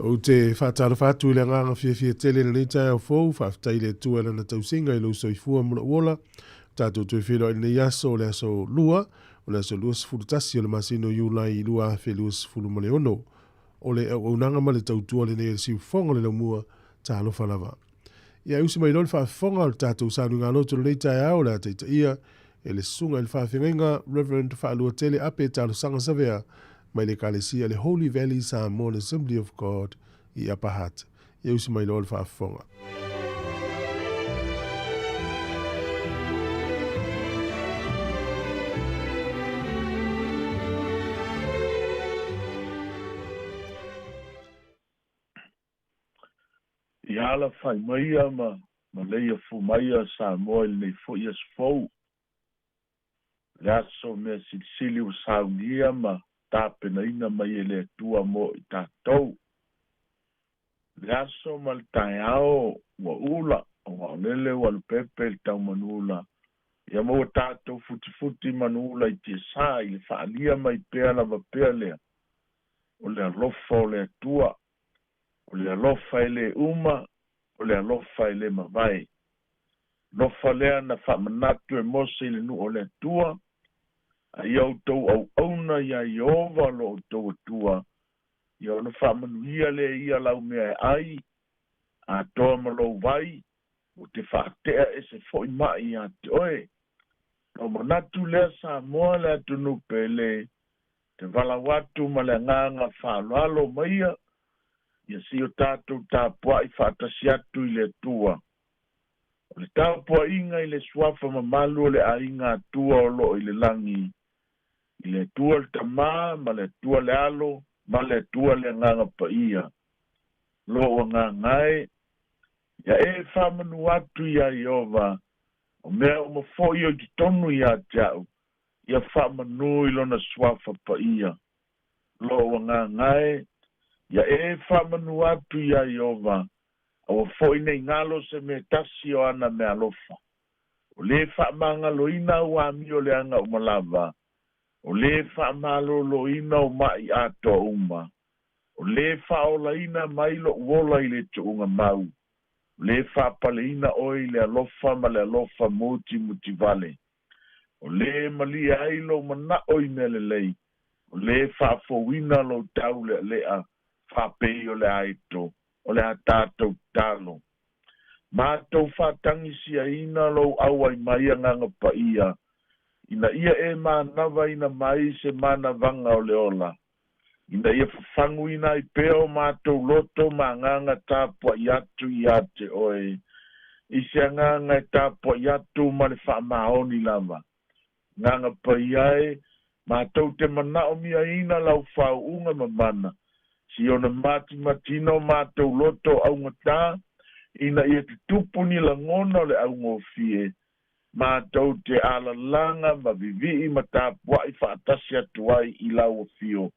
O te whātara whātu le nganga fia tele na nita au fōu, whāwhtai le tua na tausinga i lo soifua muna uola, tātou tui whiro i nei aso le aso lua, o le aso lua sifuru tasi o le masino iulai i lua whi lua sifuru male ono, o le au nanga ma le tautua le nei siu fonga le laumua tā alofa lava. Ia usi mai lori whaafonga o tātou sānu ngā loto le nita au le ataita ia, e le sunga i le whaawhinga, Reverend Whaalua Tele ape tālu sanga savea, mai le kalesia le Holy Valley Sāmoa Assembly of God i Apahat. Ia usi mai lori whaafonga. Ia ala whai maia ma leia fu maia Sāmoa i nei fu ias fau. Le aso mea silisili o saunia ma tāpena ina mai e le tua mo i tātou. Le aso ma le tae ao wa ula, wa lele wa le pepe le tau manula. Ia mo tātou futi manula i tia sā i le whaalia mai pēa lava pēa lea. O le alofa o le tua. O le alofa e le uma, o le alofa e le mawai. Lofa lea na whamanatu e mose i le nu o le tua. A iau tau au auna ia Iova lo o tau atua. Iau na whamanuia le ia lau mea e ai. A toa malo vai. O te whaatea e se foi mai a te oe. O manatu lea Sāmoa le atu nupe le. Te walawatu ma le nganga whalalo maia. Ia si o tātou tāpua i whaatasi atu i le tua. O le tāpua inga i le suafa mamalu o le a inga atua o lo i le langi. I le tua le tamā, ma le tua le alo, ma le tua le nganga pa ia. Lo o ngangae. Ia e whamanu atu ia Iova. O mea o mafoi o ki tonu ia tiau. Ia whamanu i lona suafa pa ia. Lo o ngangae. Ia e whamanu atu ia Iova, o foi nei ngalo se me tasi o ana me alofa. O le whamanga loina o ami o le anga o malava. O le whamalo loina o mai ato uma. O le whaolaina mailo uola i le tuunga mau. O le whapaleina oi le alofa ma le alofa muti vale. O le malia ailo mana oi mele lei. O le whafowina lo tau le lea. Whapei o le aito, o le atatou talo. Mātou whatangi sia ina lo awa i mai nganga pa ia. Ina ia e mānawa ina mai se mana vanga o le ola. Ina ia whafangu ina i peo mātou loto ma nganga tāpua i atu i ate oe. Isi nganga i tāpua i atu ma le whaamaoni lama. Nganga pa iae, mātou te manao mia ina lau whau unga mamana. Si ona matino mātou loto au ngata, ina ia te tupuni la ngona le au ngofie. Mātou te alalanga ma vivi ma tāpua i whaatasi atuai i lau o fio.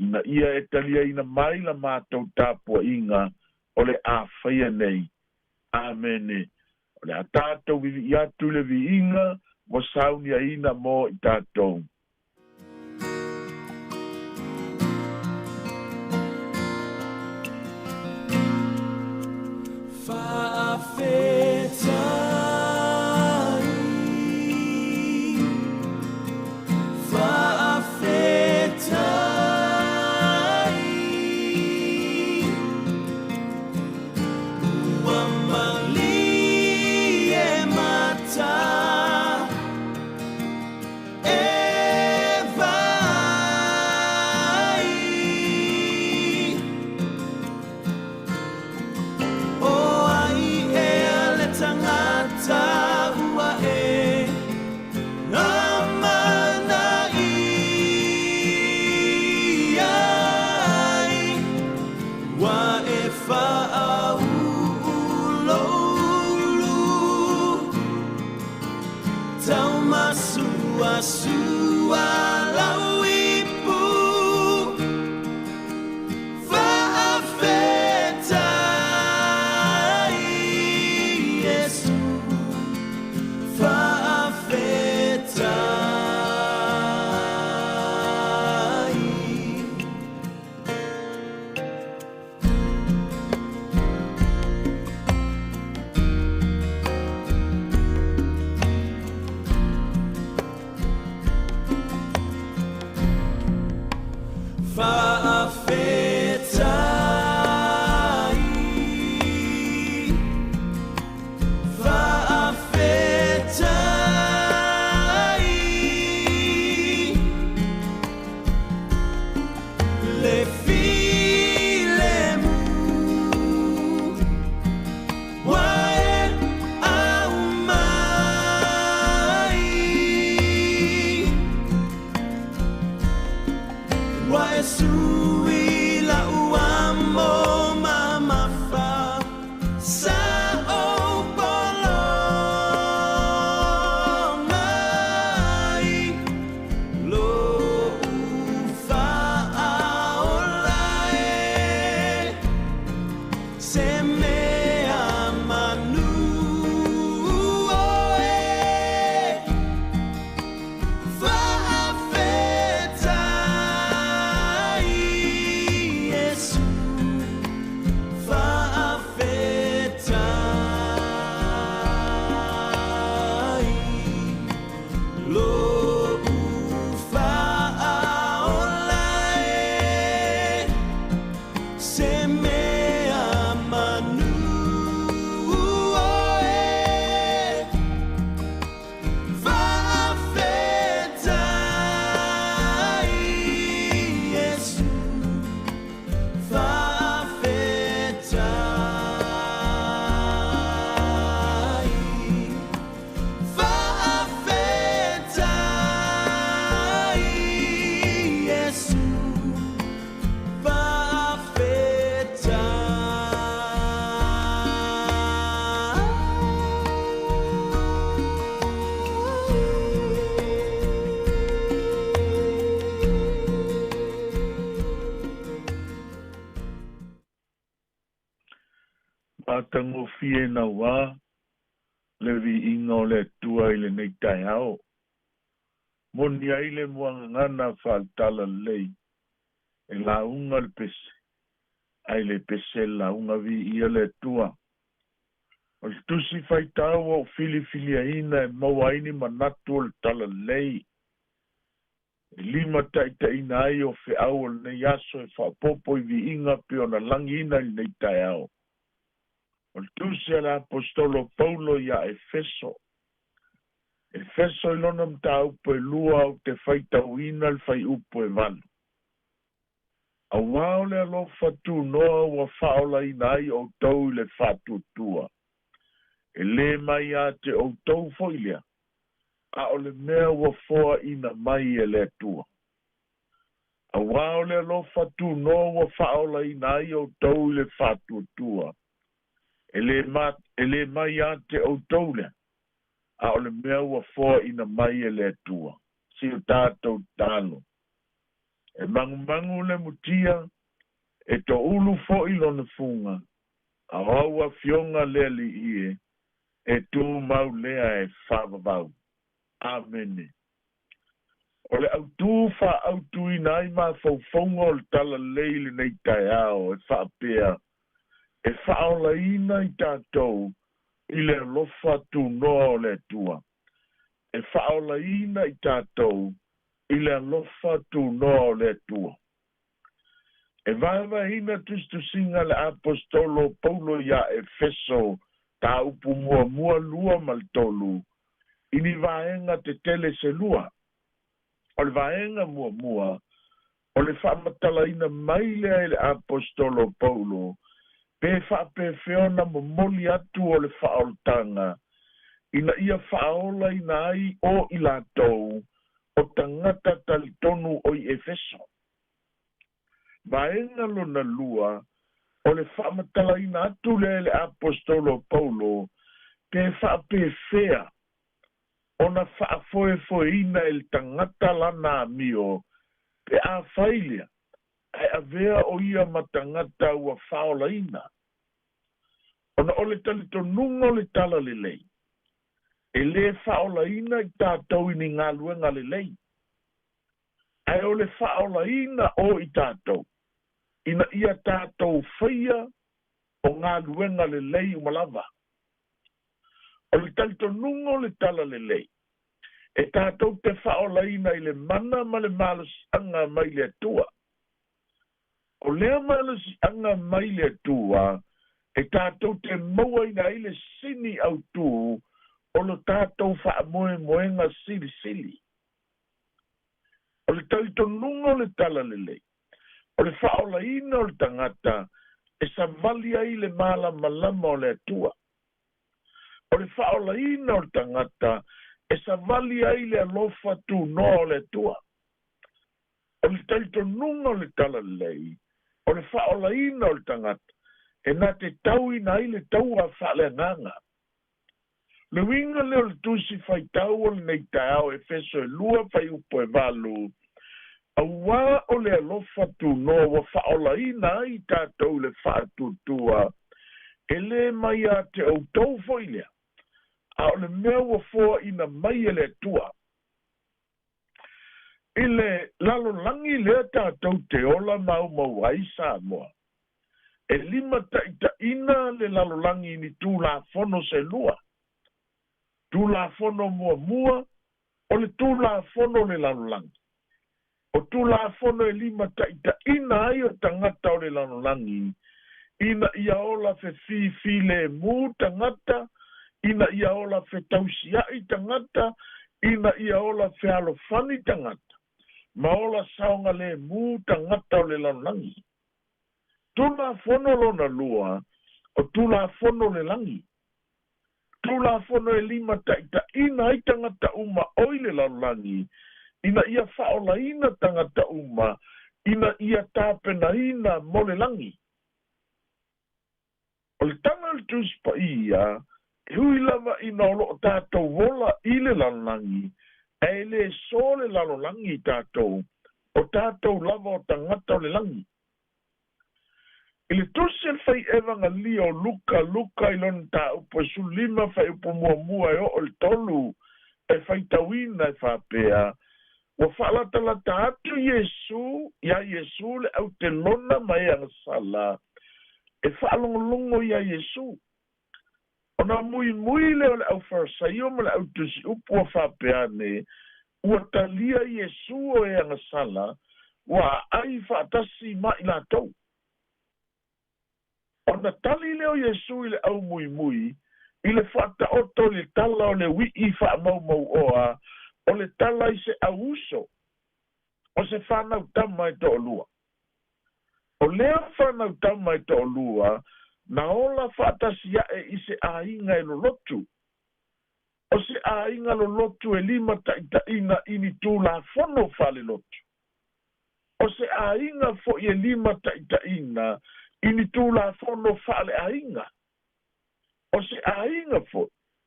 Ina ia e talia ina mai la mātou tāpua inga o le āwhaia nei. Amene. O le a tātou vivi i atu le vi inga, mo saunia ina mo i tātou. Oh, I am. Atango fie na wā, le vi ingo le tua i le nei tai hao. Moni ai le muanga ngana whaatala lei, e la unga le pese, ai le pese la unga vi ia le tua. O le tusi whaitau o fili aina e mawaini manatu o le tala lei. E lima taita ina ai o fe au o le nei aso e whaapopo i vi inga pe o na langina i nei tai hao. O le tusi ala apostolo Paulo ia Efeso. Efeso i lona mta upo e lua o te whaitau ina le whai upo e valu. A wao le alofa tu noa ua whaola ina ai o tau i le whatu tua. E le mai a te o tau foilia. A o le mea ua foa ina mai e le tua. A wao le alofa tu noa ua whaola ina ai o tau i le whatu tua. Ele mai a te o taule, a o le mea ua foa ina mai e le tua, si o tātou tālo. E mangu le mutia, e to ulu fo ilo na funga, a haua fionga le li ie, e tu mau lea e whavavau. Amene. O le autu wha autu ina ai ma faufonga o le tala leile nei tai ao, e whaapea, e whaola ina i tātou i le lofa tu noa o le tua. E whaola ina i tātou i le lofa tu noa o le tua. E vaiva ina tustu singa le apostolo Paulo ia Efeso ta upu mua lua maltolu. Ini vaenga te tele se lua. O le vaenga mua. O le whamatala ina maile le apostolo Paulo. Pe whape whiona mo moli atu o le whaoltanga, ina ia whaola ina ai o i lātou, o tangata talitonu o i Efeso. Vaenga lona lua, o le whamatala ina atu le apostolo Paulo, pe whape whea, o na whaafoe ina el tangata lana amio, pe a whailia, ai a vea o ia matangata ua whaola ina. Ona ole talito nunga le tala le lei. E le whaola ina i tātou ini ngā luenga le lei. Ai ole whaola ina o i tātou. Ina ia tātou whaia o ngā luenga le lei umalawa. Ole talito nunga le tala le lei. E tātou te whaola ina i le mana ma le malas anga mai le tua. O lea mana si anga mai le tua, e tātou te maua ina ile sini au tū, o lo tātou wha moe moenga sili sili. O le taito nunga o le tala lelei. O le whaola ina o le tangata, e sa vali ai le mala malama o le atua. O le whaola ina o le tangata, e sa vali ai le alofa tū no o le atua. O le taito nunga o le tala lelei, o le whaola ina o le tangata, e nā te tau ina ai le tau a whaale nganga. Le winga leo le tusi whai tau o le nei tau e feso e lua whai upo e walu, au wā o le alofa tū no wa whaola ina ai tātou le whaatūtua, e le mai a te au tau foilea, a o le mea wa fua ina mai e le tua. I le lalo langi lea tātou te ola mau mau ai Sāmoa. E lima taita ina le lalo langi ni tū la fono se lua. Tū la fono mua mua, o le tū la fono le lalo langi. O tū la fono e lima taita ina ai o tangata o le lalo langi. Ina ia ola fe fi le mu tangata, ina ia ola fe tausiai tangata, ina ia ola fe alofani tangata. Ma ola saonga le mu tangata o le lalo langi. Tula fono lona lua, o tula fono le langi. Tula fono e lima taita ina ai tangata uma oile lalo langi. Ina ia whaola ina tangata uma, ina ia tāpena ina mole langi. O le tanga le tuspa ia, e hui lava ina olo o tātou wola i le lalo langi, e le so le lalo langi tātou, o tātou lava o tangata o le langi. Ile tose fai evanga lio luka i lon ta upo su lima fai upo mua e o le tolu e fai tawina e whapea. Wa whaalata lata atu Yesu, ia Yesu le au te lona mai ang sala. E whaalongolongo ia Yesu. Ona mui leo le au wharasaio ma le au tusi upo a whapea ne, ua talia Yesu o e ang sala, wa ai whaatasi ma ila tau. Ona tali leo Yesu ile au mui, ile whata oto le tala o le wii wha mau oa, o le tala i se auso, o se whanau tama e to lua. O lea whanau tama e to lua, na ola whata sia e i se ainga e lo lotu. O se ainga lo lotu e lima taita ina ini tū la fono whale lotu. O se ainga fo i e lima taita ina, ini tū la fono whaale ainga. O se ainga fo,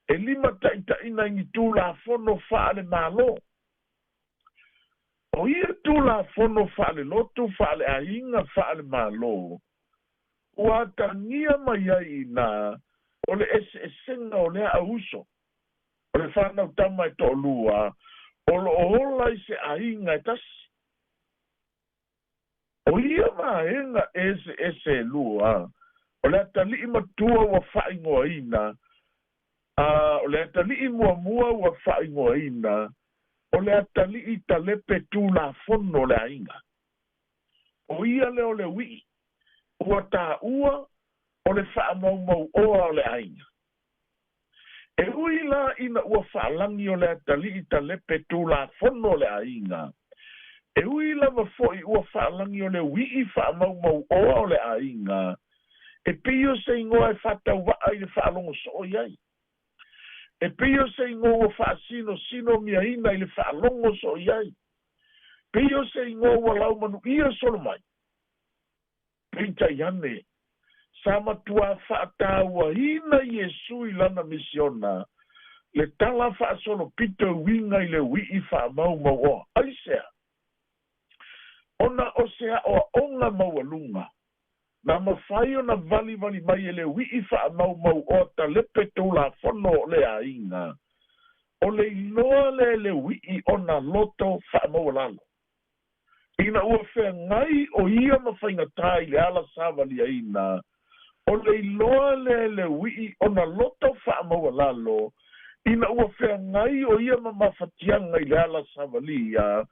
e lima taita ina ini tū la fono whaale malo. O ia tū la fono whaale lotu, whaale ainga, whaale malo. Ua tangia mai ai ina, o le esenga o lea auso. O le whanau tama e to lua, o lo ola i se ainga e tasi. O ia maenga ese lua, o le atali matua wa whaingoa ina, o le atali mua wa whaingoa ina, o le atali i talepe tū la fono le ainga. O ia leo le wii, ua tā ua, o le whaamau oa o le ainga. E ui la ina ua whaalangi o le atali i talepe tū la fono le ainga. E ui lava foi ua whaalangi o le wii whaamau oa o le ainga. E pio se ingoa e whatau waa i le whaalongo so iai. E pio se ingoa whaasino mia ina i le whaalongo so iai. Pio se ingoa ua lau manu ia solo mai. Pita iane. Sama tua whaataua ina Yesu i lana misiona. Le tala whaasolo pito winga i le wii whaamau oa. Aisea. Ona o sea o onga maualunga. Na mawhai o na vali mai ele wii wha mau o ta lepe tō la fono o le ainga. O le inoa le wii o na loto wha maualalo. Ina ua whea ngai o ia mawhainga tai le ala savali aina. O le inoa le wii o na loto wha maualalo. Ina ua whea ngai o ia mawhatianga i le ala savali ia.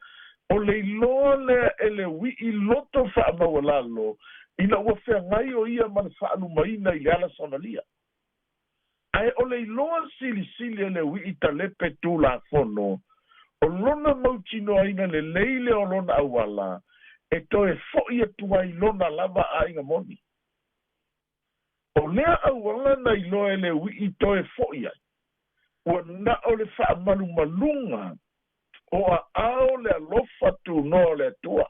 o le iloa lea e le wi'i loto fa'amaulalo ina ua feagai o ia ma le fa'alumaina i le ala savalia ae o le iloa silisili e le wi'i talepe tulafono o lona mautinoaina lelei le o lona auala e toe fo'i atu ai lona lava aiga moni o lea auala na iloa e le wi'i toe fo'i ai ua na'o le fa'amalumalunga o a'ao le alofa tunoa le atua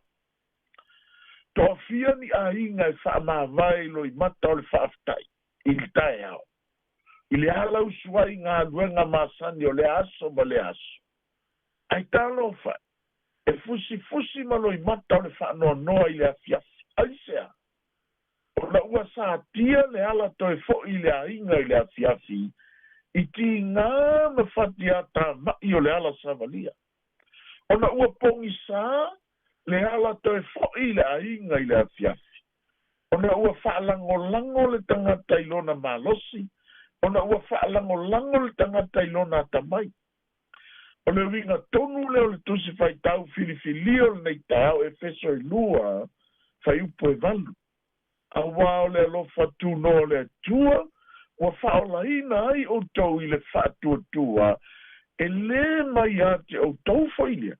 to'afia ni āiga e fa'amāvae lo i mata o le fa'afetai i le taeao i le ala usu ai galuega masani o le aso ma le aso ai talofa e fusifusi ma lo i mata o le fa'anoanoa i le afiafi ai sea o na ua satia le ala toe fo'i i le āiga i le afiafi i tigā ma fati a tama'i o le ala savalia o na ua pongisā le ala toe fo'i le āiga i le afiafi o na ua fa'alagolago le tagata i lona malosi o na ua fa'alagolago le tagata i lona atamai o le uiga tonu lea o le tusi faitau filifilia o lenei tāo efeso i lua faiupu e valu auā o le alofa tunoa o le atua ua fa'aolaina ai outou i le fa'atuatua e lē mai a te outou foi lea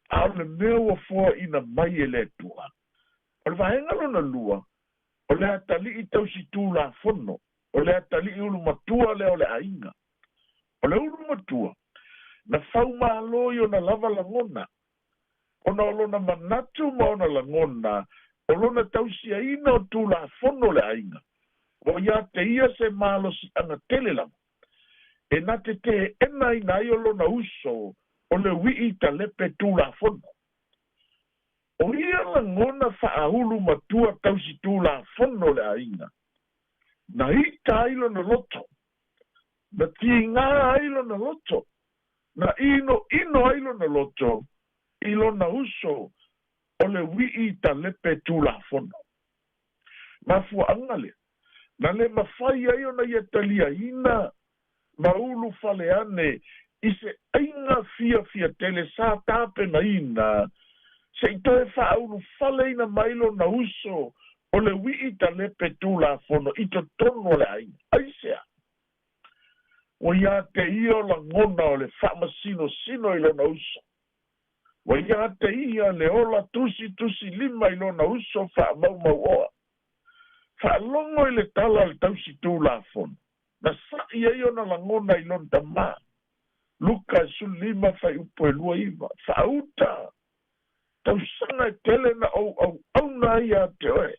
a o le mea ua foa'ina mai e le atua o le vaega lona lua o le atali'i tausitulafono o le atali'i ulumatua lea o le āiga o le ulumatua na faumālo i ona lava lagona ona o lona manatu ma ona lagona o lona tausiaina o tulafono le āiga o ia te ia se malosi'aga tele lava e na te te'ena ina ai o lona uso o le wi'i talepe tulafono o ia lagona fa'aulu matua tausi tulafono le āiga na ita ai lona loto na tigā ai lona loto na ino ai lona loto i lona uso o le wi'i talepe tulafono mafua'aga lea na le mafai ai ona ia taliaina ma ulu faleane i se aiga fiafia tele sa tapenaina se'i toe fa'aulu faleina mai lona uso o le wi'i talepe tulafono i totonu o le āiga ai sea ua iā te ia o lagona o le fa'amasinosino i lona uso ua iā te ia le ola tusi lima i lona uso fa'amaumauoa fa'alogo i le tala le tausi tulafono na sa'i ai ona lagona i lona tamā luka e sulima faiupu e lua iva fa'auta tausaga e tele na auna ai a te oe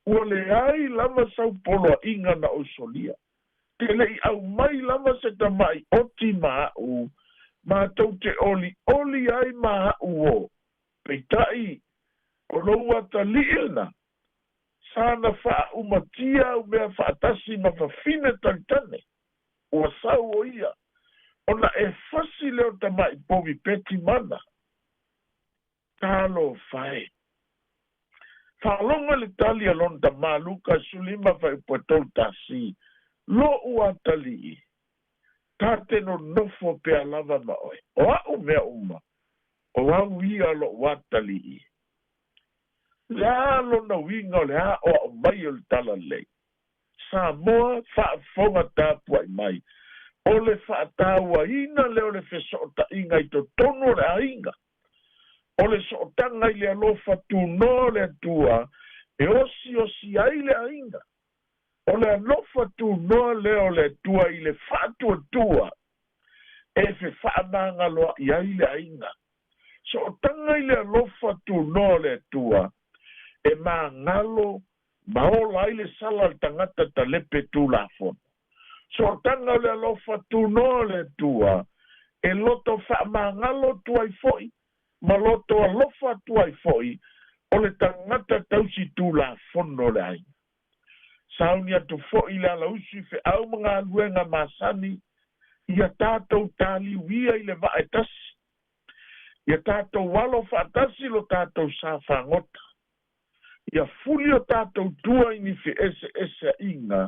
ua leai lava saupoloa'iga na osolia te le'i au mai lava se tama'i oti ma'a'u matou te oli ai ma'a'u o peita'i o lou atali'ina sa na fa'aumatia au mea fa'atasi ma fafine talitane ua sau o ia ona e fasi leo tama'i pomi peti mana talo fae fa'aloga le tali a lona tamā luka sulima faiupu e tolu tasi lo'u atali'i tate nonofo pea lava ma oe o a'u mea uma o au ia lo'u atali'i le a lona uiga o le a o a'o mai o le tala lei Sāmoa fa'afoga tapua'i mai o le fa'atāuaina lea o le feso'ota'iga i totonu o le āiga o le so'otaga i le alofa tunoa o le atua e osiosi ai le āiga o le alofa tunoa lea o le atua i le fa'atuatua e fe fa'amagaloa'i ai le āiga so'otaga i le alofa tunoa o le atua e magalo ma ola ai le sala le tagata talepe tulafono so'otaga o le alofa tunoa o le atua e loto fa'amagalo tuai fo'i ma loto alofa tuai fo'i o le tagata tausi tulafono le aiga sauni atu fo'i le alausi fe'au ma galuega masani ia tatou taliuia i le va'etasi ia tatou alo fa'atasi lo tatou sa fagota ia fuli o tatou tua i ni fe'ese a'iga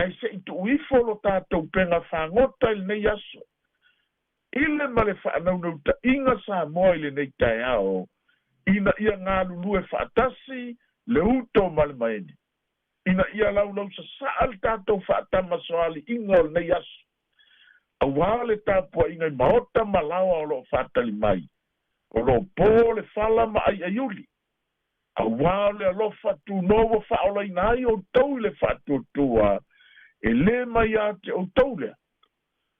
ae se'i tu'uifo lo tatou pega fagota i lenei aso ile ma le whaanaunau ta inga Sāmoa i le nei tae ao, ina ia ngā lulu e whaatasi le uto ma le maeni. Ina ia lau sa saal tātou whaatama soali inga o nei asu. A wale tāpua inga i maota malawa o lo whaatali mai. O lo pō le whala ma ai aiuli. A wale alofa tu novo whaola ina ai o tau le whaatutua. E le mai ate o tau lea.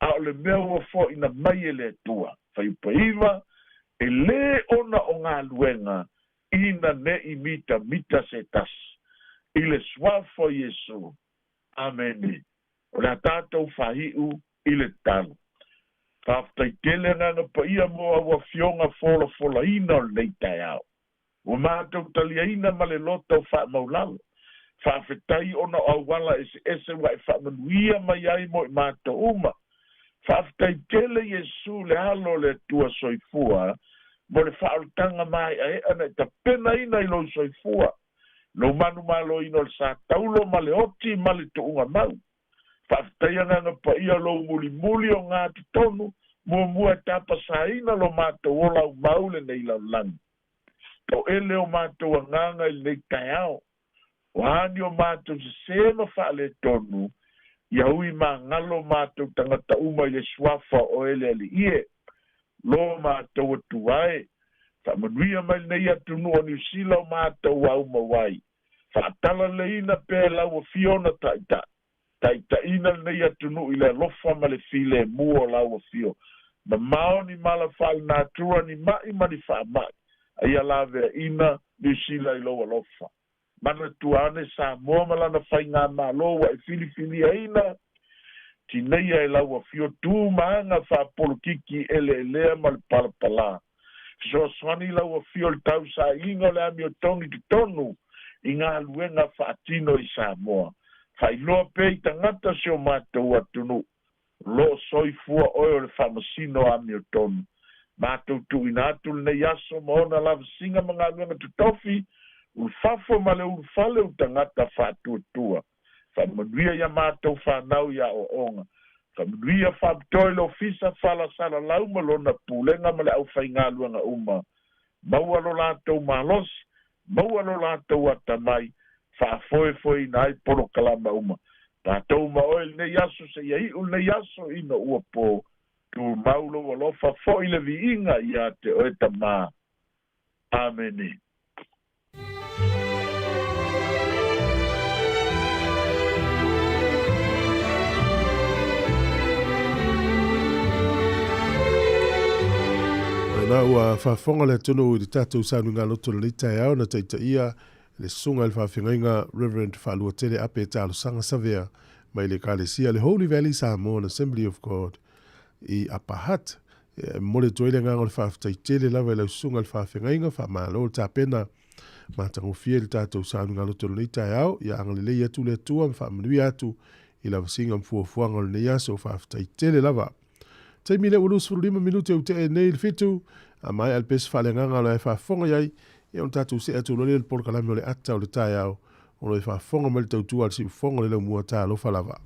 A o le mea ua fo ina mai e le tua. Whai upaiva, e le ona o ngā luenga ina ne i mita se tas. I le swafo Yesu. Ameni. O le tātou whahiu i le talo. Whaftai tele nganga pa ia moa ua fionga fola ina o le tai au. O mātou talia ina ma le loto wha maulalo. Whawhetai ona o awala ese wa e whamanuia mai ai mo i mātou uma. Whaftai tele Yesu le halo le tua soifua. Mo le whaoltanga mai a e ana ta pena ina i lo soifua. Lo manu malo ino le sa taulo ma le oti ma le tuunga mau. Whaftai nganga pa ia lo muli o ngā tonu. Mua tapa sa ina lo mātou o lau maule nei lau langi. O ele o mātou a nganga i nei tai ao. O hani o mātou se sema whaale tonu. Ia hui mā ngalo mātou tangata uma i le swafa o ele ali ie. Lo mātou atu wae. Whamanuia mai nei atu nua ni sila o mātou au mawai. Whaatala le ina pē lau a fiona taita. Taita ina nei atu nu i le lofa ma le file mua lau a fio. Ma mao ni mala whal nātua ni mai mani whaamai. Ai alawe ina ni sila i loa lofa. Mana tuane Sāmoa malana whai ngā māloa e fili aina. Ti nei ai lau a fio tū maanga whaapolo kiki ele elea ma le palapala. So swani lau a fio le tau sa ingo le ami o tongi tu tonu i ngā luenga whaatino i Sāmoa. Whai loa pei tangata se o mātou atunu. Lo soifua oe le whamasino ami o tonu. Mātou tu inatu le nei aso maona lava singa mga luenga tu tofi. Ulfafo ma le ulfale u tangata whaatuatua. Whamanuia ia mātou whanau ia o onga. Whamanuia whaamtoi lo fisa whala sala lau malona pūlenga ma le au whainga luenga uma. Maua lo lātou mālosi. Maua lo lātou atamai. Whaafoe nai poro kalama uma. Tātou ma oe le yaso se iai u le yaso ina ua po. Tu maulo walofa fo i le viinga ia te oe tamā. Ameni. Na ua whaafonga le tono i tātou sānu ngā loto le tai au na taita ia le sunga le whawhingainga Reverend Whalua Tere ape tālo sanga savea mai le kālesia le Holy Valley Samoan Assembly of God i Apahat. Mole toile ngā ngā le whawhitai tele lawa i lau sunga le whawhingainga whamalo le tāpena mātango fia le tātou sānu ngā loto le tai au i anga le leia tu le tua mwhamanui atu i lawa singa mfuafuanga le neaso whawhitai tele lawa. Tai mile ulus furu 5 minute o te e nei le fitu, a mai alpes whale nganga la e whafonga iai, e on tatu se atu lole le porkalami o le ata o le tai au, o le whafonga ma le tautua al si ufonga le lau mua tā lo whalawa.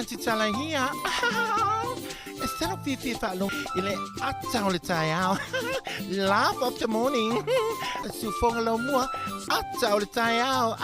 anti talahia. Estero fifi falo ile ata ole tayao. Laugh of the morning. Sufongalo mua ata ole tayao.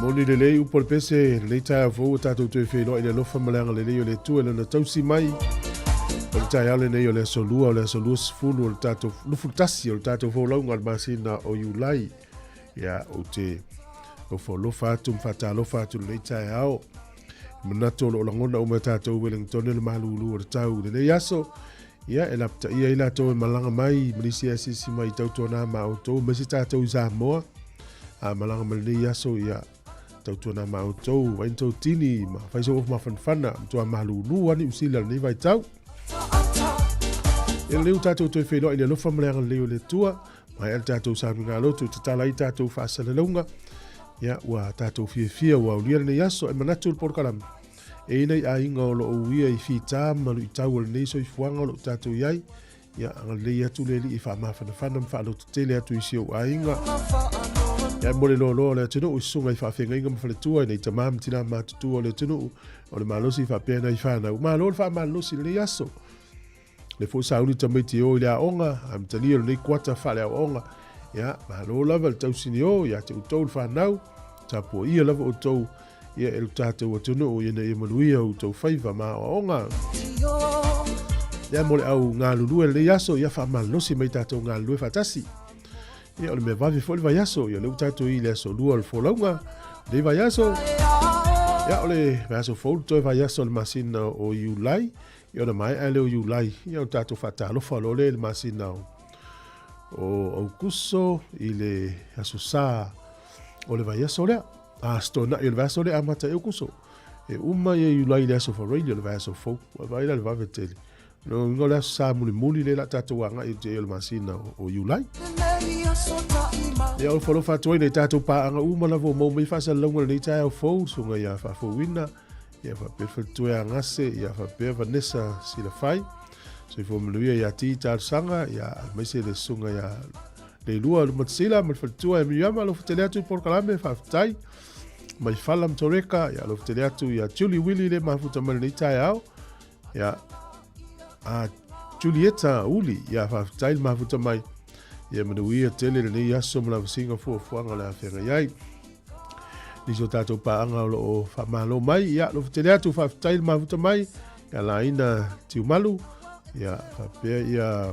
Moni le lei upo le pese le tai fo tatou te whelo i le lofa malanga le lei o le tua le na tausi mai o le tai ale nei o le solua sifunu o le tatou lufu tasi o le tatou fo launga al masina o Iulai ia o te o fo lofa atu mwhata lofa atu le tai ao manato o langona o me tatou Wellington le malulu o le tau le lei aso ia e lapta ia ila to malanga mai mrisi asisi mai tautona ma o to mesi tatou Sāmoa a malanga malei aso ia tautona ma o tou wain tau tini ma faiso of ma fanfana mtua malulu ani usila ni vai tau e leu tatou toi whelo i le lofa mleanga leo le tua mai al tatou sāminga lotu te tala i tatou whaasana launga ia ua tatou fia ua ulia nei aso e manatu le porkalam e nei a inga o lo uia i fita malu i tau al nei so i fuanga o lo tatou iai ia anga lei atu le li i wha ma fanfana mwha lo tele atu i sio a inga ia mole lo le tunu o sunga i whawhenga inga mawhaletua nei tamam tina matutu o le tunu o le malosi i whapena i whana u malo le wha malosi le aso le fo sauni tamaiti o i le aonga am tani o nei kuata whale aonga ia malo lava le tausini o ia te utou le whanau tapo ia lava o tou ia e lutātou o tunu o iena i manuia o tou whaiva ma aonga ia mole au ngā lulue le aso ia wha malosi mai tātou ngā lulue whatasi ia ole me vavi fo le vaiaso ia le utato i le aso lua le folaunga le vaiaso ia ole vaiaso fo to vaiaso le masina o Iulai ia ole mai ale o Iulai ia utato fata lo fa lo le masina o kuso i le aso sa o le vaiaso le a stona i le vaiaso le amata e kuso e uma ia Iulai le aso fa radio le vaiaso fo vai le vaveteli no ngole sa muli le la tatuanga i te le masina o Iulai ia o folo fatoi nei tatou paanga uma na vo mo mai fasa longa nei tai o fo sunga ia fa fo wina ia fa perfecto ia ngase ia fa pe Vanessa sila fai so fo mluia ia ti tar sanga ia mai se le sunga ia le lua le matsila mal fatua mi ama lo fiteleatu por kalame fa tai mai falam toreka ia lo fiteleatu ia Julie Willy le mafuta mal nei tai ao ia a Julieta Uli ia fa tai mafuta mai ia manuia tele le nei aso mala singa fo fuanga la fenga iai ni so tatou paanga o fa malo mai ia lo tele atu fa tail mafuta mai ia la ina tiu malu ia fa pe ia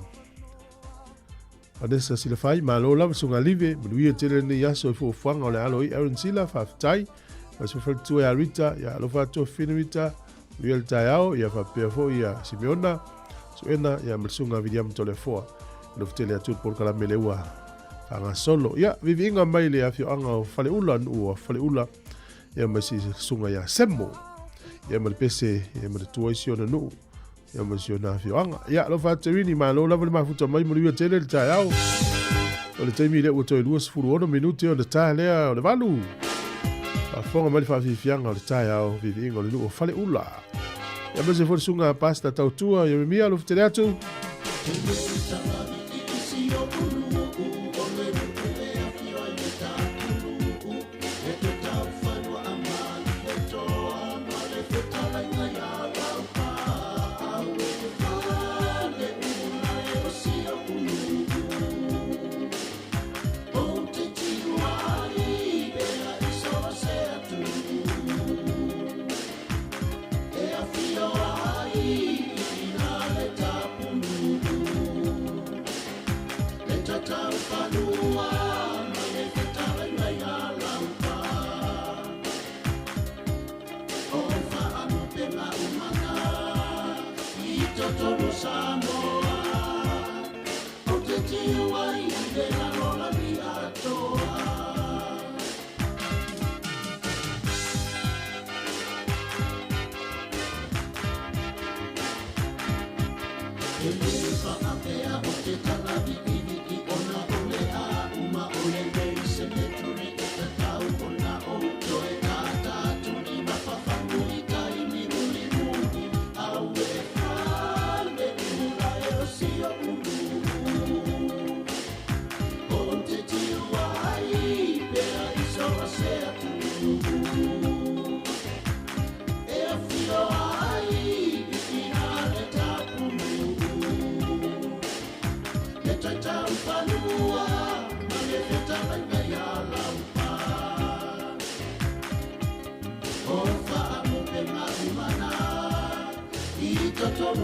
Vanessa sila fai malo la sunga live manuia tele le nei aso fo fuanga le alo i Aaron sila fa tai ma so fa tu ia Rita ia lo fa to finita ia taiao ia fa pe fo ia Simeona so ena ia msunga vidiam tolefo no tele atu por kala meleua anga solo ia vivinga mai le afio anga fale ula o fale ula ia masi sunga ia semo ia mal pese ia mal tuaisio no ia masi na afio anga ia lo fa trini ma lo lava ma futa mai mo tele le tai au o le taimi le o to luas furu 1 minuti o le tai le o le valu a fonga mai fa fianga o le tai au vivinga o fale ula ia masi for sunga pasta tautua ia mia lo tele atu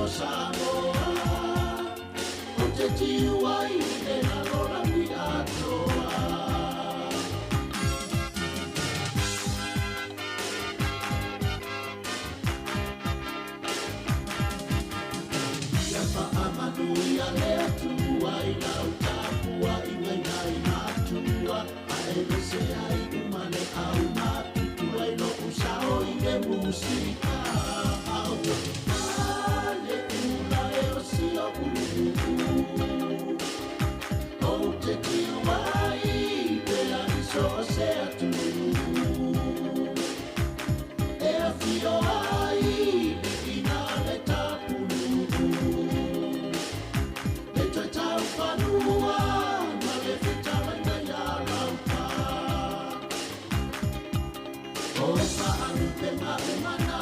mo Sāmoa, o te tiu ai e na rola mi atoa. Ia whaamanu ia le atua i lau tāpua i ngai ngai mātua, a e rese ai umane au mātutua i no usao i le musika. Ale ula e o si o ulu, o te tiu ai pe ani so se atu, e a fio ai i na le tapulu, e toi tau whanua ma le whitawa i ngai a laupa, o whaanu pe ma e mana.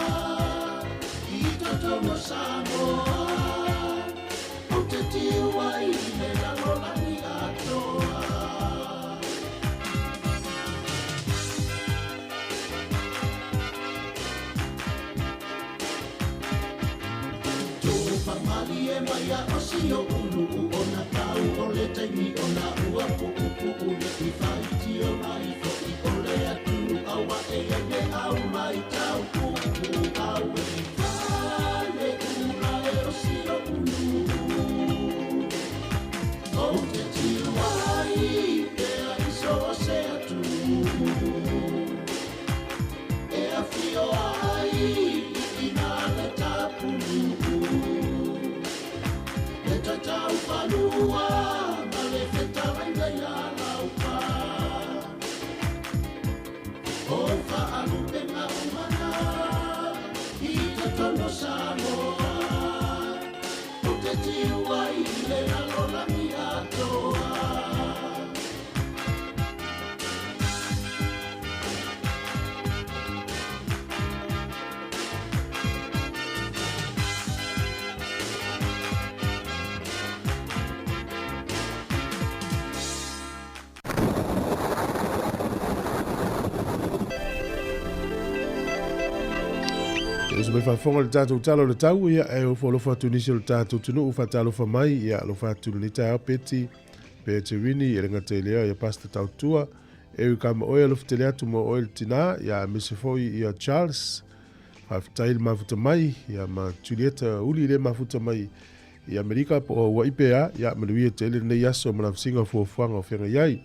Mo Sāmoa, o te tiu ai me la rola ni atoa. Tō whamari e mai a osi o ulu o na tau o le taimi o na ua pupu le i whaiti o mai fo i o le atu awa e me au mai tau pupu au e. O te tiu ai pe ai so se atu, e a fio ai i na le tapulu, e ta tau whanua ma le whetawa i ngai a laupa, o whaanu pe ngā umana i te tono Sāmoa, o te tiu ai le alola mi atoa. Ese me whawhonga le tātou talo le tau ia e o wholofa tunisi le tātou tunu u whatalo wha mai ia lo whatunu ni tai au peti pe te wini e renga te lea ia pasta tau tua e u kama oia lo fte lea tu mo oil tina ia mese foi ia Charles whaftail mafuta mai ia ma Julieta uli le mafuta mai ia Amerika po o wa IPA ia manuia te ele nei aso mana fsinga fuafuanga o whenga iai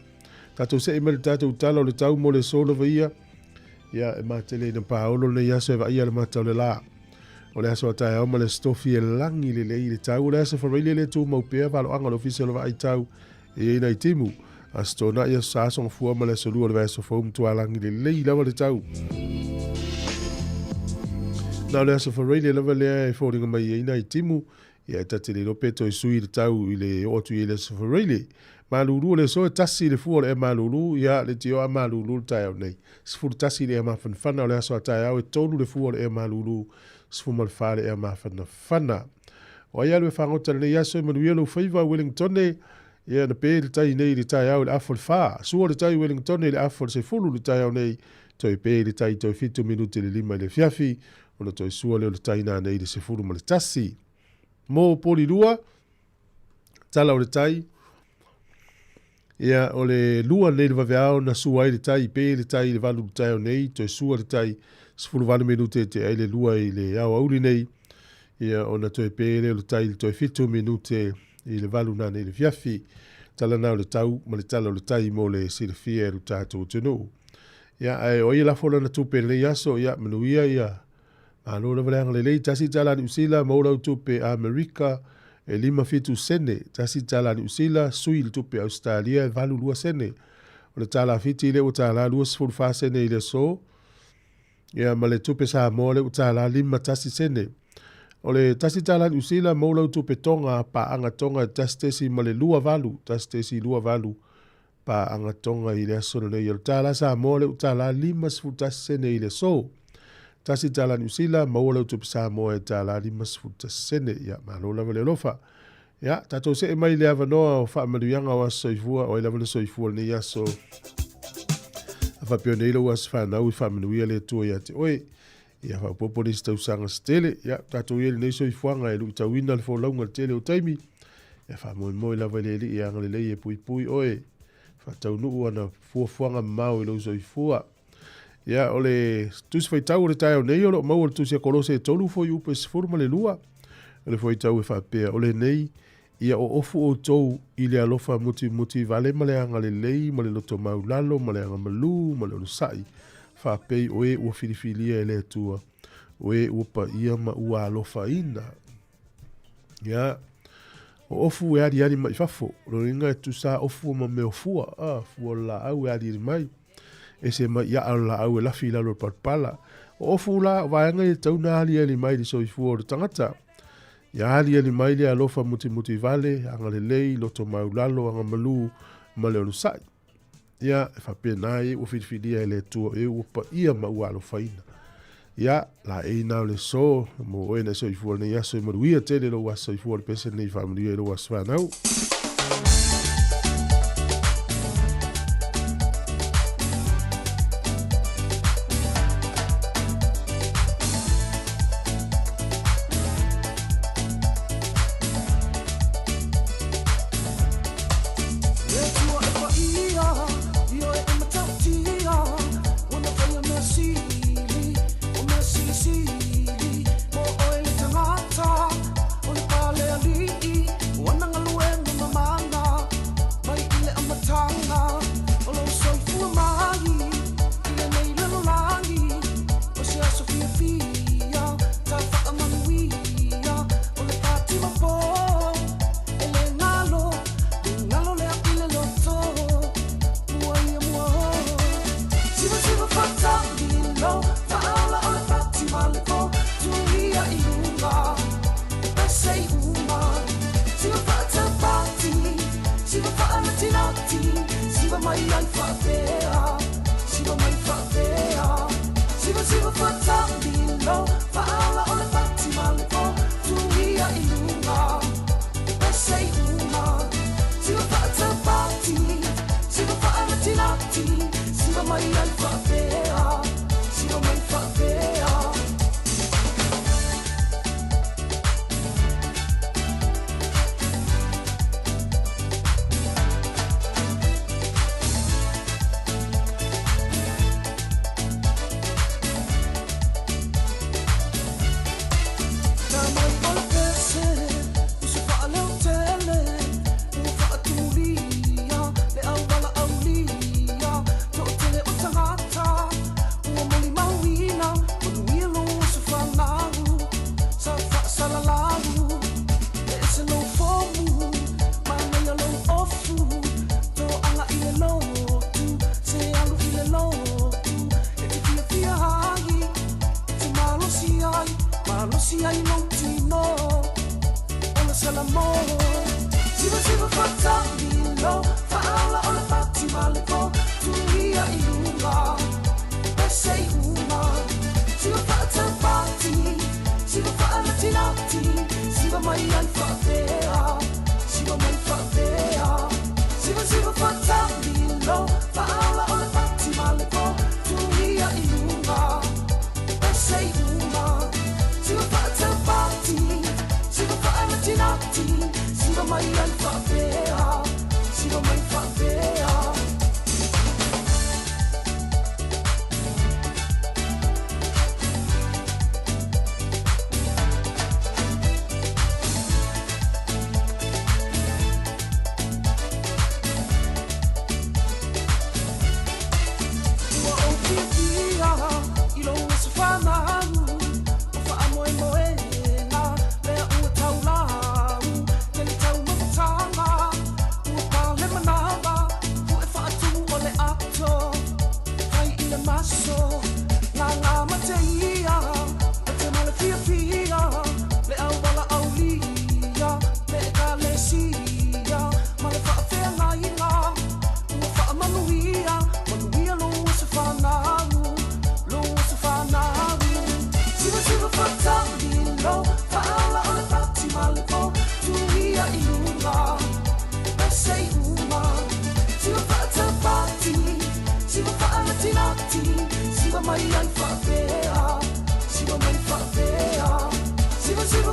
tātou se ime le tātou talo le tau mo le sola va ia ia e matele na paolo le yaso e vai le matau le la o le aso tai o le stofi e langi le le tau le aso family le tu mo pe valo anga lo official vai tau e na timu astona ia sa son fu ma le solu le aso fo tu langi le le tau na le aso family le fo ringa mai e na timu ia tatele lo peto e sui le tau ile o tu ile so family malulu le so tasi le fu le malulu ia le tio a malulu tai nei sfu tasi le ma fan le so tai au tolu le fu le malulu sfu mal fare e ma fana o ia le fango tele ia so manuel o faiva Wellington ia na pe le tai nei le tai au le afol fa su le tai Wellington le afol se fulu le tai au nei toi pe le tai toi fitu minuti le lima le fiafi ona toi su le tai na nei le se fulu mal tasi mo poli lua tala o le tai ia o le lua nei le vaveao na sua i le tai pe le tai le valu le tai o nei toi sua le tai sefulu valu minute te ai le lua i le au auli nei ia ona toi pe le tai le toi fitu minute i le valu na nei le fiafi tala na o le tau ma le tala o le tai mo le silfia e le tātou tunu ia ai o ia la fola na tupe le yaso ia manuia ia alo le valenga le lei tasi tala ni usila mo lau tupe Amerika e lima fitu sene, tasi tala ni usila, sui le tupe Australia, valu lua sene. O le tala fiti le utala lua sifurfa sene ile so, ia ma le tupe Sāmoa le utala lima tasi sene. O le tasi tala ni usila, maulau tupe tonga, pa anga tonga, tasi tesi ma le lua valu, tasi tesi lua valu, pa anga tonga ile asono ne, ia le tala Sāmoa le utala lima sifurfa sene ile so. Tasi tala ni usila, maulau tupe Sāmoa e tala lima sifurfa sene, ia malola vale lofa. Ia, tatou se e mai le avanoa o whaamaruianga o asoifua, o ilawale soifua ni aso. A whapio neilo o aswhanau I whaamanuia le tua ia te oe. Ia whapopo ni stau sanga stele. Ia tatou ia nei so i fuanga e lui tauina le fōlaunga le tele o taimi. Ia whamoe la vele li ia ngale lei e pui pui oe. Whatau nuu ana fuanga mau i lau so i fua. Ia ole tusi fai tau le tai o nei o lo mau le tusi a kolose e tolu fo i upe sifuruma le lua. Ole fai tau e whapea ole nei. Ia o ofu o tou i le alofa muti vale ma le anga le lei, ma le loto maulalo, ma le anga malu, ma le ono sai. Whapei o e ua filifilia e le atua. O e ua pa ia ma ua alofa ina. Ia, o ofu e ari mai fafo. Roringa e tu sa ofu ma meo fua. Fua la au e ari mai. E se ma ia au la au e lafi lalo parpala. O ofu la vaenga e tau na ali mai di so i fua o tangata. Ia ali mai le alofa muti vale, anga le lei, loto maulalo, anga malu, ma le onusai. Ia, e whapea nai, ua whidiwhidia e le tua e upa ia ma ua alofa ina. Ia, la e nao le so, mo oe na so i fua nei aso i maruia tele lo aso i fua le pese nei whamaria e lo aso whanau.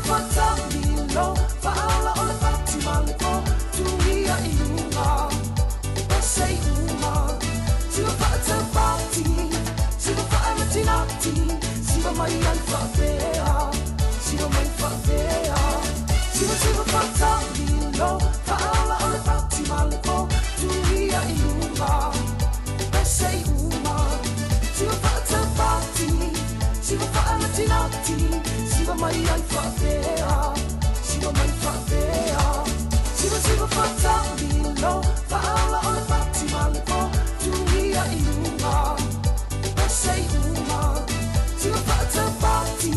fatamilo, faala o le pati maliko, tuia iunga, pasei uma, siva fata pati, siva faala tinati, siva mai ai fa'apea, siva mai fa'apea, siva fatamilo, faala o le pati maliko, tuia iunga, pasei uma, siva fata pati, siva faala tinati, siva mai ai fa'apea, siva mai fa'apea, siva fatamilo, faala o le pati maliko, tuia iunga, pasei uma, siva fata pati,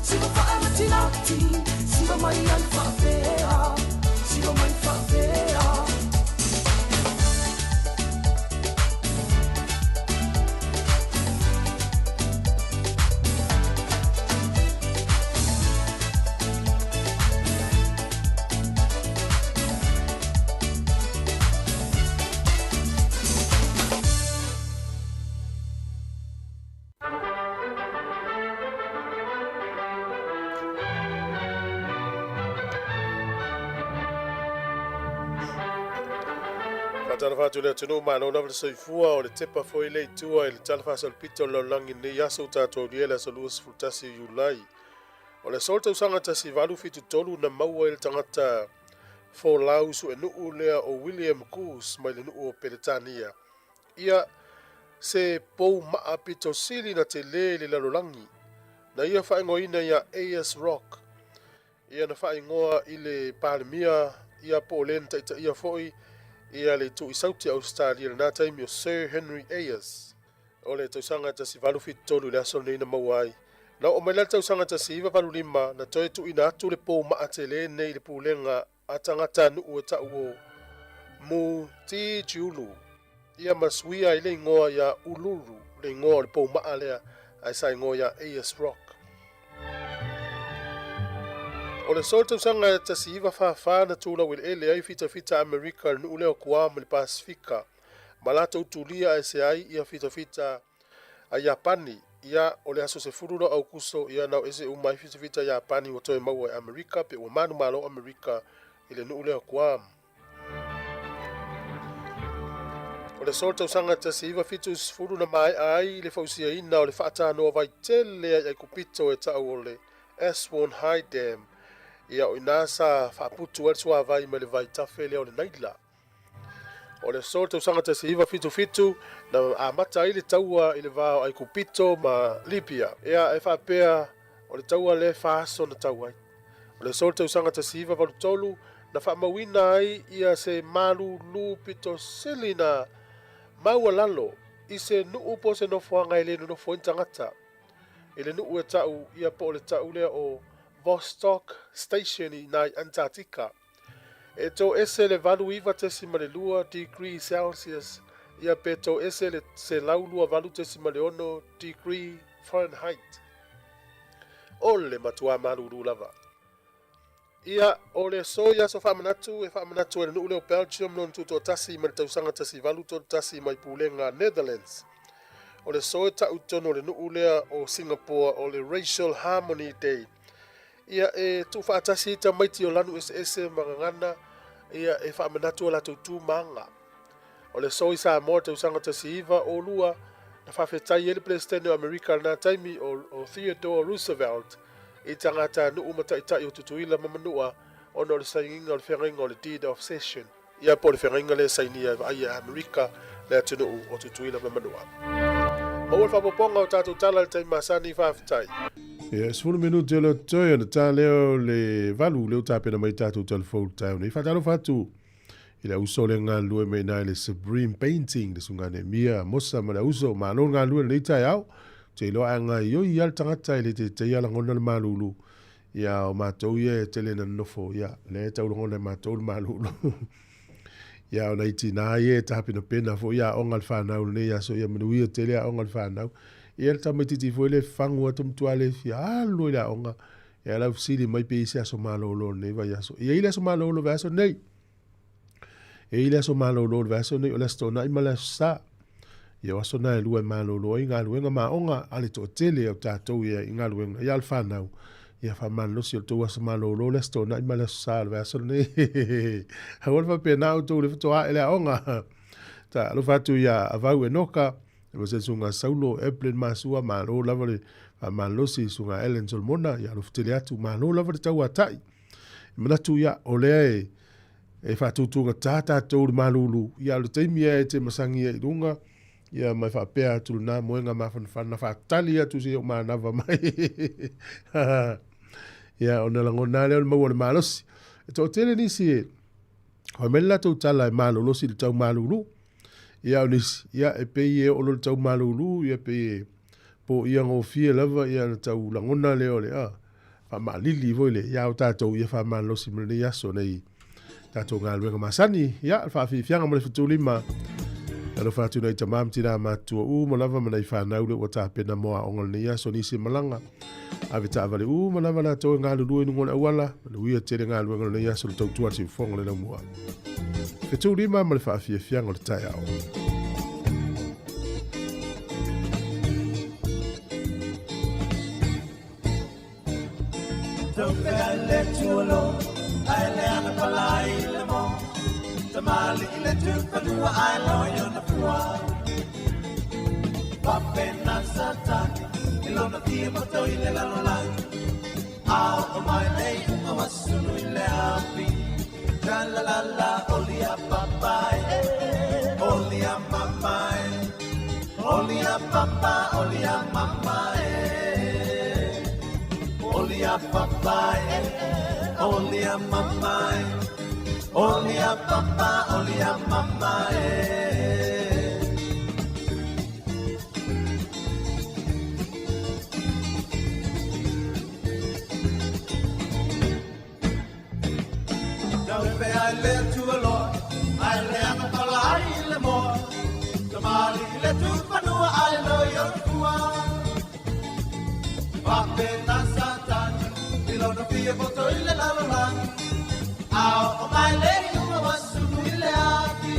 siva faala tinati, siva mai ai fa'apea, siva mai fa'apea. Tala fatu le tunu mano na le soifua o le tepa foi le tua i le tala fasa le pito lo langi ne yaso tato diela so luas futasi Julai. O le solta usanga tasi valu fitu tolu na maua i le tangata fo lausu e nuu lea o William Goose mai le nuu o Peretania. Ia se pou maa pito sili na te le lalolangi. Na ia whaingoina ia A.S. Rock. Ia na whaingoa i le palemia ia po lenta ita ia foi ia le tu isauti Australia na taimi o Sir Henry Ayers. O le tausanga tasi valu fitu tolu le aso neina mauai. Na o mai le tausanga tasi iwa valu lima na toe tu ina atu le pou maa te le nei le pulenga atangata nuu e tau o mu ti tiulu. Ia masuia i le ingoa ia Uluru le ingoa le pou maa lea ai sa ingoa ia A.S. Rock. O le solta usanga tasi iwa whawha na tūla wil ele ai fita Amerika le nuu leo kua ma le Pasifika. Malata utulia e se ai ia fita a Japani. Ia o le aso se fururo au kuso ia nau ese umai fita Japani o toe maua e Amerika pe ua manu malo Amerika i le nuu leo kua. O le solta usanga tasi iwa fitu furu na mai ai le fausia ina o le whaata noa vai tele ai kupito e tau o le S1 High Dam. Ia o inasa whaaputu sua vai me le vai tafe leo le naila. O le solta usanga tasi iwa fitu na amata i le taua i le vao ai kupito ma Libya. Ia e whaapea o le taua le whaaso na tauai. O le solta usanga tasi iwa valutolu na whaamawina ai ia se malu lu pito sili na maua lalo i se nuu po se nofuanga i le nofo intangata. I le nuu e tau ia po le tau lea o Vostok Station i nai Antarctica. E tō ese le valu iwa tesi ma le lua degree Celsius ia pe tō ese le se laulua valu tesi ma le ono degree Fahrenheit. O le matua malulu lava. Ia o le soia so whamanatu e le nuu leo Belgium non tuto tasi ma le tausanga tasi valu to tasi mai pulenga Netherlands. O le soia ta utono le nuu lea o Singapore o le Racial Harmony Day. Ia e tu whaatasi ta maiti o lanu ese magangana ia e whamanatu la tautu manga. O le soia Sāmoa tausanga tasi iwa o lua na whawhetai ele presidente o Amerika na taimi o Theodore Roosevelt. I tangata nuu mataitai o tutuila mamanua ono le sainga o le whengainga o le deed of cession. Ia po le whengainga le sainia ai Amerika le atunu o tutuila mamanua. Maua le whapoponga o tātou tala le taimi masani whawhetai. Ia, sfulu minuti o leo toi ana tā leo le valu leo tāpena mai tātou telefone town. I whatalo whatu i le uso le ngā lue mei nai le Supreme Painting le sungane mia mosa ma le uso ma alo ngā lue le tai au. Te loa anga i oi al tangata i le te ala ngona le malulu. Ia o mātou ia e tele na nofo. Ia, le tau ngona mātou le malulu. Ia o nei tina ia e tāpena pena fo ia onga le whanau le ia so ia manuia tele a onga le whanau. Ia le tamatiti fo le whangu atumtua le fia alo i la onga. Ia lau siri mai pe isi aso malolo nei vai aso. Ia ile aso malolo ve aso nei. Ia ile aso malolo ve aso nei o le stona i mala sa. Ia waso na e lua malolo i ngā luenga ma onga ale to tele o tātou ia i ngā luenga. Ia le whanau. ia whamalosi o tō asa malolo le sto na imale sa le aso ne hawal fa pe na to le to ele onga ta lo fatu ia avau e noka e se sunga saulo eplen masua malo lavale whamalosi sunga Ellen Solmona ia lo fitele atu malo lavale tau atai mana tu ia ole e fatu tunga tata tau malulu ia lo teimi e te masangi e runga ia mai whapea tulu nā moenga mawhanawhana whatali atu se o mānawa mai. Ia o nala ngona leo ni maua le mālosi. E tō tele nisi e, hoi mele tau tala e mālolosi le tau mālulu. Ia o nisi, ia e pei e olo le tau mālulu, ia pei e po ia ngō fie lava, ia na tau langona leo le, wha maalili voi le, ia o tātou ia wha mālosi mele ni aso nei. Tātou ngā luenga masani, ia wha whiwhianga mele whatulima. Alo fatu na itamam tina matua malava mana whanau le wata pena moa ongal ni aso nisi malanga. Ave ta avale malava na tau ngā lulu inu ngona awala. Luia tere ngā lulu ngona ni aso le tau tuat si whonga le na mua. Fetu lima male whaafia fianga le tai au. Don't let you alone. I learn a palai le mo. Tamali le tupanua ai loyo na pua. Papena satani ilona tia mato ile la lola. Ao o mai nei uma wasunu ile api. La la la la olia papai, olia mamai, olia papa, olia mamai, olia papai, olia mamai. Olia papa, olia mama, Don't be I live to a Lord, I live a palai le more. Tamali le tu panua, I know your tua. Pape na satan, ilona pia boto ile la la la. Oh my lady, you was to be lucky.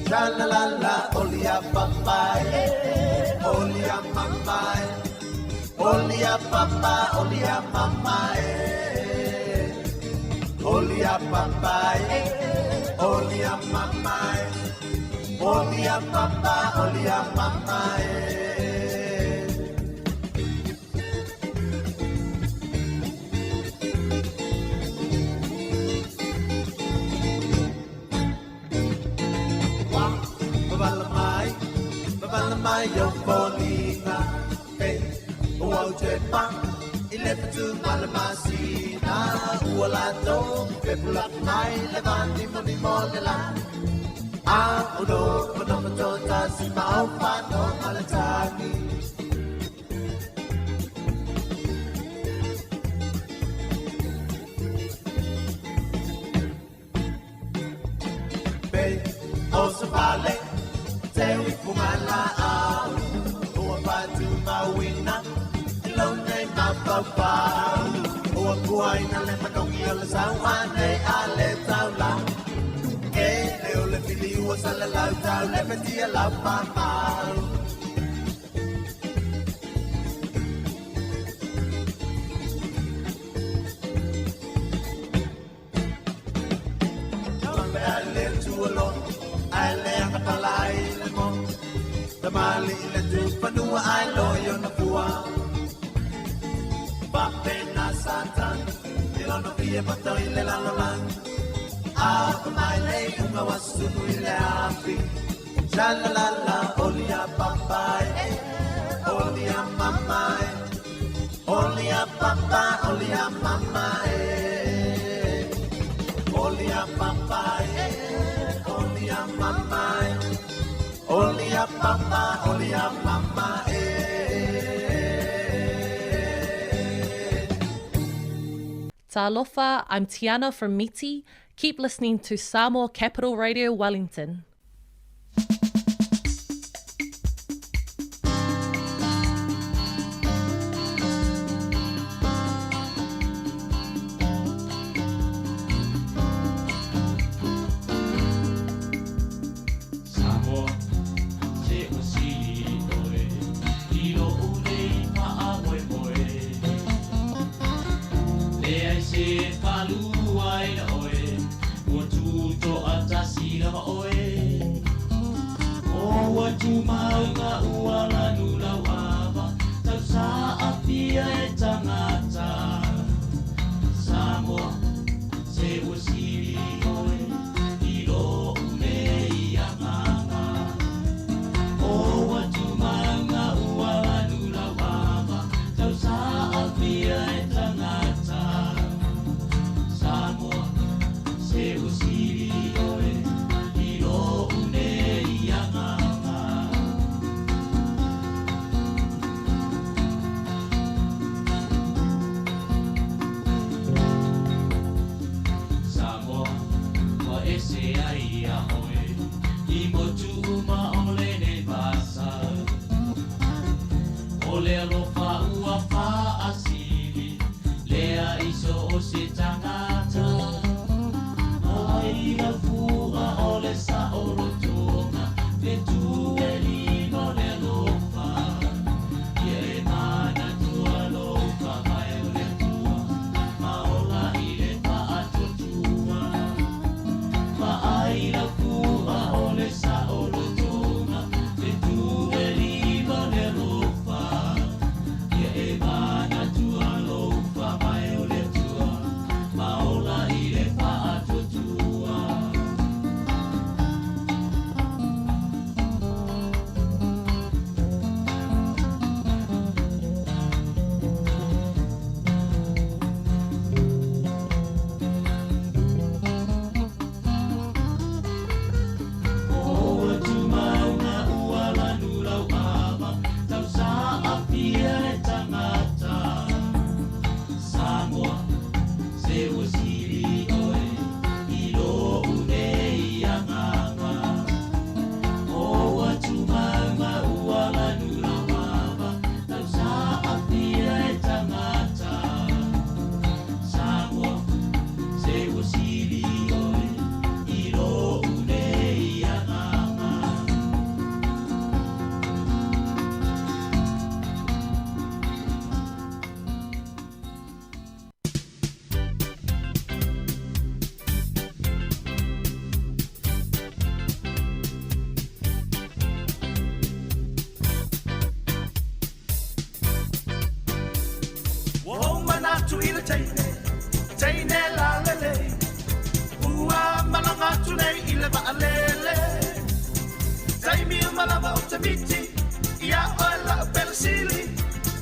La la la la, olia papai, olia mamai, olia papa, olia mamai, olia papai, olia mamai, olia papa, olia mamai. Mai yo polina, hey, o jepa, ilepa tu malamasina, uolato, pepula mai levanti moni molela. Ah, uno, uno matota si maufa no malatani. Hey, oso vale. Tewi kumala au, ua patu mawina, ilone mapapau, ua kuaina le manongi o le sauane a le taula. E leo le fili ua sala lau tau le petia lau mamau. Don't I live too alone, I live a palai. Tamali le tupanua ai loyo na pua. Papena satan, ilona pia mato ile la lola. Ako mai lei unga wasunu ile api. La la la la, olia papai, olia mamai, olia papa, olia mamai, olia papai, olia mamai. Olia papa, olia mama, Talofa, I'm Tiana from Miti. Keep listening to Sāmoa Capital Radio Wellington. tu maunga ua lanu lauava, tau sa apia e tangata. Sāmoa, se wasiri oe, I lo une ia nganga. O atu maunga ua lanu lauava, tau sa apia e tangata. Sāmoa, se wasiri oe, I lo une ia nganga. Sāmoa, wa ese ai a hoe, I motu uma ole ne vasa. Ole alofa ua wha asili, lea iso o se tangata. Ai la fuga ole sa oro tonga, te tu e lino le lofa. Ie mana tua lofa, mai ole tua, ma ola I le pa ato tua. Ma ai la fuga ole sa oro tonga, te tu e lino le lofa. Ie mana tua lofa, mai ole tua, ma ola I le pa ato tua. O atu maunga ua lanu lauava, tau sa apia e tangata. Sāmoa, se wasiri oe, I lo une ia nganga. O atu maunga ua lanu lauava, tau sa apia e tangata. Sāmoa, se wasiri oe, I lo une ia nganga. Whoa, manatu I le teine la lele. Ua malanga tunei I le vaalele. Taimi o malava o te miti, ia oe la pelasili.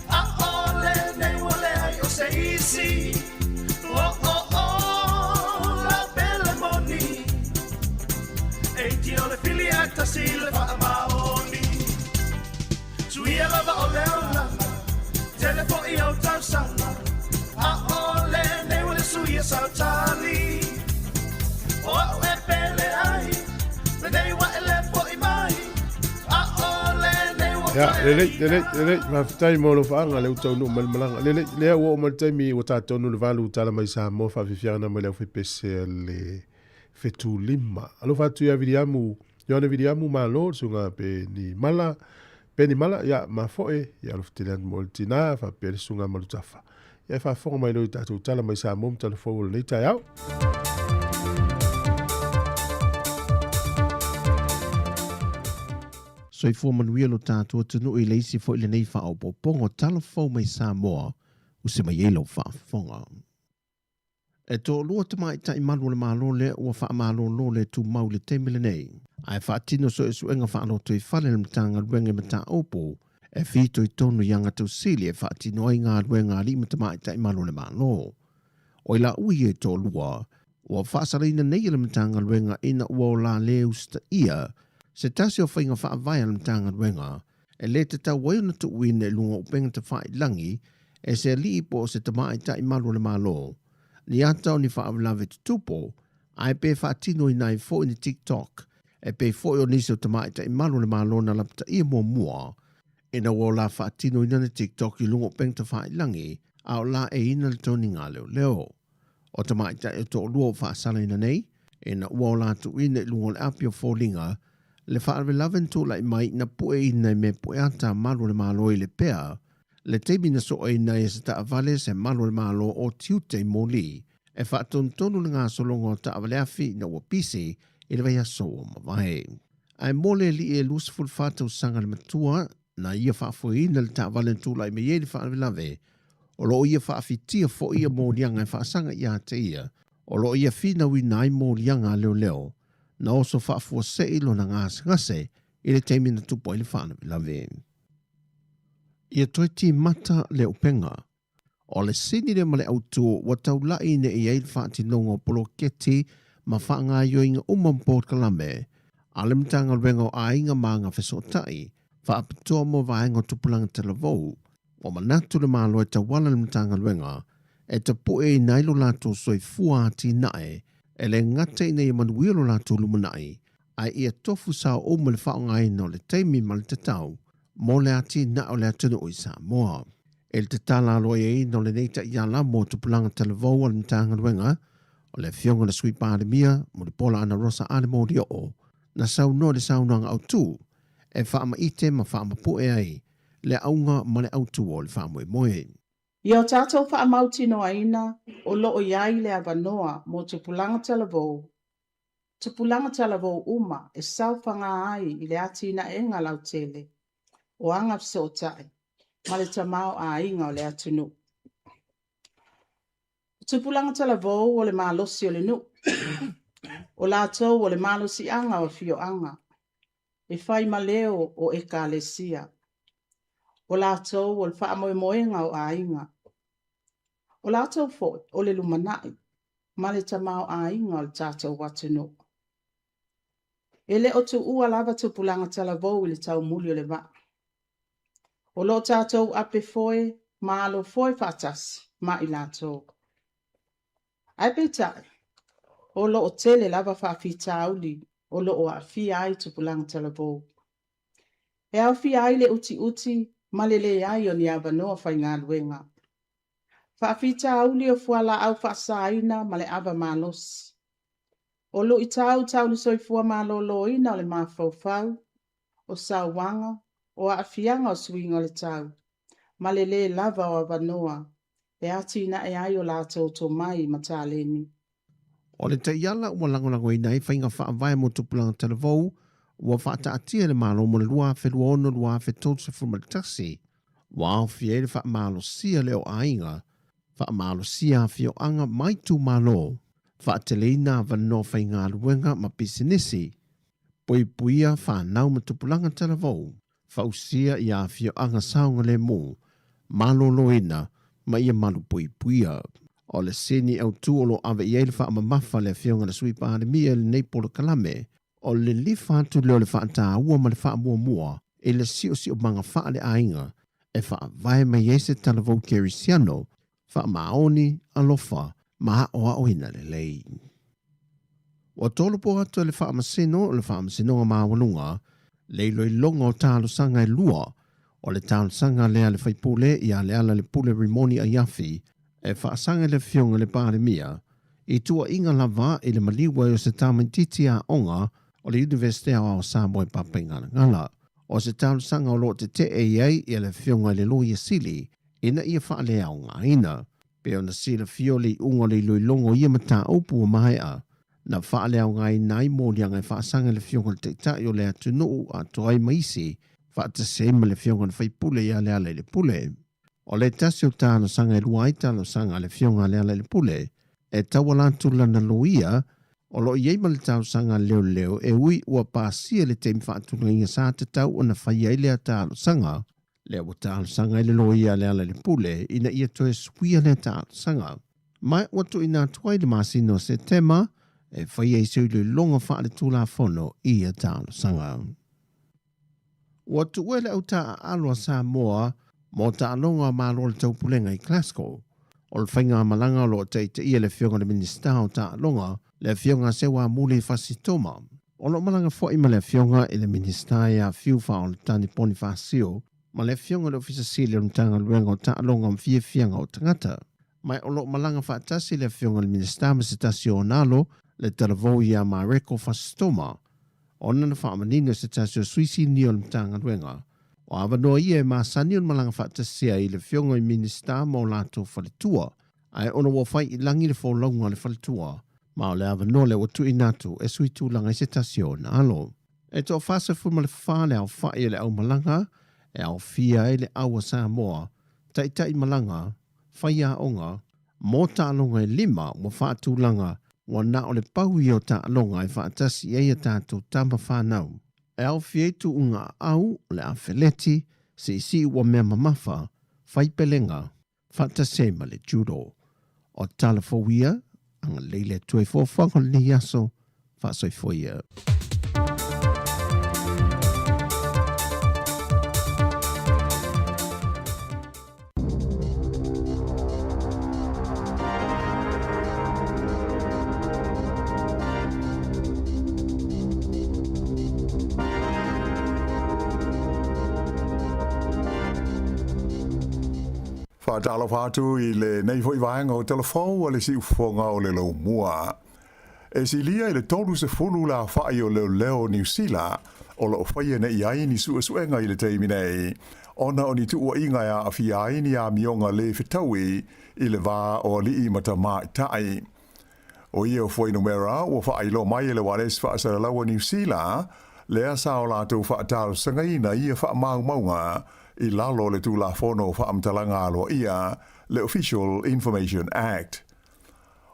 A ole nei wale ai o se isi. Oh, oh, oh, la bele moni. E ti o le fili a tasi le vaa maoni. Suia lava o le ola. Telefo I au tau sala. A ole nei wale suia sau tali. O e pele ai. Le nei wa ele po I mai. A ole nei wa Ya, lele, maftai mo lo faanga le utau no malmalanga. Lele o maltaimi o tātou no le valu tala mai Sāmoa whawhiwhiana mai leo whepese le whetu lima. Alo whatu ia viriamu, ione viriamu ma lo sunga pe ni mala, ya ma foe, ia lo whtilean mo le tina, whapere sunga malutafa. Ia whafonga mai lo tātou tala mai Sāmoa mtala fōu le tai au. Soifua manuia lo tātua tunu I leisi fo I le nei wha au popongo talafou mai Sāmoa o se mai elo whaafonga. E tō lua te mai tai manu le malo le ua wha malo lo le tu mau le teimile nei. Ai whaatino so e suenga wha alo tui whale le mtanga ruenge mta opo e whito I tonu yanga tau sili e whaatino ai ngā ruenga li mta mai tai manu le malo. O ila ui e tō lua, ua whaasarina nei le mtanga ruenga ina ua o la leu sta ia se tasi o whainga whaavai al mtanga ruenga, e le te tau waiona tu uine lunga upenga te whai langi, e se li po se te mai tai malu le malo. Ni atau ni whaavlawe te tupo, ai pe whaatino I nai fo ni TikTok, e pe fo o niso te mai tai malu le malo na lapta ia mua, e na wo la whaatino I nane TikTok I lunga upenga te whai langi, au la e ina le toni ngā leo. O te mai tai e to lua whaasala ina nei, e na ua o la tu ine lunga le apio fōlinga, le whaarelawen tō lai mai na pue I nei me pue ata malu le malo I le pea, le teimi na so ai nei se ta avale se malu le malo o tiute moli, e whaatontonu le ngā solongo ta avale afi na ua pisi I le vai aso o mawai. ai mole li e lusful fata usanga le matua na ia whaafuina le ta'wale tūlai me ie le whaalave o lo ia whaafitia fo ia mōlianga e whaasanga ia te ia o lo ia whina wina ai mōlianga leo leo na oso whaafua se ilo na ngase i le teimina tupo i le whaalave. Ia toi ti mata le upenga o le sini le male autu wa taulai ne i eil whaatinongo polo keti ma whaanga yoinga umamport kalame a le mtanga luenga o ainga maanga whesotai whaapitoa mo vaenga tupulanga telavou o manatu le malo e tawala le mtanga luenga e te poe i nailo lato soi fua ati nae e le ngate i nei manuilo lato lumanai ai ia tofu sao o le whaonga ino le teimi mal te tau mo le ati na o le atunu o i Sāmoa. E te tala aloa e ino le neita i ala mo tupulanga telavou al mtanga luenga o le fionga le sui pāremia mo le pola ana rosa ane mo rio o na saunoa le saunanga au tū e whaama ite ma whaama poe ai le aunga ma le au tū o le whaamoe moe. Ia o tātou whaamauti no aina o loo iai le avanoa mo tupulanga telavou. Tupulanga telavou uma e sauwhanga ai i le ati na e ngā lautele o anga so tai ma le tamao a inga o le atunu. Tupulanga telavou o le malosi o le nu. O lātou o le malosi anga o fio anga. E whai maleo o e kālesia. O lātou o le whaamoe moenga o a inga. O lātou fo o le lumanai. Ma le tamao a inga o le tātou watunu. E le o tu ua lava tupulanga telavou i le tau muli o le va. O lo tātou ape foe ma alo foe fatasi ma i lātou. Ai petai. O lo o tele lava whaafita auli, o lo o a fia ai tupulanga telavou. E au fia ai le uti ma le ai o ni avanoa whai ngā luenga. Whaafita auli o fuala au whaasaina ma le ava malos. O lo i tau le soifua malolo ina o le mawhauwhau, o sauwanga, o a fianga o suinga o le tau. Ma le lava o avanoa, e ati na e ai o lātou tō mai mataleni. O le te iala ua langolango i nei whainga whaavai mo tupulanga telavou ua whaataatia le malo mo le lua whelua ono lua whetol se fumatasi wa au fie le whaamalo sia leo ainga whaamalo sia fio anga mai tu malo whaateleina vano whainga luenga ma pisinisi pui puia whanau ma tupulanga telavou whausia i a fio anga saunga le mo malo loina ma ia malu pui puia. O le sini au tuolo ave i eile wha mafa le fionga na sui pāremia le nei polo kalame, o le li whaatu leo le whaata ua ma le wha mua e le sio manga wha le ainga, e wha vai mai ese talavou kerisiano, wha maoni alofa, ma oa oina le lei. O tolo po atu le wha masino nga mawalunga, leilo i longa o talo sanga e lua, o le talo sanga lea le whaipule i a le ala le pule rimoni a yafi, e whaasanga le fionga le pāremia, i tua inga lava i le maliwa o se tamatiti a onga o le Universite o Sāmoa Papengana ngala. O se sanga o lo te ei i le fionga le loia sili, ina ia whaale au ngā ina. Pe o na sila fioli unga le loilongo ia mata upu o maia, na whaale au ngā ina i mōlianga i whaasanga le fionga le teitai o le atunu a toai maisi, whaatasema le fionga le whaipule i a le ala le pule. O le tasi o tālo sanga e luai tālo sanga le fionga le ala le pule, e tawalantu lana loia, o lo iei ma le tālo sanga leo e ui ua pāsia le teimi whaatulunga inga sā te tau o na whaia le tālo sanga, leo o tālo sanga le loia le ala le pule, ina ia toe suia le tālo sanga. Mai watu ina tuai le masino se tema, e whaia i seu le longa wha le tūla fono ia tālo sanga. Watu uele au tā aloa Sāmoa, mo ta alonga malo le taupulenga i Glasgow. O le whainga malanga lo te ia le fionga le minista o ta alonga le fionga sewa muli fasitoma. O lo malanga fo ima le fionga i le minista ia fiufa o le tani Bonifacio ma le fionga le ofisa sili o mtanga luenga o ta alonga mfie fianga o tangata. Mai o lo malanga whaatasi le fionga le minista masitasi o nalo le talavou ia ma reko fasitoma. O nana whaamanino se tasi o suisi ni o le mtanga luenga. O awanoa ia e masani on malanga whaatasia i le fionga i minista mo lato whalitua, ai ona wa whai i langi le whaulaunga le whalitua, ma o le awanoa le watu inatu e sui tūlanga i se tasio na alo. E tō whasa fuma le whāle au whai le au malanga, e au fia e le aua Sāmoa, tai malanga, whai a onga, mō tālonga e 5 wa whaatūlanga, wa na o le pauhi o tālonga e whaatasi e tātou tamba whānau. E au fia tu unga au le awheleti, si wa mea mamafa, whai pelenga, whaatasema le judo. O talafowia, anga leile tue fōwhanga le yaso, whaasoifoia. Whaatalo whātu I le nei fo I vaenga o telefou a le si ufonga o le lau mua. E si lia I le tolu se fulu la whai o leo New Zealand o lo whaia ne iai ni suenga I le teimi nei. Ona o ni tu ua inga a whiai ni a mionga le whitaui I le wā o li I mata mai tai. O ia o fwoi numera o whai lo mai le wales whaasara laua New Zealand le asa o lātou whaatalo sangaina ia wha maunga I lalo le tu la fono whaamtalanga alo ia le Official Information Act.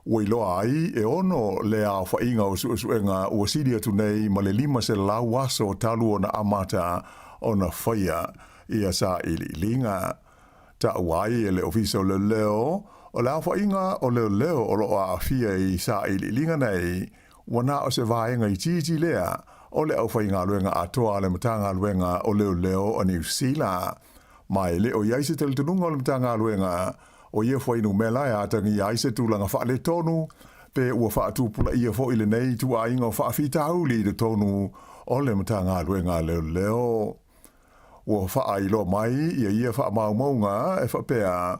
Oi loa ai e ono le a whainga o suenga ua sidia tu nei ma le 5 se lau aso talu o na amata o na whaia ia sa ili linga. Ta uai e le ofisa o le leo o le a whainga o le leo o lo a fia I sa ili linga nei wana o se vaenga I titi lea o le au whainga luenga atoa le matanga luenga o leo o New Zealand. Mai le o iaise te le tununga o le matanga luenga o ia whainu mela e atangi iaise tūlanga wha le tonu pe ua wha atupula ia fo ile nei tu a inga wha fita hauli le tonu o le matanga luenga leo. Ua wha ailo mai ia wha maunga e wha pea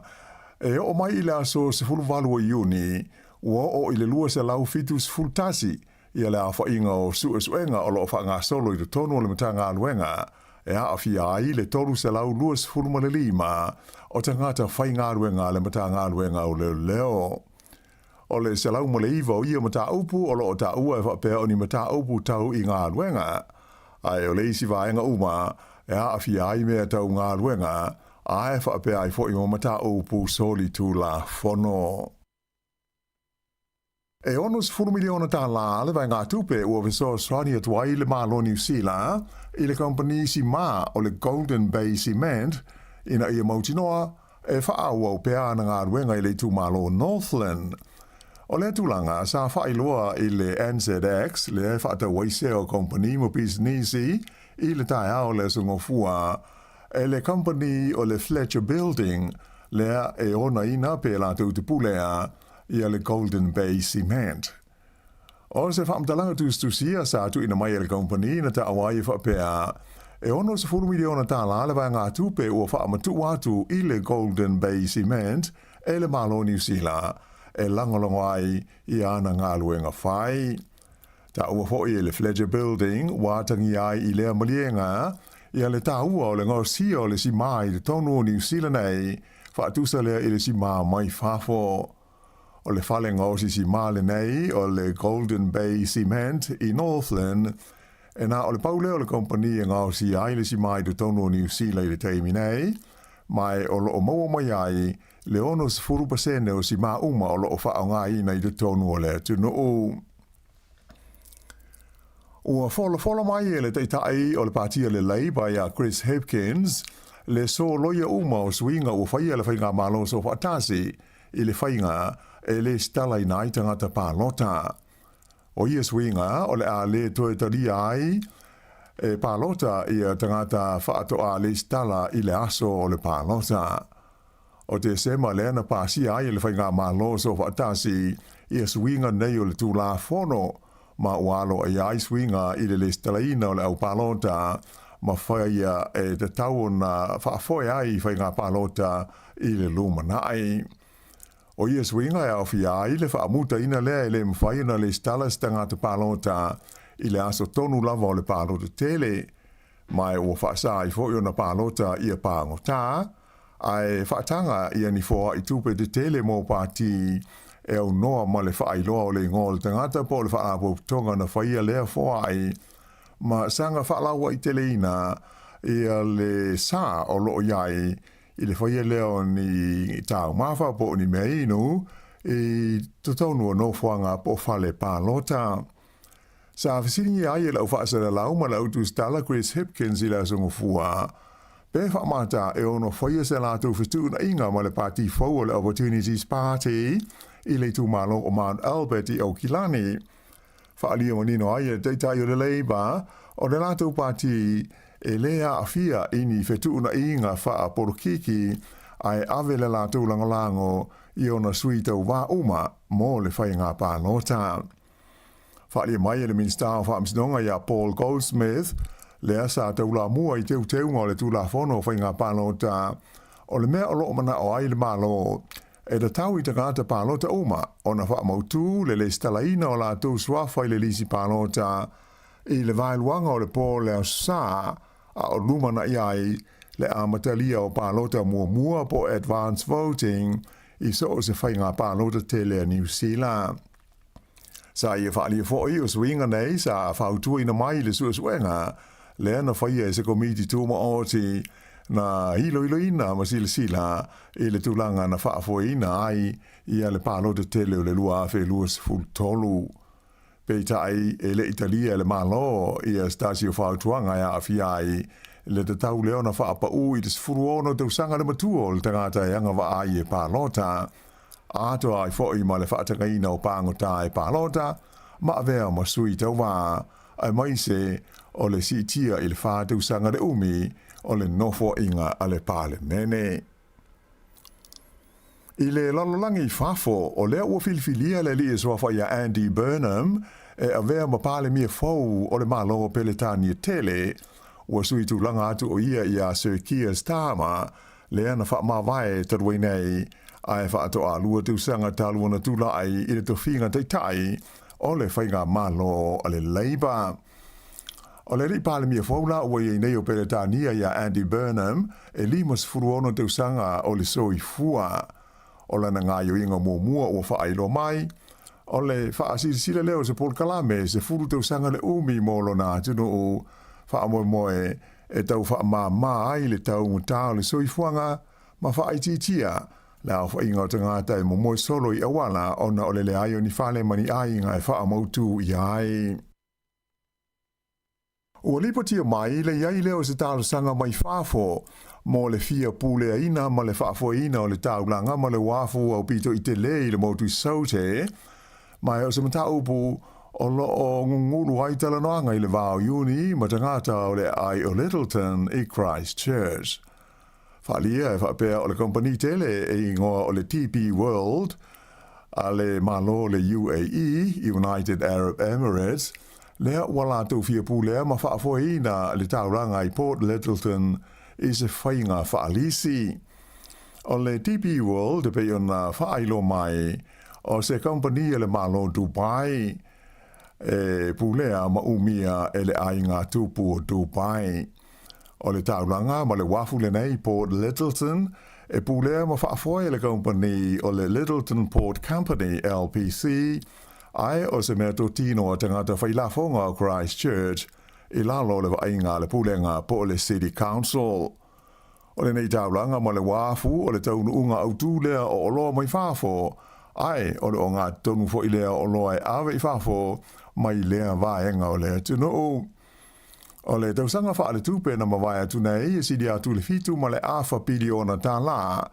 e o mai ile aso se fulu valu o iuni ua o ile lua se lau fitu se fulu tasi ia le a whainga o suenga o lo wha ngā solo I le tonu o le matanga luenga e a awhia ai le tolu se lau luas fulma le 5 o tangata whai ngā luenga le matanga luenga o leo. O le se lau mo le iwa o ia mata upu o lo o ta ua e whapea o ni mata upu tau I ngā luenga. Ai o le isi vaenga uma e a awhia ai mea tau ngā luenga a e whapea ai fo I mata upu soli tu la fono. E onus 4 miliona tā la le vai ngā tupe ua viso Australia tuai le malo New Zealand I le company si mā o le Golden Bay Cement ina ia mautinoa e whaaua o pea na ngā ruenga I le tu malo Northland. O le tūlanga sa whailoa I le NZX le whaata waise o company mo businessi I le tai ao le sungofua e le company o le Fletcher Building lea e ona ina pe la tautupulea ia le Golden Bay Cement. O se whaamtalanga tusia sa tu ina mai le company na ta awai whapea. E ono se 4 miliona tā la le vai ngā tupe ua whaamatu atu I le Golden Bay Cement e le malo New Zealand e langolongo ai I ana ngā luenga whai. Ta ua fo I le Fletcher Building wātangi ai I lea malienga ia le tā ua o le ngausia o le si mai le tonu o New Zealand ei whaatusa lea I le si maa mai whafo. O le whalenga o si male nei o le Golden Bay Cement I Northland e nā o le paule o le company e ngā o si ai le si mai do tonu o New Zealand I le teimi nei mai o lo o maua mai ai le ono se 4% o si maa uma o lo o wha ngā ina I do tonu o le tunu o. Ua whola mai e le teitai o le patia le Labour ia Chris Hipkins le so loia uma o swinga o whaia le whainga malo so whaatasi I le whainga e le stala I nai tangata pālota. O ia swinga o le a le toe tari ai e pālota ia tangata whaato a le stala I le aso o le pālota. O te sema le ana pāsi ai le whainga malo so whaatasi ia swinga nei o le tūla whono ma ualo e ai swinga I le stala ina o le au pālota ma whaia e te tau na whaafoe ai whainga pālota I le lumanai. O ia swinga e au fia I le whaamuta ina lea I le mwhai na le stalas tangata pālota I le aso tonu lava o le pālota tele. Mai o whaasa I fo na pālota ia pāngota. Ai whaatanga ia ni fōa I tupe te tele mō pāti e au noa ma le whaailoa o le ngol tangata po le whaapo tonga na whaia lea fōa ai. ma sanga whaalawa I te leina ia le sā o loo iai I le whaia leo ni tāu mawha po ni mea inu I totonu o no whanga po whale pālota. Sa whisini ai e lau whaasara lau ma lau tu stala Chris Hipkins I la songo fua. Pe whamata e ono whaia se la tu whistu na inga ma le pāti whau o le Opportunities Party I le tu malo o Mount Albert I Aukilani. Whaalia manino ai e teitai o le Labour o le lato pāti e lea a fia ini whetu na inga wha porokiki ai ave le lato langolango I ona suita wā uma mō le whai ngā pānota. Whaalia mai e le Minister o Whaamsinonga ia Paul Goldsmith lea sa taula mua I teu ngā le tūla whono whai ngā pānota o le mea o loo mana o ai le malo e da tau I tangata pālota uma ona wha mautu le stalaina o la tau swafa I le lisi pālota I le vailuanga o le pō leo sā a o lumana iai le amatalia o pālota mua po advance voting I so o se whai ngā pālota te lea New Zealand. Sa ia whaalia fōi o swinga nei sa whautua ina mai le suenga lea na whai e se komiti tūma oti na hilo ina ma sila I le tūlanga na whaafoi ina ai ia le pālota te leo le lua awhi luas fultolu. Peitai e le Italia le malo ia stasio whautuanga ia awhiai le te tau leo na whaapa ui te sfuruono te usanga le matuo le tangata e anga wa ai e pālota. Ato ai fōi ma le whaatangaina o pāngota e pālota ma avea ma sui tau wā ai maise o le sitia I le whāte usanga le umi o le nofo inga a le pāle mene. I le lalolangi whafo o lea ua filfilia le li e soafa ia Andy Burnham e avea ma pāle mia fau o le malo peletani tele ua sui tu langa atu o ia Sir Keir Starmer lea na wha mawae tarwai nei ai wha ato a lua tu sanga taluana tula ai I le tofinga teitai o le whainga malo a le Labour. O le ri pāle mia faula ua I nei o peletania ia Andy Burnham e limas furuono te usanga o le soi fua. O lana ngā yoinga mua o whaailo mai. O le whaasisila leo se Paul Kalame se furu te usanga le umi molo nā tunu o whaamoe e tau whaamā ai le tau ngutao le soifuanga ma whaaititia le au whainga o te ngāta e momoe solo I awala ona o le aio ni whale mani ai ngā e whaamautu I ai. Ua lipatia mai le iai leo se tālo sanga mai whafo mo le fia pule ina ma le whaafo ina o le taulanga ma le wafu au pito I te le I le motu saute mai o se mata upu o lo o ngunguru ai talanoanga I le vau uni ma tangata o le ai o Littleton I Christchurch. Whaalia e whaapea o le company tele e ingoa o le TP World a le malo le UAE, United Arab Emirates, lea wala tau fia pulea ma whaafoina le tauranga I Port Littleton I se whainga whaalisi. O le TP World e pei ona whaailo mai o se company le malo Dubai e pulea ma umia e le ainga tupu o Dubai. O le tauranga ma le wafu le nei Port Littleton e pulea ma whaafoe le company o le Littleton Port Company LPC ai o se mea tino a tangata whailafonga o Christchurch I lalo le wainga le pulenga po le City Council. O le nei tauranga ma le wafu o le taunu unga autu lea o oloa mai whafo ai o le o ngā tonu fo I lea o loa e awe I whafo mai lea vaenga o lea tunu. O le tausanga wha le tupe na mawai atu nei e sidi atu le fitu ma le awha piliona tā la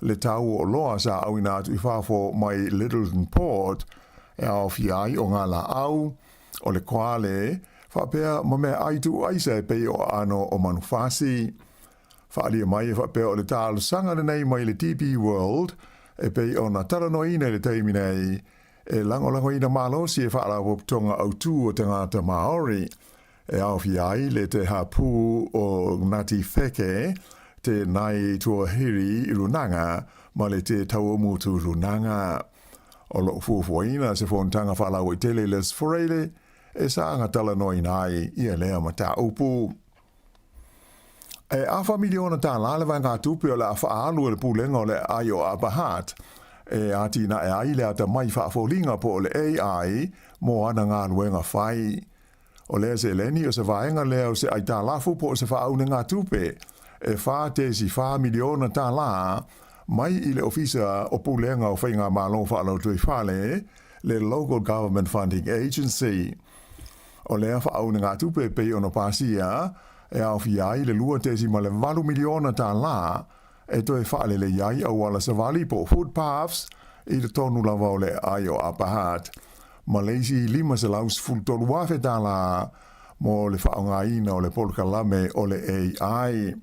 le tau o loa sa awina atu I whafo mai Littleton Port e au fiai o ngā la au o le koale whapea ma mea aitu aisa e pei o ano o manufasi. Whaalia mai e whapea o le tālu sanga nei mai le TP World e pei o na taranoina le teimi nei e langolango ina malosi e whaala woptonga autu o tangata Maori. E au fiai le te hapu o Ngati Wheke te nai tuahiri I runanga ma le te tauamutu runanga. O lo fuafuaina se fontanga whalau I tele les foreile e saanga tala noi nai ia lea ma tā upu. E awha miliona tā lalewa ngā tupi o le awha alu le pulenga o le ai o abahat e ati na e ai lea ta mai whaafolinga po o le AI mo ana ngā nuenga whai. O lea se leni o se vaenga lea o se ai tā lafu po o se wha au na ngā tupe. E wha te si wha miliona tā la, mai i le ofisa o pulenga o whainga mālong whaalau tui whale, le Local Government Funding Agency. O lea wha au na ngā tupe pei ono pasia, e au fiai le lua te si ma le 8 miliona tā la, e toi whaale le iai au wala sa vali po footpaths, i le tonu lava o le ai o Apahat. Malaysia 5 se laus fultolu wafe tā la, mo le whaonga ina o le polkalame o le AI.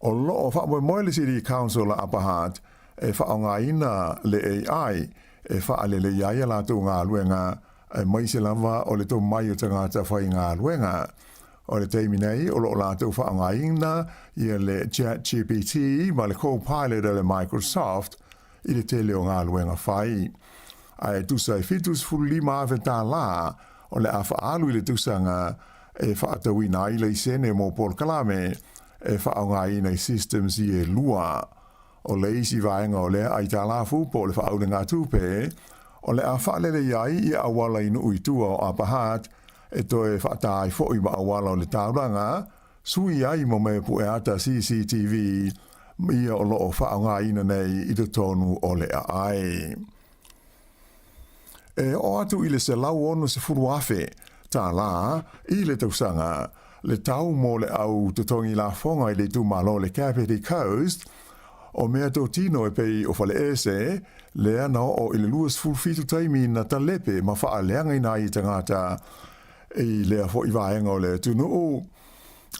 O loo wha moe le City Council la Apahat, e whaonga ina le AI, e whaale le iaia la tō ngā luenga, e mai se lava o le tō mai o tangata whai ngā luenga. O le teimi nei, o loo la tō whaonga ina, ia le ChatGPT, ma le co-pilot le Microsoft, i le tele o ngā luenga whai. Ai tusa e fitus fulima ave tā la, o le awha alu i le tusanga, e whaatau ina i le isene mo polkalame, e whaonga ina i systems i e lua. O le isi vaenga o le ai tā la fupo o le whaau ngā tupe, o le a whaalele iai i awala inu uitua o Apahat, e toe whaatai fōi ma awala o le tauranga, sui ai mo me pu e ata CCTV, ia o loo whaonga ina nei i te tonu o le ai. E o atu i le se lau ono se furu afe, tā la, i le tausanga, le tau mo le au tutongi la fonga i le tu malo le Kapiti Coast, o mea tō tino e pei o whale ese, le ana o i le luas fulfitu taimi na talepe ma wha leanga ina i tangata i lea fo i vaenga o le tunu o.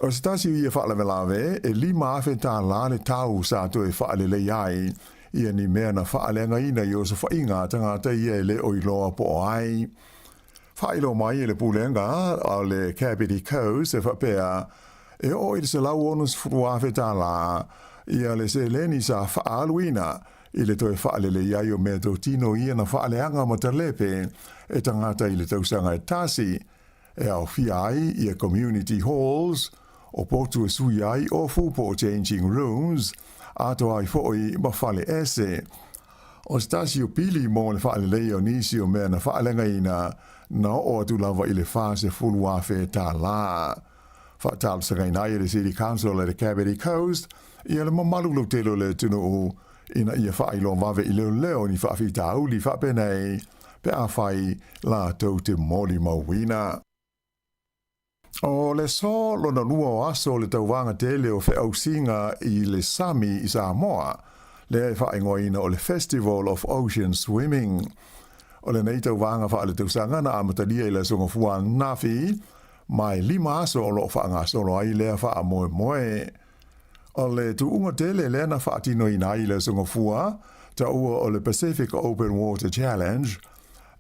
O se tasi i e whaale velave, e 5 afe tā la le tau sa to e whaale le iai, ia ni mea na whaaleanga ina i o se whainga tangata i e le o iloa po ai. Whailo mai e le pulenga a le Kapiti Coast e whapea, e o i se lau onus furu afe tā la, ia le se leni sa whaaluina, i le toe whaale le iai o mea tō tino ia na whaaleanga ma talepe, e tangata i le tausanga e tasi, e au fiai i a community halls, o potu e sui ai o fupo changing rooms, ato ai foi ma whale ese. O stasi o pili mo le whaale leo nisi o mea na whaalenga ina, na o atu lava i le whase fulu afe tā la. Whaatal sanga ina i le City Council e le Kapiti Coast, ia le mamalu lo telo le tunu o, ina ia whailo wawe i leo leo ni whaafita auli whaapenei, pe a whai la tau te moli mawina. O le so lona lua o aso le tauwanga tele o whiausinga i le Sami i Sāmoa, le e whaingoina o le Festival of Ocean Swimming. O le nei tauwanga wha le tausanga na amatalia i le songa fua nafi, mai 5 aso o lo whaanga solo ai lea wha moe moe. O le tuunga tele lea na whaatino i nai le songa fua, ta ua o le Pacific Open Water Challenge,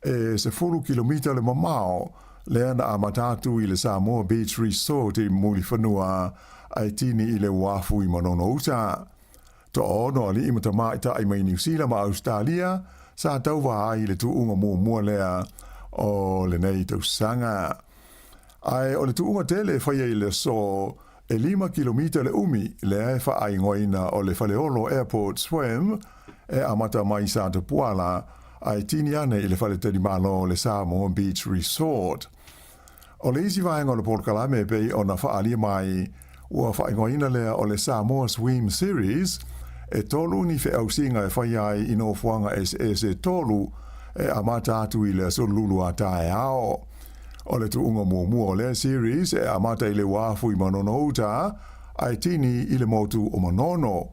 e se 10 kilomita le mamao, lea na amatatu i le Sāmoa Beach Resort i muli whanua, ai tini i le wafu i manono uta. To ono ali imata maita i mai New Zealand ma Australia, sa tauwa ai le tuunga mua lea o le nei tausanga. Ai o le tuunga tele whaia i le so e 5 kilomita le umi lea e wha ai ngoina o le Whaleolo Airport Swim e amata mai sa te puala ai tini ane i le whale tari malo le Sāmoa Beach Resort. O le isi vaenga o le polkalame pei o na whaalia mai ua whaingoina lea o le Samoa Swim Series e tolu ni whiausinga e whai ai ino fuanga SS e tolu e amata atu i le solulu a tae ao. O le tuunga mua o le series e amata i le wafu i manono uta ai tini i le motu o manono.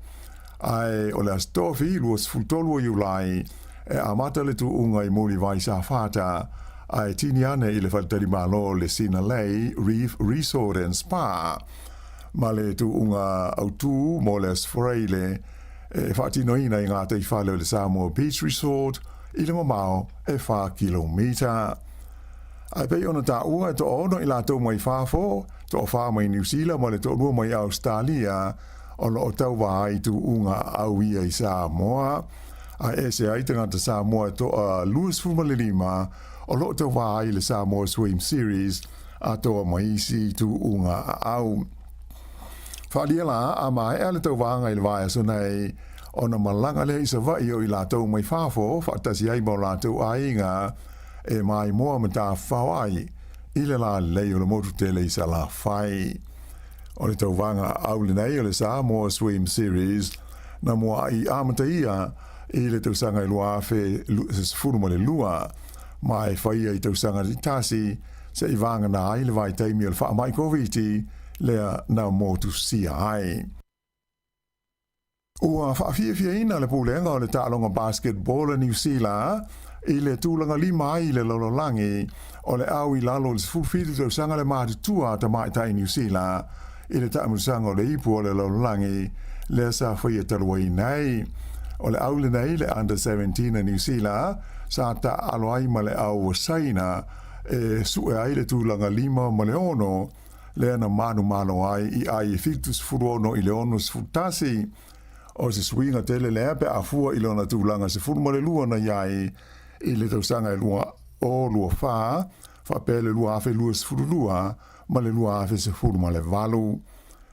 Ai o le astofi luas fultolu o Iulai e amata le tuunga i muli vai sa fata ai tini ane i le whaltari malo le Sinalei Reef Resort and Spa. Ma le tuunga autu mo le Sfreile e whaatino ina i ngā tei whale o le Samoa Beach Resort i le mamao e 4 kilomita. Ai pei ona tā ua e to ono i lātou mai whāfo, to o whā mai New Zealand ma le to rua mai Australia o lo o tau wā ai tuunga au ia i Samoa. Ai e se ai tangata Samoa to a luas fumalilima o lo tau wā ai le Samoa Swim Series a to a maisi tuunga au. Whaalia la, a mai e le tau wānga i le vāia so nei, o na malanga le isa vai o i lātou mai whāfo, whaatasi ai mo lātou ainga, e mai moa ma tā whawai, I le la lei o le motu tele i sa la fai. O le tauwanga au le nei o le Sāmoa Swim Series na mua i amata ia i le tausanga i lua afe furu mo le lua ma e whaia i tausanga i tasi se i vanga na ai le vai taimi o le wha mai koviti lea na motu sia ai. Ua whaafia ina le pūlenga o le tālonga basketball New Zealand i le tūlanga 5 ai le lololangi o le au i lalo le fulfitu tausanga le mātutua ta maitai New Zealand i le taamusanga o le ipu o le lololangi le sa whaia taruai nei. O le au le nei le under 17 a New Zealand sa ta aloai ma le au o saina e sue ai le tūlanga 5 ma le ono le ana manu malo ai i ai e filtus furuono i le ono sfutasi o se swinga tele le pe afua i lona tūlanga se furu ma le lua na iai i le tausanga e lua o lua fa pele lua afe lua sfuru lua ma le lua afe se furu ma le valu.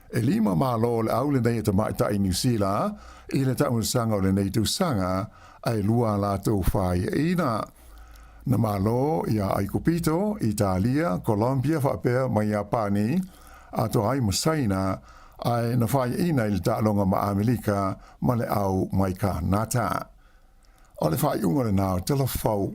E 5 malo le au le nei e tamaita i New Zealand i le taumusanga o le nei tausanga ai lua la tau whai e ina. Na malo ia ai Kupito, Italia, Colombia, whapea mai Japani, ato ai Masaina, ai na whai ina i le tālonga ma Amerika ma le au mai Kanata. O le whai unga le nao telefau.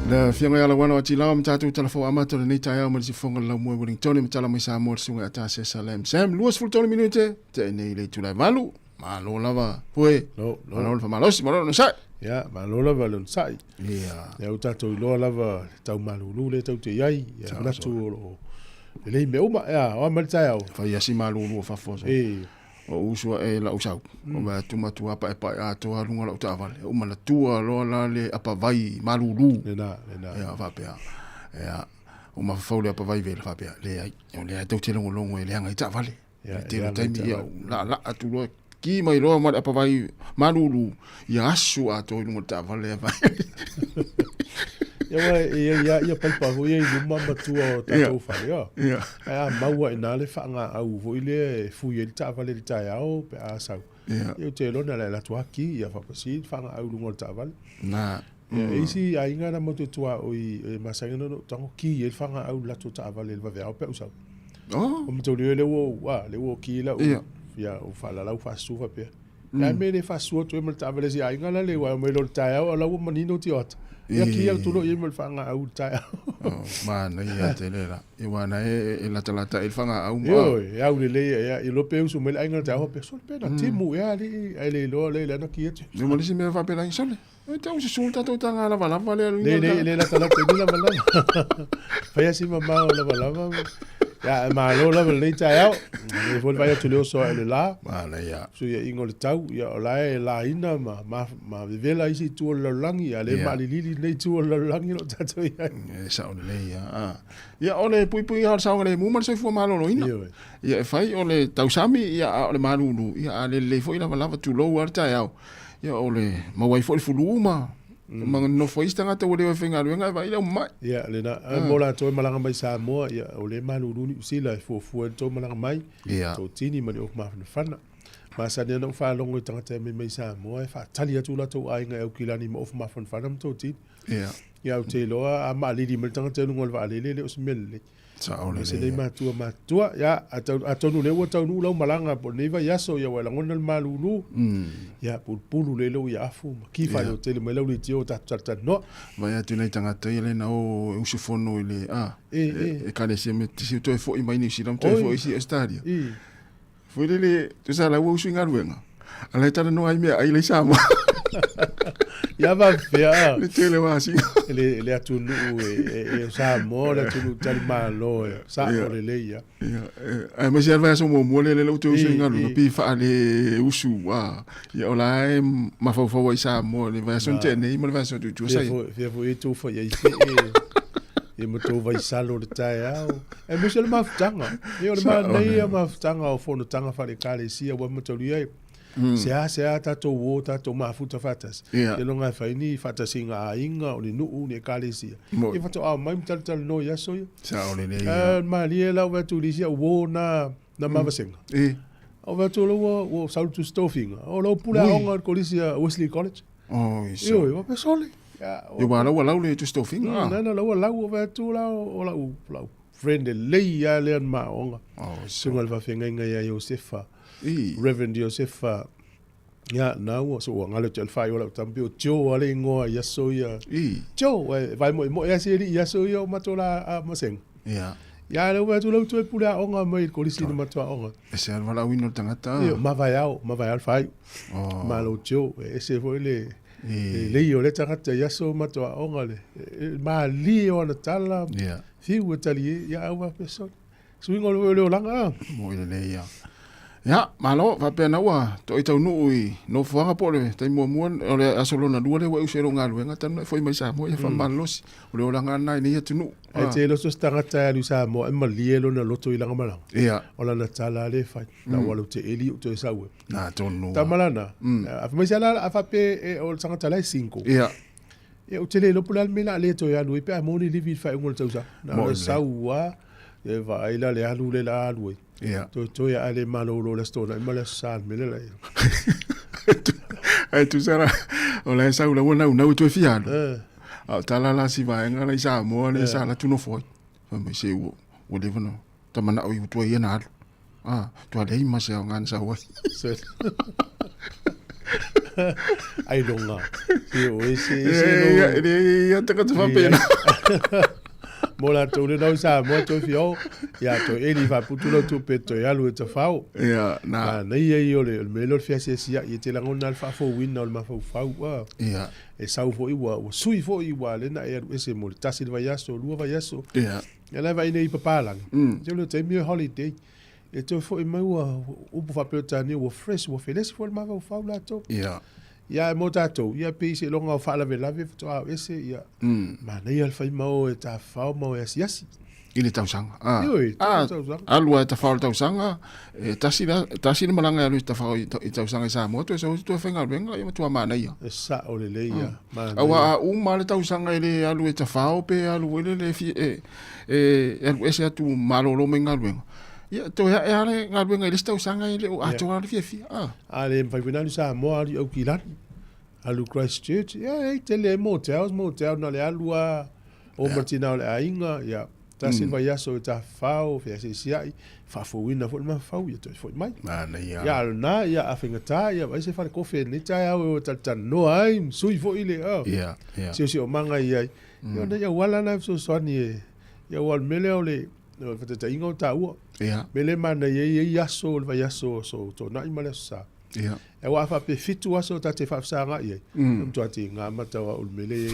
Le fianga ala wana wati lawa mtatu telefo amato le nita ya mwezi fonga la mwe Wellington mtala mai Sāmoa sunga ata se Salem. Sam luas fultoni minute te nei le tulai malu. Malo lava. Poe. No. Malo fa malosi malo no sai. Ya, malo lava le sai. Ya. Ya utato i loa lava tau malulu le tau te iai. Ya natu o le me uma ya o maltai au. Fa yasi malulu fa foso. O usua e la usau. O ma tuma tu apa e pa ato alunga la utavale. O mana tua lo la le apa vai malulu. Lena. Ya va pea. Ya. O ma faule apa vai vele va pea. Le ai. O le tau te longo e le anga ita vale. Ya te taimi ya la atu lo ki mai lo ma apa vai malulu. Ya asu ato lunga ta vale vai. ia palpago ia i luma matua o tātou whare ia. A maua i nāle whaanga au vo i le fui e li tāwale li tāi au pe a sau. Ia te lona le latu haki ia whapasi whaanga au lunga o tāwale. Nā. Eisi a inga na motu tua o i masangina no tango ki e li whaanga au latu tāwale li wawea au pe au sau. O mtau le wo ki la ia o whalalau whasuwa pe. Ia me le whasua tu e mal tāwale si a inga la le wa me lo tāi au ala wo manino ti ota. Ia ki au tulo i mal whaanga au tāi au. Mana ia te lera. I wana e lata il whaanga au ma. Yo, ia ule le ia i lope usu me le ainga te au pe sol pe na timu ia li ai le lo le na ki ete. Yo malisi me fa pe la insole. E te usi sulta to tanga lava le aluinga. Le lata ni lava. Fai asi mama o lava. Ya malo lava le tai au. E foi vai tu le so ele lá. Mana ia. So ia ingo le tau ia o la ina ma vivela isi tu o langi ale ma lili nei tu o langi no tato ia. E sa ole le ia. Ia ole pui har sa ole mu mal se fu malo no ina. Ia fai ole tausami ia ole malulu ia le foi lava tu lo ar tai au. Ia ole ma wai foi fulu ma. Mang no foi stanga te ole finga luenga vai le mai. Ia le na mola to malanga mai Sāmoa ia ole malulu ni sila fu to malanga mai. To tini mani o ma fana. Ma sa ne no fa longo tanga te mai Sāmoa fa tali atu la to ai nga o kilani ma of ma fana to tini. Ia o te loa a ma lidi mal tanga te ngol va le o smelle. Sa ole se dei matua ya atonu le wa tonu lo malanga po neva yaso ya wala ngonal malulu ya pulu le lo ya afu ki fa yo tele melo li tio ta no vai atu nei tanga te ele na o usifono ile e kale se me tisi to fo i mai ni siram to fo isi estadio foi le tu sa la wo swinga ruenga ala tana no ai me ai le Sāmoa ya va fea le tele wa si le atunu e Sāmoa le atunu tali malo sa ole le ya ai ma sia va so mo le lo tu swinga no pi fa le usu wa ya ola ma fo i Sāmoa le va so te nei ma va so tu sai fo e tu fo ya ise e mo to vai salo le tai au e mo se le maftanga e o le ma nei maftanga o fono tanga fa le kale sia wa mo to li ai Sea tātou o tātou mafuta fatas. Yeah. E longa whaini fatasinga a inga o ni nuu ni kālesia. E whato a mai mtal no yaso yo. Sa o le nei. Maria lau watu lisia uo na mavasenga. O watu lau o sautu stofinga. O lau pula onga ko lisia Wesley College. Oh, iso. Yo, pe sole. Yo wa lau le tu stofinga. Na lau o watu lau friend lei ya le ma onga. Oh, sungal va fenga inga ya Josefa. Reverend Josefa. Ya now so ngalo tel fai ola tampi o tio ale ngoa ya so ya. Tio vai mo ya se ya so yo matola a maseng. Ya le wa tu lo tu pula onga mai ko lisi ma tu onga. Ese al wala wino tangata. Ma vai al fai. Ma lo tio ese foi le yo le tangata ya so ma tu onga le. Ma li o na tala. Fi o tali ya wa person. Swingo lo langa. Mo ile ya. Ya, malo, va pena wa, to ita nu ui, no fuanga pole, tai mua ole asolona lua le wa usero ngalu, ngata foi mai Sāmoa, ia whamalosi, ole o langa nai ni atu nu. E te lo sos tangata alu Sāmoa, e malielo na loto i langa malang. Ia. Ola na tala le fai, na walu te eli o te saue. Na tonu. Tamalana, mai sala a fape o tangata lai 5. Ia. E o te le lopo le almena le to ya lu, e pe a moni livi fai ngol tausa. Na o saua, e va aila le alu le la alu. Ja. Toen je alleen maar lo la stona, maar la sal mele. Tu sara, ola sa ula wona una tu fiado. Tala la si va nga la Sāmoa le sa la tu no foi. Fa me se o le vano. Tamana o tu ia na. Tu ale ma se ngan sa wa. Ai longa. Yo ese ya te ka tu fa pena. Mola to le no Sāmoa to fio ya to eli va putulo tu peto ya lu te fao ya na ia yo le melo fia se sia i te lango na fa fo win no ma fo fao ya e sau fo i wa sui fo i wa le na e ese mo tasi va yaso lu va yaso ya la va ine i papalang je le te mi holiday e to fo i mai wa u fa pe tani wo fresh wo feles fo ma va fao la to ya mo tato ya pise longa fa la vela ve to ese ya ma nei al fai mau e ta fa mau e siasi ile tausanga alua ta fa tausanga tasi malanga alu ta fa tausanga Sāmoa to so to fenga venga ia to ma nei sa o le ya ma awa u ma le tausanga ile alu ta fa pe alu le fi ese tu malolo menga venga ya to ya ale ngabe ngai lista usanga ile o ato ala fi ale vai vina Sāmoa ali o kilan alu Christchurch ya tele motel na le alua o martina le ainga ya ta sin vai aso ta fao fe se sia fa fo wina fo ma fao ya to fo mai ya na ya afingata ya vai se fa kofe ni ta ya o ta no ai sui fo ile ya si o manga ya ya wala na so soni ya wal mele ole no fa ta ingo ta u mele mana ye yaso va yaso so to na imale sa e wa fa pe fitu aso ta te fa sa nga ye to ati nga mata wa ul mele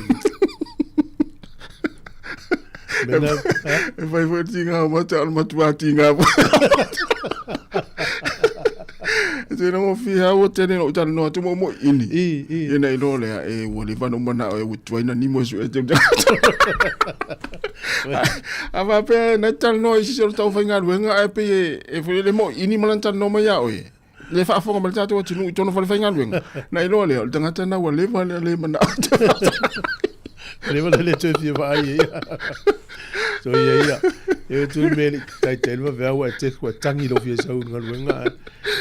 mena vai foi tinga mata al matua tinga te no fia o te no ta no tu mo ini e nei lo le e wo le vano mana e tu ina ni mo su e te ava pe na tal no isi so ta fa ngal wenga e pe e fo le mo ini malan tal no ma ya oe le fa fo mal ta to tu no fa fa ngal wenga nei lo le tanga ta na wo le va le mana le va le te fia va ai so ia e tu me tai te va va wa te ko tangi lo fia so ngal wenga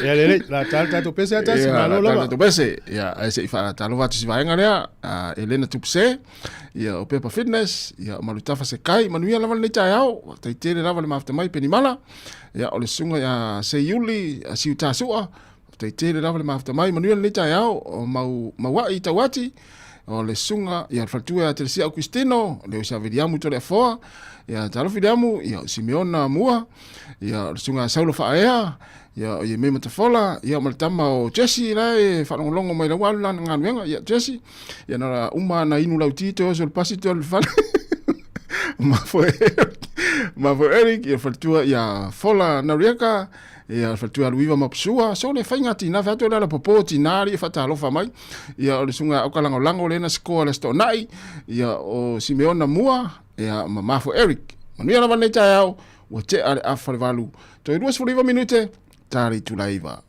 e le la ta to pese ta si malo lo to pese ya se fa ta lo va si va ngale Elena tupse ya o pepa fitness ya maluta fa se kai manuia lava le tai au tai te le lava le mafta mai peni mala ya o le sunga ya se yuli si uta sua tai te le lava le mafta mai manuia le tai au o mau i tawati o le sunga ya fatua te sia Cristino le sa vediamo to le foa ya talo vediamo ya Simeona mua ya sunga saulo fa ea ya ye me matafola ya maltama o Jesse la e fa longo mai la wala ngan ya Jesse ya na uma na inu lautito so pasito al fal ma foi Eric ya fatua ya fola na rieka ya fatua luiva mapsua so le fainga tina fa to la popo tinari fa talo fa mai ya o sunga o kalango lango le na skola sto nai ya o Simeona mua ya mama for Eric manu ya na vaneta ya o te ale afalvalu to 2 minute tari tu laiva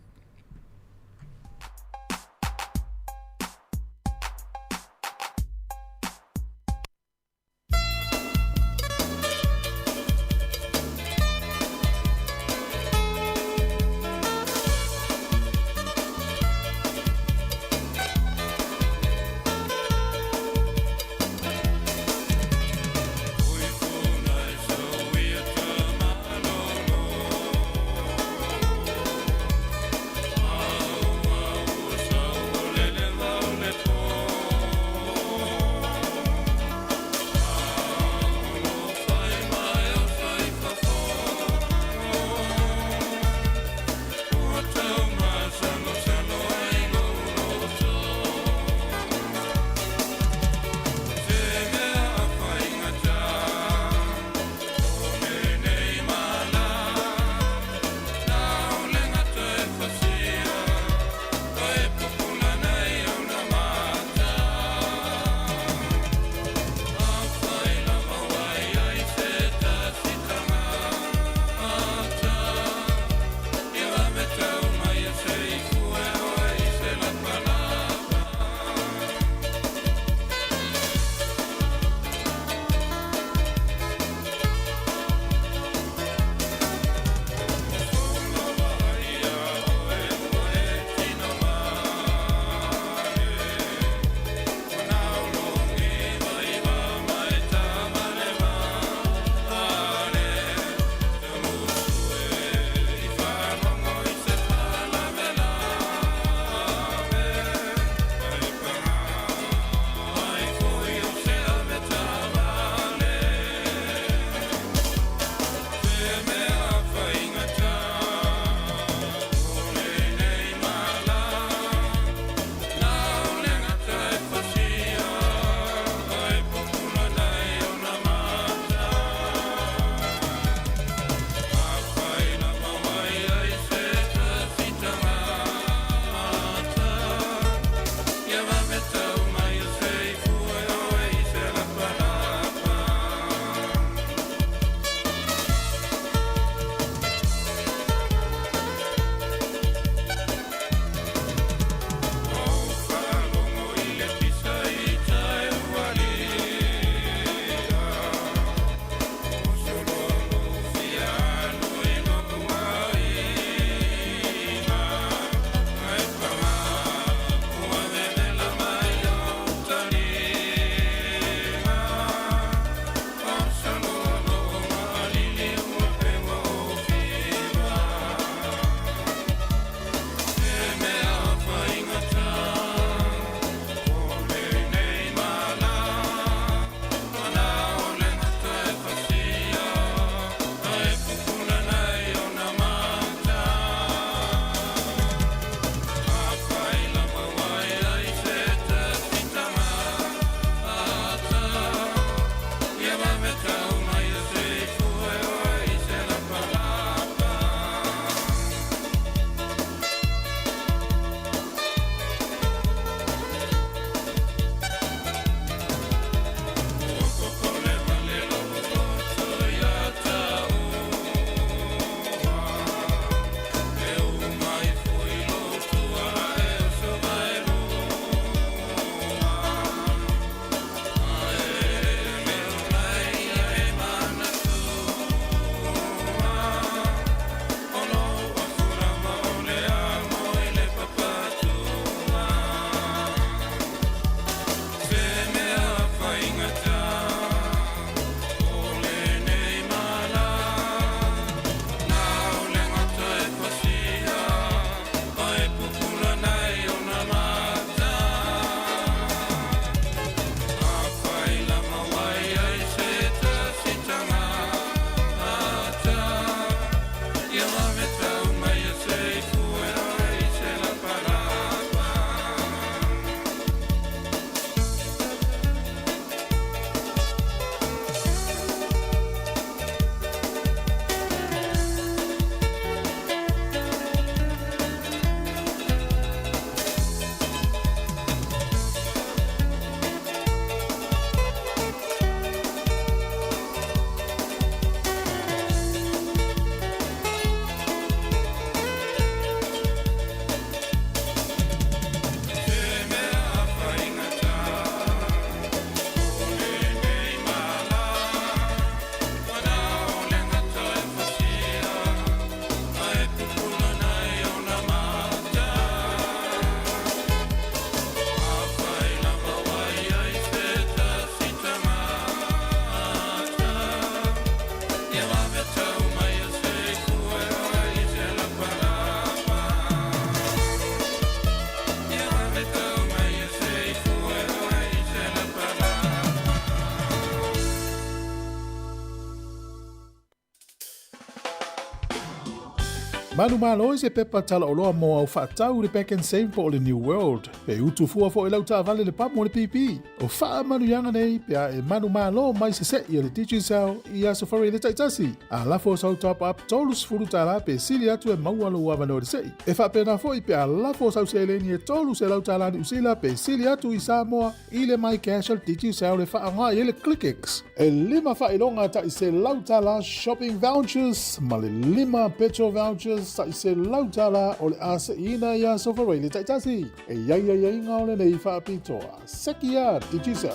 manu malo se pepa tala o loa mo au whaatau le back and save po le New World. Pe utu fua fo lau ta vale le papo le pipi. O wha manu yanga nei pe e manu malo mai se i le teaching cell i a safari le taitasi. A lafo sau top up tolus furu tala pe sili atu e maualo ua mano le sei. E wha pena fo i pe a lafo sau se leni e tolus e lau tala ni usila pe sili atu i Sāmoa i le mai casual teaching cell le wha anga i le ClickX. E lima wha ilonga ta i se lau tala shopping vouchers ma le lima petrol vouchers sa i se lautala o le asa ina ia sofawai le taitasi. E iai ngā ole nei whaapitoa. Sekia Digisel.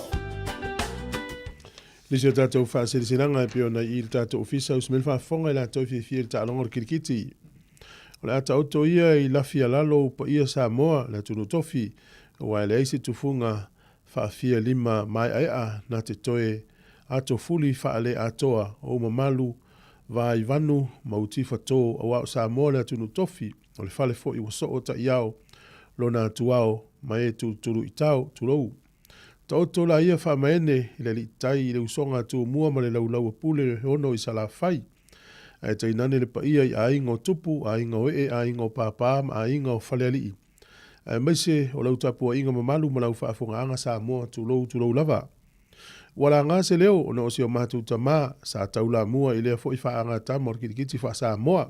Lisi o tātou whaasirisinanga e pio na i le tātou ofisa us melwha whonga i la tau whiwhia le tālonga o kirikiti. O le ata auto ia i lafia lalo pa ia Sāmoa le tunu tofi o ai le eisi tufunga whaafia lima mai aia na te toe ato fuli whaale atoa o mamalu vai vanu mauti fato o au Sāmoa le tunu tofi o le fale fo i waso o ta iao lona tuao mai tu turu itau tulou. Ta oto la ia wha maene i le li tai i le usonga tu mua ma le lau pule hono i sala fai. E ta inane le pa ia i a ingo tupu, a ingo a ingo pāpām, a ingo fale alii. E maise o lau tapu a ingo mamalu ma lau whaafonga anga Sāmoa tulou lava. Wala ngā se leo o no o sio mātou ta mā sa taula mua i lea fo i whaanga tama o kirikiti wha Sāmoa.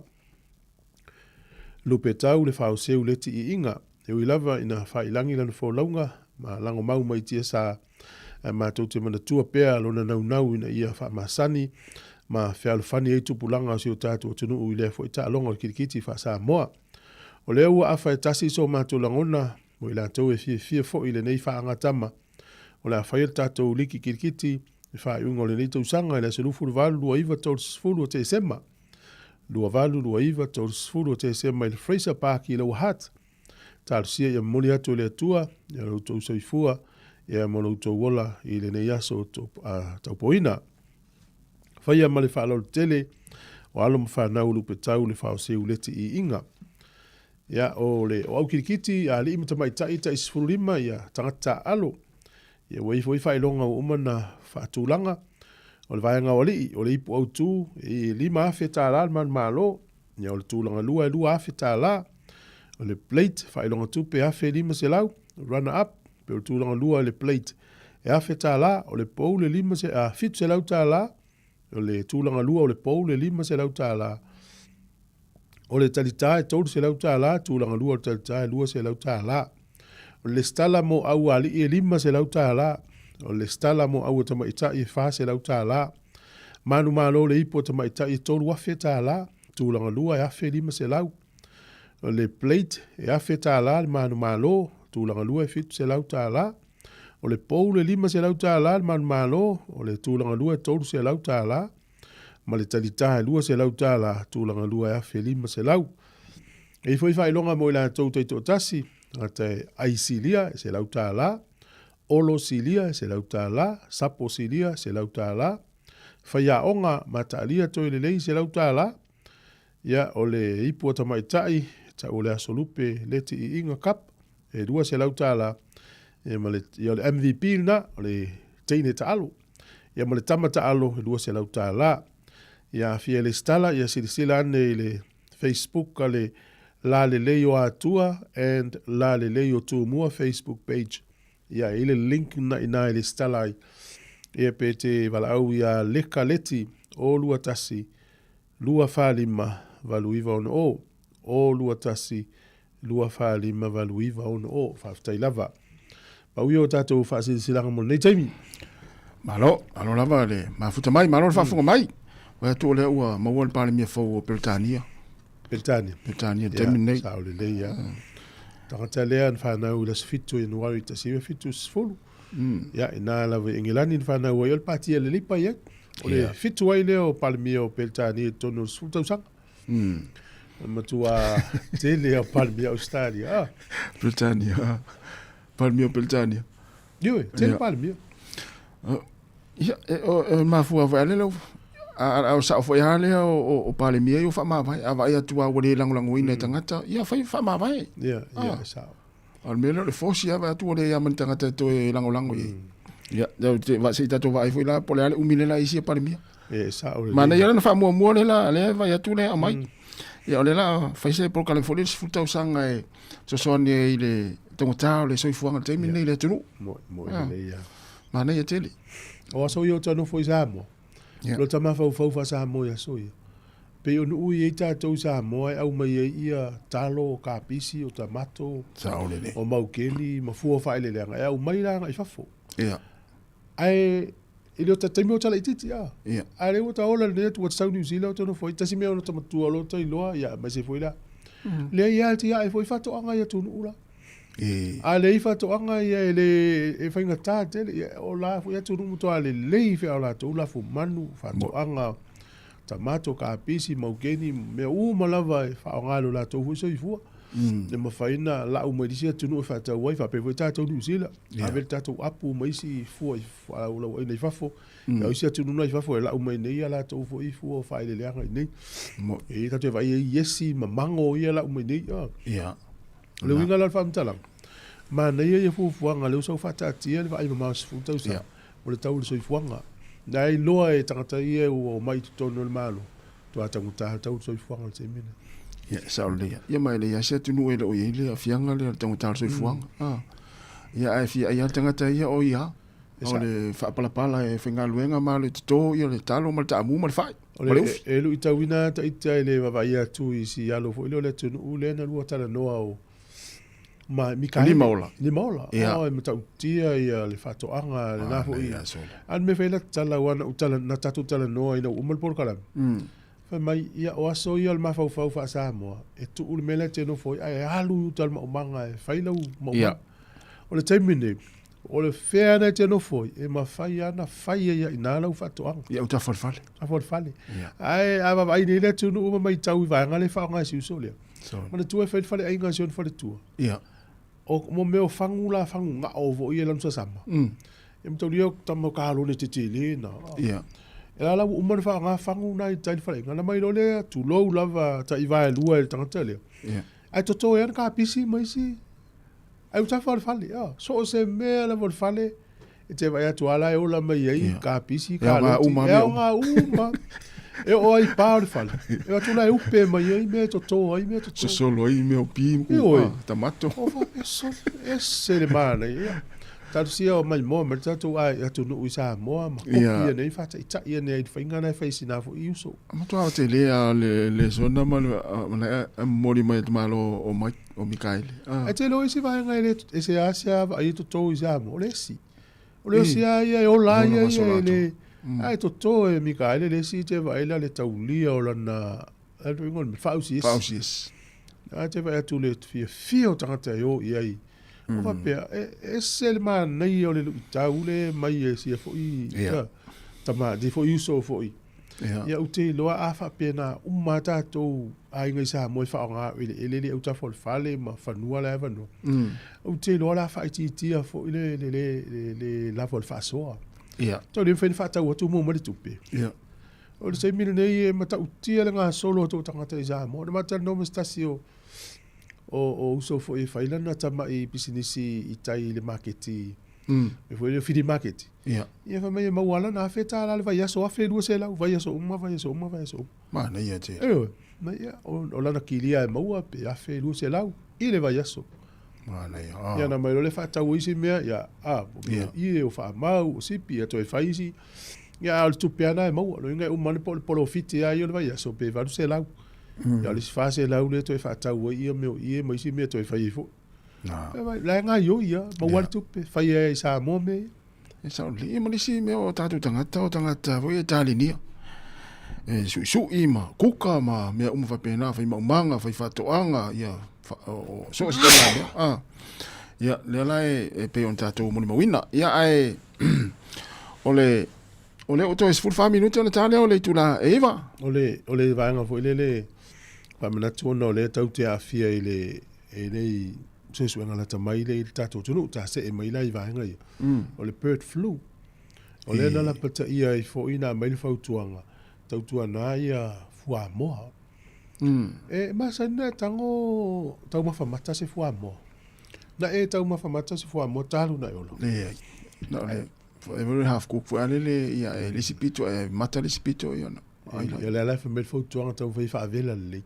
Lupe tau le whao seu leti i inga, e ui lava ina whailangi lana fo launga, ma lango mau mai tia sa mātou te mana tua pēa lona nau ina ia wha masani, ma whialufani e tupulanga o sio tātou tunu ui lea fo i ta alonga o kirikiti wha Sāmoa. O lea ua awha e tasi so mātou langona, mo i la tau e fia fo i le nei whaanga tama, o la whaia tātou liki kirikiti, e wha iunga le nei tausanga, e la se lufu valu lua iwa tau sifuru o te sema. Lua valu lua iwa tau sifuru o te sema i le Fraser Park i lau hat. Tālu sia ia moni atu le atua, ia lau tau saifua, ia mono tau wola i le nei aso tau poina. Whaia ma le whaalau tele, o alo ma whanau lupe tau le whao seu leti i inga. Ia o le o au kirikiti, a li imata mai tai ta isifuru lima, ia tangata alo. Ia wai whailonga o umana whaatulanga, o le vaianga o li, o le ipu au tū, i lima awhi tā la man malo, ia o le tūlanga lua awhi tā la, o le plate, whailonga tupe awhi lima se lau, runner up, pe o tūlanga lua le plate, e awhi tā la, o le pou le lima se, fitu se lau tā la, o le tūlanga lua o le pou le lima se lau tā la, o le talitae tolu se lau tā la, tūlanga lua o le talitae lua se lau tā la, o le stala mo au ali e lima se lau tā la, o le stala mo au tama ita i wha se lau tā la, manu malo le ipo tama ita i tolu awhi tā la, tūlanga lua e awhi lima se lau, o le plate e awhi tā la, manu malo, tūlanga lua e fitu se lau tā la, o le pou le lima se lau tā la, manu malo, o le tūlanga lua e tolu se lau tā la, ma le talitae lua se lau tā la, tūlanga lua e awhi lima se lau. E foi whailonga mo i la tau teito tasi, ngate aisilia se lau tā la, olo silia se lau tā la, sapo silia se lau tā la, whaia onga mataalia toi le lei se lau tā la, ia o le ipu ata mai tai, ta o le asolupe leti i inga kap, e dua se lau tā la, ia o le MVP na, o le teine ta alo, ia ma le tama ta alo, e dua se lau tā la, ia fia le stala, ia silisila ane i le Facebook, a le la le leo atua and la le leo tu mua Facebook page. Ia ile link na ina ile stalai. Ia pete vala au ia leka leti o lua tasi lua whalima valuiva on o. O lua tasi lua whalima valuiva on o. Whaftai lava. Pau i o tātou whaasisilanga mo nei taimi. Malo lava le mafuta mai, malo whafunga mai. Wai atu o le ua mawal pāle mia fau o Britania. Britania, Deminate. Sao le leia. Tangata lea yn whanau la fitu i nuari ta siwe fitu sfulu. Ia, ina lawa ingilani yn whanau ai ol pati le lipa ia. O le fitu ai leo palmia o Britania tonu sfulu tausanga. Matua tele o palmia Australia. Britania. Palmia o Britania. Iwe, tele palmia. Ia, mafua vai leo. A sa foi hale o pale mia yo fa ma vai ava ia tua wale langolango ina tangata ia fa ma vai ia sa al melo le fosi ava tua le ia man tangata to langolango ia va se tato vai foi la pole ale umile la isi pale mia sa o mana ia na fa mo le la le vai atu le amai Ia o le la faise por California futa usanga e so ni le tongata le soifuanga te mine le tunu. Mo le ia. Ma nei tele. O so yo tano foi Sāmoa. Lo tama fa Sāmoa ia so ia. Pe onu ui e tātou Sāmoa au mai ia talo ka pisi o tamato. Saolele. O maukeli ma fua faile le anga. Au mai langa i fafo. Ia. Ai ile o taimi o tala ititi a. Ia. Ai le o ta ola le tu South New Zealand tano foi tasi me ona tamatua lo tai loa ia ma se foi la. Le ia ti ai foi fato anga ia tunu ula. A le ifa to anga ia le fainga tate o la fu ia tunu muto ale le fe ala to la fu manu fa to anga tamato ka pisi maugeni me u malava fa ngalo la to fu so ifu le ma faina la u mai disia tunu fa ta wai fa pe vota to New Zealand a ver tato apu mai si fu ala ula nei fa fo ya isia tunu nei fa fo la u mai nei ala to fu ifu fa ile le anga nei mo e tato vai yesi mamango ia la u mai nei ia. Le winga la fam talang. Ma na ia fu fuanga le so fata tia le vai ma fu tau sa. O le tau le so fuanga. Dai loa e tangata ia o mai to no le malo. To ata muta tau so fuanga te mina. Ia saole. Ia mai le ia se tunu e le o ile afianga le tau so fuanga. Ia ai fi ia tangata ia o ia. O le fa pala e finga luenga ma le to ia le talo ma ta mu ma fai. Ole e lu itawina ta ita le vavaia tu i si alo fo ile le tunu ule na lu tala noa o ma Mikael Limaola e mata utia ia le fato anga le na fo i an me fela tala wana utala na tatu tala noa ina umal por kala fa mai ia o aso ia le mafau fau fa Sāmoa e tu ule mele te no fo ai alu tal ma manga e faila ma o le taimine o le fea na te no foi e ma fai ana fai ia ina lau fatoanga ia uta forfale ai ava vai ni le tunu uma mai tau i vanga le fa nga si usole ma tu e fale ai nga sion fale tu ia o mo me fangu nga o vo ia lan sa sama e mto rio tamo ka lo ne titili na ia e ala uma fa nga fangu na i tai fale nga mai lo le tu lo lava ta i vai lua el tangata le ia ai toto e ka pisi mai si ai uta fale so se me la fale e te vai atu ala e ola mai ai ka pisi ka nga uma e o ai par fale e atu la upe mai ai me toto ai me toto solo ai me o pi tamato o fa so e se le mana ia tatu sia o mai mo mer tatu ai atu no isa mo ma kopia nei fa ta ia nei fainga nei fa sina fo iuso ma to a te le zona ma mori mai malo o mai o Mikael e te lo isi vai ngai le e se asia ai toto isa mo le si o le si ai o la ia le ai toto e Mikael le si te vai la le taulia o lana alto ngon fausis a te vai atu le fio tangata yo ia o va pe e sel man nei o le taule mai e si fo i tama di fo iso fo i ia uti loa afa pena umata to ai ngai sa mo fa nga ele uta fo fale ma fanua la vano uti loa la fa ti fo le la fo fa so ia to le fa ta o tu mo le tupe ia o le se mine nei mata uti le nga solo to tanga te za mo mata no stasio o uso fo e failana tama i business i tai le marketi e foi le fidi market ia fa mai ma wala na feta la vai so afe lu se la vai so uma ma na ia te na ia o la na kilia e maua pe afe lu se la i le vai so ma na ia na mai le fata o isi mea ia i o fa mau si pi to e faisi ia al tu piana e mau no ngai o mane polo fiti ai o vai so pe va se la ya le fase la ule to e fata o ia me mai si me to e fai fo la nga yo ia ma wal tu pe fai e sa mo me e sa le mo le si me o tatu tangata vo e tali ni e su ima kuka ma me fa pena fai manga fai fatoanga ia so sta la ia le la e pe on tatu mo wina ia ai ole o to es full family no tale o le tula eva ole vanga fo le pa mena tu no le tau te afia ile se suenga la tamai le tatu tunu ta se e mai lai vanga ia o le bird flu o le na la pata ia i fo ina mai le fautuanga tau tuana ia fua moa e masa na tango tau mafamata se fua moa na e tau mafamata se fua moa talu na yolo no e very half cook for ale ia le sipito e mata le sipito ia no ia le ala fa me fo tuanga tau fai fa vela le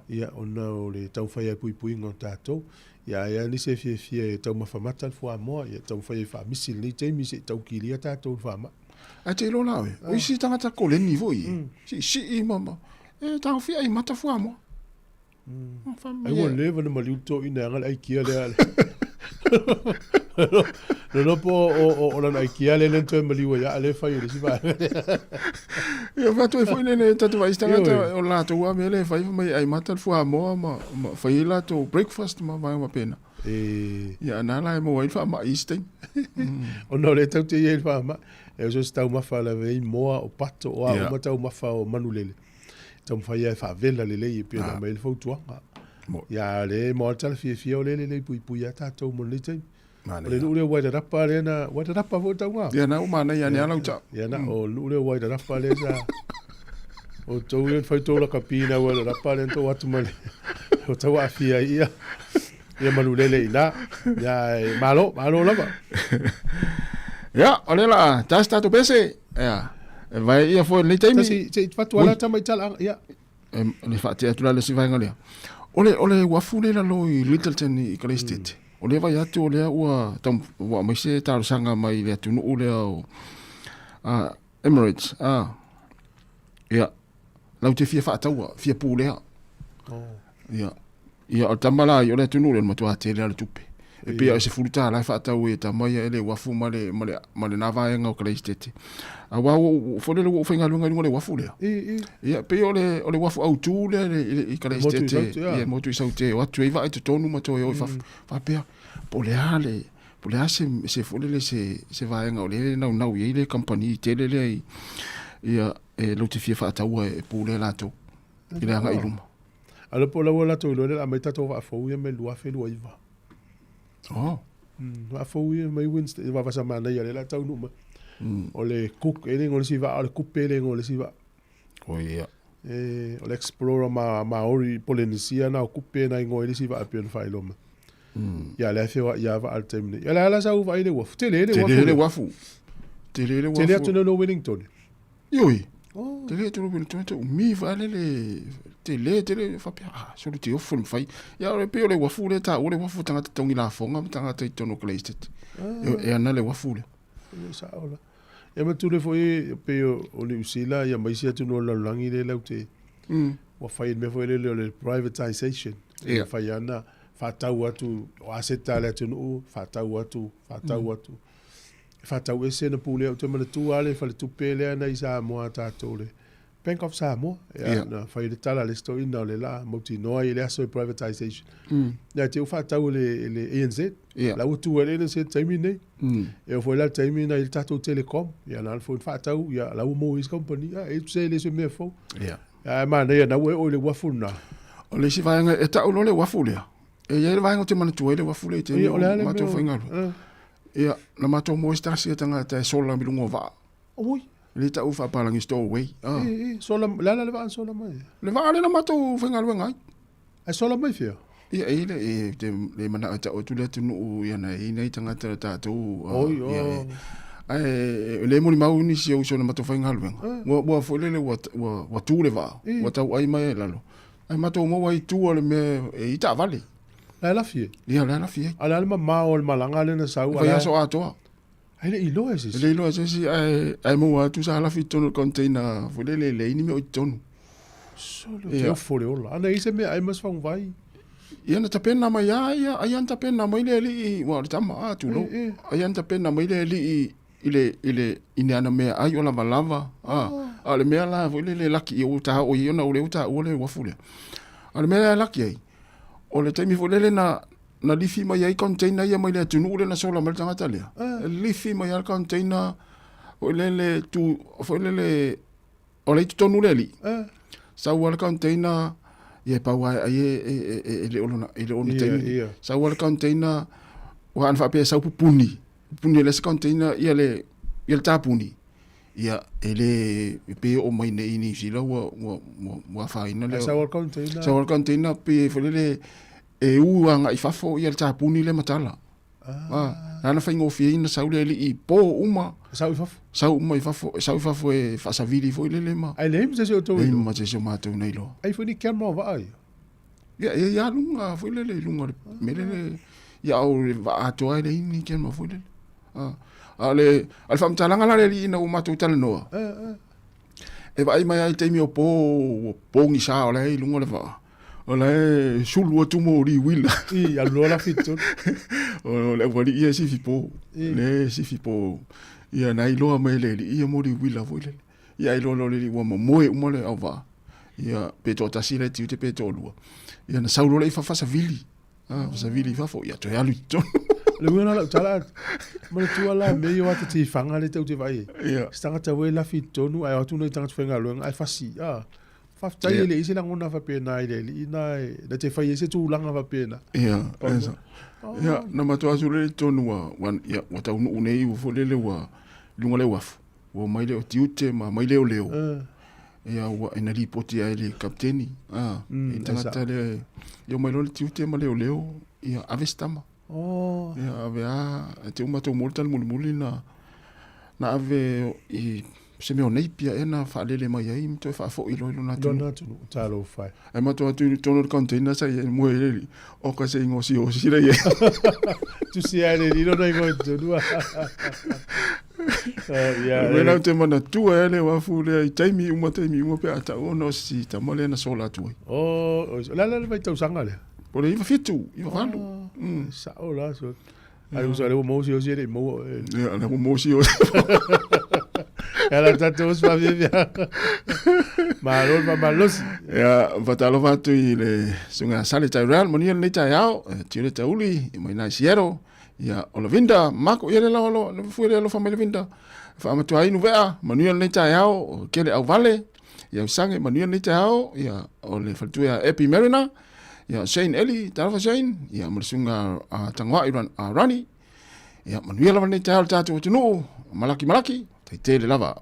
ia ona o le tau fai pui pui ngo tato ia ni se fie tau mafamata fo mo ia tau fai fa misi ni te misi tau kilia tato fa ma a te lo lawe o isi tangata ko le nivo i si mama e tau fia i mata fo mo ai wo le va ma liuto ina ngal ai kia le no po o la IKEA le lento maliwa ya le fai le siba ia va tu foi ne tatu vai stanga o la tu wa mele fai mai ai mata fu mo ma fai la tu breakfast ma vai ma pena ia na la mo vai fa ma iste o no le tau te ia fa ma e so sta ma fa la vei mo o pato o ma tau ma fa o manulele tau fai ia fa vela le le pena mai le fotu ya le mo tal fi o le pui ya tato mo le te le lule wai da rapa le na wai da rapa vo tau ya na uma na ya ni ala uta ya na o lule wai da rapa le sa o tau le fai tola kapina wai da rapa le to watu male o tau a fia ia manulele ina ya malo lava ya ole la ta sta tu pese ya vai ia fo le taimi se fatu ala tama itala ya le fati atu la le si vai ngale ole wafu le la lo i Littleton i Christchurch o le vai atu o le ua tam wa mai se taro sanga mai le atu no le o Emirates ia lau te fia whaataua fia pūlea ia o tamala i o le atu no le matua te le ala tupe e pia o se furuta lai whaatau e ta mai e le wafu ma le navaenga o Christchurch a wa fo le wo finga lunga le wafu le ia pe o le wafu au tu le i Christchurch ia motu i saute o atu i va e tonu ma to e fa pe po le se fo le se vaenga o le nau i le company te le ia e lo te fia fa tau e po le lato i le anga i luma ala po la wala to le mai tato va fo ia me lua fe lua iva va fo ia mai Wednesday va sa mana ia le la tau numa o le cook e ngol si va o le kupele ngol si va o ia o le explorer maori Polynesia na o kupe na ngol si va apion failoma ya le fe ya va al termine ya la sa va ile waf tele wafu tele tu no Wellington yoi tele tu no Wellington mi va le tele fa pia so le tio fun fai ya le pe le wafu le ta o le wafu tanga tongi la fonga tanga te tono Christchurch e ana le wafu le sa ola e ma tu le foi pe o le usila ya mai sia tu no la langi le laute wa fai me foi le privatization e fai ana fatau atu o aseta le tu no fatau atu fatau ese na pule o te mana tu ale fa le tu pele na isa mo ata tole Bank of Sāmoa na fai le tala le sto ina le la moti no ile aso privatization ya te fatau le ANZ la utu ele ne se termine e foi la termine il tato telecom ya na foi fatau ya la mo is company e tu se le se me fo ya ma na na o le wafuna o le si vai e ta o le wafule e ia vai te mana tu ele wafule te ma to foi ngalo ia na ma to mo sta se tanga te sola mi lungo va oi le ta ufa palangi stowaway sola la va sola mai le va le na ma to foi ngalo ngai e sola mai fia ia ile e te le mana ta o tu le tu no ia na i nei tanga ta to le mo mau ni si o so na ma to foi ngalo wa fo le wa tu le va wa ta ai mai lalo ai ma to mo wai tu o le me i ta vale la fie ia la fie ala le ma o le malanga le na sau ala so ato ai le ilo ese si ai mo tu sa la fito no container fo le ni me o tonu solo te fo le ola ana ise me ai mas fang vai ia na tapena mai ai anta pena mai le li wa tama tu lo ai anta pena mai le li ile ine ana me ai ola malava ale me la fo le laki o ta o iona o le uta o le wafule ale me la laki ai o le taimi folele na lifi mai ai container ia mai le tunu le na sola mal tanga talia lifi mai al container o le tu folele o le tonu le li sa wal container ia pa wa ai le ona taimi sa wal container wa an fa pe sa puni le container ia le tapuni ia ele pe o mai nei ni sila wa fa ina le sa wal container pe folele e uanga i fafo i al tapuni le matala Ana fai ngofia ina saule ali I po uma. Sau faf. Sau uma I fafo e fasavili foi lele ma. Ai le se o to. Ai ma se so matou nei lo. Ai foi ni ken no va ai. Ya lunga foi lele lunga melele. Ya o va ato ai le ni ken ma foi lele. Ale al fam talanga la le ina o matou tala no. E vai mai ai te mi o po ngi sa o le lunga le va. Ole sulu tu mo ri wila. I allo la fitto. Le voli ia si fipo. Le si fipo. Ia nai loa mai le ia mo ri wila voile. Ia I lo le wa mo mo le ava. Ia peto tasile ti te peto lua. Ia na saulo le fa fa vili. Fa vili fa fo ia to ya luto. Le wena la tala. Mo tu ala me yo ata ti fanga le te vai. Ia. Stanga ta we la fitto nu ai atu no tanga fenga lo ai fa si. Fa tai le isi la ngona fa pena ile ina da te fa ese tu langa fa pena. Ia. Ia na mato azule tonu wa ia wa ta unu nei u fo lele wa lunga le waf. Wa mai le o tiute ma mai le o leo. Ia wa ina li poti ai le kapteni. Tanga tale yo mai lo tiute ma le o leo ia avestama. Ia ave te umato multal mulmuli na ave I se me onei pia ena fa lele mai ai to fa fo ilo na tu talo fai ai ma to no container sai mo ele o ka se ngo si le tu si ale ni no ngo tu Wena te mana tu ele wa fu le taimi uma pe ata ono si ta mole na sola tu la vai tau sanga le por aí fitu I falo sa ola so ai usa le mo si o si le mo le mo si o ela tá todos para viver. Malos. Ya, vatalo vatu I le sunga sale tai real monia le tai ao, tire tai uli, mai na siero. Ya, Olavinda, mako ile la lo, no fu ile lo family vinda. Fa ma tu ai no vea, monia le tai ao, kele au vale. Ya sange monia le tai ao, ya ole fatu ya Epi Marina. Ya Shane Eli, tarafa Shane, ya mursunga tangwa Iran Rani. Ya monia la le tai ao tatu tunu, malaki. Te le lava.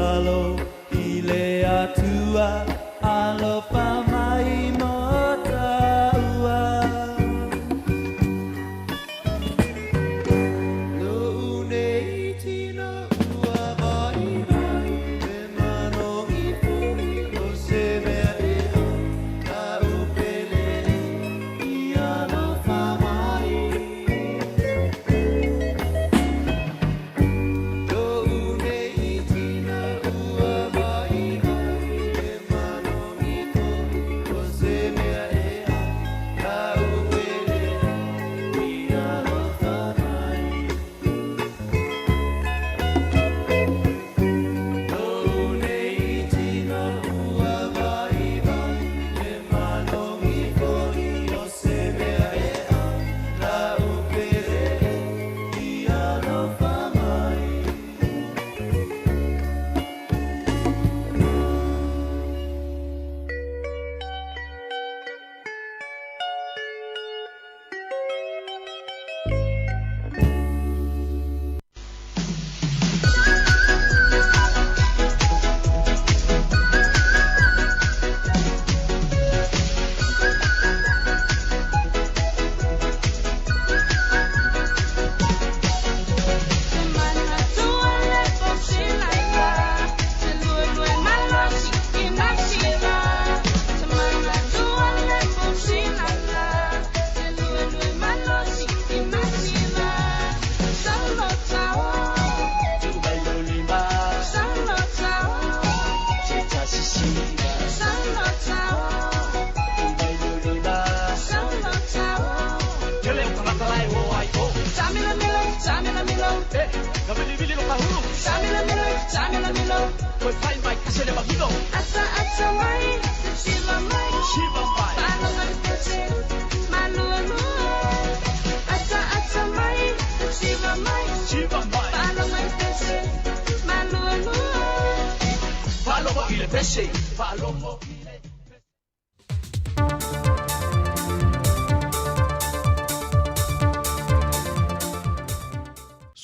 Alo i le atua alo pa mai mo taua no nei tino ua vai vai me mano i pui o se vere a upele i alo fa mai no nei tino ua vai vai me mano i pui o se vere a upele i alo fa mai no nei tino ua vai vai me mano i pui o se vere a upele i alo fa mai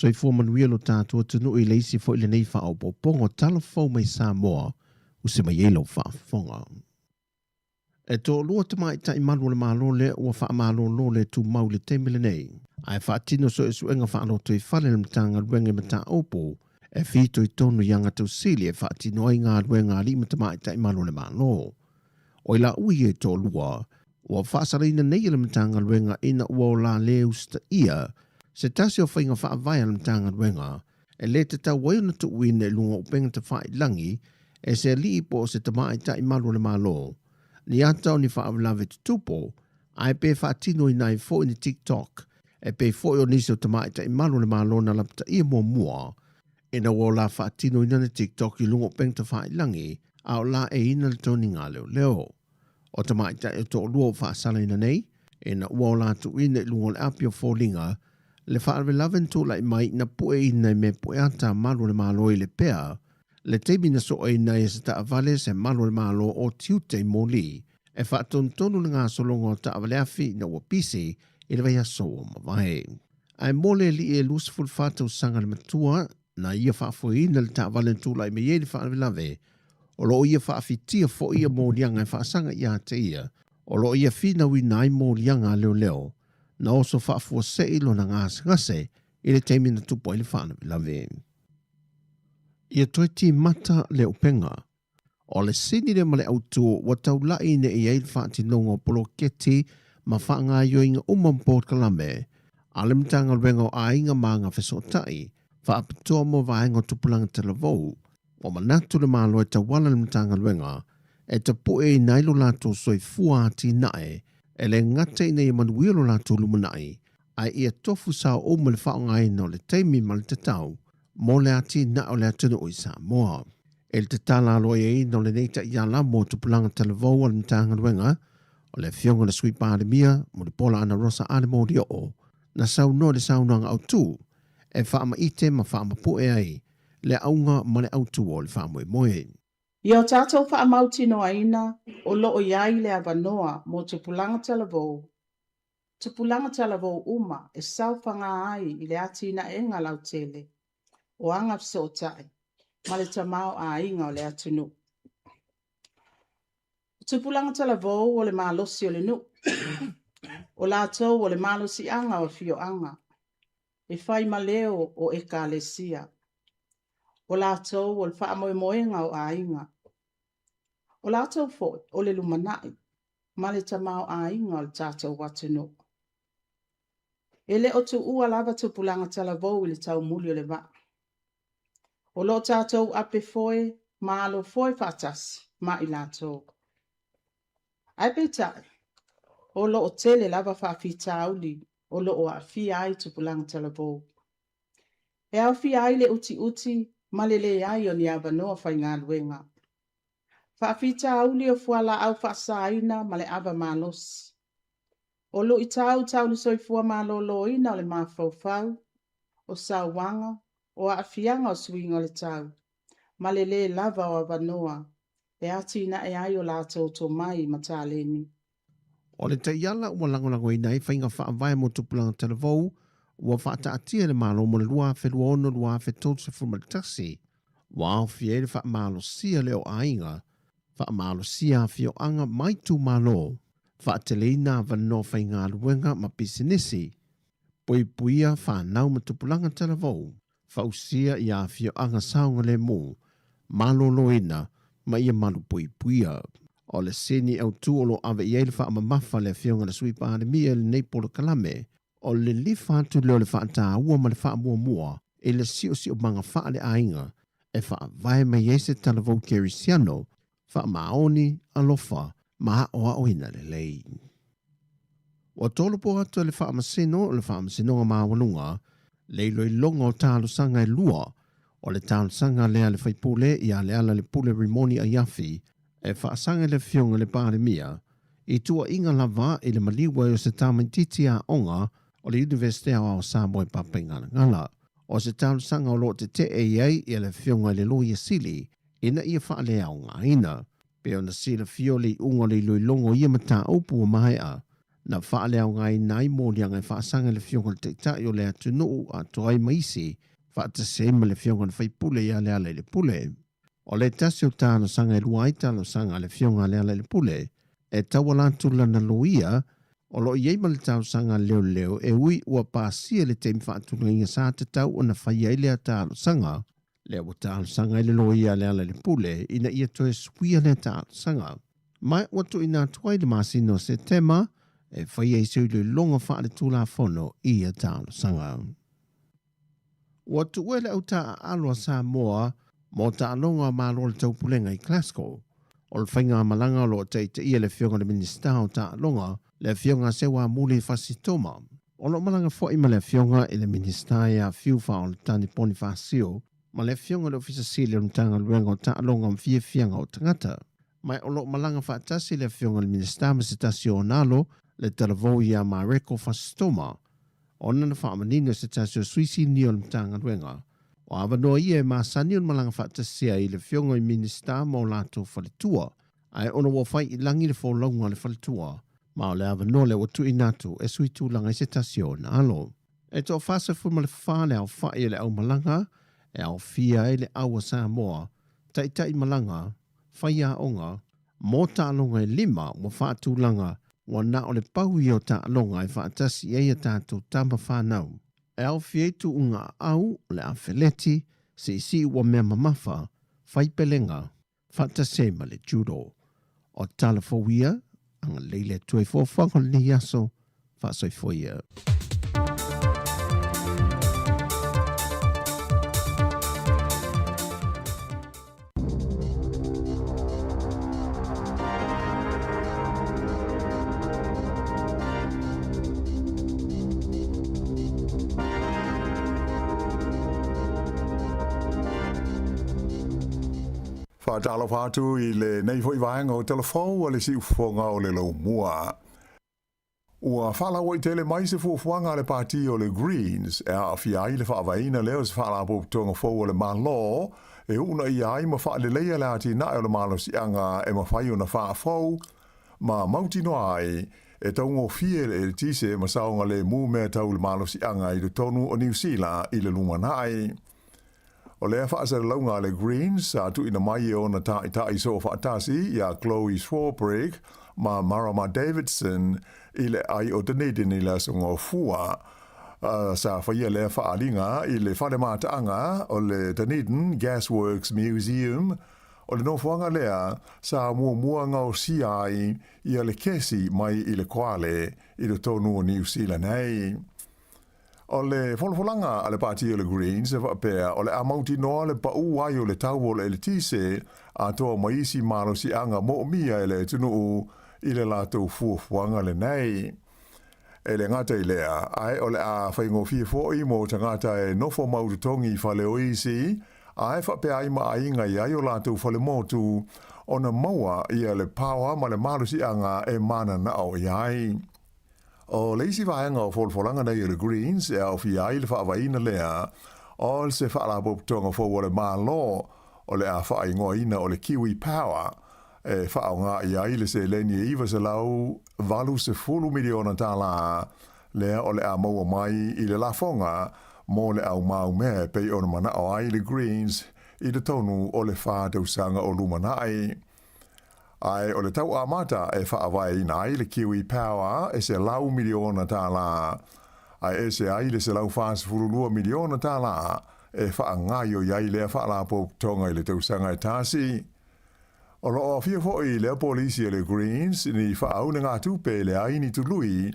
Soifua manuia lo tātua tunu i leisi fo ile nei wha au popongo talafou mai Sāmoa o se mai elo whaafonga. E tō lua tamai tai manu le malo le ua wha malo lo le tu mau le temile nei. Ai wha tino so e suenga wha alo tui whale le mtanga ruenge mta opo e fito i tonu yanga tau sili e wha tino ai ngā ruenga li tamai tai manu le malo. O ila ui e tō lua, ua whaasarina nei le mtanga ruenga ina ua o la leu sta ia se tasi o whainga wha avai ala mtanga ruenga, e le te tau waiona tu uine lunga upenga te whai langi, e se li po se tamai tai malu le malo. Ni atau ni wha avlave tutupo, ai pe wha tino i nai fo ni TikTok, e pe fo o nisi o tamai tai malu le malo na lapta ia mua mua, e na wo la wha tino i nane TikTok i lunga upenga te whai langi, au la e ina le toni ngā leo leo. O tamai tai e to lua wha asala ina nei, e na ua o la tu ine lunga le api o fōlinga, le whaarwe laven tō lai mai na pue i nei me pue ata malu le malo i le pea, le teimi na so i nei se ta avale se malu le malo o tiute moli, e whaaton tonu le ngā solongo ta avale afi na ua pisi i le vaia so o mawai. Ai mole li e lusful whātau sanga le matua na ia whaafoi ina le ta avale tō lai me ye le whaarwe lave, o lo ia whaafitia fo ia molianga e whaasanga ia te ia, o lo ia whina wina ai molianga leo leo, na oso whaafua se ilo na ngase i le teimi na tupo i le whaana lave. Ia toi ti mata le upenga, o le sini le male autu wa tau lai ne i eil whaati nongo polo keti ma whaanga yo inga umamport kalame, a le mtanga luenga o a inga maanga whesotai, whaapitoa mo vaenga tupulanga te lavou, o manatu le malo e ta wala le mtanga luenga, e ta poe i nailo lato soi fuati nae, e le ngate i nei manuilo lato lumanai, ai ia tofu sao o me le whaongai no le teimi ma le tatau, mo le ati na o le atunu o i Sāmoa. E le tatala aloa i no le neita i ala mo tupulanga televou al mtanga luenga, o le fionga le sui pālemia, mo le pola ana rosa ane mo di o, na sau no le sau nanga au tū, e whaama ite ma whaama poe ai, le aunga ma le au tū o le whaamoe moe. Ia o tātou whaamauti no aina o loo iai le avanoa mo tupulanga televou. Tupulanga televou uma e sau whanga ai i le ati na e ngā lautele, o anga so tai. ma le tamao a inga o le atunu. Tupulanga tala vou o le malosi o le nu. O lātou o le malosi anga o fio anga. E whai maleo o ekalesia. O lātou o le wha moe moenga o a inga. O lātou fo o le lumanai. Ma le tamao a inga o le tātou watunu. Ele o tu ua lava tupulanga tala vou i le tau muli o le va. O lo tātou ape foe, malo foe fatasi, ma i lātou. Ai petai, o lo o tele lava whawhita auli, o lo o a fi ai tupulanga tala vou. E au fi ai le uti, ma le ai o ni awanoa whai ngā luenga. Whawhita auli o fuala au whaasaina ma le awa malos. O lo i tau le soifua malolo ina o le mawhauwhau, o sauwanga, o a fianga o suinga o le tau. Ma le lava o awanoa, e ati na e ai o lātou tō mai mataleni. O le taiala ua langolango i nei whainga whaavai mo tupulanga televou, ua whaata atia le malo mo le lua whelua ono lua whetol se frumatasi, wa au fie le wha malo sia leo ainga, wha malo sia fio anga mai tu malo, wha teleina vano whainga luenga ma pisinisi, puia whanau ma tupulanga televou, wha usia i a fio anga saunga le mo, malo loina, ma ia malu puia. O le seni au tuolo ave i eile wha amamafa le fionga le sui pandemia le neipolo kalame, o le li whantu leo le whaata ua ma le wha mua, e le sio manga wha le ainga, e wha vai mai ese talavou kerisiano, wha maoni alofa, ma oa oina le lei. O tolo po atu le wha amasino, le wha amasino ma walunga, leilo i longa o talo sanga e lua, o le talo sanga lea le whaipule i a le ala le pule rimoni a yafi, e whaasanga le fionga le pandemia, i tua inga lava i le maliwa o se tamititi a onga o le Universite o Sāmoa Papengana ngala. O se sanga o lo te ei i le fionga le loia sili, ina ia wha le au ngā ina. Pe o na sila fio le unga le loi longo ia mata upu o maia, na wha le au ngā ina i mōlianga i whaasanga le fionga le teitai o le atunu a toai maisi, wha te sema le fionga le whaipule i a le ala le pule. O le tasi o tāna sanga e luai tāna sanga le fionga le ala le pule, e tawalantula na loia, o lo iei ma le tau sanga leo e ui ua pāsia le teimi whaatula inga sā te tau o na whaia le a tāna sanga, le o tāna sanga le loia le ala le pule, ina ia toe suia le tāna sanga. Mai watu ina tuai le masino se tema, e whaia i seu le longa wha le tūla fono i a tāna sanga. Watu uele au tā aloa Sāmoa, mo ta alonga ma lo le taupulenga i Glasgow. O le whainga malanga lo te ia le fionga le minista o ta alonga, le fionga sewa muli fasitoma. O lo malanga fo ima le fionga i le minista ia fiufa o le tani Bonifacio, ma le fionga le ofisa sili o mtanga luenga o ta alonga mfie fianga o tangata. Mai o lo malanga fatasi le fionga le minista masitasi o nalo, le talavou ia ma reko fasitoma. O nana wha amanina sitasi o suisi ni o mtanga luenga. O awanoa ia e masani on malanga whaatasia i le fionga i minista mo lato whalitua, ai ona wa whai i langi le wholaunga le whalitua, ma o le awanoa le watu i natu e sui tūlanga i se tasio na alo. E tō whasa fuma le whāle au whai le au malanga, e au fia e le aua Sāmoa, tai malanga, whai a onga, mō tālonga e 5 wa whaatūlanga, wa na o le pauhi o tālonga e whaatasi e a tātou tamba whanau. E au fietu unga au le awheleti se isi ua mea mamafa whaipelenga whatasema le judo. O talafowia anga leile tue fōwhanga le yaso whasoifoia. Whaatalo whātu i le nei fo i vāenga o telefou a le si ufonga o le lau mua. Ua whalawa i tele mai se fuafuanga le pāti o le Greens e a whiai le whaavaina leo se whaalapo tonga fou o le malo e una i ai ma wha le leia le ati na o le malo si anga e ma whai o na whaafou ma mauti no ai e taungo fie le tise ma saunga le mu mea tau le malo si anga i le tonu o New Zealand i le lumanai. O lea whaasara launga le Greens, a tu ina mai o na tai so whaatasi, ia Chloe Swarbrick, ma Marama Davidson, i le ai o Dunedin i le songo fua. Sa whaia lea whaalinga i le whare mātaanga o le Dunedin Gasworks Museum, o le nofuanga lea sa mua ngau si ai i le kesi mai i le koale i le tonu o New Zealand hei. O le wholawholanga a le pāti o le Greens e whapea o le amauti noa le pau ai o le tau o le tise a toa maisi maro si anga mo mia e le tunu i le lātou fuafuanga le nei. E le ngata i lea, ai o le a whaingo fia fōi mo tangata e nofo maututongi whale o isi, ai whapea ima a inga i ai o lātou whale motu o na maua i le pāwa ma le maro si anga e mana na o iai. O le isi vaenga o wholawholanga nei o le Greens e au fi ai le whaawaina lea, o le se whaalapoptonga fōu o le mālo o le a whaingoa ina o le Kiwi Power, e whaonga i ai le se leni e iwa se lau valu se fulu miliona tāla lea o le a maua mai i le lafonga mo le au mau mea pei ona mana o ai le Greens i le tonu o le whātausanga o lumanai. Ai o le tau amata e whaawai ina ai le Kiwi Power e se lau miliona tāla. Ai e se ai le se lau whāsifurulua miliona tāla e whaangai o iai lea whaalapo tonga i le tausanga e tāsi. O lo o fia foi le polisi e le Greens ni whaau ngā tupe le aini tului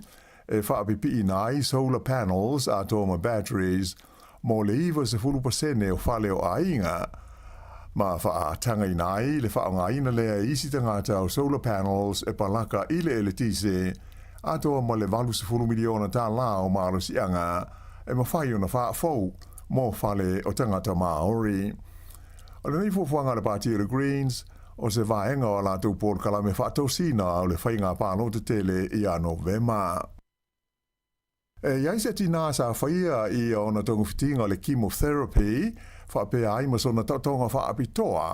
e whaapipi nai solar panels a tōma batteries mo le iwa se 10% o whale o ainga. Ma whaatanga i nai le whaonga ina lea isi tangata o solar panels e palaka i le tise a toa ma le 10 miliona tā la o maro sianga e ma whai o na whaafou mo whale o tangata Māori. O le nifuafuanga le pāti o le Greens o se vaenga o la tau pōr kalame whaatosina o le whainga pāno te tele i a Novema. E iai se tina sa whaia i o na tongu fitinga o le chemotherapy, whapea ai ma sona tautonga whaapitoa,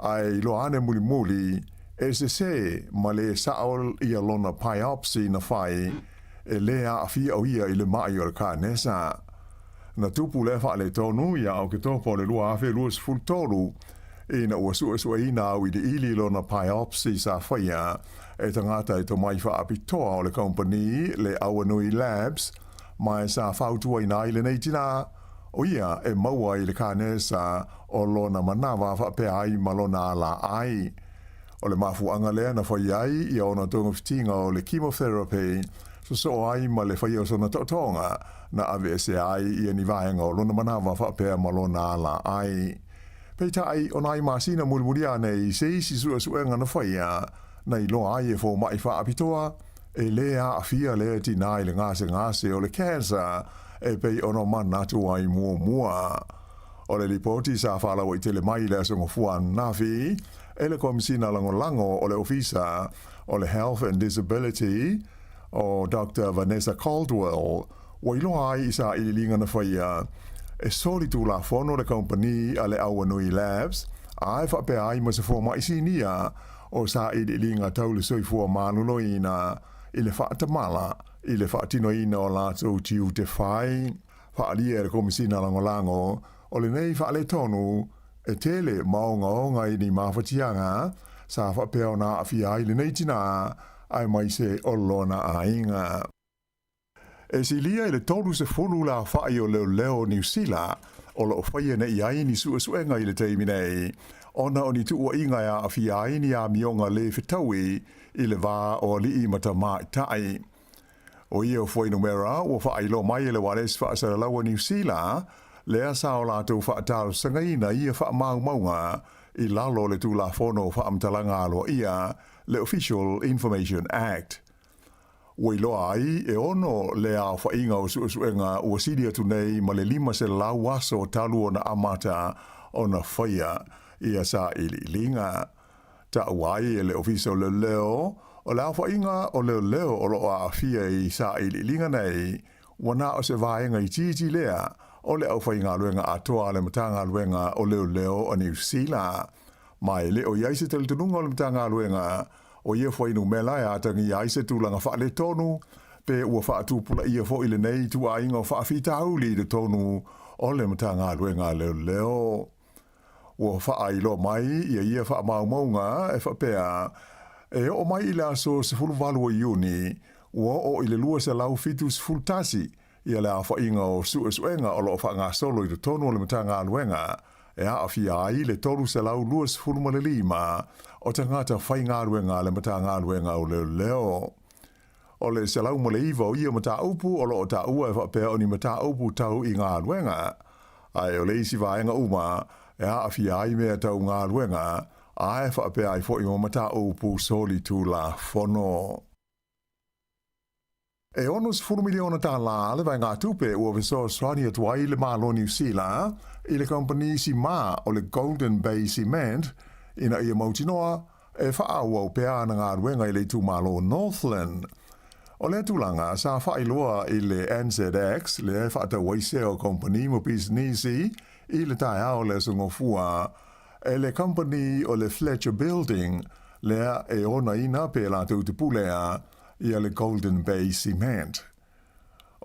ai loane muli e se ma le saol i a lona biopsy na whai, e lea a fia o ia i le mai o le kānesa. Na tupu le wha le tonu ia au ke topo le lua awhi lua sifuru tolu, e na ua sua ina au i de ili lona biopsy sa whaia, e tangata i to mai whaapitoa o le company le Awanui Labs, mai sa whautua ina i le neitina, o ia e maua i le kānesa o lona manawa whapea ai malona ala ai. O le mafuanga lea na whai ai i ona tonga fitinga o le chemotherapy, so ai ma le whai o sona tautonga na ave se ai i ni vaenga o lona manawa whapea malona ala ai. Peita ai o nai masina mulmuria nei se isi suenga na whaia, nei loa ai e fō mai whaapitoa, e lea a fia lea ti nai le ngase o le cancer, e pei ono manatu ai mua. O le lipoti sa whalawa i tele mai le asongo fuan nafi, e le komisina lango o le ofisa o le Health and Disability o Dr. Vanessa Caldwell, wa iloa ai isa i linga na whaia, e soli tu la fono le company a le Awanui Labs, ai whapea ai ma se fōma isinia o sa i linga tau le soifua manuloina, i le whaatamala, i le whaatinoina o lātou tiu te whai, whaalia e le komisina lango, o le nei whaale tonu, e tele maonga i ni mawhatianga, sa whapea o nā awhia i le nei tina, ai mai se olona a inga. E si lia i le tolu se fulu la whai o leo New Zealand, o lo whaia nei ai ni suenga i le teimi nei, ona o ni tuua inga a awhia ai ni a mionga le whitaui, i le wā o li i mata mai tai. O ia o fwoi numera, o whaai lo mai le wares whaasara lawa New Zealand, lea sa o lātou whaataro sangaina ia whaamaunga, i lalo le tū la whono whaamtalanga alo ia, le Official Information Act. Oi loa ai e ono le a whainga o suenga ua sidia tunei ma le 5 se lau aso talu o na amata o na whaia ia sa ili linga. Ta uai e le ofisa o leo, o le a whainga o leo o lo a fia i sa ili linga nei, wana o se vaenga i titi lea, o le au whainga luenga atoa le matanga luenga o leo o New Zealand. Mai le o iaise tele tununga o le matanga luenga, o ia whainu mela e atangi iaise tūlanga whaale tonu, pe ua whaatupula ia fo ile nei tu a inga o whaafita auli de tonu o le mata ngā luenga leo. Ua wha ilo mai, ia wha maunga, e wha pea, e o mai ila so se fulu valua iuni, ua o ile lua se lau fitu se fulu tasi, ia le a wha inga o suenga o lo wha ngā solo i to tonu o le mata ngā luenga, e a awhia ai le tolu se lau lua se fulu malelima, o ta ngata whai ngā luenga le mata ngā luenga o leo. O le se lau male iwa o ia mata upu o lo o ta ua e wha pea o ni mata upu tau i ngā luenga, ai o le isi vaenga uma, e a awhia ai mea tau ngā luenga, a e wha pea ai fo i mo mata upu soli tu la fono. E onus 4 miliona tā la le vai ngā tupe ua viso Australia tuai le malo New Zealand i le company si mā o le Golden Bay Cement ina ia mautinoa e whaau au pea na ngā ruenga i le tu malo Northland. O le tūlanga sa whailoa i le NZX le whaata waise o company mo businessi i le tai au le sungofua e le company o le Fletcher Building lea e ona ina pe la tau te pulea ia le Golden Bay Cement.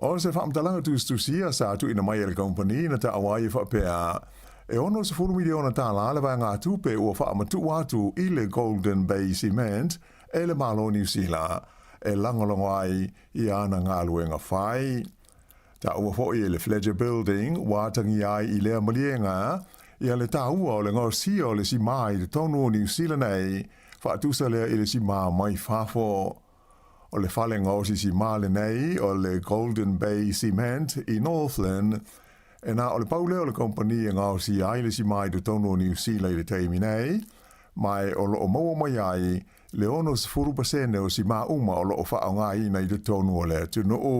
O se whaamtalanga tusia sa tu ina mai le company na ta awai whapea e ono se 4 miliona tā la le vai ngā tupe ua whaamatu atu i le Golden Bay Cement e le malo New Zealand e langolongo ai i ana ngā luenga whai. Ta ua fōi e le Fletcher Building wātangi ai i lea malienga ia le tā ua o le ngau sia o le si mai le tonu o New Zealand nei whaatusa lea i le si mā mai whafo. O le whale ngau si mā le nei o le Golden Bay Cement i Northland e nā o le pauleo le company e ngau si ai le si mai le tonu o New Zealand i le teimi nei mai o lo o maua mai ai le ono se 4% o si mā uma o lo o whaonga i nei le tonu o le tunu o.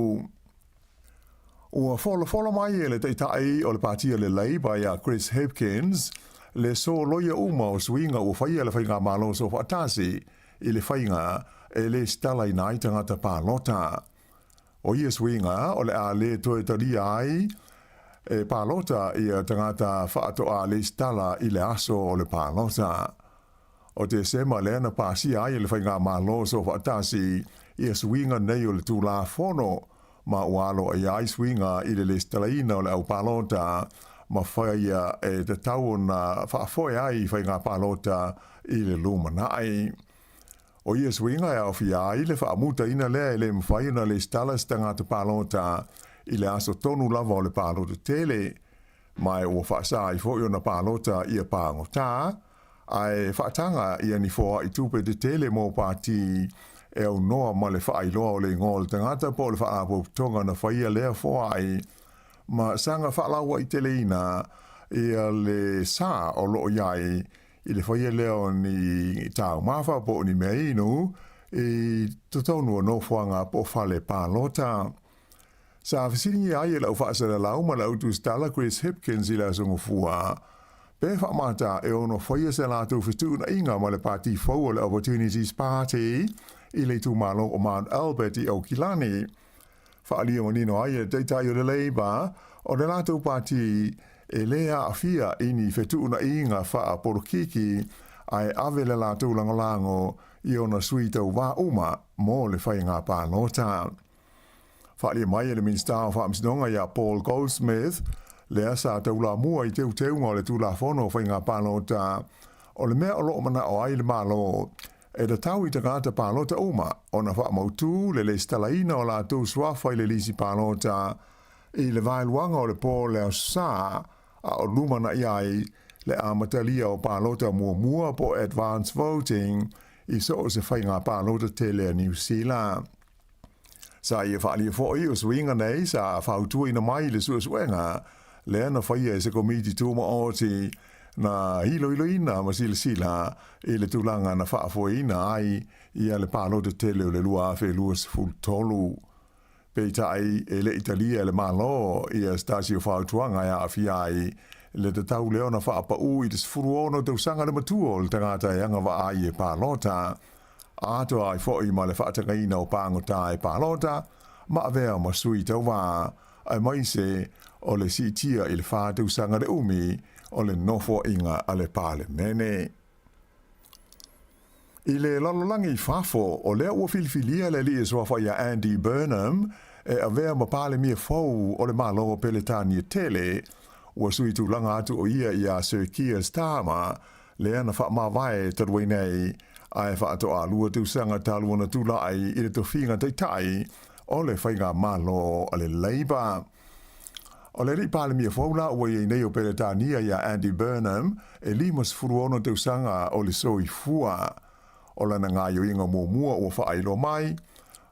Ua whola mai e le teitai o le partia le Labour ia Chris Hipkins le so loia uma o suinga o whaia le whainga malo so whaatasi i le whainga e le stala i nai tangata pālota. O ia suinga o le a le toe taria ai e pālota i a tangata whaato a le stala i le aso o le pālota. O te sema le ana pāsi ai le whainga malo so whaatasi i a suinga nei o le tūla whono ma ualo ai ai swinga i le stalaina o le au palota ma whaia e te tau na whaafoe ai whainga palota i le lumanai. O ia swinga e au fia ai le whaamuta ina lea le mwhaina le stalas tangata palota i le aso tonu lava o le palota tele mai ua whaasa i fōio na palota i a pāngota ai whaatanga i ani fōa i tupe te tele mō pāti e au noa ma le whaailoa o le ngol tangata po le whaapo tonga na whaia lea whaai ma sanga whaalaua i teleina i a le sā o loo iai i le whaia leo ni tāu mawha po ni mea inu i tutonu o no whanga po whale pālota. Sa whisiringi ai e lau whaasara lau ma lau tu stala Chris Hipkins i la sungufua pe whaamata e ono whaia se lātou whitu na inga ma le pāti whau o le Opportunities Party i le tūmalo o Mount Albert i Aukilani. Whaalia o nino ai e teitai o le Labour o le lātou pāti e lea a fia ini whetu na inga wha porokiki ai ave le lātou langolango i ona sui tau wā uma mō le whainga pānota. Whaalia mai e le minsta o whaamsinonga i a Paul Goldsmith le asa tau la mua i teu teunga o le tūla whono whainga pānota o le mea o loo mana o ai le malo e da tau i tangata pālota uma o na whaamautu le stalaina o la tau swafa i le lisi pālota i le vailuanga o le pō le sā a o lumana iai le amatalia o pālota mua po advance voting i so se whainga pālota tele a New Zealand. Sa i e whaalia fōi o swinga nei sa whautua ina mai le suenga le ana whaia e se komiti tūma oti na hilo ina ma sila i le tūlanga na whaafoina ai i a le pālota tele o le lua awhe lua sifuru tolu. Peitai e le Italia le malo i a stasio whautuanga ia awhia ai le te tau leo na whaapau i te sifuru ono tau sanga le matua o le tangata e anga wa ai e pālota. Ato ai fōi ma le whaatangaina o pāngota e pālota ma avea ma sui tau wā ai maise o le sitia i le whātau sanga le umi o le nofo inga a le pāle mene. I le lalolangi whafo o lea ua filifilia le li e swafa ia Andy Burnham e avea ma pāle mia fau o le malo o Peletania tele ua sui tu langa atu o ia Sir Keir Starmer, lea na whaamawai tarwai nei, ai whaatoa lua tūsanga tālua na tūla ai i le tofinga teitai, o le whainga malo o le Labour. O le ripale mia faula ua i nei o peretania ia Andy Burnham, e limas furuono tūsanga o le soi fua. O le nangaio inga mua o whaeilo mai,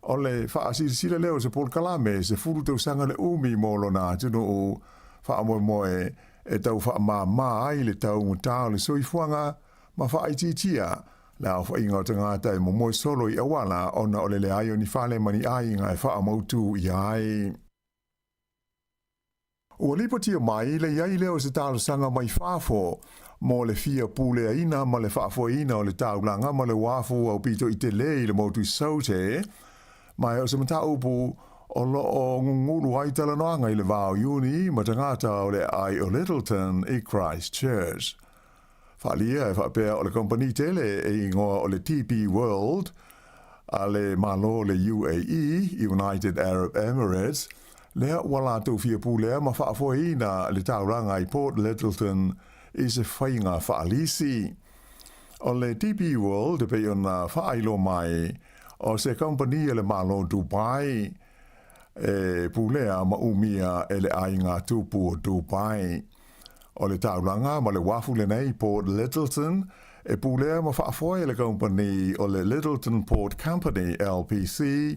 o le whaasirisira leo se Paul Kalame se furu tūsanga le umi molo nā tunu o whaamoe e tau whaamā ai le tau ngutao le soi fuanga, ma whaititia, la o whainga o tangata e momoe solo i awala ona o le aio ni whale mani ai ngai whaamautu i ai. Ua lipatia mai le iai leo se talo sanga mai whafo, mo le fia pule ina ma le whafo ina o le taulanga ma le wafu au pito i te lei le motu i saute, mai o se mata upu o lo o nguru ai talanoanga i le vau uni ma tangata o le ai o Littleton i Christchurch. Whalia e whapea o le company tele e ingoa o le TP World, a le malo le UAE, United Arab Emirates, lea wala tau fia pūlea ma whaafoina le tauranga i Port Littleton i se whainga whaalisi. O le TP World, pe o na whaailo mai, o se company le malo Dubai, e pūlea ma umia e le ainga tupu o Dubai. O le tauranga ma le wafu le nei Port Littleton, e pūlea ma whaafoia le company o le Littleton Port Company LPC,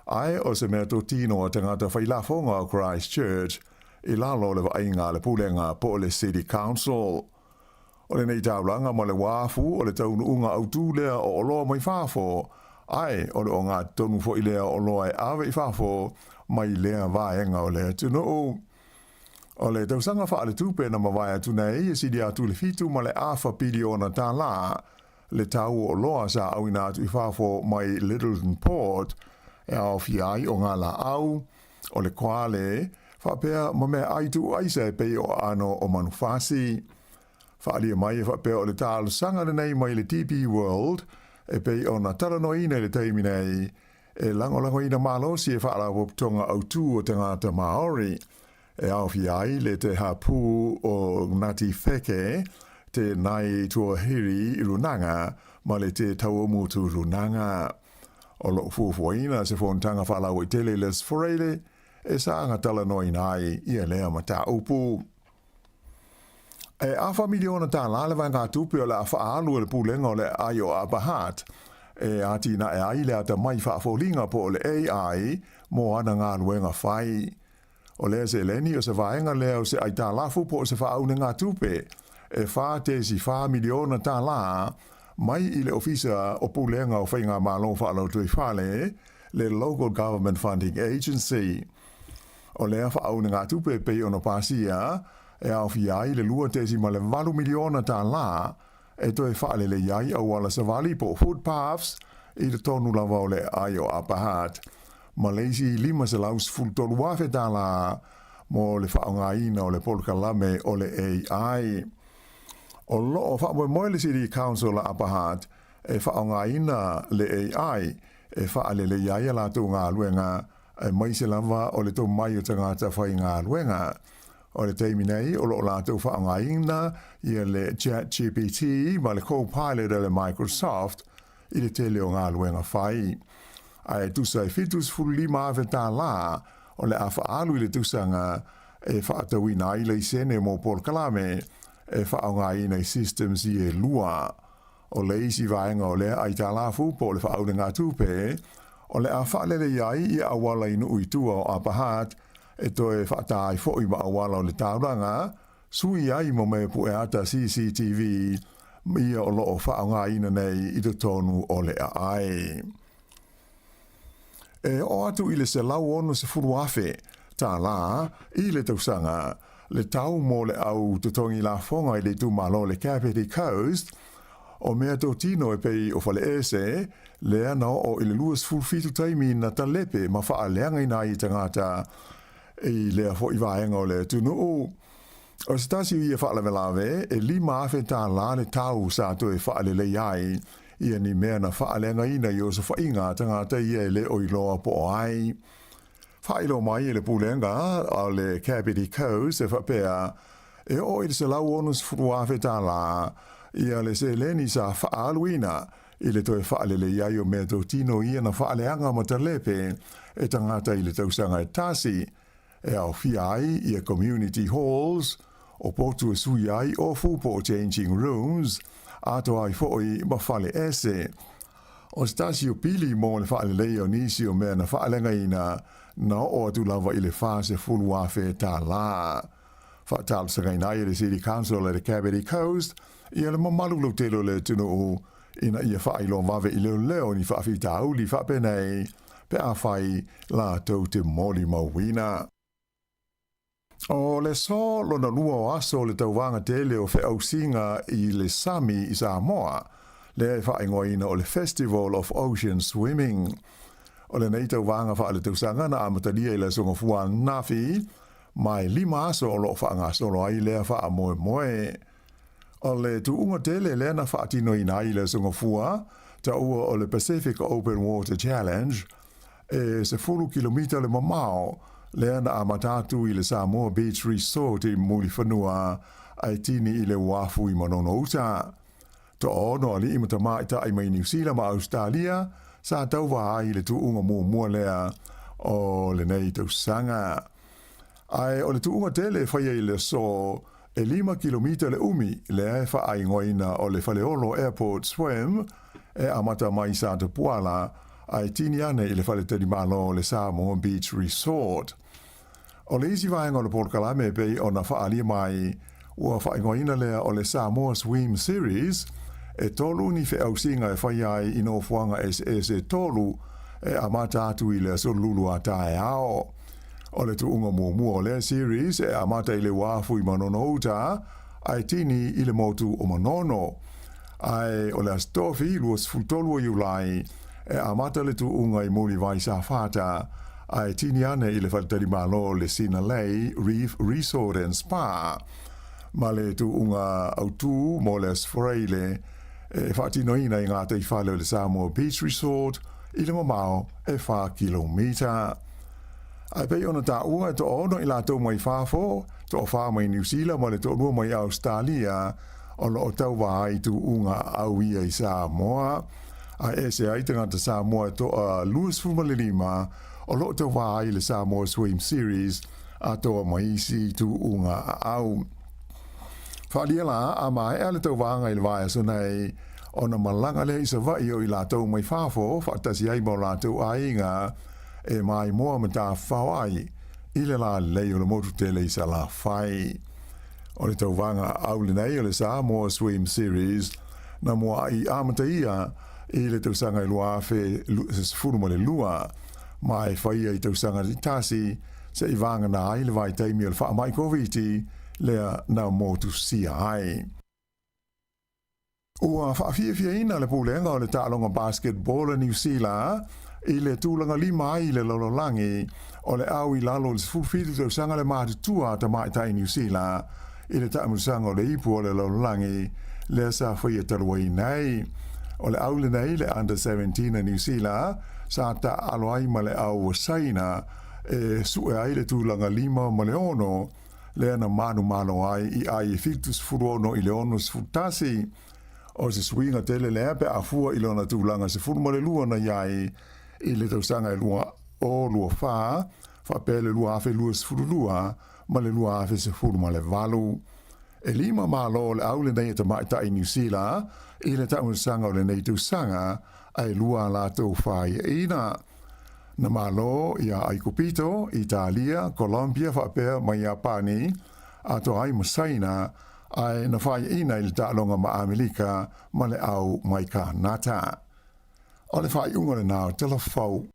ai o se mea tino a tangata whailafonga o Christchurch, i lalo le wainga le pūlenga po le City Council. O le nei tauranga ma le wafu o le taununga au tūlea o oloa mai whafo, ai o le o ngā tonu fo i lea o loa e awe i whafo, mai lea vaenga o lea tunu o. O le tausanga wha le tupe na mawai atu nei, e sidi atu le fitu ma le awha piliona tā la, le tau o loa sa awina atu i whafo mai Littleton Port, e au fiai o ngā la au, o le kwale, whapea ma mea aitu aisa e pei o ano o manufasi. Whaalia mai e whapea o le tālu sanga nei mai le TP World, e pei o na taranoina le teimi nei, e langolango ina malosi e whaala woptonga au tū o tangata Maori, e au fiai le te hapu o Ngati Wheke, te nai tuahiri i runanga, ma le te tauamutu runanga. O lo fuafuaina se fontanga whalau i tele les foreile, e saanga tala noi nai i a lea mata upu. E awha miliona tā lalewa ngā tupe o le awha alu le pūlenga o le aio a Bahat, e ati na e ai le ata mai whaafolinga po o le AI, mo ana ngā luenga whai. O lea se leni o se vaenga lea o se ai tā lafu po o se whaaune ngā tupe, e wha te si wha miliona tā la, mai i le ofisa o pūlenga o whainga malo whaalau tui whale, le Local Government Funding Agency. O lea whaaune ngā tupe pei ono pasia, e au fiai le lua tesi ma le 8 miliona tā la, e toi whaale le iai au wala savali po footpaths, i le tonu lava o le aio a Bahat. Malaysia 5 se laus fultolu wafe tā la, mo le whaonga ina o le polkalame o le AI. O loo whamoe moe le City Council a Bahat, e whaonga ina le AI, e whaale le iai la tō ngā luenga, e mai se lava o le tō mai o tangata whai ngā luenga. O le teimi nei, o loo la tō whaonga ina, i le ChatGPT, ma le co-pilot le Microsoft, i le tele o ngā luenga whai. Ai tusa e fitus fulima ave tā la, o le awha alu i le tusanga, e whaatawina i le isene mo Paul Kalame, e whaonga ina i systems i e lua. O le isi vaenga o le ai tā la fupo le whaone ngā tupe, o le a whaalele iai i awala inu uitua o Apahat, e toe whaatai fōi ma awala o le tauranga, sui ai mo me pu e ata CCTV, ia o loo whaonga ina nei i te tonu o le ai. E o atu i le se lau ono se furu afe, tā la, i le tausanga, le tau mo le au tutongi la fonga i le tu malo le Kapiti Coast, o mea tō tino e pei o whale ese, le ana o i le luas fulfitu taimi na talepe ma wha leanga ina i tangata, i lea fo i vaenga o le tunu o. O se tasi i e wha lawe, e 5 afe tā la le tau sa to e wha le iai, ia ni mea na whaalenga ina i o sa whainga tangata i e le o i loa po o ai. Whailo mai e le pūlenga a le Kapiti Coast e whapea E o i le se lau onus furuafe tā la, ia le se leni sa whaaluina, i le toe whaalele iai o mea tō tino ia na whaaleanga ma ta lepe, e tangata i le tausanga e tasi, e au fia ai i a community halls, o potu e sui ai o fupo changing rooms, ato ai foi ma whale ese. O stasi o pili mo le whaalele o nisi o mea na whaalenga ina, na o atu lava i le fase furuafe tā la. Whaatal sa ngai nai le City Council le Cavity Coast, ia le mamalu lo telo le tunu o ina ia whailo wawe i leo ni whaafita au li whaapenei, pe a whai la tau te moli mawina. O le so lona lua o aso le tauwanga tele o whea singa i le Sami i Sāmoa, le whaingoina o le Festival of Ocean Swimming. O le nei tauwanga wha le tausanga na amatalia i le songa fua nafi, mai 5 aso o loo whaangasolo ai lea wha moe moe. O le tuunga tele lea na whaatino i nai le songa fua, ta ua o le Pacific Open Water Challenge, e se 10 kilomita le mamao, lea na amatatu i le Sāmoa Beach Resort i muli whanua, ai tini i le wafu i manono uta. To ono ali imata maita i mai New Zealand ma Australia, sa tauwa ai le tuunga mua lea o le nei tausanga. Ai o le tuunga tele whaia i le so e 5 kilomita le umi le e wha ai ngoina o le Whaleolo Airport Swim e amata mai sa te puala ai tini ane i le whale tari malo le Sāmoa Beach Resort. O le isi vaenga o le Porkalame pei o na whaalia mai ua wha ngoina lea o le Samoa Swim Series e tolu ni whi au singa e whai ai ino fuanga SS e tolu e amata atu i le solulu a tae ao. O le tuunga mua o le series e amata i le wafu i manono uta, ai tini i le motu o manono. Ai o le astofi luas fultolu o iulai e amata le tuunga i muli vai sa fata, ai tini ane i le whaltari malo le Sinalei Reef Resort and Spa. Ma le tuunga autu mo le asfreile e whaatino ina i ngāta i whale o le Sāmoa Beach Resort i le mamao e 4 kilomita. Ai pei ona tā ua e to ono i lātou mai whāfo, to o whā mai New Zealand, ma le to onua mai Australia, o lo o tau wā i tu unga au ia i Sāmoa. Ai ese ai tangata Sāmoa to a Louis Fumalilima, o lo o tau wā i le Sāmoa Swim Series, a to a maisi tu unga au. Whaalia la, a mai ale tau wānga i le wāia sonai, ona malanga le isa vai o i lātou mai whāfo, whaatasi ai mo lātou ainga, e mai moa ma tā whawai, i le la lei o le motu tele i sa la whai. O le tau wanga au le nei o le Sāmoa Swim Series, na moa i amata ia, i le tau sanga i lua fe furu ma le lua, mai whaia i tau sanga i tasi, se i wanga na ai le vai taimi o le wha mai koviti, lea na motu sia ai. Ua whaafia ina le pūlenga o le tālonga basketball a New Zealand, i le tūlanga 5 ai le lololangi o le au i lalo le fulfitu tau sanga le mātutua ta maitai New Zealand i le taamusanga o le ipu o le lololangi le sa whaia taruai nei. O le au le nei le under 17 a New Zealand sa ta alo ai ma le au wasaina e sue ai le tūlanga 5 ma le ono le ana manu malo ai i ai e fitus furuono i le ono sfutasi o se swinga tele le ape a fua i lona tūlanga se furu ma le lua na iai i le tausanga e lua o lua wha pele lua afe lua sifuru lua, ma le lua afe se furu ma le valu. E 5 malo le au le nei ta maita i New Zealand, i le tausanga o le nei tausanga, ai lua la tau whai e ina. Na malo ia ai Kupito, Italia, Colombia, whapea mai Japani, ato ai Masaina, ai na whai ina i le tālonga ma Amerika, ma le au mai Kanata. O le whai unga le nao, tela whau.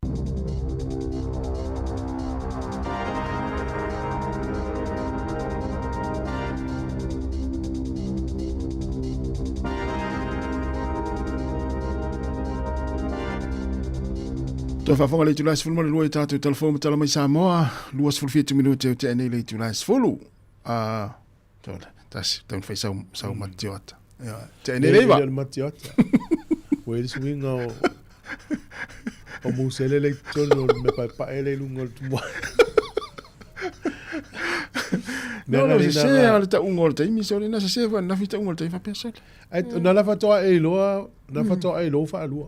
Toi whawhonga le tulai sifulu ma le lua i tātou telefonu tala mai Sāmoa, 2 minute o te anei le tulai sifulu. Tas, taun whai sau matiota. Te anei leiva. Matiota. Wei swinga o musele le tono me pa ele lungo tumwa. No, se ale ta ungol te mi so na se va na fita ungol te fa pesa. Ai na la fatoa e loa, na fatoa e lo fa lua.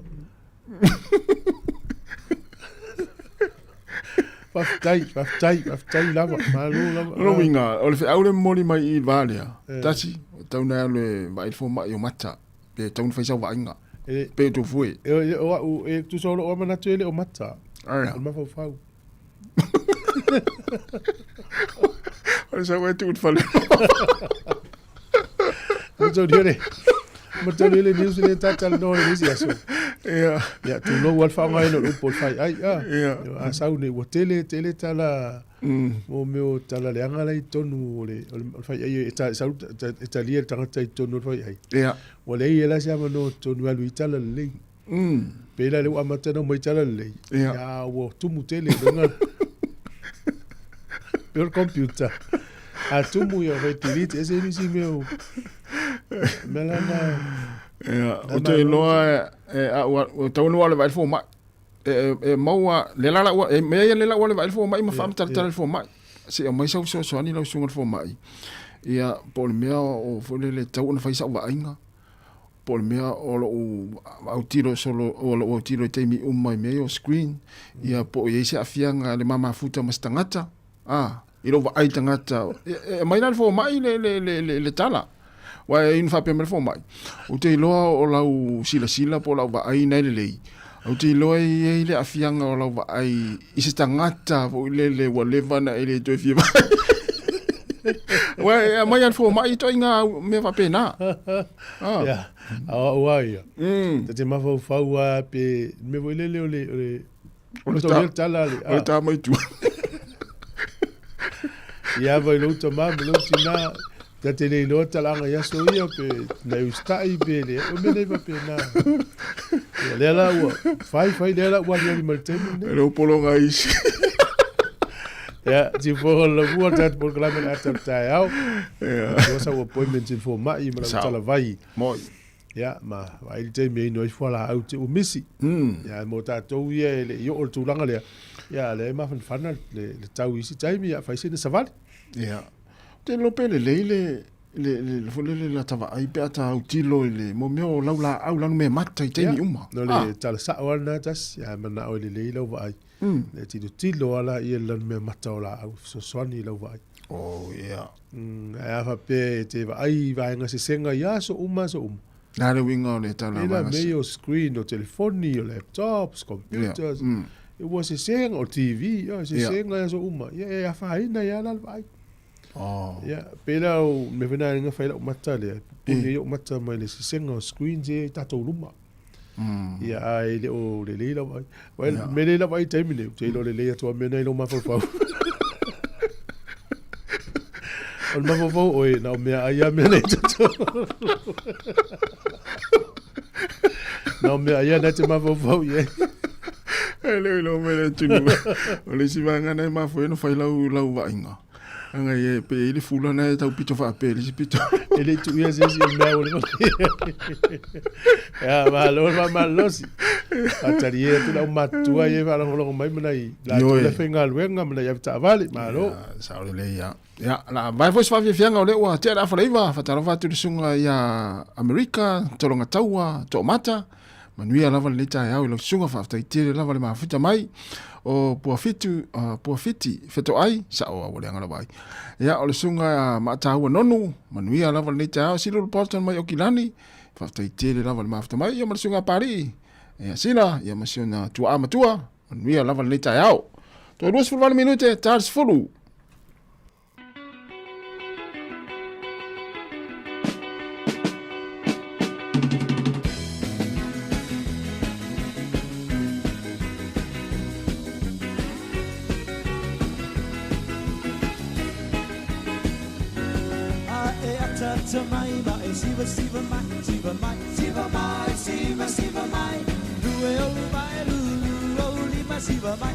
Faftai lava, malu lava. Rominga, ole fe aule moli mai I valia. Tasi, tau na le vai fo mai o mata. Pe tau fa sa vainga. Pe tu fue. E tu solo o mana tele o mata. Ai. Ma fa fa. Ole sa vai tu fale. Mo dire. Mo dire le news le tata no le isi aso. Ya tu no wal fa mai no por fai. Ai a sau ne o tele tala. Mo meu tala le anga lai tonu le fai ai eta sau italia tanga tai tonu fai ai. Ya. O le ia la se no tonu alu itala le. Pela le amata no mo itala le. Ya o tu mutele donga. Per computer. A tu mu yo retirite ese ni si meu. Melana. O te loa o tau no le vai fo mai. Maua le la me le la le vai fo mai ma fam tar fo mai. Se mai so ani lo sunga fo mai. Ia por mea o fo le tau na fai sa vainga. Por mea o au tiro solo o tiro te mi mai me o screen. Ia po ye se afianga le mama futa mastangata. I lo vai tangata. Mai na fo mai le tala. Wa in fa pe me fo mai. O te loa o lau sila po lau vai na le. O te loa i le afianga o lau vai I se tangata po le whatever na ele to fi vai. Wa mai fo mai to inga me fa pe na. Ya. Wa ya. Te ma fa wa pe me vo le o tala le. O ta mai tu. Ia vai lo tama lo tina ta te le lo tala nga ya so ia pe na ustai pe le o me nei va pe na le la wa fai le la wa ni malte ne lo polo nga isi ya ti fo lo wa tat por la men atam ta au ya so sa wo appointment in for mai ma la tala vai moi ya ma vai te me no fo la au te o misi ya mo ta to ye le yo o tu langa le ya le ma fan le tau isi taimi ya fai sene savali. Ya. Te lope le la tava ai pe ata utilo le mo meo laula au lang me mata te ni uma. No le tala sa wana tas ya mana o le lo vai. Le tilo ala I le me mata ola au so swani lo vai. Oh yeah. Ya fa pe te vai nga se senga ya so uma. Na le winga le tala vai. Ila me o screen o telefoni o laptops, computers. It was a saying or TV, se senga ya so uma. Ya fa ina ya la vai. Ya, pela o me vena nga faila o mata le. Puni o mata mai le se senga o screen je tato luma. Ya ai le o le la vai. Well, me le la vai te mine, te lo le to me nei lo ma fa. O ma fa o e na me ai me nei to. Na me ai na te ma fa ye. Lo me le tunu. O le si vanga na ma fo no fai lau vainga. Anga ye pe ile fula na tau pito fa pe ile pito. Ele tu ia se me o le. Ya ma losi. Atarie tu la matua ye va lo mai mai. La tu le fenga luenga mai ya ta vale ma lo. Sa le ya. Ya la vai foi fa fianga o le wa te ra fa leva fa tara fa tu sunga ya America tolonga taua to mata. Manuia lava le ta ya lo sunga fa ta tire lava le ma fita mai. O puafiti feto ai sa o wale ngala bai ya o le sunga mata ua nonu manuia lava le ta silo porton mai o kilani fa tai tele lava le mafta mai ya sunga pari ya sila ya masiona tua amatua manuia lava le ta ya to 2 minute tars fulu Siva mai, lue o mai, lue o lima siva mai,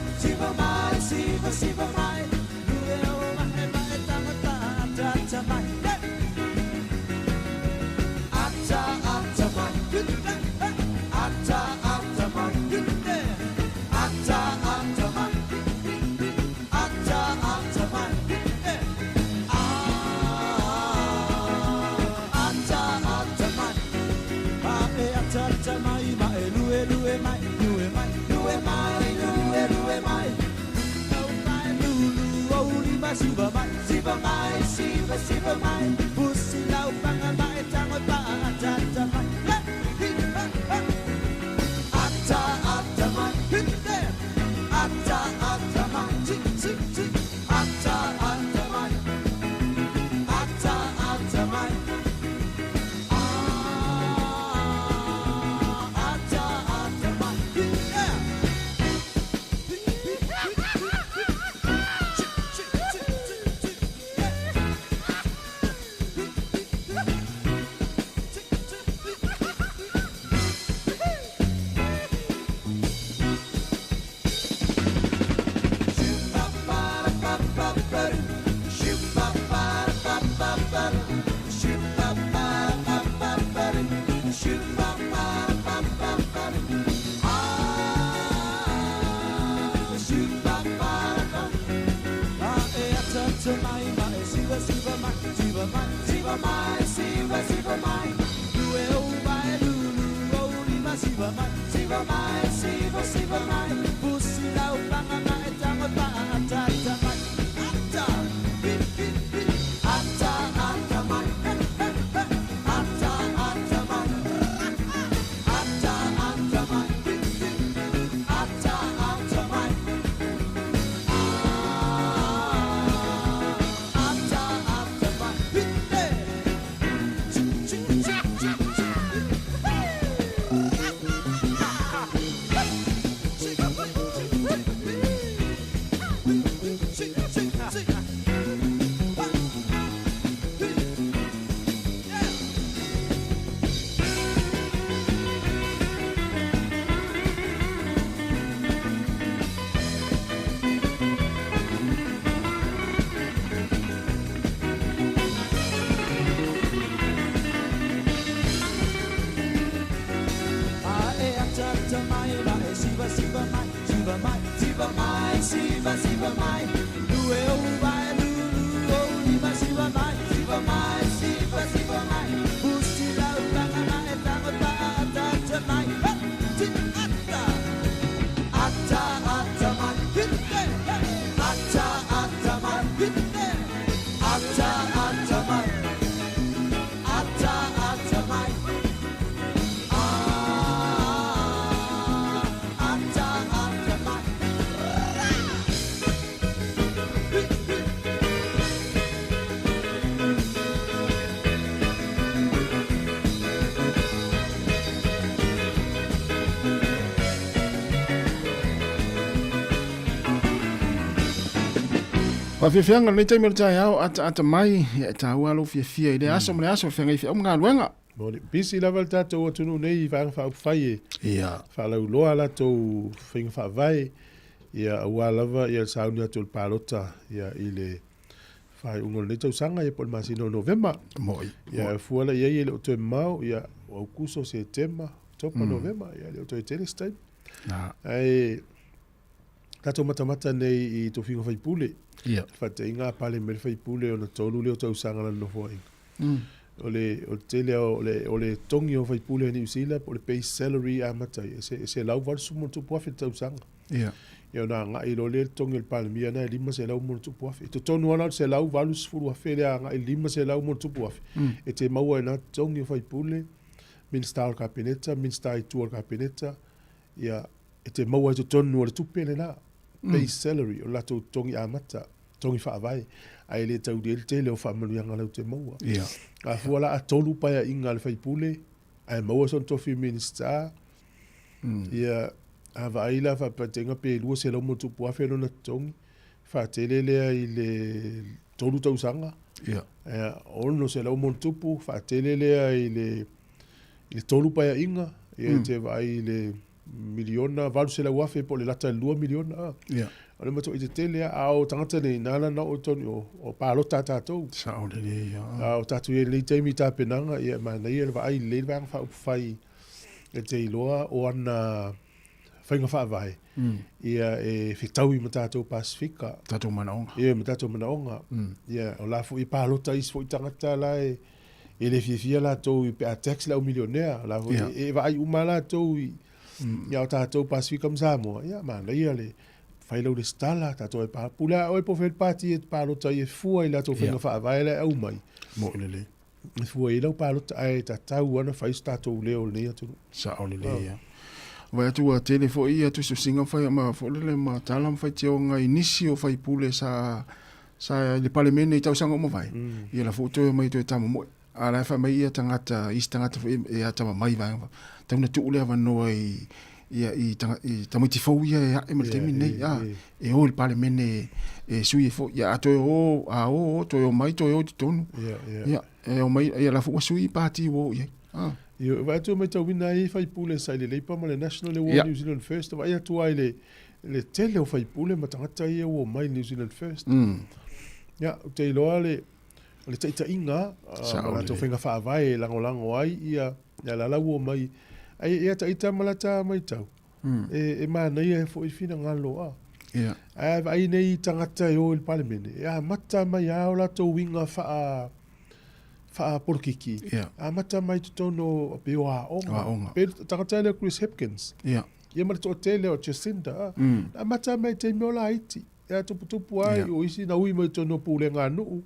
lue o mai ta mai, ata mai, ata mai, siva mai pusi lau panga mai tango pa ata mai ata mai ata mai ata mai ata mai Pa fianga nei taimere tai au ata mai ya taua lo fia ile aso mle aso fenga i nga luenga. Moni bisi level tato o tunu nei fa fai. Ia. Fa la loa la to finga fa vai. Ia wa lava ia sauni atul palota ia ile fa ungol nei tau sanga ia pol masino November. Moi. Ia fuala ia ile o te mau ia o kuso se tema topa November ia le o te tennis time. Na. Ai tato mata nei I to finga fai pule. Ia. Fate inga pale me fai pule ona tolu le o tau sanga na no foi. O tele o le tongi o fai pule ni usila o le pay salary a mata se lau var sumo tu profit tau sanga. Ia. Ia na nga I lo le tongi el pale mia na lima se lau mo tu profit. To tonu ana se lau valus furu a fele nga lima se lau mo tu profit. E te maua na tongi o fai pule min star capineta min star tour capineta ia e te maua to tonu o le tupele na. Base salary o lato tongi amata tongi fa vai ai le tau del tele o fa manu yanga lau te maua ia a fuala a tolu pa ya inga le fai pule ai maua son tofi minister ia a vai la fa patenga pe lu se lo motu po afelo na tongi fa tele le ai le tolu tau sanga ia ono se lo motu po fa tele le ai le tolu pa ya inga ia te vai le miliona valu se la wafe po le lata 2 miliona ia ole mato I te tele au tangata nei nala na o toni o palota tatou sa o le ia au tatu e le teimi ta penanga ia ma nei le vai le vang fa fai e te iloa o ana whainga wha vai ia e whitau I matatou Pasifika tatou manaonga ia matatou manaonga ia o la fu I palota is fu I tangata la e le fifia la tou I pe a tax la o milionea la fu e vai umala tou ia o tātou Pasifika Sāmoa ia ma nei le whailau le stala, tato e pā. Pula o e po fel pāti e pālota i e fua i lato whenga whaavai le au mai. Mo lele. E fua i lau pālota ai tatau ana whais tato leo le nei atu. Sa o lele ia. Vai atu a tele fo ia tu singa whai ma fo lele ma talam whai te o ngai nisi o whai pule sa le palemene i tau sanga o mo vai. Ia la fo toi mai toi tamo mo. Ala fa mai ia tangata istangata e atama mai vai. Tau na tu le avanoa i tamiti fo ia e mal temi nei e o le palemene e sui fo ia to o to o mai to o tonu. Ia e o mai ia la fo sui pati wo ia. Ia vai tu mai tau wina i whai pule sai le leipa ma le National Award New Zealand First. Vai atu ai le tele o whai pule ma tangata ia o mai New Zealand First. Ia, te iloa le taita inga, ma tau whenga whaavai e lango ai, ia la lau o mai, ai ia taita malata mai tau. E mānei e fo i whina ngalo a. Ai nei tangata e o il palemene. Ia mata mai a o lato winga wha porkiki. A mata mai tutono pe o a onga. Pe tangata le Chris Hipkins. Ia mara to tele o Jacinda. A mata mai te meola iti. Ia tupu ai o isi na ui mai tono pule ngā nuu.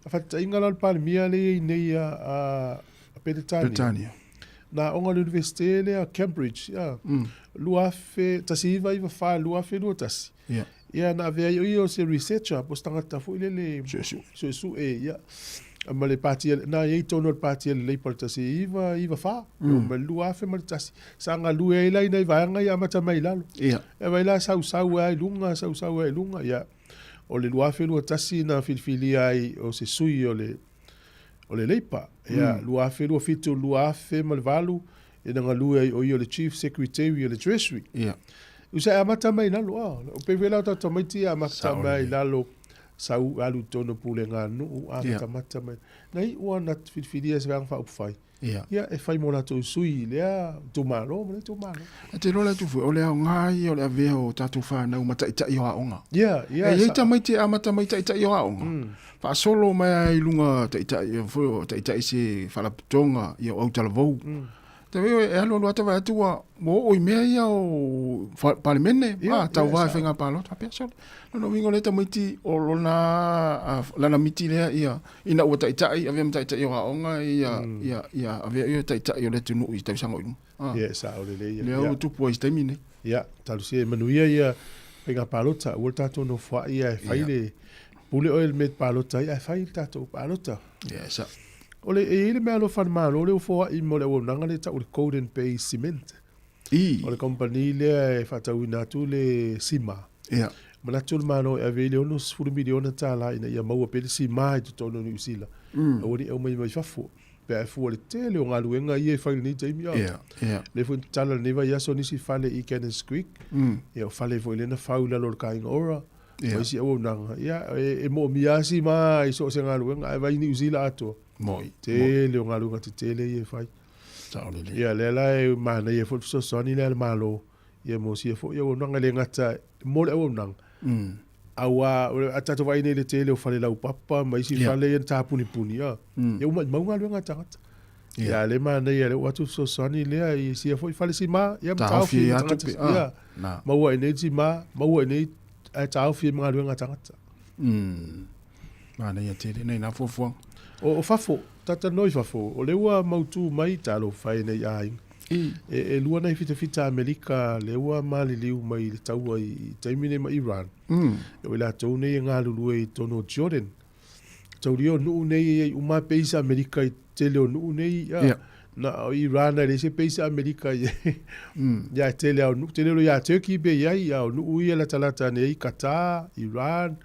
A whata inga la palemia le nei a Peretania. Na onga l'universite le a Cambridge. Luafe, tasi iwa wha luafe lua tasi. Ia na vea i o se researcher, pos tangata fu ile su e ia. Ma le pātia, na iei tono le pātia le leipar tasi iwa wha. Ma luafe ma le tasi. Sa ngā lue e lai nei vaanga ia mata mai lalo. E vai la sau ai lunga. Ia. O le luafe lua tasi na filifili ai o se sui o le leipa. Ia luafe lua fitu luafe ma le valu. E nga lue o le Chief Secretary o le Treasury. Usa e amata mai lalo. O pevela o tamaiti a amata mai lalo. Sau alu tono pule ngā nuu a mata mai. Nei ua na filifili e se vang wha upwhai. Ia e whai mōna tō sui lea tūmaro, mene tūmaro. A te rola tufu, o lea o ngai o lea vea o tātou whānau mata ita i o haonga. Ia. E heita mai te amata mai ta ita i o haonga. Wha solo mai ai lunga ta ita i se whalaputonga i o Autalavou. Te veo e alo loata vai atua mo o i mea ia o palemene. Tau vai whenga pālota. Pea solo. No wingo leta miti o lana miti lea ia. Ina ua taitai, avea mta itai o haonga ia avea ia taitai o letu nuu i tau sango inu. Ia, sa o lele ia. Lea o tupu a istaimine. Ia, talu se manuia ia whenga pālota. Ua tato no wha ia e whaile. Pule oil met pālota ia e whaile tato pālota. Ia, sa. Ole e ele mea lo whanmalo le ufoa i mo le o nanga le ta ule Golden Bay Cement. Ole kompani le e whatau inatu le sima. Ia. Manatu le mano e avele ono sfuru miliona tala ina ia maua pele sima i tutono ni usila. Awani au mai whafo. Pea e fua le tele o ngā luenga i e whaile ni taimi au. Le fun tala neva ia so nisi whale i Cannons Creek. Ia o whale fo ilena whaula lo le kainga ora. Mai si au nanga. Ia e mo miasi ma i so se ngā luenga. E vai ni usila atua. Moi. Tele o ngā lunga te tele i e whai. Ia lela e mana i e fwoi so soni le malo. Ia mo si e fwoi au nanga le ngata. Mo le au nanga. Awa, a tato vai nei le tele o whale lau papa. Mai si whale e tā puni puni. Ia umai mau ngā lunga tangata. Ia le mana i e le watu so soni lea i si e fwoi whale si ma. Ia ma tauwhi e tangata. Ia. Maua e nei si ma. Maua e nei tauwhi e mga lunga tangata. Mana i a tele nei nā fuafuang. O fafo, tata noi fafo, o le ua mautu mai talo whai nei aing. E lua nei fita Amerika, le ua mali liu mai le taua i taimine ma Iran. E o la tau nei ngā lulua i tono Jordan. Tau rio nuu nei i uma peisa Amerika i tele o nuu nei. Na o Iran ai le se peisa Amerika i. Ya tele au nuu, tele o ya Turkey be iai, au nuu i la talata nei Qatar, Iran,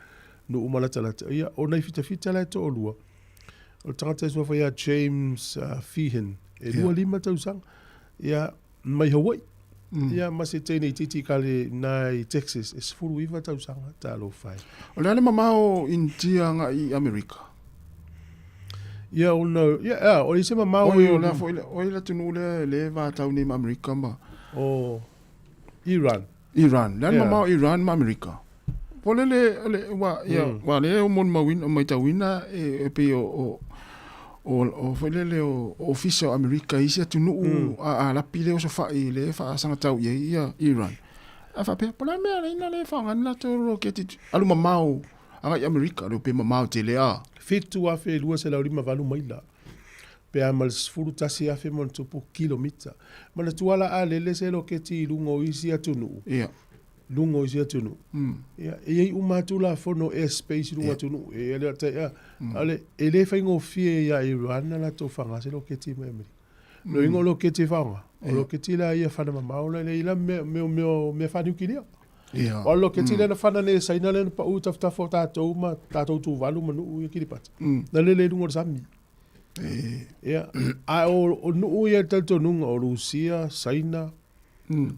nuu ma la talata. Ia, o nei fita la to o lua. O tangata iswa whai a James Feehan. E lua lima tausang. Ia mai Hawaii. Ia masi tēnei titi kale nai Texas. E sifuru iwa tausanga talo whai. O le ale mamao intianga i Amerika. Ia o no. Ia o le se mamao. O le tunu le vātau ni ma Amerika ma. O Iran. Le ale mamao Iran ma Amerika. Pole le wa le o mon mawin o mai tawina e pe o felele o official America isi atu nuu a lapi le o so fai le fa sanga tau ia Iran. Afa pe pala me ala ina le whanga na to roketi. Alu mamau. Anga i Amerika ro pe mamau te lea. Fitu afe lua se laurima valu maila. Pe amal sfuru tasi afe mon tupu kilomita. Mana tuala a lele se lo keti lungo isi atunu. Ia. Lungo isi atunu. Ia. E umatu la fono airspace lungo atunu. E ele ata ia. Ale ele whaingo fie ia Iran na to whanga se lo keti me Amerika. No ingo lo keti whanga. O lo keti la ia whana mamau le ila me whanu kiria. Ia. O lo keti le na whana ne saina le na pa utafo tātou ma tātou tu walu manu ia kiripata. Na lele lungo sami. Ia. A o nuu ia tātou nunga o Rusia, Saina,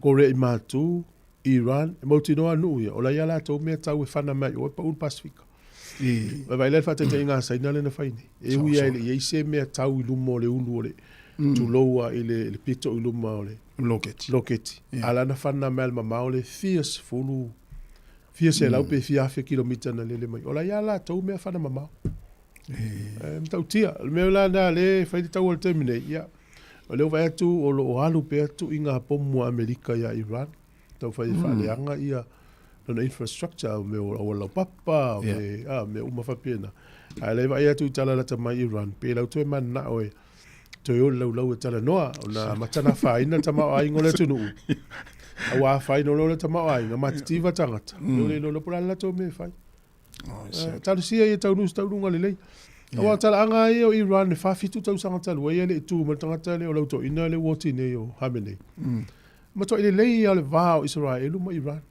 Korea i mātu, Iran, e mauti noa nuu ia. O la ia la tau mea tau e whana mai o e pa un Pasifika. Vai le whata te inga saina le na whaine. E hui ai le ise mea tau i lumo le unu o le. Tu loa i le pito i luma o le. Loketi. Ala na whana mea le mamao le fierce fulu. Fierce e laupe fiafe kilomita na lele mai. O la ia la tau mea whana mamao. Mtau tia. Mea la na le whaiti tau o le termine. Ia. O leo vai atu o lo o alu pe atu inga pomu Amerika ia Iran. Tau whai whaleanga ia. Na infrastructure me o la papa me uma fapena a le vai atu tala la mai Iran pe la tu man na o to yo lau tala noa na matana faina tama ai ngole tunu a wa faina lo tama ai na mativa tangata yo lo pula la to me fai tala sia e tau nus tau lunga le a tala anga e o Iran fa fitu tau sanga tala we le tu ma tangata le o lo to ina le woti ne yo hamene ma to ile le ya le va Israel ma Iran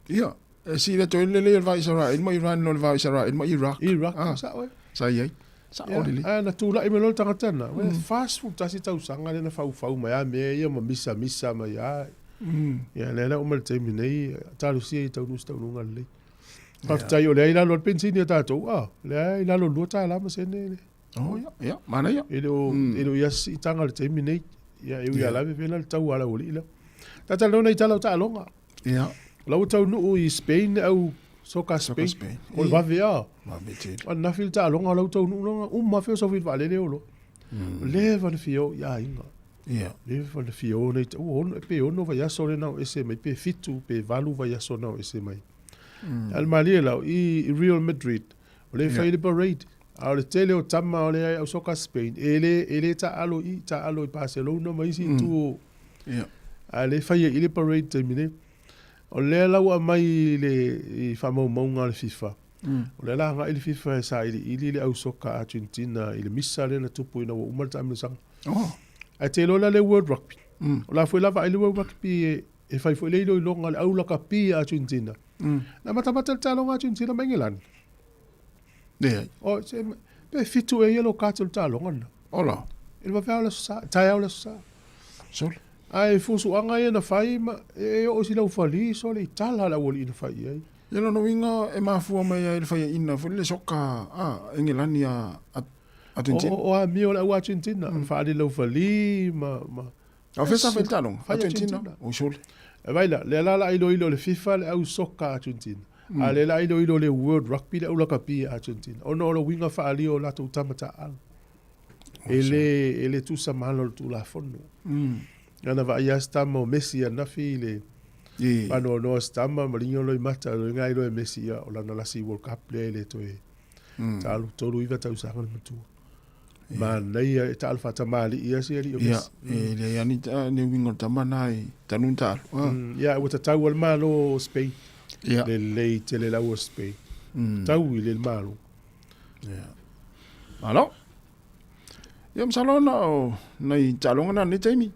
Si le to le vai Israel mo Iran no vai Israel mo Iraq sa we sa ye sa o le na tu la me lo tangata na we fast food tasi tau sanga le na fau ma ya me ya ma misa ma ya ya le na o mal te minei talu si tau nus tau lunga le Pafta yo le ila lo pensini ta to le ila lo luta la ma sene ya mana ya ilo ya si tanga le te minei ya ya la ve na tau ala o ila ta no na itala ta longa ya Lau tau nuu i Spain au soka Spain. O le wawe a. O na fil ta alonga lau tau nuu longa. Ma feo sa fil wale leo lo. Le vana fio ia inga. Le vana fio nei ta. Pe ono vai aso le nao ese mai. Pe fitu, pe valu vai aso nao ese mai. Al malia lau i Real Madrid. O le fai le parade. A le tele o tama o le au soka Spain. Ele ta alo i Barcelona mai si tu. A le fai i le parade termine. O le lau mai le i whamau maunga le FIFA. O le la nga i le FIFA e sa ili le au soka Argentina i le misa le na tupu ina wa umarta amile sanga. A te lola le World Rugby. O la fwe lava i le World Rugby e fai fwe leilo i longa le au laka pi Argentina. Na matamata le talonga Argentina ma England. O se pe fitu e yelo kato le talonga na. Ola. Ili wa vea o le sa, tai au le sa. Sol. Ai fusu anga ia na fai ma e o si lau fali so le tala la woli ina fai ai. Ia no winga e mafua mai ai le fai ina fo le soka Engelani a Argentina. O a mi o la Argentina fa le lau fali ma. A fesa fa talong Argentina. O sol. E vai la la ilo le FIFA le au soka Argentina. A le la ilo le World Rugby le ula kapi Argentina. O no lo winga fa ali o la tu tamata al. Ele tu sa malo tu la fono. Ana va ia stama o Messi ana fi le pano no stama marinho lo mata lo ngai lo Messi o la na si World Cup le to e talu tolu iva tau sa ngana tu ma nei e tal fata mali ia si ali o Messi le yani ne wingo tamana i tanunta ia o tau al malo Spain le tele la o Spain tau ile el malo alo yam salona o nei talonga na ni taimi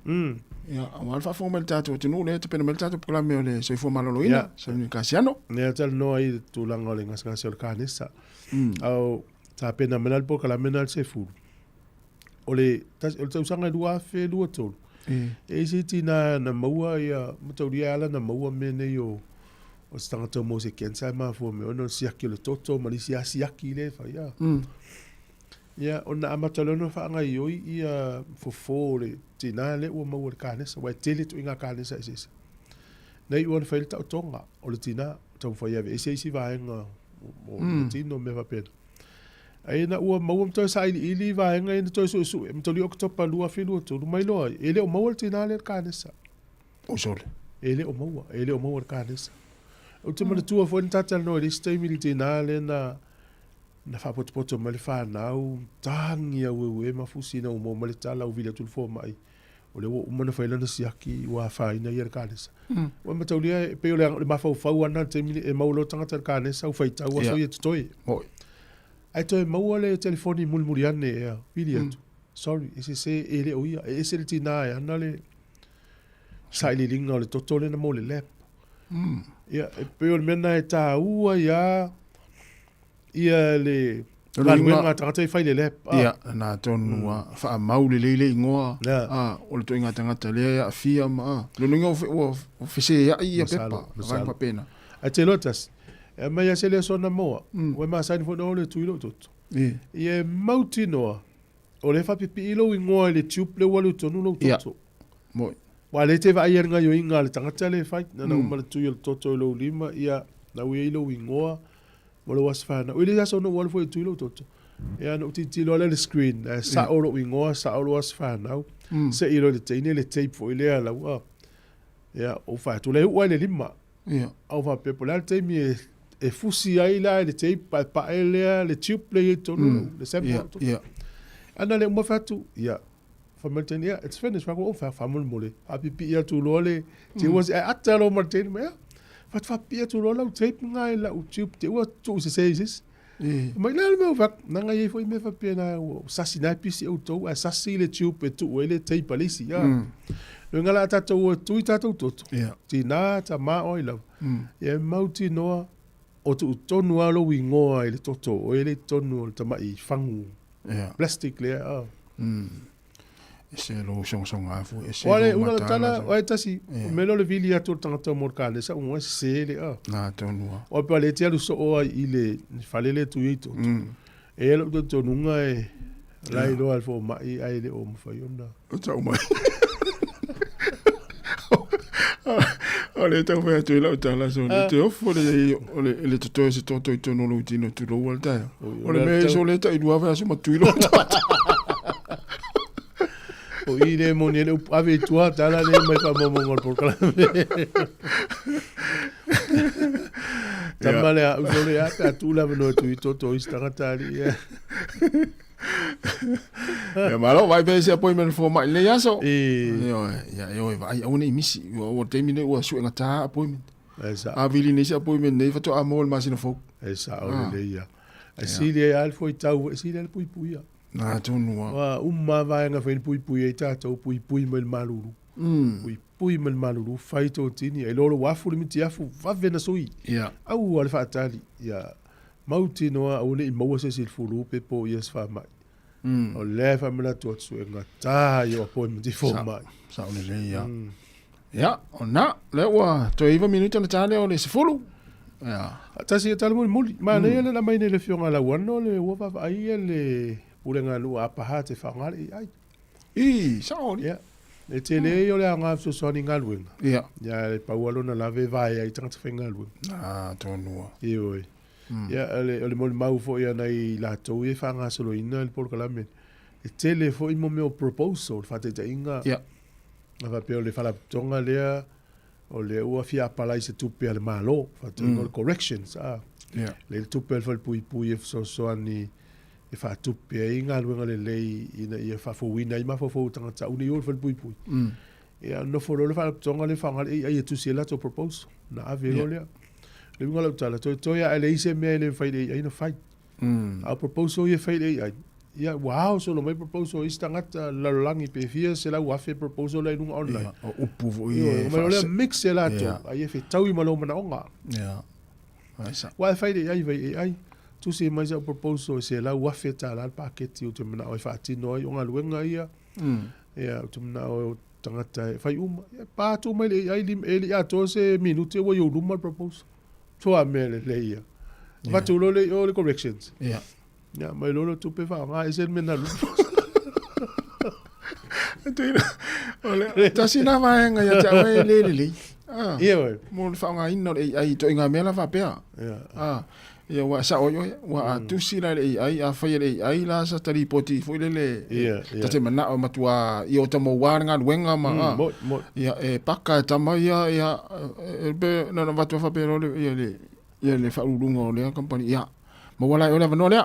ya amal fa formal tato tinu le te pena tato pula me le so formal lo ina so ni casiano ne tal no ai tu lango le ngas ngas el canesa au ta pena menal por la menal se fu ole tas el tau sanga dua fe dua tol e si tina na maua ya motoria ala na maua me ne yo o stanga to mo se kensa ma fu me ono siaki le toto ma si siaki le fa ya ia ona amatalono fa nga yoi ia fofole tina le o mau kanesa wa tele to inga kanesa ese nei o fa ta tonga o le tina to fa ia ese si va nga o tino me va pena ai na o mau to sa ili va nga in to so to li oktopa lua filu to mai lo ele o mau tina le kanesa o sole ele o mau kanesa O te mana tua fo ni tata no le stay milite na le na fa poto ma le fa na u tangi a we ma fusi na mo ma le tala u vile tu fo mai. O le o mana fa lana siaki wa fa ina yer kalesa. O ma taulia pe o le ma fa ana te mili e maulo tanga ter kanesa u fa ita wa so ye toi. Ai toi mau le telefoni mulmuriane e vili atu. Sorry, ese se ele o ia ese le tina e ana le sai le linga o le totole na mo le lep. Ia pe o mena e ta ua ia le Luinga tangata fai le lep. Ia, na tonu fa mau le ingoa. O le toinga tangata le a fia ma. Luinga o fese ia pepa. Vai pa pena. A te lotas. E mai a se le sona moa. O ma sa ni fo no le tuilo toto. Ia mauti noa. O le fa pipi ilo ingoa le tup le walu tonu lo toto. Moi. Wa le te va ia nga yo inga le tangata le fai na na uma le tuilo toto lo lima ia na wi ilo ingoa. Wala was fana. Uli ya sono wala foi tuilo toto. Ya no tilo le screen. Sa oro wingoa sa oro was fana. Se ilo le tine le tape foi le ala wa. Ya o fa tu le wa le lima. Ya. Au fa popular te mi e fusi ai la le tape pa ele le tube le to le sample. Ya. Ana le mo fatu ya. For Martin, yeah, it's finished. Fa go fa famul mole. Happy pia tu lole. Ti was atalo Martin me. Wat fa pia tu rola u tape ngai la u tube te wa tu se seis. Mai la me va nanga ye foi me fa pia na o sasi na pisi o to a sasi le tube tu ele tape alisi ya. Lo ngala ta to tu ta to to. Ti na ta ma o ila. Ye mauti no o tu tonu alo wingoa ele toto o ele tonu ta mai fangu. Plastic le ah. Ese lo song afu ese wale una tala o tasi melo le vili ato tanga morkale sa un se le na tonua o pa le tia so o ile falele tu ito e lo to nunga e lai lo alfo mai ai le o mfayona o ta mai ole ta fa tu la tala so te ofo le to se to no lo tino tu lo volta ole me so le ta i dua fa so ma tu lo o ile moniele ave tua tala le mai pa mo por kala tamale a usole a tu la no tu to istangatali ya malo vai pe se appointment for mai le yaso yo vai ona imisi o termine o su ngata appointment a vili ni se appointment nei fato a mol masina fo esa o le ya asilia al foi tau asilia pui pui na tonua wa umma vai nga foi pui e tato pui mel malulu pui mel malulu fai to tini e lolo wafu le miti afu va vena soi au al fatali ya mauti noa o le mo se sil fulu pe po yes fa mai o le fa mela to su nga ta yo po miti fo mai sa o le ya ona le wa to iva minuto na tale o le se fulu ya tasi tal mul ma ne la mai ne le fionga la wano le wa va ai le ulenga lu apa ha te whangali ai. Saoni. Yeah. E te le o le anga so soni ngaluenga. Yeah. Ya le paualo na lave vai ai tangata whengaluenga. Tonua. Oi. Ya le mo mau fo ia nei la tau e whanga solo ina le porkalamen. E te le fo imo meo proposal fa te inga. Yeah. Ava pe o le whala tonga lea o le ua fia apalai se tupe ale malo. Fa te inga le corrections. Yeah. Le tupe al pui e so ani e fa tupe e inga luenga le lei ina ia fa fowina i ma fa fo tanga ta uni ol fa pui e no fo le fa tonga le fa ngal e tu se la to propose na ave le le ngala tala to ya le ise me le fa le ina fight a proposal ye fa le ya wow so lo mai proposal is tanga la langi pe fia se la wa fe proposal le nunga online o puvo e ma le mix se la to ai fe tau i malo mana onga wa fa le ai tu se mais o proposal se la wa feta la paquete o te mana o fati no i onga luenga ia o te mana o tangata fai pa tu mai ai lim ele a to se minute o yo luma proposal to a mele le ia va tu lo le corrections ya mai lo tu pe fa nga ese mena lu ole ta sina va nga ya ta le ia mo fa nga ino ai to nga mela fa pe ia wa sa o yo wa tusi la le ai a fai le ai la sa tari poti foi le te mana o matua i o tamo wanga wenga ma ia e paka tama ia be na vatu fa pero ia le fa ulungo le company ia ma wala o le no le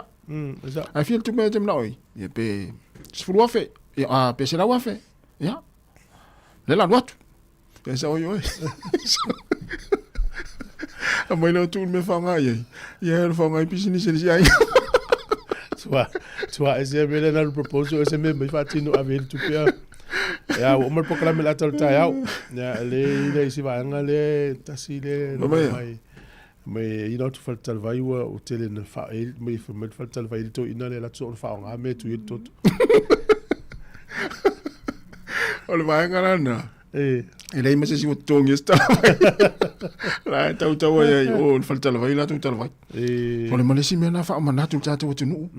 I feel too bad na oi ia pe sfuru fe ia a pe se la wa fe ia le la watu pe sa o yo a mai no tu me fanga ia ia fanga i pisini se ia Tua ese me na proposal ese me fatino a ver tu pia. Ya o mer proclame la torta ya. Ya le si va ngale tasile mai ino tu falta vai o tele na fa mai falta vai to ina le la tso fa nga me tu to. Ole vai ngana. Ele aí mas se o tongue está lá tau ai o falta vai lá tu vai ole malesi me na fa mana tu tatu tu nu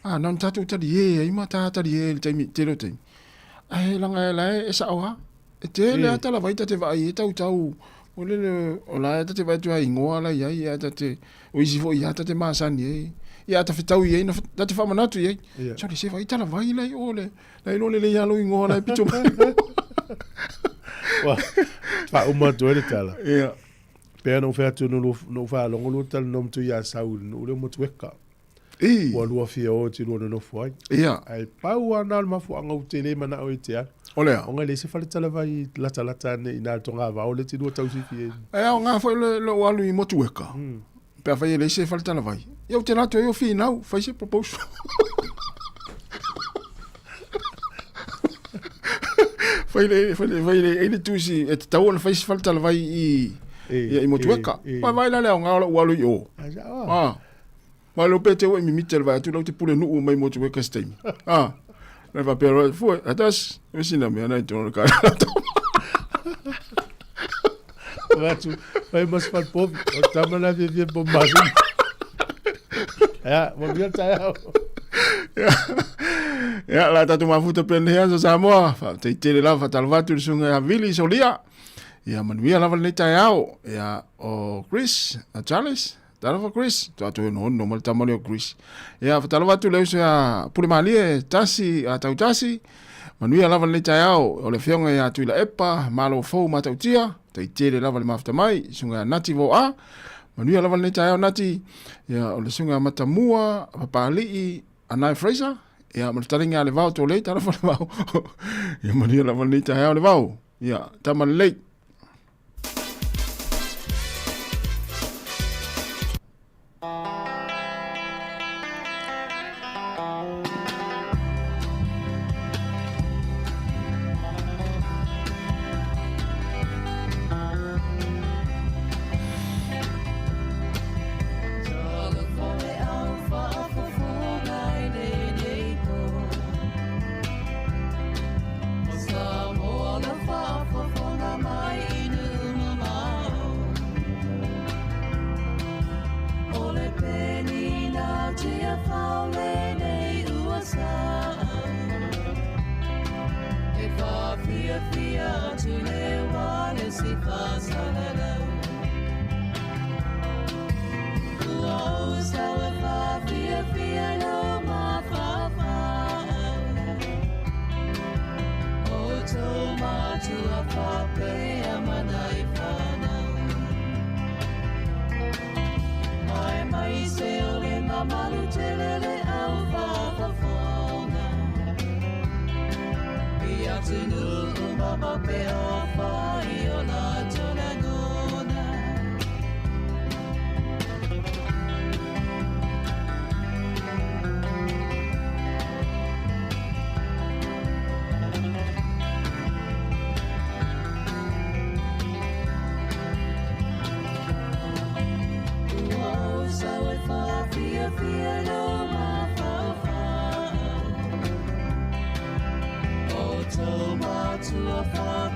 não tatu tadi ai mata tadi te lo te ai langa lá esa oa te le ata la vai te vai tau ole ola te vai tu ai ngoa la ia te o isi vo ia te masani ia te fitau ia na te fa mana tu ia so le se vai tala vai lai ole lai lo le ia lo ngoa la pito Fa uma doile tala. Ia. Pea no fa tu no fa longo lo tal nom tu ya sau no le mo tueka. Wa lo fia o ti lo no foi. Ia. Ai pau ana ma fu anga utele mana o tia. Ole. Onga le se fa tala vai la tala tane ina tonga va o le ti do tau si fie. Ai onga foi lo walu i mo tueka. Pea fa le se fa tala vai. Eu te lato eu fi now, fa se propose. Vai ele tu si et tau na faz falta vai i motueka vai lá le nga o alu yo vai lo pete o mi mitel vai tu lo te pule no mai motueka stem na va pero foi atas mesina me na então no cara vai mas fal povo tamo na viver bombado vou ver tá ya la tatu mafuta penhea so Sāmoa fa te tele lava talvatu sunga vili solia ya manuia lava le taiao ya o Chris a Charles talva Chris tatu no mal tamale o Chris ya fa talvatu le so pule malie tasi a tautasi manuia lava le taiao o le fionga ya tuila epa malo fo matautia te tele lava le mafta mai sunga nativo a manuia lava le taiao nati ya o le sunga matamua papali Anai Fraser ia mal taringa le vau to le tara fa vau ia maria la manita ia le vau ia tama le to a far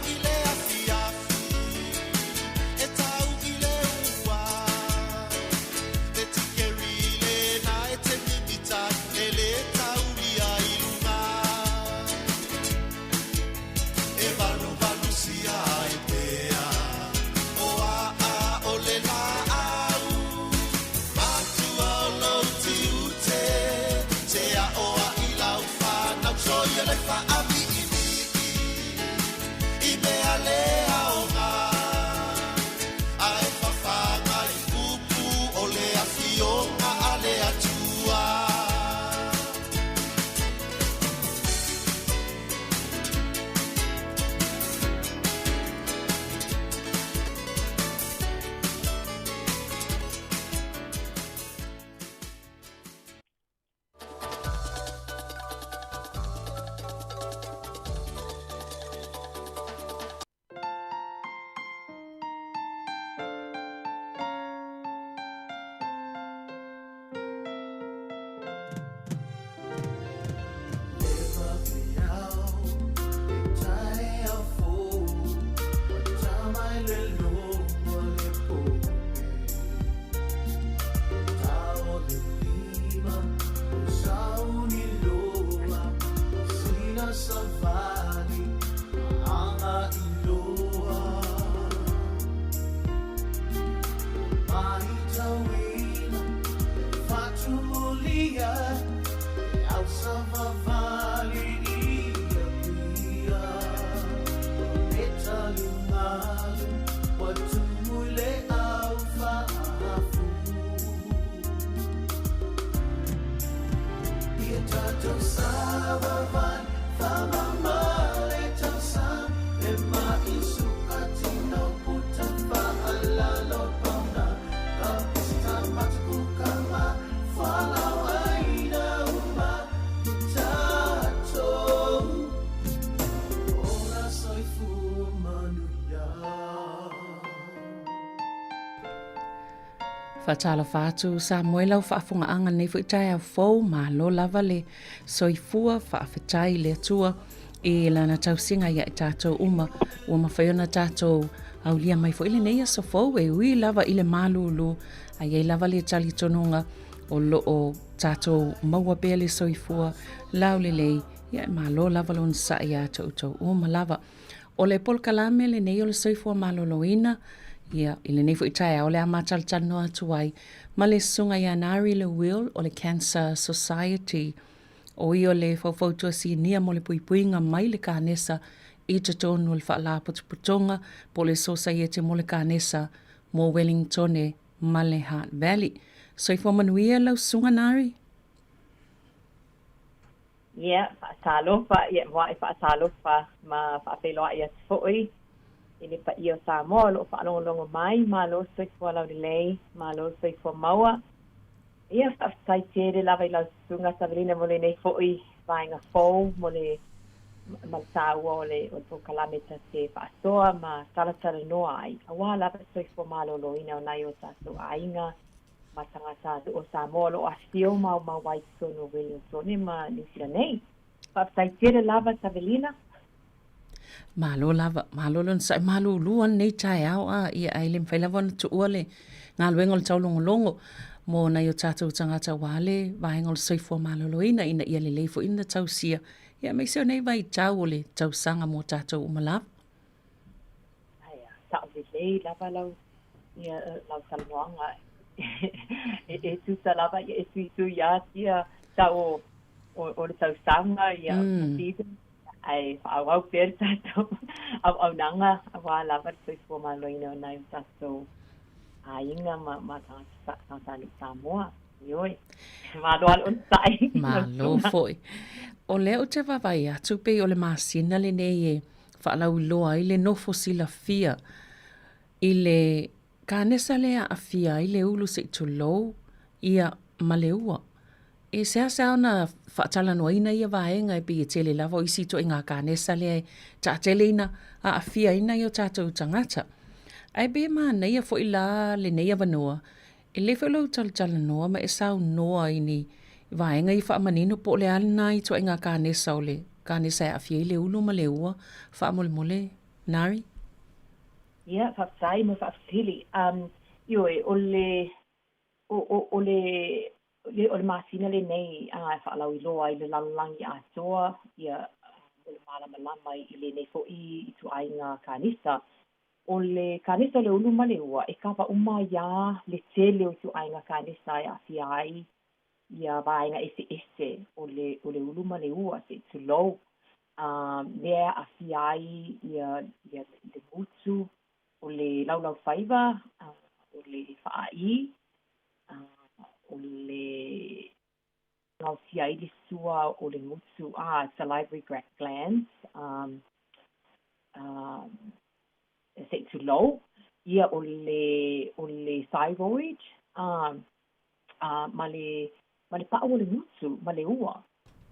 Ile savavali ia pia le talingalu watumule au faafu ia tato savavali famamale tasa e maisukati no puta faalalo pauna kapista matku kama falawaina uma tato ora soifu manuia Fatala fatu Samuela whaafunga anga nei fu itai au fau ma lo lava le soifua whaafetai le atua e lana tausinga ia i tātou uma ua mawhaiona tātou au lia mai fo ile nei aso fau e ui lava ile malulu a iei lava le tali tonunga o lo o tātou maua bea le soifua lau le lei ia e malo lava lo nsa ia tautou uma lava o le polkalame le nei o le soifua maloloina ia ile nei fo itai o le amatal tano atu ai ma le sunga ia nari le will o le Cancer Society o io le faufautua sinia mo le puipuinga mai le kānesa i te tonu le whaala putuputonga po le Society mo le kānesa mo Wellington e ma le Heart Valley. So i manuia lau sunga nari? Ia, whaasalofa, ia whaasalofa ma whaafeloa ia tfoi. Ini pa iyo Sāmoa lo whaalongongo mai, ma lo soifua lau lei, ma lo soifua maua. Ia whaaftai tere lawa i lau sunga Savelina mo le nei fōi vaenga fōu, mo le malsaua o le pokalameta te whaasoa, ma talatala noa ai. Awa lawa soifua malo lo ina o nai o tātou ainga, ma tangata o Sāmoa lo asio ma Waitono Wellington ma New Zealand nei. Whaaftai tere lawa Savelina. Malo lava, malo lon sai malo luan nei tai au a ia ai le mfailava na tu ole ngā luenga le tau longo mo na yo tātou tangata wale vaenga le soifua malo loina ina ia le leifo ina tau sia ia mai seo nei vai tau ole tau sanga mo tātou umalava. Aia, tau le lei lava lau ia lau salmoanga e tuta lava ia e tuitu ia tia tau o le tau sanga ia season. Ai au per tato au nanga wa lava soifua maloina na tato ainga ma ta Sāmoa yoi malo on sai malo foi o leo te vavai atu pe o le masina le nei e whaalau loa i le nofo sila fia i le kānesa lea a fia i le ulu se tu lou ia maleua e sea na whaatala noa ina ia vaenga e pi e tele lava o isi to i ngā kānesa lea ta tele ina a fia ina i o tātou tangata. Ai be maa neia fo i la le neia wanoa e le whalau tala noa ma e sao noa ini vaenga i whaamanino po le alina i to i ngā kānesa o le kānesa e a fia i le ulu ma le ua whaamole mole nari? Ia, whaafsai mo whaafsili. Ioi, o le masina le nei whaalau i loa i le lalangi a toa ia o le malama i le nei fo i tu ai ngā kānisa. O le kānisa le ulu ma le ua e kawa uma ia le tele o tu ai ngā kānisa e a fia ai ia vaenga ese o le ulu ma le ua se tu lou. Lea a fia ai ia le mutu o le laulau whaiva o le whaai o le ngau sia i le sua o le mutu salivary glands se tu low ia o le thyroid ma le pa o le mutu ma le ua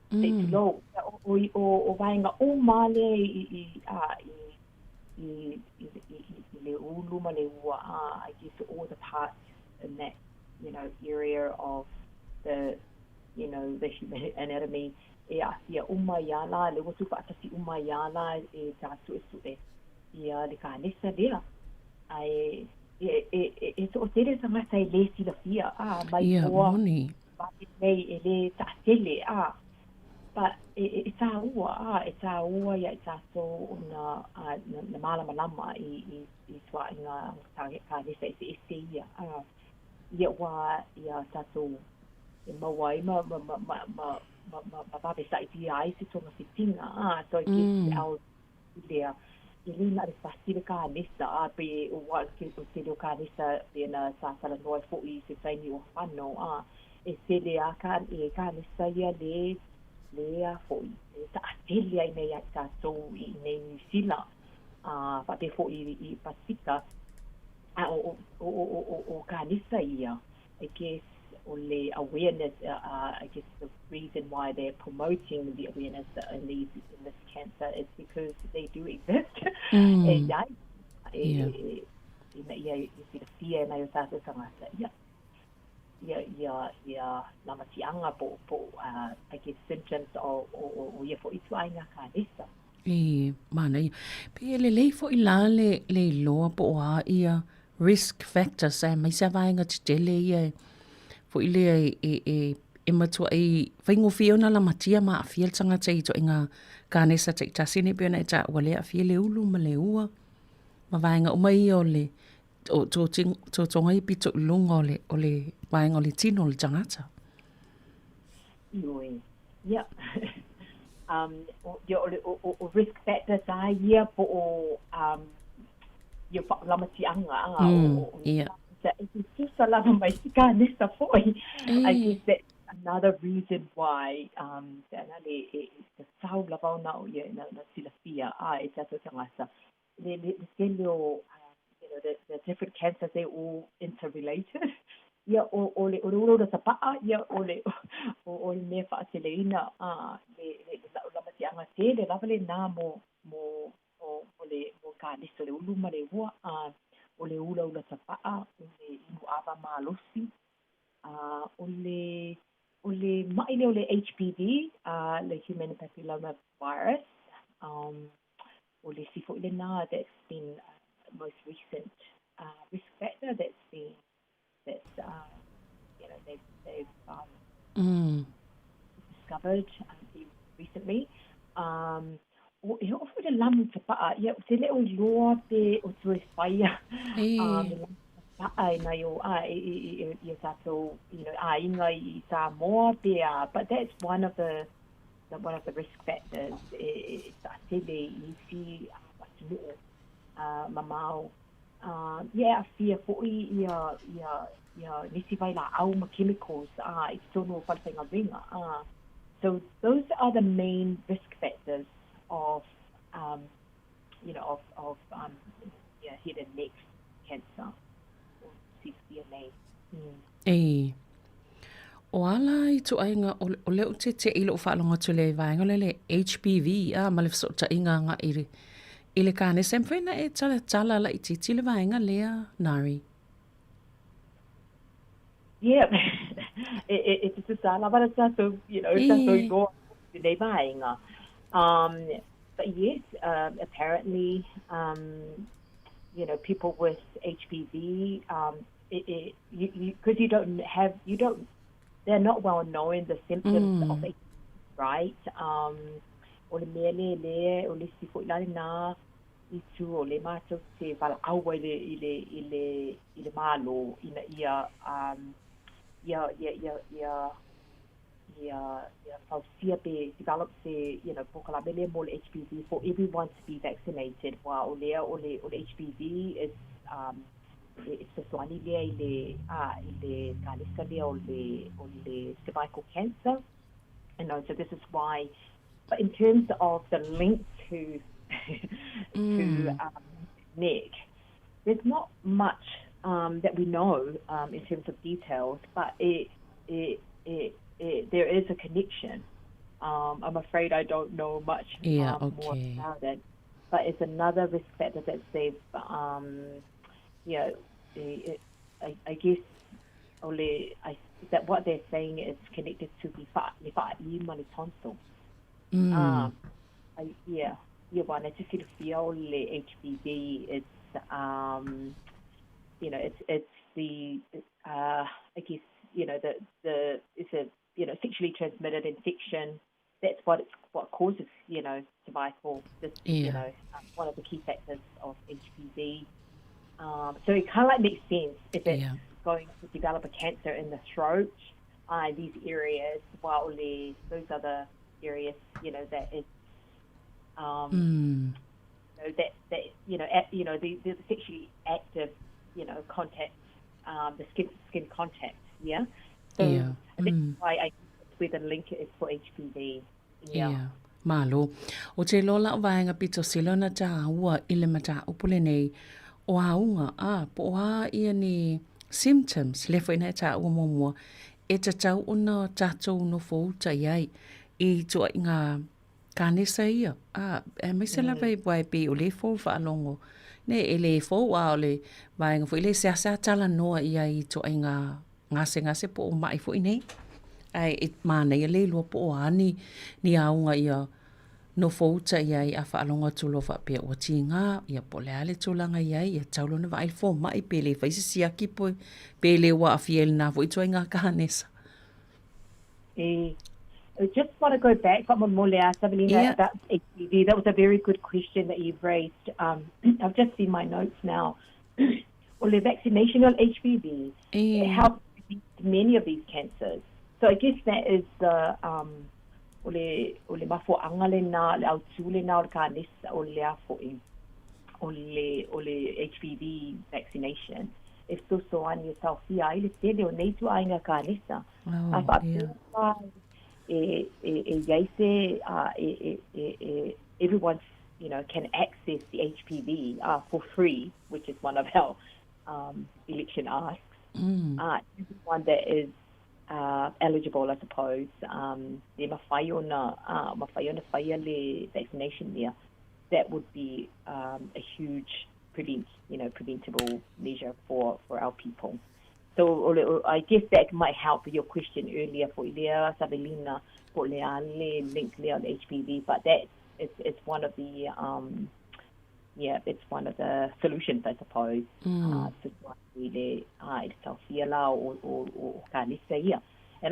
se tu low o vaenga o male i le ulu ma le ua I guess all the parts in that area of the human anatomy e asia umayala le watu fatasi umayala e tatu e ia le kānesa lea ai e so tere sanga sai le si la fia mai oa mai e le tatele pa e taua ia e tato na malama i tua ngā kānesa e ia ia wa ia tato mawai ma be sai ti ai si tonga fitinga so ki au dia ili na de pasti ka nista pe o wa ki o se do ka nista be na sa sala no fo I se sai ni o fano e se le aka e ka nista ia le a fo ta atelia nei ya ta so I nei sila pa te fo I pasika o ka nista ia I guess only awareness, I guess the reason why they're promoting the awareness in this cancer is because they do exist. You see the fear na yung tato sa ngasa. Namatianga po, I guess symptoms o po ito ay nga kanisa. Mana, pe le fo ila le loa po ia risk factors mai sa vai nga tele ia fo ile e matua e faingo fiona la matia ma afiel tanga te to inga kanesa te tasini pe na ta wale afiel le ulu ma le ua ma vainga o mai ole o to ngai pito lungo ole vainga ole tino le tangata yeah o risk factors ia po yo la matianga yeah it's a lot of my kanisa foi. I guess that's another reason why the sound level now na sila fear it's just a ngasa the different cancers they all interrelated ole sa paa ole me fa teleina la matianga tele la vale na mo ole kanisa le uluma le wa ole ula sa paa ole ava malosi ole maile ole HPV le human papilloma virus ole sifo ile na that's been most recent risk factor that's they've discovered recently eu fui de lá muito para se le o loa pe o tu faia ai na yo so inga I Sāmoa pe but that's one of the risk factors it's actually easy mamau fear for nisi vai la au ma chemicals it's so no falsinga vinga so those are the main risk factors of head and neck cancer or CCNA. O ala I tu ainga o leo te ilo whaalonga tu le vaenga le HPV ma le fsota inga nga ile kane semfena e tala la iti le vaenga lea nari. Yeah, it's just tala but it's so it's so le vaenga. But yes, apparently, people with HPV, because they're not well known the symptoms of HPV, right? Ole mele ole sifo ilale na itu ole mato se vala awa ile malo ina fausia be develop se pokalabele mol HPV for everyone to be vaccinated while ole HPV is it's the swani ile kanisa le ole cervical cancer so this is why but in terms of the link to neck there's not much that we know in terms of details but there is a connection. I'm afraid I don't know much more about it. But it's another risk factor that they've, I guess, that what they're saying is connected to the tonsil. One, it's just feel HPV. It's, it's the, I guess, it's a sexually transmitted infection. That's what causes cervical. One of the key factors of HPV. So it kind of makes sense if it's going to develop a cancer in the throat these areas, while those other areas, that is, the sexually active, contact, the skin contact, yeah. So that's why I where the link is for HPV. Yeah. Malo. O te lola vaenga pito silona ta ua ile mata upule nei o aunga po a ia ni symptoms le foi na ta ua momo e ta tau una tatou no fo ta iai I to inga kanisa ia e me se la vai pe o le fo fa longo ne ele fo wa le vaenga foi le se tala noa ia I to inga ngase po mai foi nei ai it mana ia le lo po ani ni aunga ia no fouta ia I a whaalonga tulo whapea o tinga ia po le ale tūlanga ia taulo na vai fo mai pele whaisi siaki po pele wa a fiel na vo ito ngā kānesa. I just want to go back from Molea Sabalina about HPV. That was a very good question that you've raised. I've just seen my notes now. Well, the vaccination on HPV it helps many of these cancers. So I guess that is the ole mafuanga le na le autule na o kanisa o le afo ole HPV vaccination. If so on yourself, I le tele o nei tu ainga kanisa. Everyone can access the HPV for free, which is one of our election asks. Everyone that is eligible, I suppose. The mawhaiona whaia vaccination there, that would be a huge preventable measure for our people. So I guess that might help with your question earlier for Ilea Sabelina for Leale link there on HPV, but that it's one of the it's one of the solutions, I suppose. And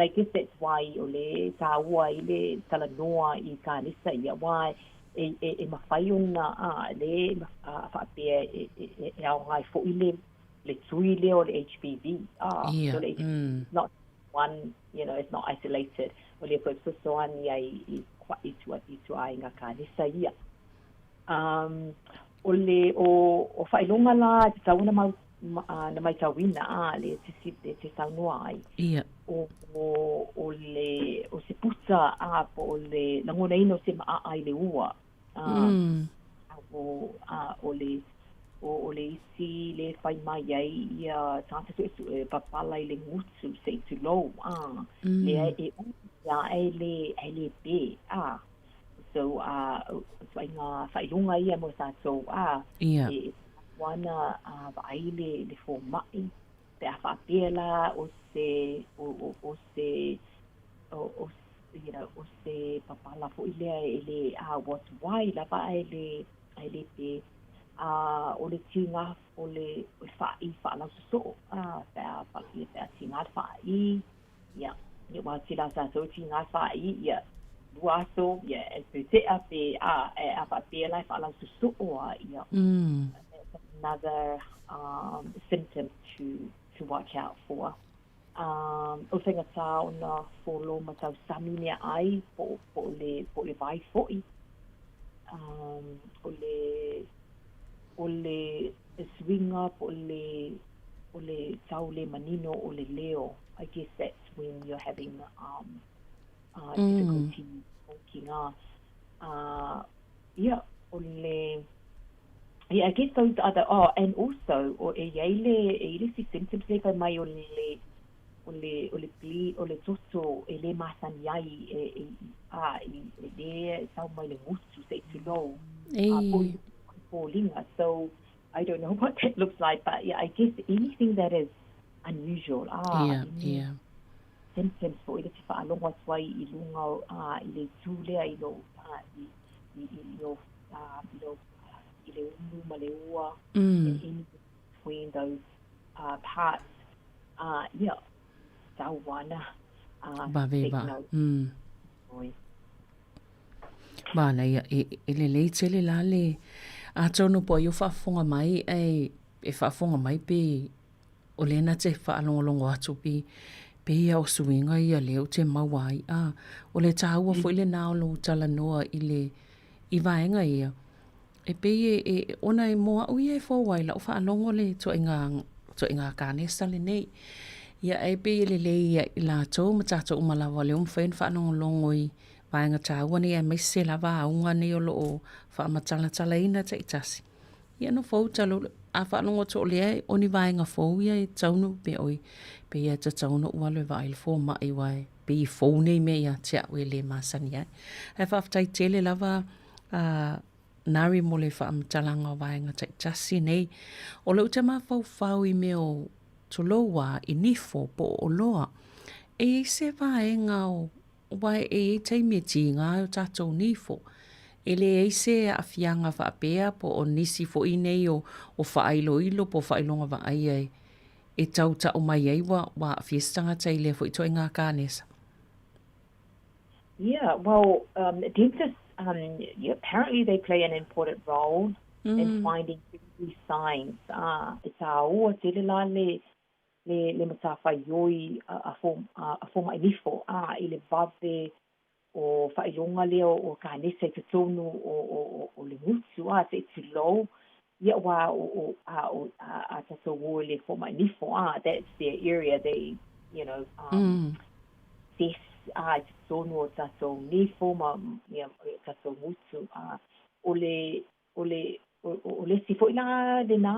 I guess that's why ole Sāmoa ile talanoa I kanisa ia why e mawhaiona le whapea e au ngai fo ile le tui leo le HPV. So not one, it's not isolated. Ole ko soani ai itu ai ngā kanisa ia. Ole o whailonga la te tauna mau na mai tawina le te taunua ai. O se pusa po le langona ino se maa ai le ua. O le isi le whai mai ai ia tata su papala I le ngutu se tu lo. Le e le be. So whailunga ia mo sa so wana vai le fo mai te a whapela o se papala fo ile what's why la va ile pe o le tinga o le wha la so te a tinga whai ia ni wa tila sa so tinga whai ia buaso ia e te a pe a whapela wha la so ia another symptom to watch out for. O whenga tā ona wholo matau samina ai po le vai foi. O le swinga po le tau le manino o le leo. I guess that's when you're having difficulty walking Yeah, I guess those are the and also o ele si symptoms le kai mai o le pli o le toto ele masani ai le sau mai le mutu se tu lo polinga. So I don't know what that looks like, but yeah, I guess anything that is unusual symptoms for ele te fa longa swai I lunga I le tule I lo in between those parts, Sāmoa. Bana ia ele le tele la le a tono po yo whaafonga mai e whaafonga mai pe o lena te whaalongolongo atu pe Pea o suinga ia leo te mawai o le tāua fo ile nao lo tala noa i vaenga ia. E pei ona e moa ui e fo wai la o wha alongo le to inga kānesa le nei. Ia e pei le ia i la tau ma tātou umalawa le umwhain wha alongo longo i vaenga tāua ni e meise lava aunga ni o lo o wha amatala ina te itasi. Ia no fau talo a wha alongo to lea o ni vaenga fau ia i taunu pe oi. Pe ia ta taunu ua le vai le fo mai wai. Pe i fau nei me ia te au e le masani ai. E whaftai tele lava nari mo le wha amatalanga o vaenga te itasi nei. O le utama fau i me o to loa i nifo po o loa. E se vaenga o wai e teimia ti ngā o tātou nifo. E le eise a fianga whaapea po o nisi fo i nei o whaailoilo po whailonga wa ai e tau ta o mai ei wa fiestanga tai le fo i toi ngā kānesa. Yeah, well, dentists, apparently they play an important role in finding these signs. It's a oa te le la le matawhai yoi a fo mai nifo, i le vave o whailonga leo o kānesa i te tonu o le mutu, te te lou. Ia wa a tato wo le fo mai nifo, that's their area, they, this, te tonu o tato nifo, tato mutu, o le sifo ila le na,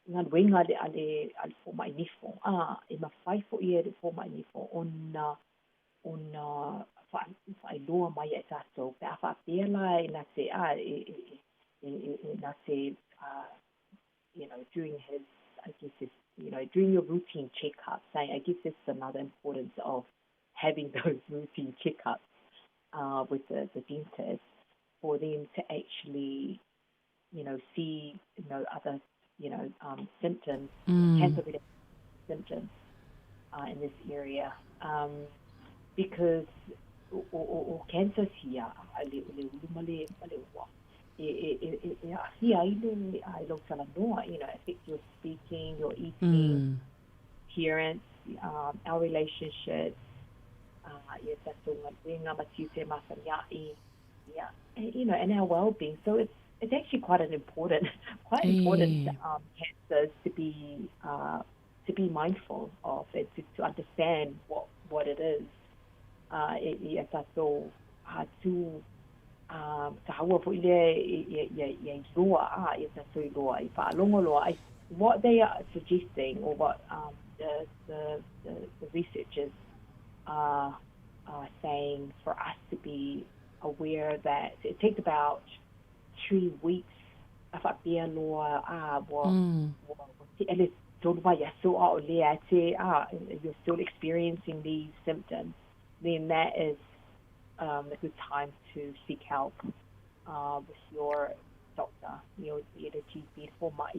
ngā ruenga ale fo mai nifo, e mawhai fo ia le fo mai nifo, whailoa mai e tato, pe a whaapela e na te, during his, I guess it's, during your routine checkups, I guess that's another importance of having those routine checkups with the dentist, for them to actually, see, other, symptoms, cancer-related symptoms in this area, because o cancer here, affect your speaking, your eating, appearance, our relationships, and our well-being. So it's actually quite important cancers to be mindful of, and to understand what it is. What they are suggesting, or what the researchers are saying, for us to be aware that it takes about 3 weeks you're still experiencing these symptoms, then that is a good time to seek help with your doctor, your GP for my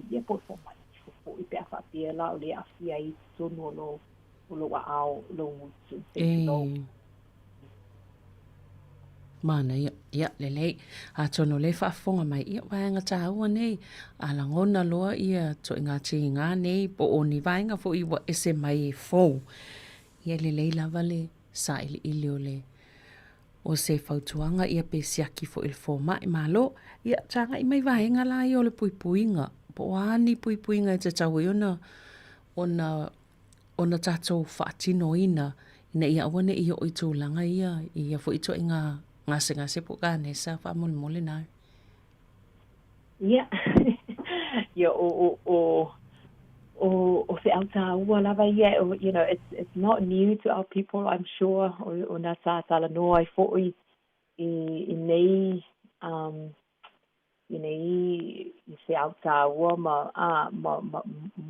Mana ia lelei a tono le whaafonga mai ia waenga tāua nei a langona loa ia to ngā ti ngā nei po o ni waenga fo iwa ese mai e fōu ia lelei lava le sa ili o le o se whautuanga ia pe siaki fo il fō mai malo ia tanga i mai waenga la i o le puipuinga po ani puipuinga e te tau i ona tātou whaatino ina ia awane ia o i tūlanga ia fo i to ngā ngase po kānesa wha mole nau. Yeah. Yeah, o se auta ua lava ia, it's not new to our people, I'm sure, o nā tātala noa I fōi I nei, I se auta ua mo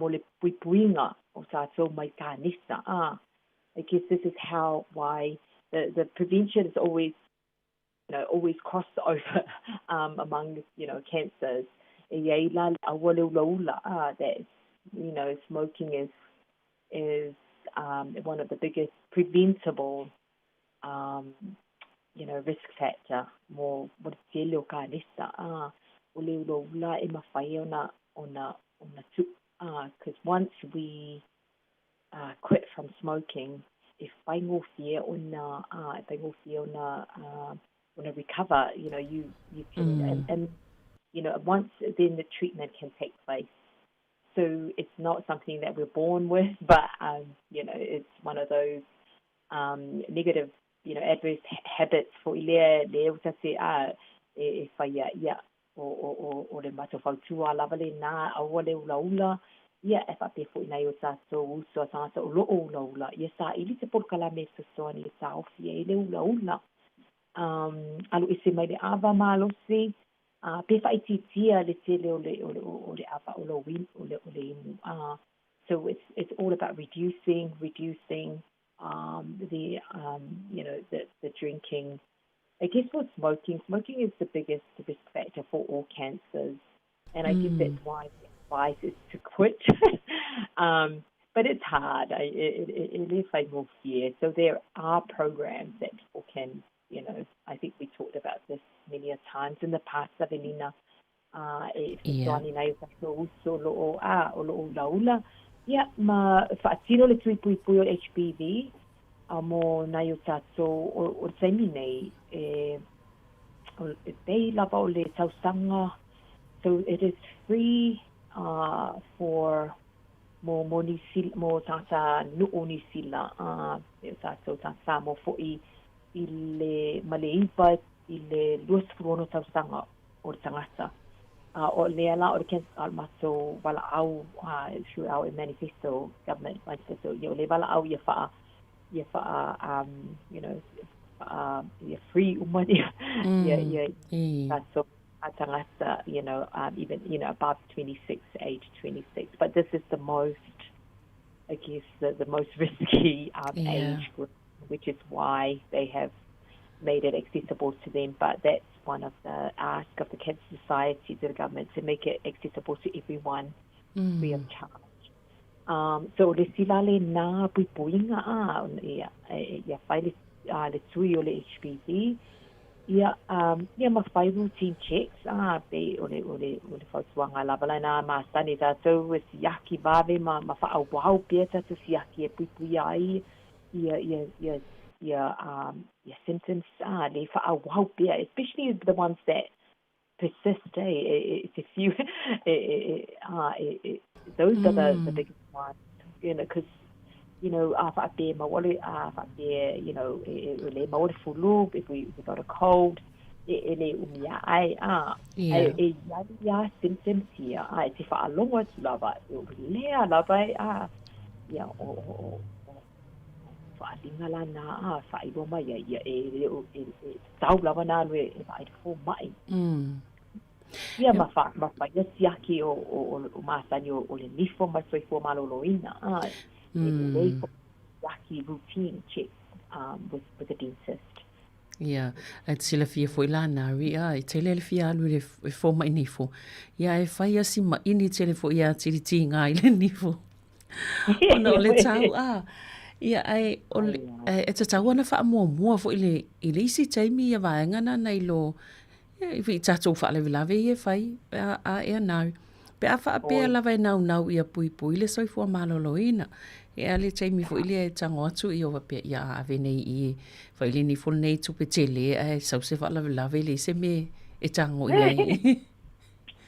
le puipuinga o tātou mai kānesa. I guess this is why the prevention is always cross over among cancers. That smoking is one of the biggest preventable risk factor. More because once we quit from smoking, if by ngofie ona recover, you can and once then the treatment can take place. So it's not something that we're born with, but it's one of those negative adverse habits for le uta se e whaia o le matawhautua lava le nā aua le ulaula ia e whape fo inai o tātou uso a tātou o loo ulaula ia sa ili te porkala me sasoani e tā ofi e le ulaula alu ese mai le ava malosi pe whaititia le tele o le ava o lo win o le inu so it's all about reducing the drinking. I guess for smoking is the biggest risk factor for all cancers, and I guess that's why the advice is to quit. But it's hard. It is like more fear. So there are programs that people can, I think we talked about this many a times in the past, Avelina. Yeah, ma whaatino le tui pui o HPV, mo nai o tātou o taimi nei, o pei lava o le tausanga. So it is free for mo tata nu'o ni sila, e tātou tata Sāmoa fo'i i le maleipa i le luas furono tausanga o le tangata. O le ala o le cancer almaso wala au through our manifesto, government manifesto, le wala au ia fa'a free umani so atangata even above 26 age 26, but this is the most, I guess, the most risky age group, which is why they have made it accessible to them. But that's one of the ask of the Cancer Society to the government, to make it accessible to everyone free of charge. So le silale na puipuinga ia whaile le tui o le HPV ia ma whai routine checks pe o le whautuanga lavala na ma stani tātou e siaki vave ma whaau wahau pia tātou siaki e puipui ai ia symptoms le whaau wahau pia, especially the ones that persist. It's a few those are the biggest ones, because whape mawale whape le mawale fulu, if we got a cold ele umia ai ya symptoms here te whaalonga tu lava lea lava o whaalinga la na whailo mai ia tau lava na lue e vai fo mai ia ma ia siaki o masani o le nifo mai soifua maloloina le siaki routine check with the dentist. Ia, at sila fia fo ilana ria i tele le fia alu le fo mai nifo. Ia e whai asi ma ini tele fo ia tiri tinga i le nifo. Ona o le tau ia ai e te tau ana wha mua fo i le isi taimi ia vaengana nei lo i fi tatou wha le vilave i e whai ea nau. Pe a wha apea lava e nau ia pui le soifua maloloina. E ale taimi fo ili e tango atu i o wapea ia ave nei i whai li ni fo nei tupe tele e sau se wha lave le se me e tango i ai.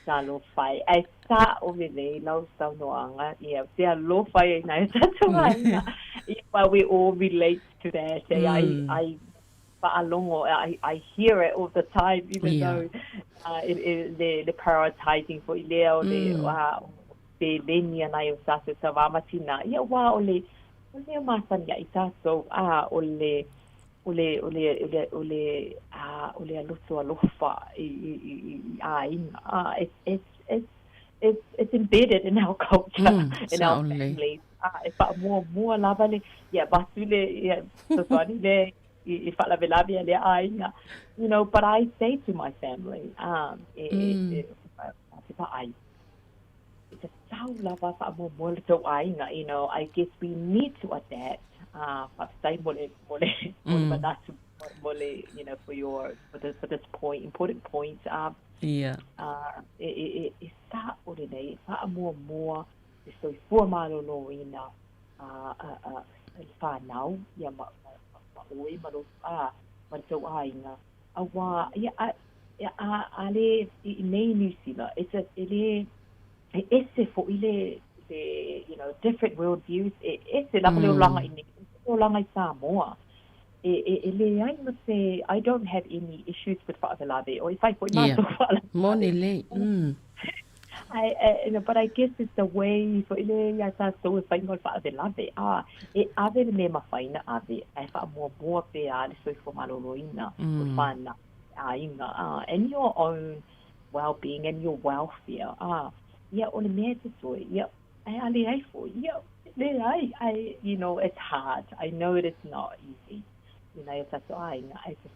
Talo whai. E sa o vene lau sau noanga. Ia, se a lo whai e nai tatou aina. But we all relate to that. I I hear it all the time, even though the prioritizing for ileo the lenia na eu saso sa vamatina. Ia wa ole masanya itaso ole aluto alofa it's embedded in our culture, in our families. If more lavale, basule, so but I say to my family, I guess we need to adapt. For this point, important point. whanau, ia ma oe ma lo ma tau ainga. Awa, ia ale I nei New Zealand, ese fo ile different world views, ese lava leo langa I langa I Samoa. Le ai ma se, I don't have any issues with whaakalawe, or if I put my Moni le. But I guess it's the way for ile ya sa so if I ngol whaakalawe. Ave me mawhaina ave, wha mua pe le soi fo maloloina, whana, inga, and your own well-being and your welfare. Yeah, on the mea te toi, yeah, ale ai fo, yeah, it's hard. I know it is not easy. It's a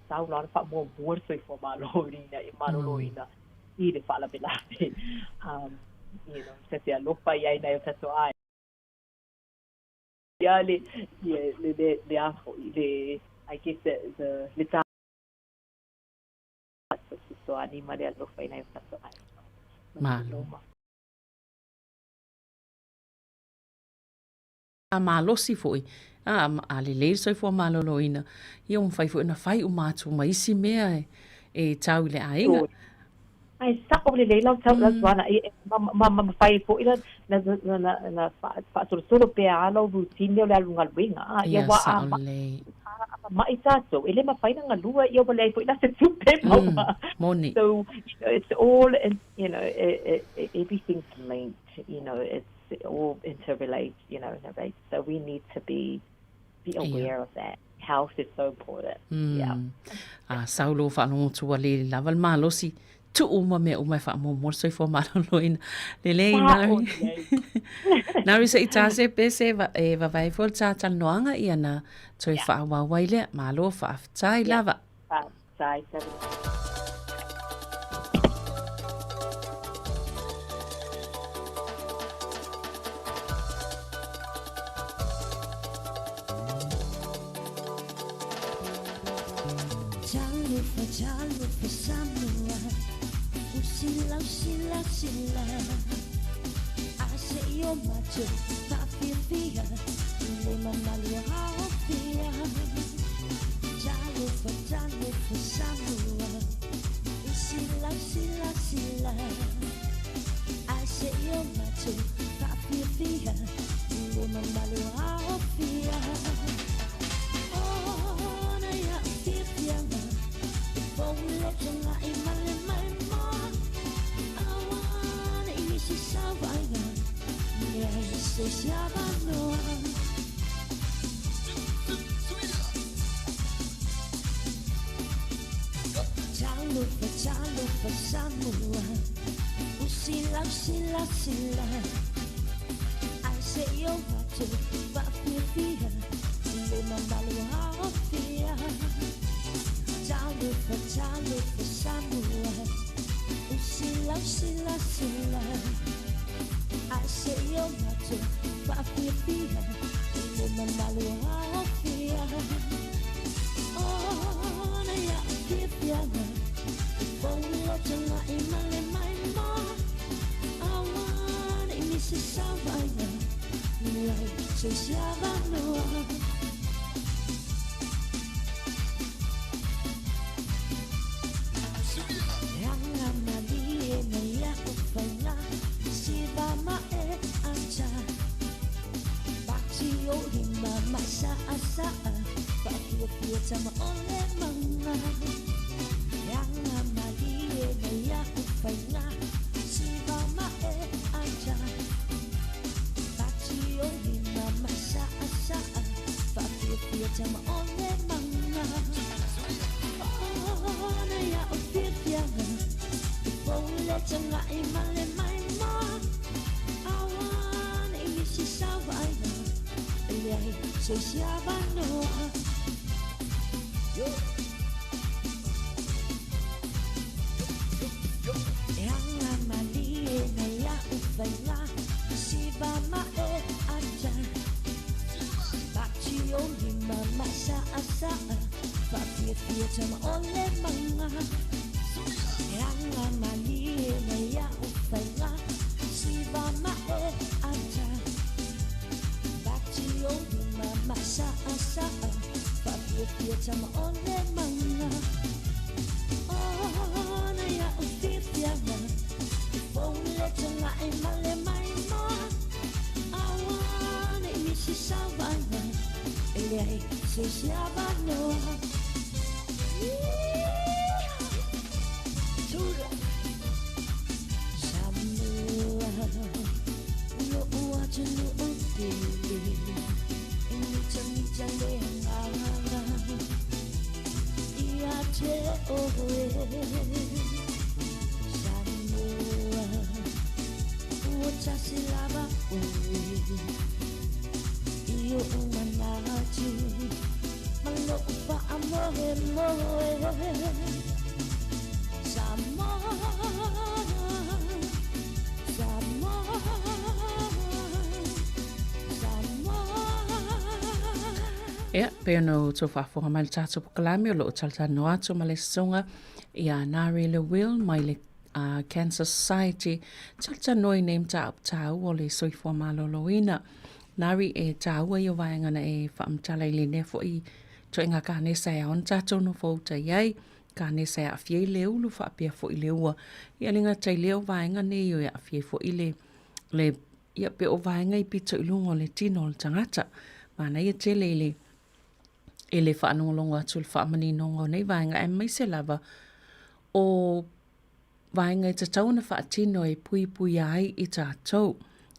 sao lot of more soi for maloloina, maloloina, I le whaakalawe. Se te alopa iai na it's so ai. Yeah, I guess the so anima le alofa ina it's so ai. Malo. A malosi foi. A le le soi fo maloloina. Ia fai fo na fai o matu mai si mea e tau le ainga. Ai sa o le leila tau la wana ma fai fo ila na fa solo pe alo routine le lunga winga. Ia wa ma isato ele ma fai na lua ia le fo ila se tupe ma. Moni. So it's all everything's linked, it's all interrelated, so we need to be aware of that. Health is so important. Yeah. Saulo fa no tua le laval malosi tu uma me uma fa mo soi fo maloloina le na se itase pese va vai fo tata noanga iana toi fa wa waile malo fa tai lava. Tai Jalo for Sāmoa, usila ase yo macho papia le mamalu haopia. Jalo for Sāmoa, usila ase yo macho papia le mamalu haopia. Oh na ya pia. Bonglo tunga imale mai mo awana isi sawaina ya isi siabano Jalo for Sāmoa usila I say yo macho papia le mamalu haopia. Jalo for Sāmoa, usila I say yo macho papia le mamalu haopia. Oh na ya pia bonglo tunga imale mai mo awana imisi sawaina nilai so siabano. Asa papia sama ole manga yang amalie ya kufaina siba ma aja patio ni mama asa papia sama ole manga oh na ya opia ole tanga imale mai mo awan isi sawaina so siabano yo yang amalie na ya ufaina siba ma aja patio ni mama asa papia sama ole manga yang amalie na ya ufaina siba ma aja patio ni mama asa tama ole manga ona ya ufifiana Fole tanga e male mai ma Awana I misi savana Ele ai se siavano Tura Sāmoa No ua tunu o tili Inita le nganga Ia te oe Sāmoa Ua tasi lava oe Io umanati Malo upa amohe moe Sāmoa Ia, pea no tō whaafonga mai le tātou pokalami o lo o talatano atu ma le songa I a Nari le Will mai le Cancer Society talatano I neim tāu o le soifua maloloina. Nari e tāua I o vaengana e whaamtala I le nefo I to inga ka nesa e on tātou no fauta iai ka nesa e a fiei leo lu whaapea fo I leua. I alinga tai leo vaenga ne I o e a fiei fo I le ia pe o vaenga I pito I lungo le tino o le tangata. Mana ia te le e le whaanongolongo atu le whaamani nongo nei vaenga e mai se lava o vaenga I te tauna whaatino e pui pui ai I tātou.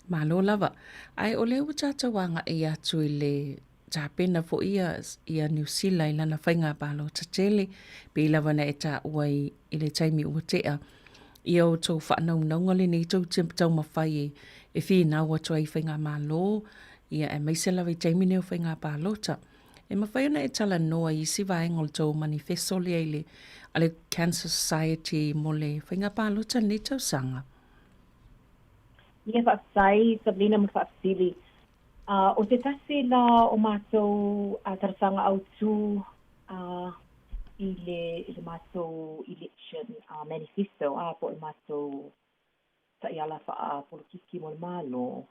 Malo lava. Ai o leo tātou wanga e atu I le tāpena fo ia New Zealand I lana whainga palo tatele pe lava na e tā uai I le taimi ua tea. I au tō whaanaunga le nei tau tau mawhai e whina watu ai whainga malo ia e mai se lava I taimi neo whainga palota. E mawhaiona e tala noa I si vaenga o tō manifesto le ele ale Cancer Society mo le whainga palota nei tau sanga. Ia whaafsai, Sabrina mo whaafsili. O te tasi la o mātou tarasanga au tū I le mātou election manifesto po le mātou ta iala wha politiki mo le malo.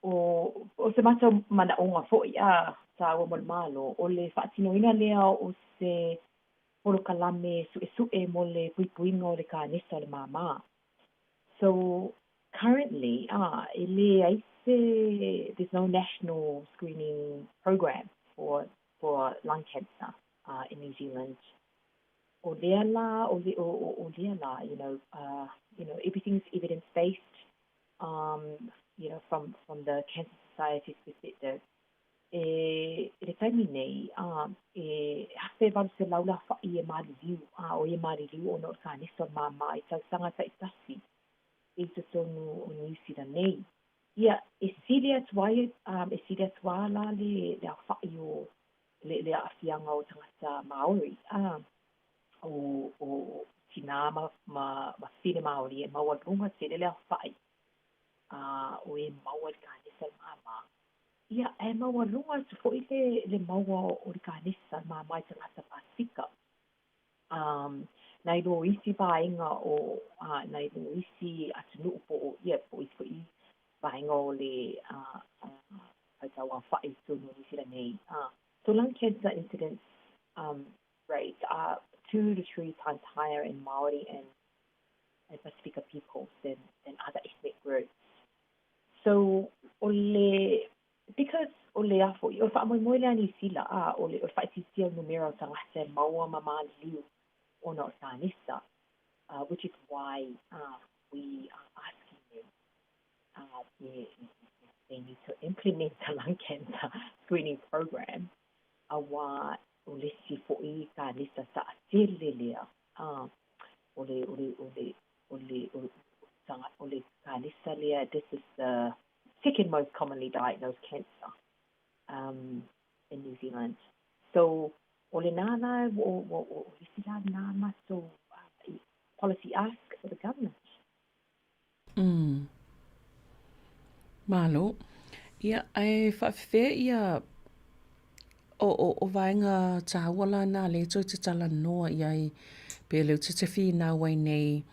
O se mātou mana onga fo'i ta ua mo le malo. O le whaatinoina lea o se polo kalame sue mo le puipuinga o le kānesa o le māmā. So currently, there's no national screening program for lung cancer in New Zealand. O lea la, everything's evidence based. From the Cancer Society's perspective. Le taimi nei, hape walu se laula whai e mariliu, o e mariliu o no ka nisa mama I tau sangata I tasi. E te tonu o New Zealand nei. Ia, e siri atua la le whai o le awhianga o tangata Maori. O tina ma whine Maori e maua runga te le whai. O e maua le kānesa mama. Ia, e maua runga tu fo I le maua o le kānesa mama I tangata Pasifika. Nai lo isi vaenga o nai lo isi atunu po ia po I vaenga o le tawa whai tunu New Zealand nei. So lung cancer incidence rates are 2 to 3 times higher in Maori and Pasifika peoples than other ethnic groups. So because ole afo o fa mo le ani sila ole o fa tisia numero tangata maua mama liu o no tanisa, which is why we are asking them they need to implement the lung cancer screening program awa ole si fo I tanisa sa atilelea ole tanisa lea. This is the second most commonly diagnosed cancer in New Zealand. So, ole nana o sila nana so policy ask for the government. Malo. Ia ai whawhewhe ia o vaenga tāwala nā le tō te tala noa iai pe leo te whina wai nei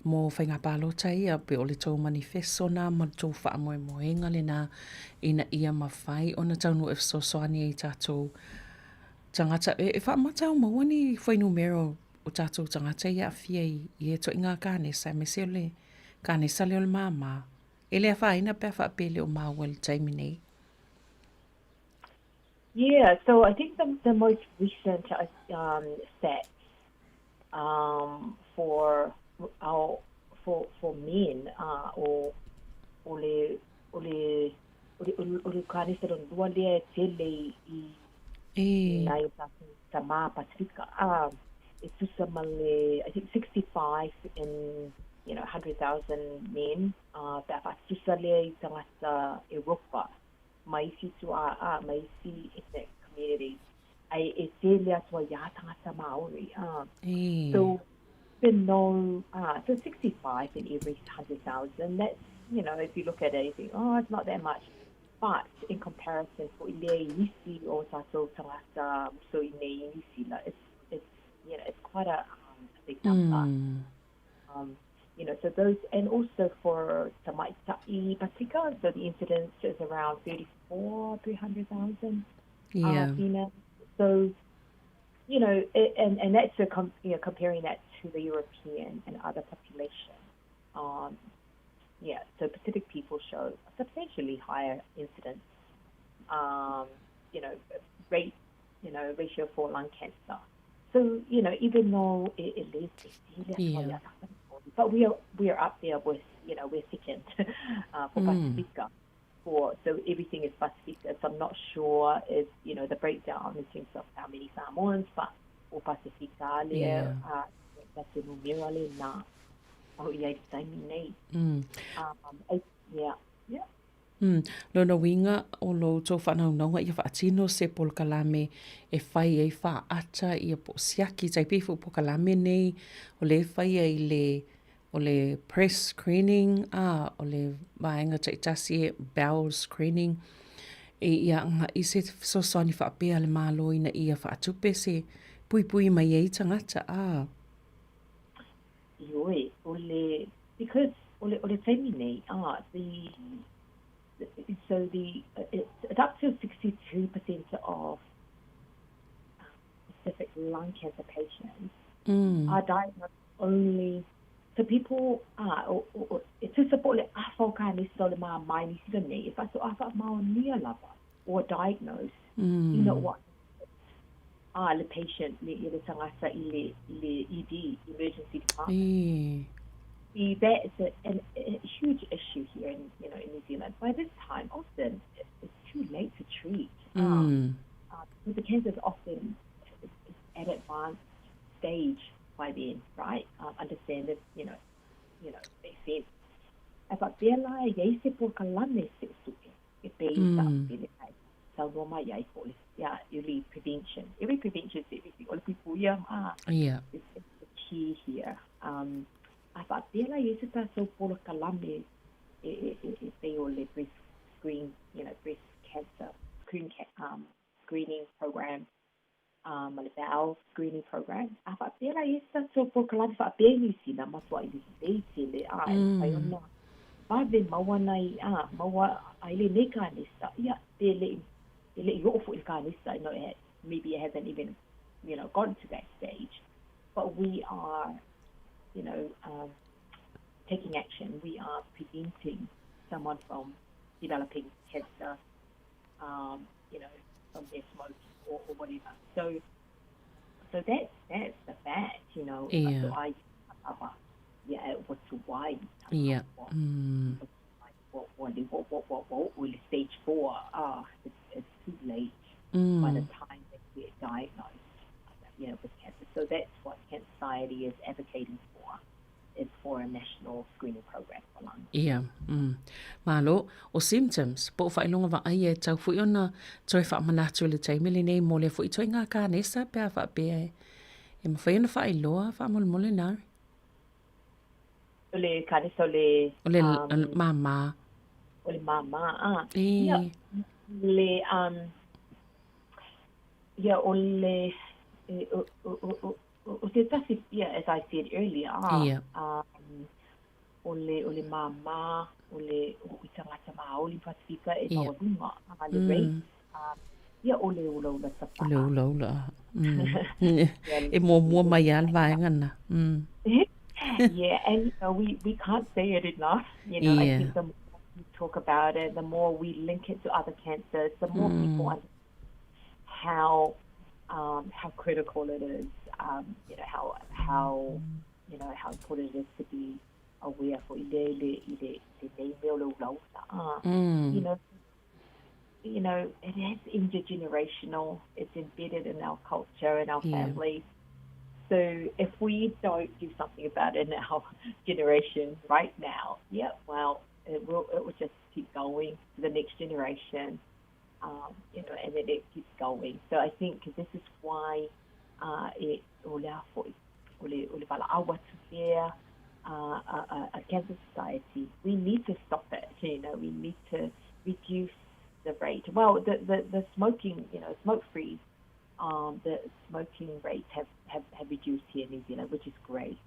mo whainga pālota ia pe o le tō manifesto nā ma tō whaamoemoenga le nā ina ia mawhai o na taunu e whasosoani i tātou tangata e whaamata o mawani whai numero o tātou tangata ia fia i e to inga kānesa me se ole kānesa le ole māma. E lea whaina pia whaapele o māwal taimi nei. Yeah, so I think the most recent stats for men o le kānesa ron lua lea tele i nai o ta mā Pasifika. It's just I think 65 in 100,000 men. That just lea I tangata Europa. Maisi tua maisi ethnic communities. I te lea tua ia tangata Maori. So so 65 in every 100,000. That's if you look at it, you think, oh, it's not that much. But in comparison, for ile nisi o tātou tangata so ine nisi la, it's quite a big number. So those, and also for Tamaitai Pasifika, so the incidence is around 300,000 females. So, and that's comparing that to the European and other population. So Pacific people show a substantially higher incidence, rate, ratio for lung cancer. So, even though it is, but we are up there with, we're second for Pasifika. So everything is Pasifika. So I'm not sure if, the breakdown in terms of how many Samoans, but for Pasifika, that's the numero na. Oh, yeah, Lona winga o lo tō whanaunga i whaatino se polkalame e whai e whaata i a po siaki taipifu polkalame nei o le whai e o le press screening o le vaenga taitasi bowel screening e ia nga i se sosoni whaapea le malo ina i a whaatupe se pui mai e tangata Ioi, because ole taimi nei, it's up to 62% of Pacific lung cancer patients are diagnosed only. So people to support le afo kani so le mai ni sila nei, if I so afa mau nia lava or diagnosed, what? Le patient le tangata i le ED, emergency department. That is a huge issue here in New Zealand. By this time, often it's too late to treat. The cancer is often at advanced stage by then, right? Understand that makes sense. But there lie se por kalame se suke e pe sa so normal yai for early prevention. Every prevention is everything. All people is the key here. But there lie se ta so por kalame e pe o le breast breast cancer screening program. Le bowel screening program. But there lie se ta so por kalame fa pe ni sina maswa i le le ayona. Ba de mawana mawa ai le neka ni sa maybe it hasn't even, gotten to that stage. But we are, taking action. We are preventing someone from developing cancer, from their smoke or whatever. So that's the fact, what's why? What stage 4? It's too late by the time they get diagnosed, with cancer. So that's what Cancer Society is advocating for. Is for a national screening program for lung. Malo o symptoms po whailonga wa ai e tau fui ona toi whaamanatu le taimili nei mo le fui toi ngā kānesa pia whaapea e mawhai ona whailoa whaamole nā. O le kānesa o le mama. O le mama, o te tasi, as I said earlier, o le mama, o le tangata Māori Pasifika e mawalunga, le race, ia o le ula sa pa. Le ula. E mua mai al vai ngana. Yeah, and we can't say it enough. I think the more we talk about it, the more we link it to other cancers, the more people understand how critical it is. How important it is to be aware for it is intergenerational. It's embedded in our culture and our families. So if we don't do something about it in our generation right now, it will just keep going to the next generation, and then it keeps going. So I think this is why a cancer society, we need to stop it. We need to reduce the rate. Well, the smoking, smoke-free, the smoking rates have reduced here in New Zealand, which is great.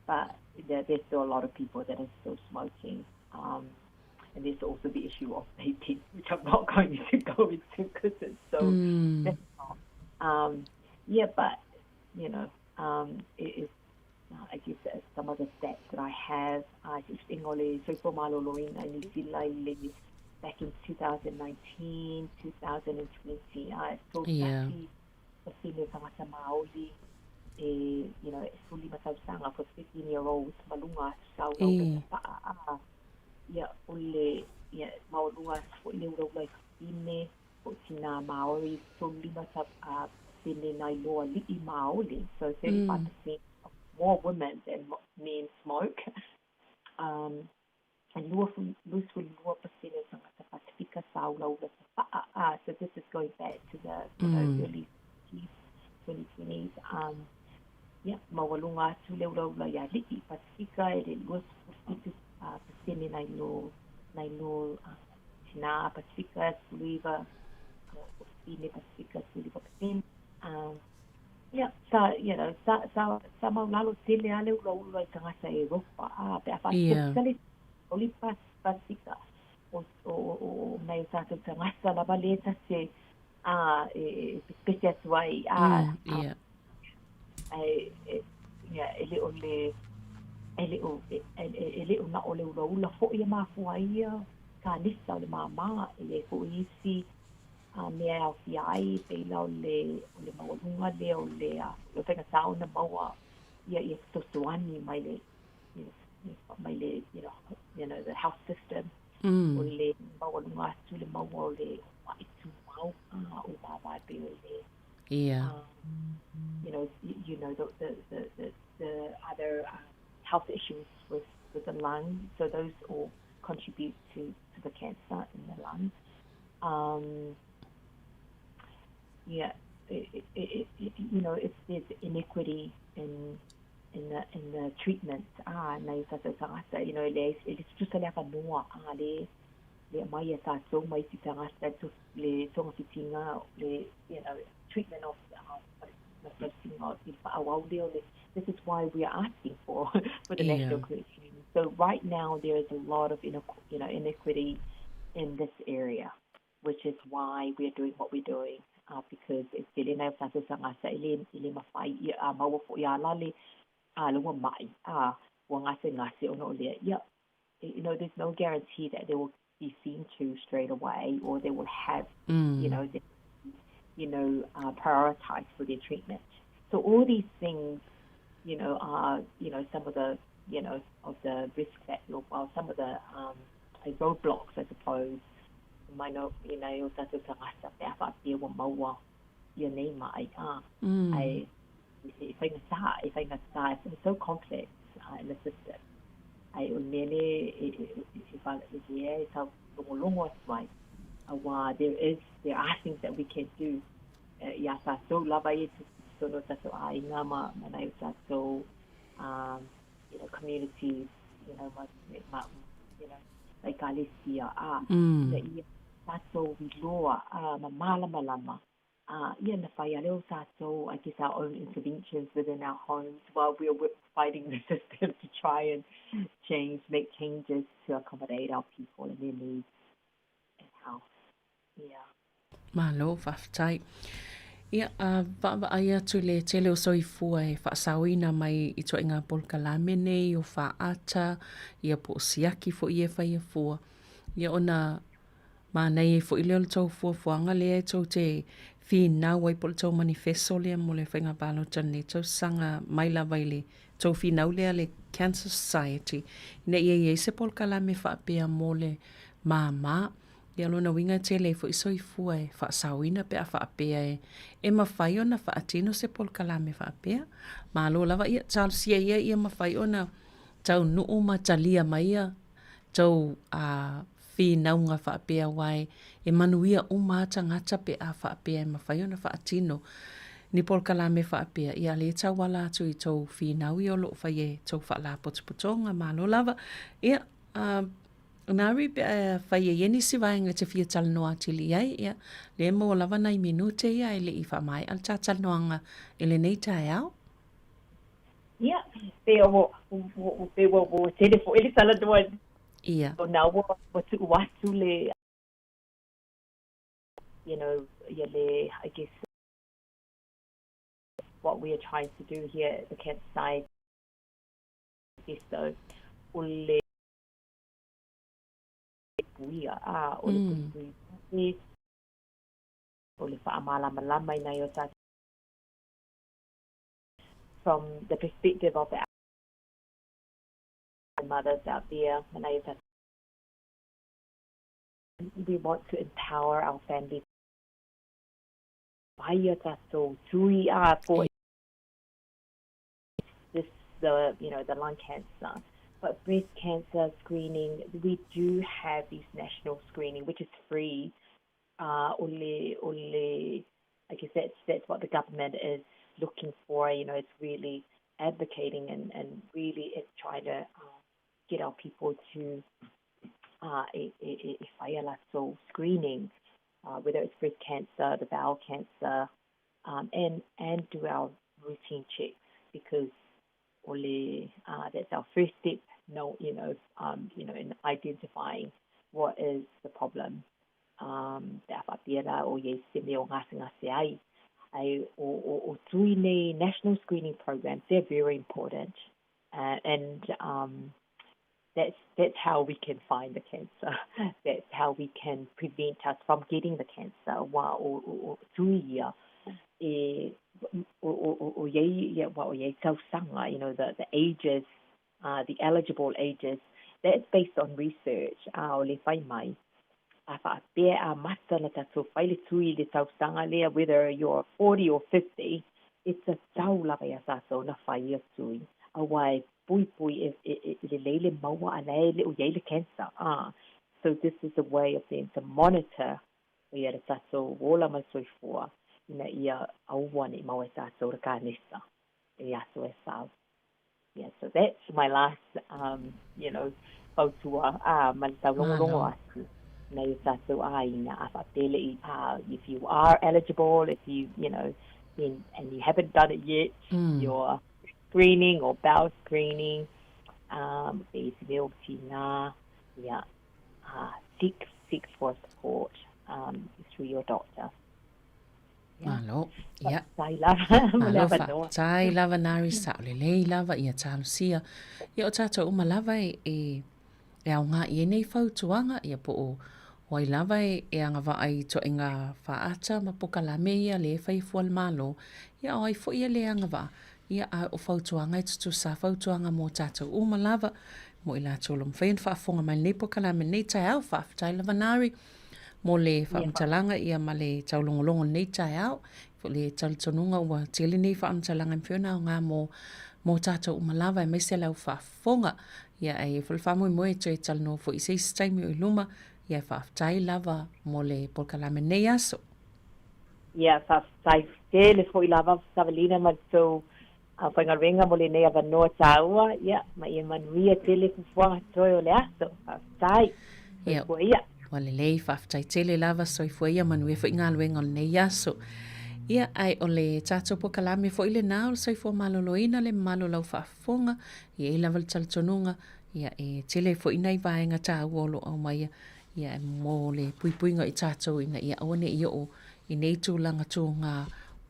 But there's still a lot of people that are still smoking. And there's also the issue of vaping, which I'm not going to go into because it's so difficult. But, it is, I guess some of the stats that I have, back in 2019, 2020, I told for 15-year-olds, malunga sa maulunga for like ine for tina Maori, so lima sa nai loa li'i Maori, so 35% of more women than men smoke. And lua percentage sa Pacifica Saula, so this is going back to the early 2020s. Mawalunga tu leo ya li'i Pacifica e lua percentage nai lo tina Pacifica suliva Pacifica suliva percent. Sa maulalo tele ale ulo i tangata Europa pe afa sali oli Pacifica o mai sa tangata la baleta se special way ele o na ole ulo fo ia mafua ia ka lista o le mama ele fo isi mea au fiai pe la o le maulunga le o le whenga tau na maua ia tosuani mai le the health system o le maulunga tu le maua o le waitu mau o mawai pe o le the other health issues with the lung, so those all contribute to the cancer in the lung. There's inequity in the treatment. Nei sa tangata, le tusa le fanua le mai sa so mai si tangata to le tonga fitinga le treatment of this is why we are asking for the national curriculum. So right now there is a lot of inequity in this area, which is why we are doing what we're doing. Because it's really nice to say ele mafai maua fo ia lale lua mai ngase ono le there's no guarantee that they will be seen to straight away or they will have prioritized for their treatment. So all these things are some of the of the risk factors, well, some of the roadblocks, I suppose. It's so complex in the system. There are things that we can do. Communities, like Alicia, Sato Wiloa, Malama, I guess our own interventions within our homes while we're fighting the system to try and make changes to accommodate our people and their needs and health. Malo whaftai. Ia va ia tu le tele o soifua e whaasawina mai I toa inga polkalame nei o whaata ia po siaki fo ia whaiafua. Ia ona nei e fo ileo le tau fuafuanga lea e tau te whina wai po le tau manifesto lea mo le whainga palo tane tau sanga mai lava le tau whina lea le Cancer Society. Ina ia se polkalame whaapea mo le mama. Ia lona winga tele fo isoifua e whaasawina pe a whaapea e mawhai ona whaatino se polkalame whaapea. Ma lo lava ia Charlesia ia mawhai ona tau nuu ma talia mai ia tau whinaunga whaapea wai e manuia umata ngata pe a whaapea e mawhai ona whaatino ni polkalame whaapea. Ia le tau wala atu I tau whinau I olo whai e tau whaala potopotonga ma lo lava ia Nari pe whai e yeni si vaenga te fia talanoa tili ai, ia. Le mo lava nai minute ia ele I whamai al ta talanoanga ele nei tae au. Ia, pe o telefo ele talanoa. Ia. So now what tu watu le, I guess what we are trying to do here at the Cancer Society is so ole puia ole puia ole whaamalama ina I o tata from the perspective of the mothers out there and we want to empower our family so tui for this the lung cancer. But breast cancer screening, we do have this national screening, which is free. Only, I guess that's what the government is looking for. It's really advocating and really it's trying to get our people to so screening, whether it's breast cancer, the bowel cancer, and do our routine checks because that's our first step. In identifying what is the problem. National screening programs, they're very important, and that's how we can find the cancer. That's how we can prevent us from getting the cancer. The ages, the eligible ages, that's based on research. Whether you're 40 or 50, it's a cancer. So this is a way of them to monitor Yeah, so that's my last, if you are eligible, if you, and you haven't done it yet, your screening or bowel screening, seek for support through your doctor. Malo, ia. Tai lava nari sao lei lava ia Charlesia. Ia o tātou uma lava e au ngā i nei whautuanga ia po o hoi lava e anga wa ai to inga whaata ma pokalame ia le whaifual malo. Ia o ai fo ia le anga wa. Ia a o whautuanga i tutu sa whautuanga mo tātou uma lava. Mo i la tōlum whain whaafonga mai nei pokalame nei tai au whaafatai lava nari. Mo le whaamtalanga ia ma le taulongolongo nei tai au. Fo le talitonunga ua tele nei whaamtalanga mwhiona o ngā mo tātou umalawa e meise lau whaafonga. Ia e whalwhamu moe to e talino fo i seis taimi o iluma. Ia whaaftai lava mo le polkalame nei aso. Ia whaaftai tele fo i lava Savalina ma tō whaingarenga mo le nei avanoa tāua. Ia ma ia manuia tele fufuanga toi o le aso. Whaaftai. Ia. Wale lei whaaftai tele lava soifua ia manue fo i ngā luenga o nei aso. Ia ai o le tātou pokalame fo i le nā o soifua maloloina le malo lau whaafonga. Ia i lava le talitonunga. Ia e tele fo i nei vaenga tā uolo au maia. ia e mō le puipuinga i tātou ina ia awane i o i nei tūlanga tūnga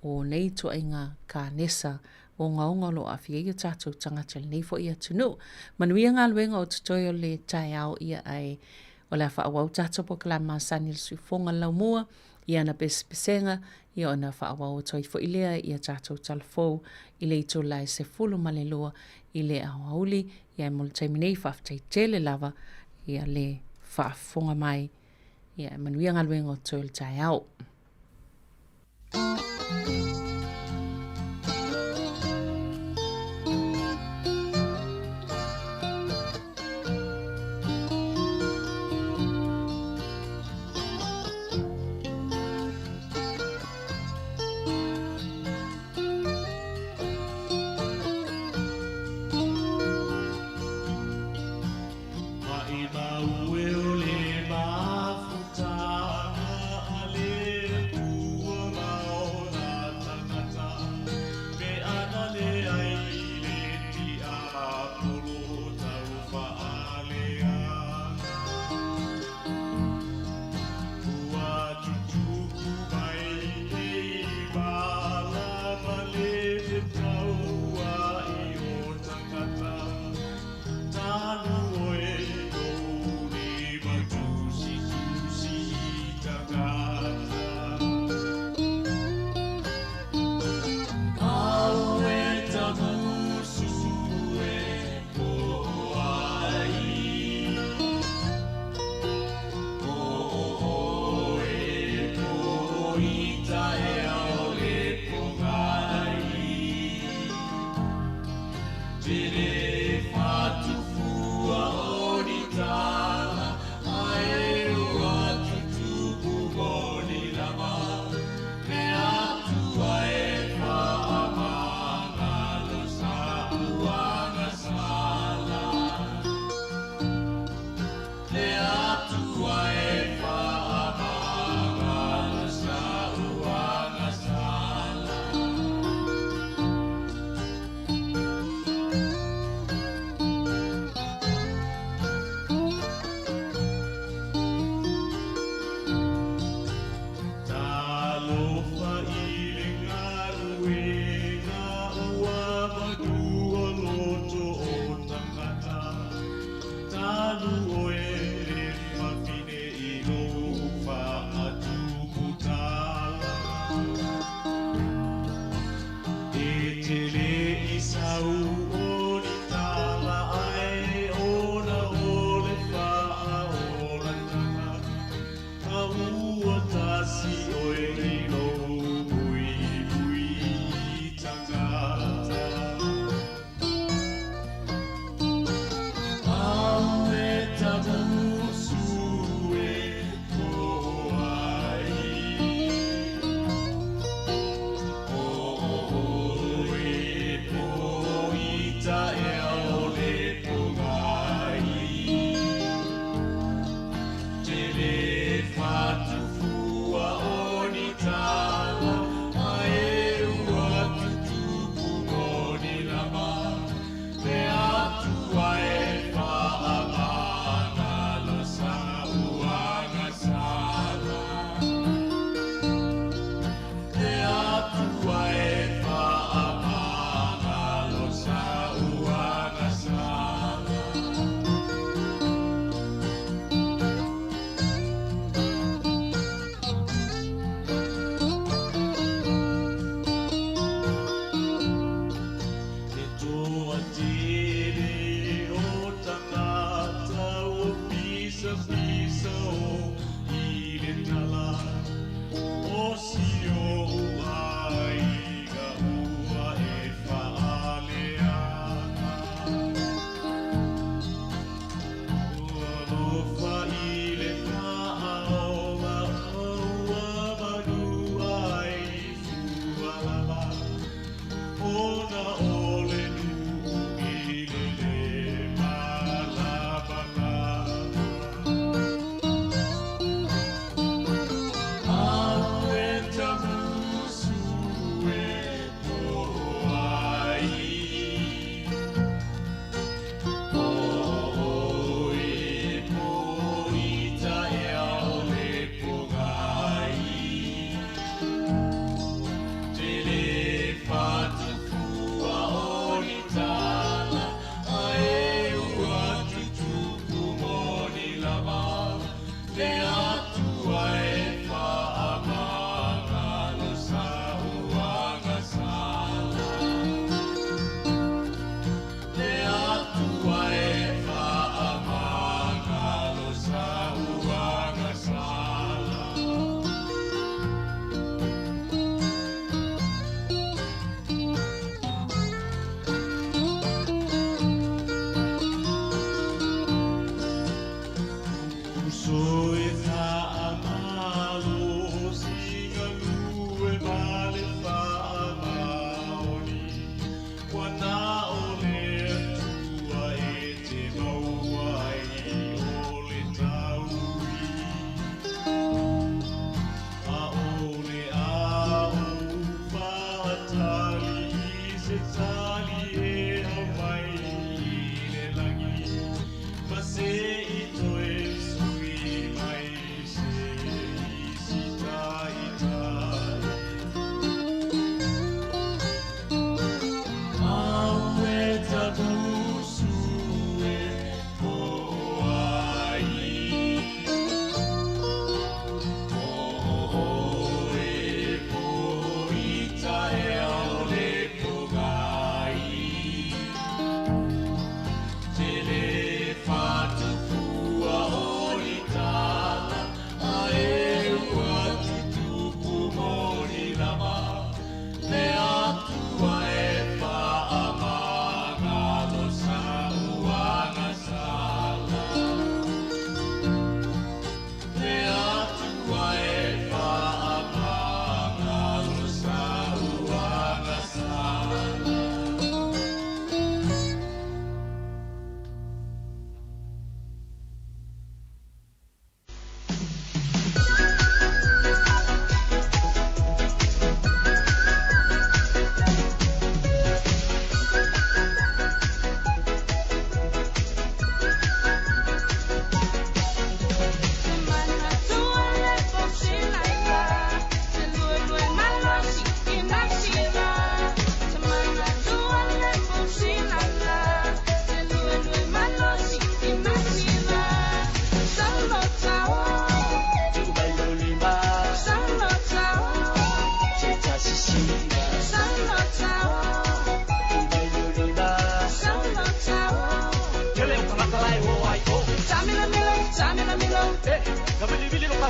o nei tuainga ka nesa o ngaonga lo a whia i o tātou tangata le nei fo ia tunu. Manuia ngā luenga o tutoi o le tai au ia ai o le awha awau tātou po kalama sani le suifonga lau mua ia na pesenga ia ona wha awau toi fo ilea ia tātou talafou i le ito lai se fulu ma le lua i le awauli ia mo le taiminei whaftai tele lava ia le whaafonga mai ia manuia ngā luenga o tutoi o le tai au. Mai mau e o le mafutanga a le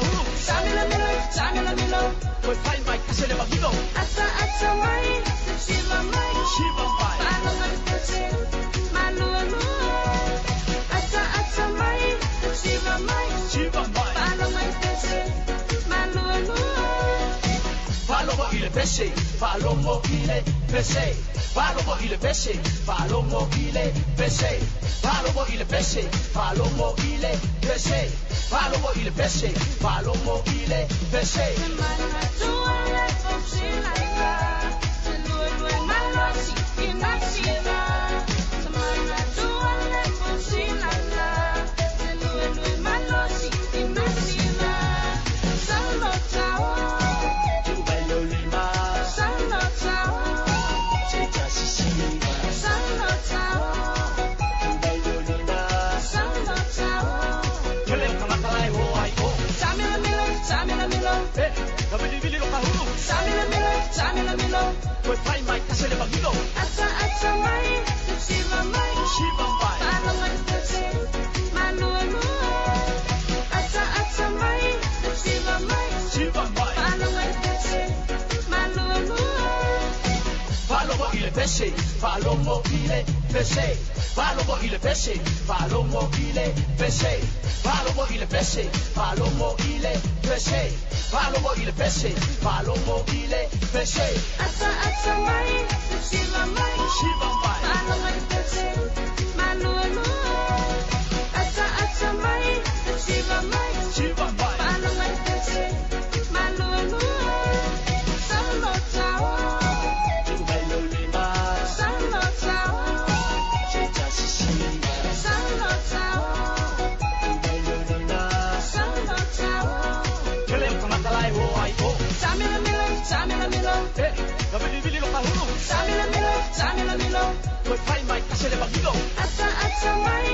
hulu. Samila milo, samila milo. Koi fai mai kasele magilo. Ata ata mai, shiva mai, shiva mai. Malo mai kase, malo malo. Ata ata mai, shiva mai, shiva mai. Malo mai kase, malo malo. Palomo ile beshe, palomo ile beshe. Palomo ile beshe, palomo ile beshe. Palomo ile beshe, palomo ile beshe. Palomo ile beshe, palomo ile beshe. Mana tuale fomsilanga, luelue malosi inasina. Mana tuale fomsilanga, luelue malosi inasina. Salo tao. Samila milo, koi fai mai kasele magilo. Ata ata mai, shiva mai, shiva mai. Malo mai kase, malo malo. Ata ata mai, shiva mai, shiva mai. Malo mai kase, malo malo. Palomo ile beshe, palomo ile beshe. Palomo ile beshe, palomo ile beshe. Palomo ile beshe, palomo ile beshe. Palomo ile beshe, palomo ile beshe. Ata ata mai, shiva mai, shiva mai. Malo mai kase, malo malo. Ata ata mai, shiva mai, shiva mai. Malo mai kase, malo malo. Salo tao, tumelo lima. Salo tao, checha sishima. Salo tao, tumelo lima. Salo tao. Samila milo, samila milo. Eh, kabili bili lo kahulu. Samila milo, samila milo. Koi fai mai kasele magilo. Ata ata mai,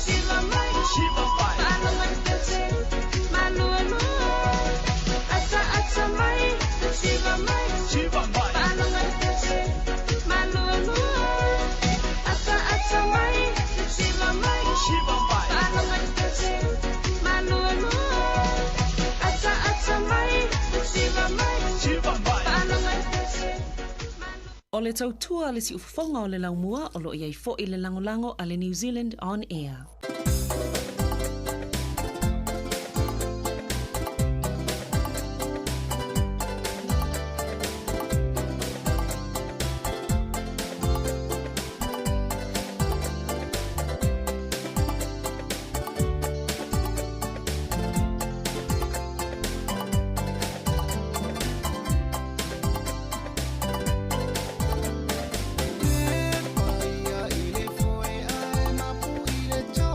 shiva mai, shiva mai. Malo mai kase, malo malo. Ata ata mai, shiva mai, shiva mai. Malo mai kase, malo malo. Ata ata mai, shiva mai, shiva mai. Malo mai kase, malo malo. Ata ata mai, shiva mai, shiva mai. Malo mai kase. O le tautua le si ufonga o le laumua o lo iai fo i le langolango a le New Zealand On Air. Ile foi a mapu ile cho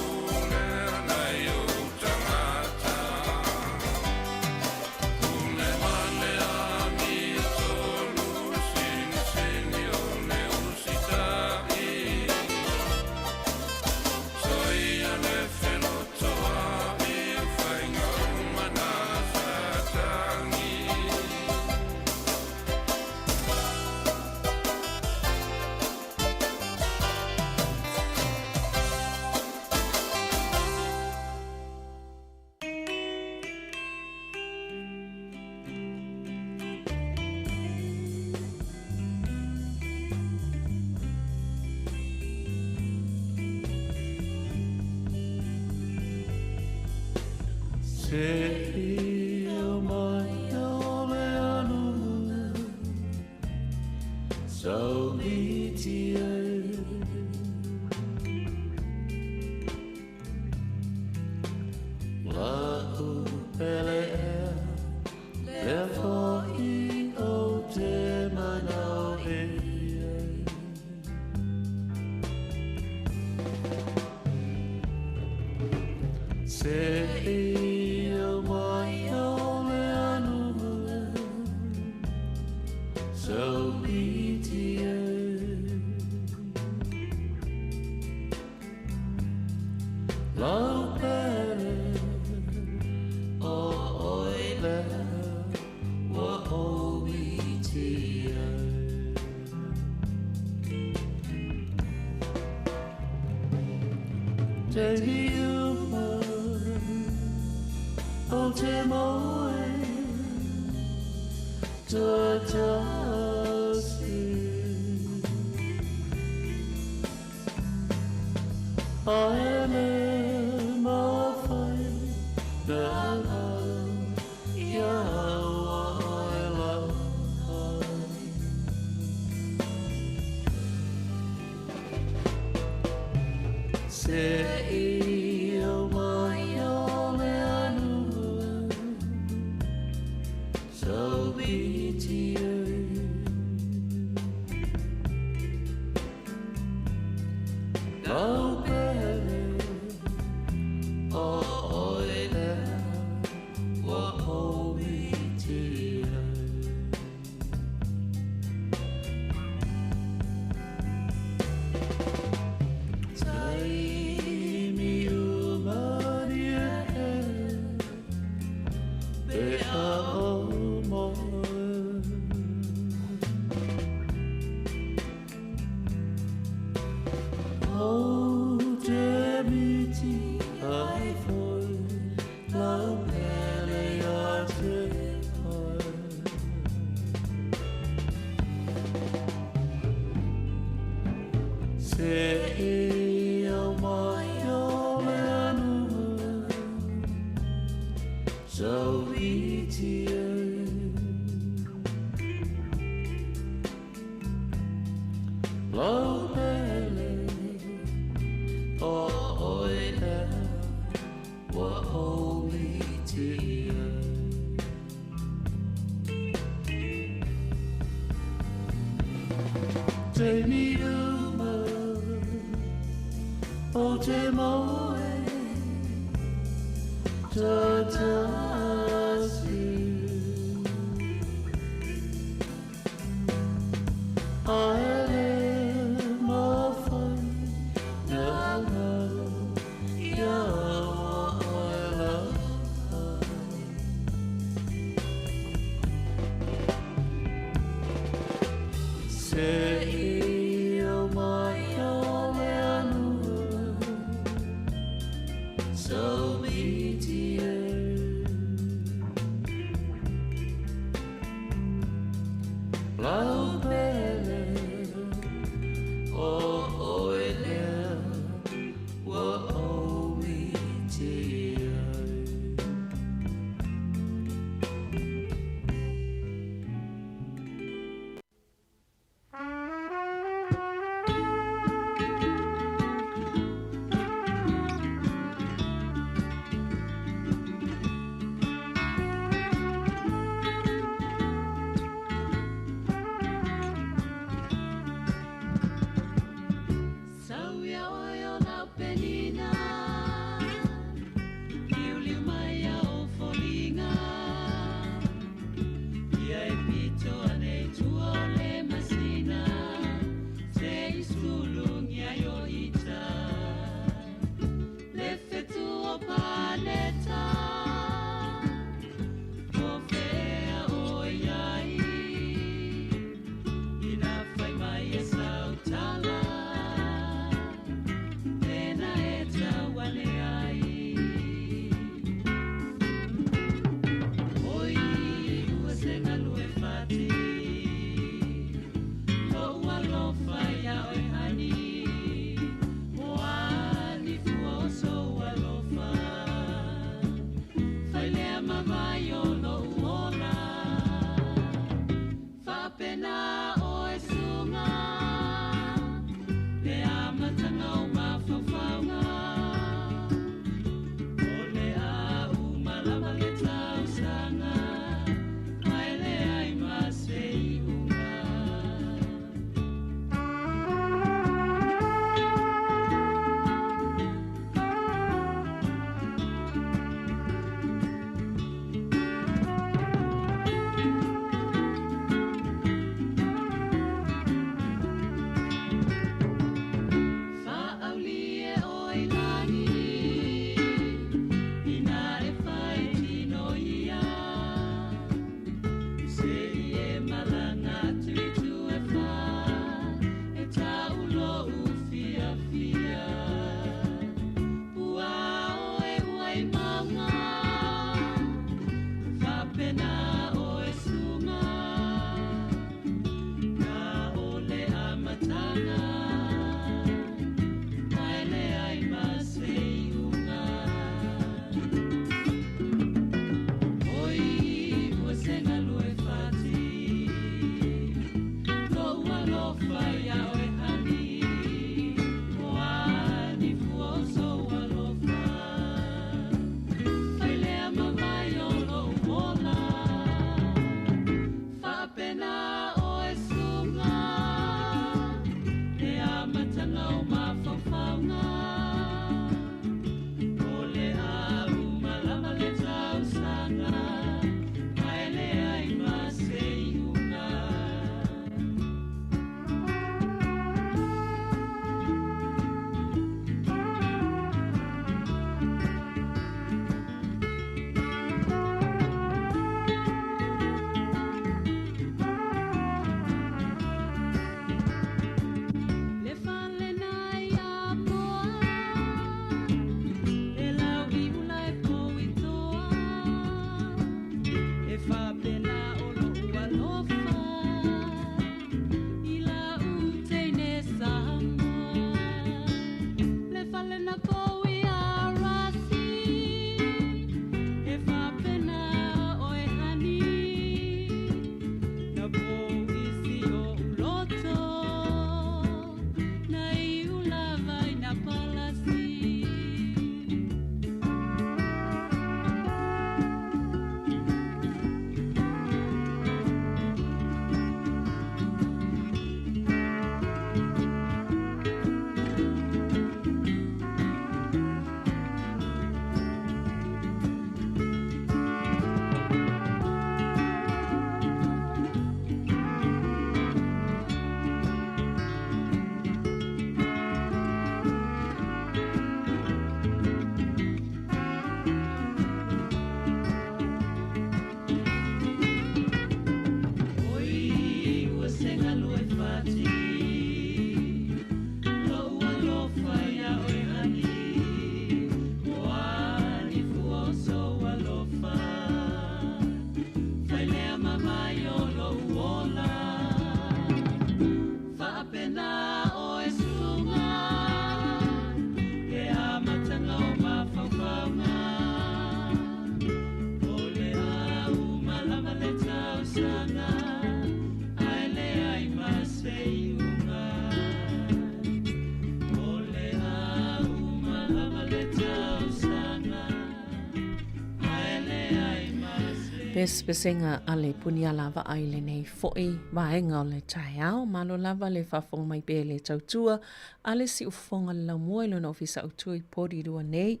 Pespesenga ale punia lava aile nei foi vaenga o le taiao malo lava le fafong mai pe le tautua ale si ufonga la moelo no ofisa utui pori rua nei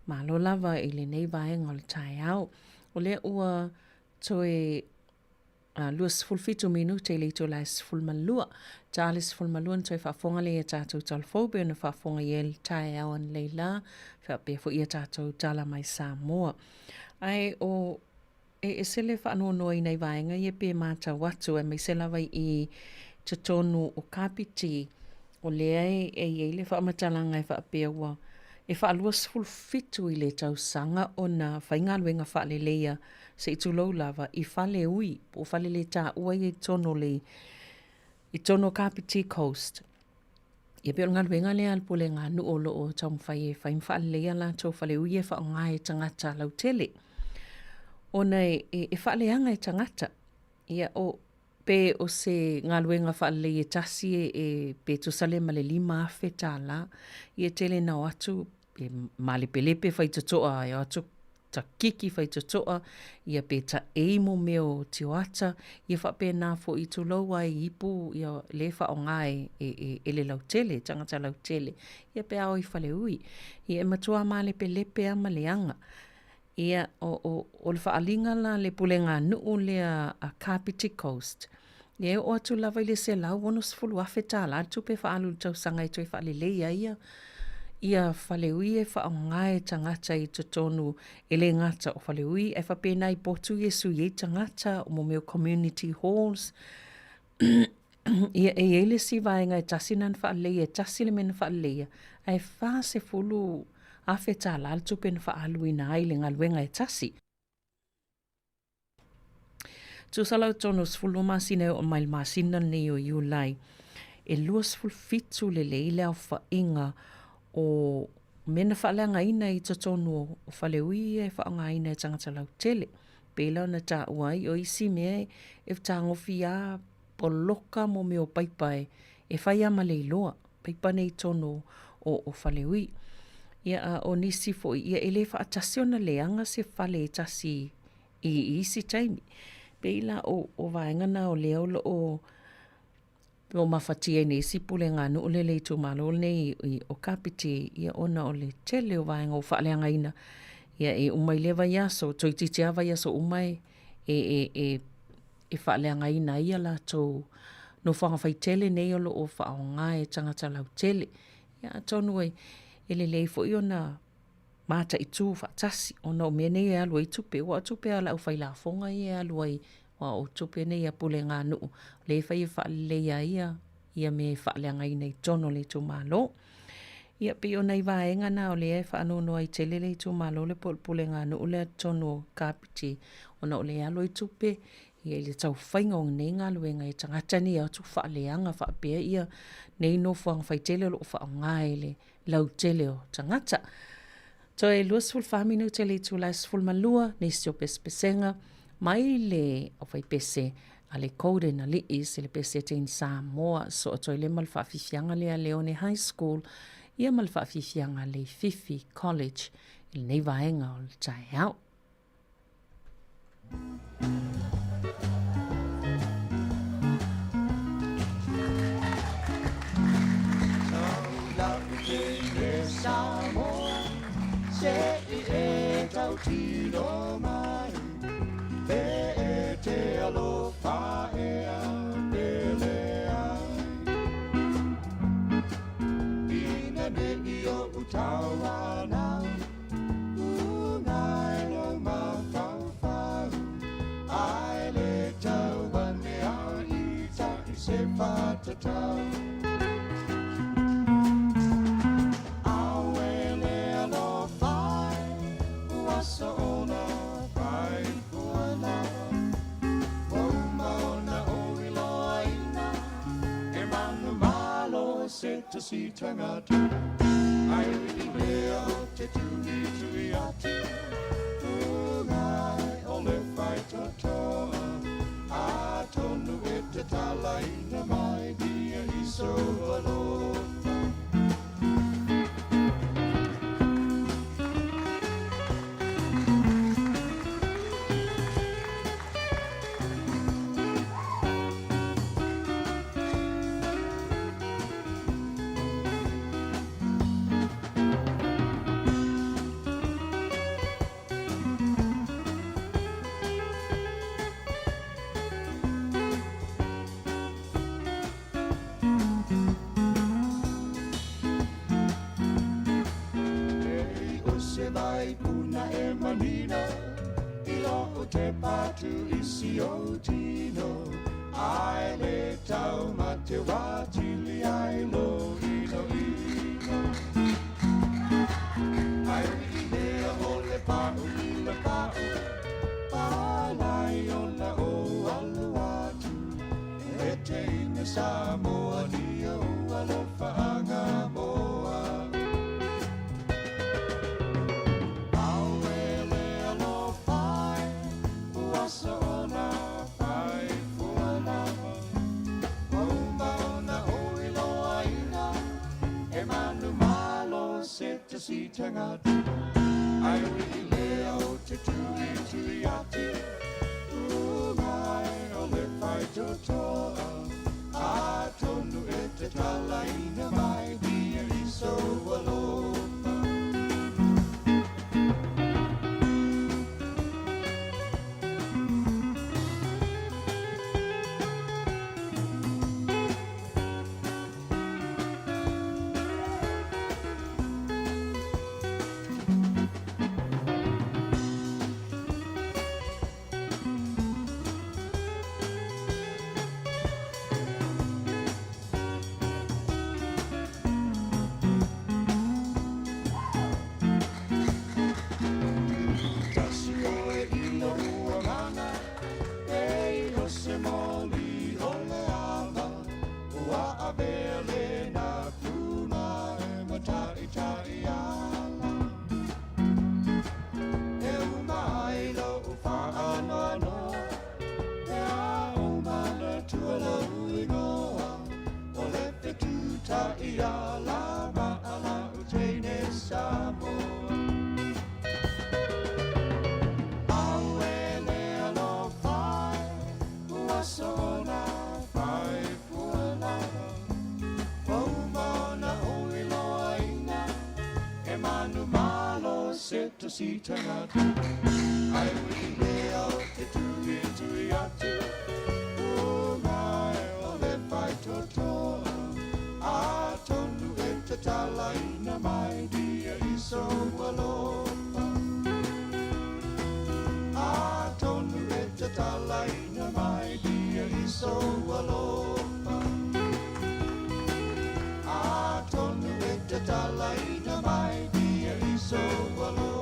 malo lava ile nei vaenga o le taiao o le ua toe luas fulfitu minute le to las fulmalua Charles fulmalua toe fafonga le tatu talfobe no fafonga yel taiao an leila fa pe fo ia tatu tala mai Sāmoa ai o e sele whaano noi nei vaenga i pe mata watu e me sela vai i te tonu o kapiti o lea e le whaamatalanga e whaapeawa e whaaluas fulfitu i le tausanga o na whainga luenga whaale leia se i tulau lava i whale ui o whale le tā ua i i tono kapiti coast i pe o ngā luenga lea alpule ngā nuolo o taum whai e whaim whaale leia la tau whale ui e whaongai tangata lau tele. O nei e whaaleanga e tangata. Ia o Pe o se ngā luenga whaale e tasi pe tu sale ma le 5 awhe tāla. I tele nau atu e male pelepe whai tutoa. E atu ta kiki whai tutoa. Ia pe ta eimo meo tioata. Ia whape nā fo i tu laua i ipu. Ia le wha o ngai e le lautele, tangata lautele. Ia pe au i whale ui. Ia e matua male pelepe a maleanga. Ia o le whaalinga la le pulenga nuu le a Kapiti Coast. Ia o atu lava i le se lau wono sifulu awhe tāla. Atu pe whaalu tau sanga i toi whaale leia ia. Ia whale ui e whaongai tangata i tonu e le ngata o whale ui. E whapena i botu Yesu i tangata o mo meo community halls. Ia e ele si vaenga e tasinan whaale leia, tasile mena whaale leia. Ai wha se fulu awhe tāla atu pena whaalu ina ai le ngaluenga e tasi. Tūsalau tono sfulu masina o mail masina nei o iulai. E lua sfulu fitu le leile au whainga o mena whaaleanga ina i tatonu o whaleui e whaanga ina e tangata lau tele. Pela na tā uai o isi mea e whaangofi a poloka mo meo paipai e whaia ma le iloa. Paipa nei tono o whaleui. Ia o nisi fo ia ele whaatasi ona leanga se whale e tasi i isi taimi. Peila o vaengana o leola o mawhatia nei sipule ngā nu ole le tu malo nei o Kapiti ia ona o le tele o vaenga o whaaleanga ina. Ia e umai lewa iaso, toi titi awa iaso umai e whaaleanga ina ia la tau no whangawhai tele nei o lo o whaonga e tangata lau tele. Ia tonu e le leifo i ona mata i tū whaatasi. Ona o mea nei e alua i tupe. Wa tupe ala au whai la fonga i e alua i wa o tupe nei a pule ngā nuu. Le whai e whaalea ia me whaaleanga i nei tono le tū malo. Ia pe o nei vaenga na o le e whaanono ai tele le tū malo le pule ngā nuu le tono Kapiti. Ona o le alua i tupe. Ia le tau whainga o nei ngā luenga e tangata ni au tu whaaleanga whaapea ia nei no whang whai tele lo whaongai le lau tele o tangata. So e luas ful whaminu te le tu lais ful malua, nei sio pespesenga, mai le o whai pese a le koude na li is, le pese te in Sāmoa, so o toi le malwhawhiwhianga le a Leone High School, ia malwhawhiwhianga le Fifi College, il nei vaenga o le tai au. Se I e tau tino mai Pe e te alofa e a pele ai Ina ne I o utawa nau Unai no mawhau whau Ai le tau wane a I ta I se whatatau to see tangata ai ri lea o te tui tui atu ngai o le whai totoa a tonu e te talaina mai dia I so aloha te patu isi o tino ai le tau ma te watili ai lo ino ino ai lea o le pau palai ona o alu atu e te ina Sāmoa ni o alofa anga moa Ona pai fuana tangata ai ui leo te tui tui ati mai o le whai totoa a tonu e te talaina mai dia I so aloha Si tangata ai ui leo te tui tui atu mai o le whai totoa a tonu e te talaina mai dia I so aloha a tonu e te talaina mai dia I so aloha a tonu e te talaina mai dia I so aloha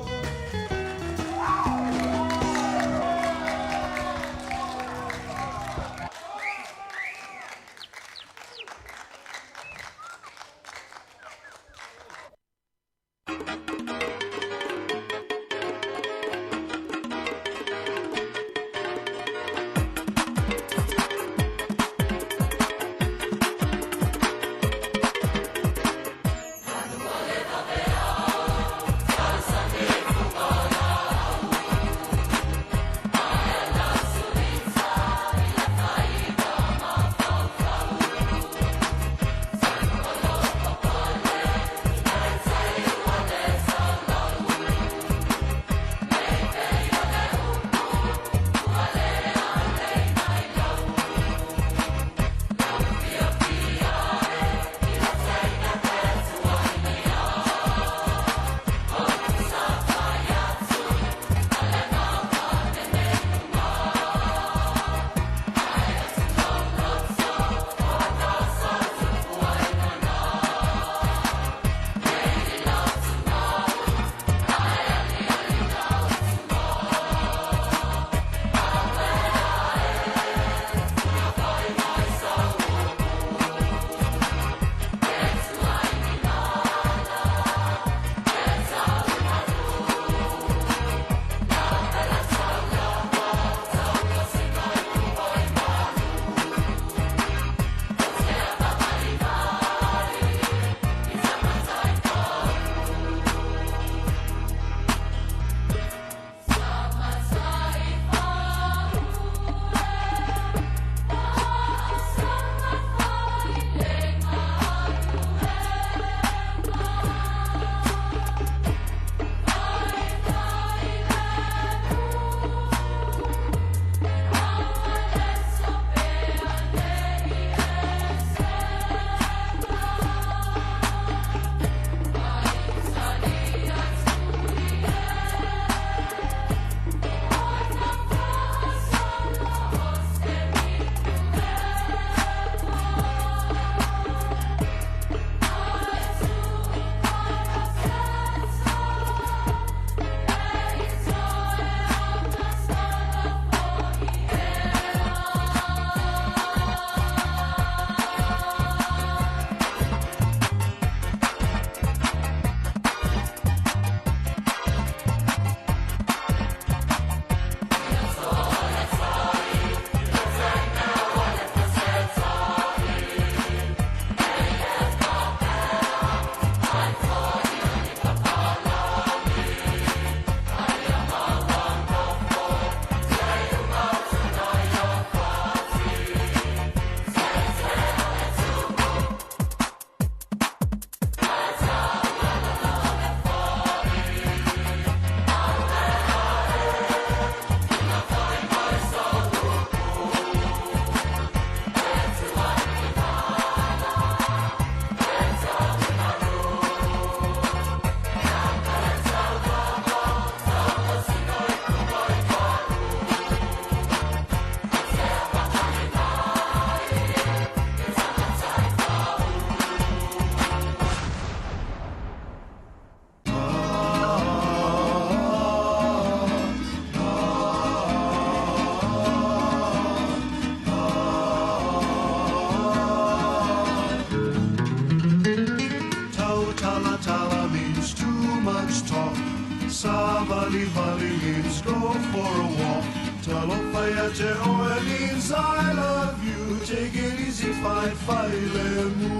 valley means go for a walk. Talofaya te oe means I love you. Take it easy, fai lemu.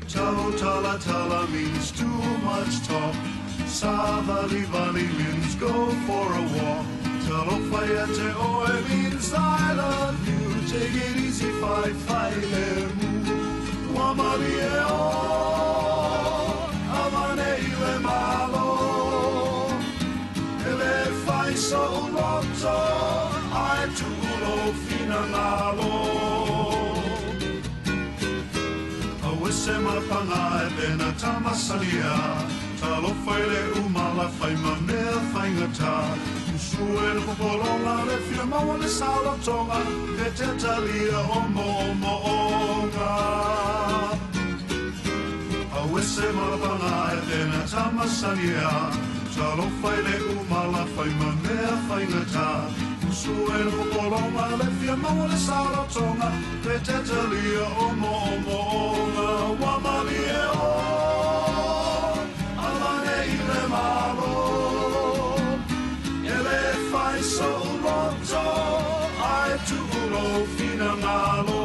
Talo tala means too much talk. Sa valley means go for a walk. Talofaya te oe means I love you. Take it easy, fai lemu. Wamali e o, amane ile malo. Ele fai so loto, ai tulo fina nalo. Awese mapanga e pena tamasania. Talo faile umala fai mamea fai ngata. Usue no popolonga le fia maua le saula tonga. E te talia omo onga. Awese mapanga e pena tamasania. Talo faile umala fai mamea fai ngata. Usue no popolonga le fia maua le saula tonga. E te talia omo onga. Wamali e o. Malo, ele fai so loto, ai tulo fina malo.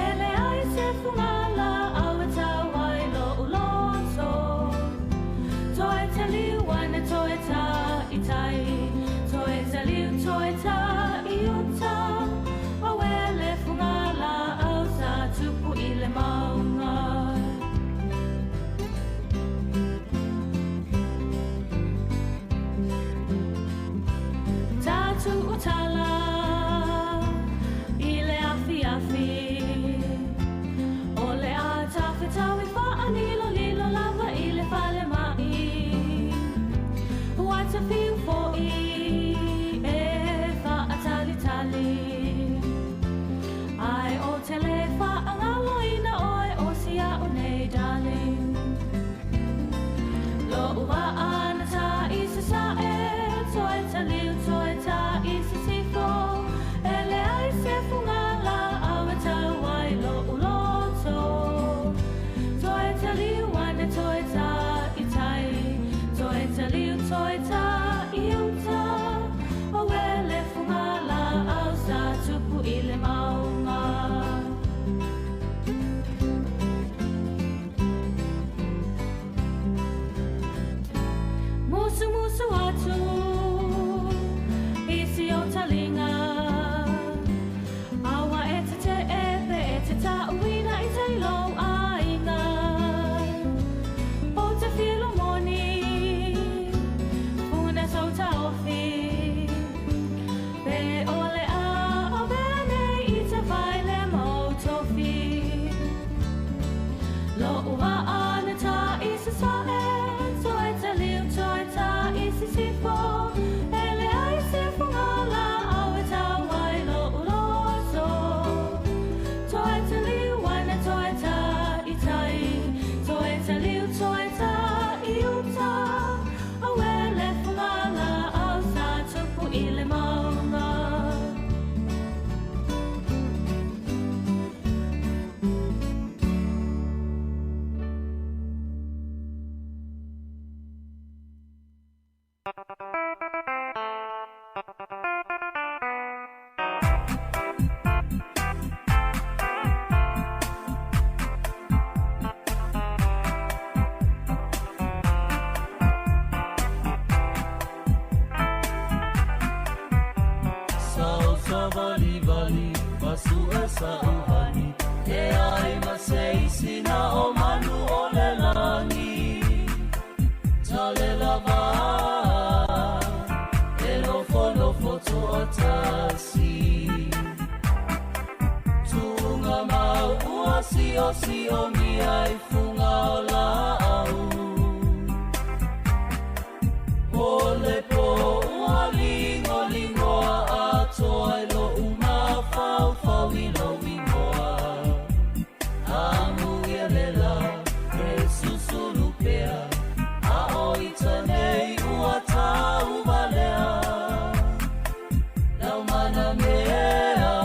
Ele ai se fungala awata uhani e ai maseisi na o manu o le langi tale lava e lofo to atasi tunga mau ua si o mi ai funga o la au ole po ua lingo a toa lo uma fau ilo wingoa amu ielela e susulupea a oi tanei ua tau valea lau mana mea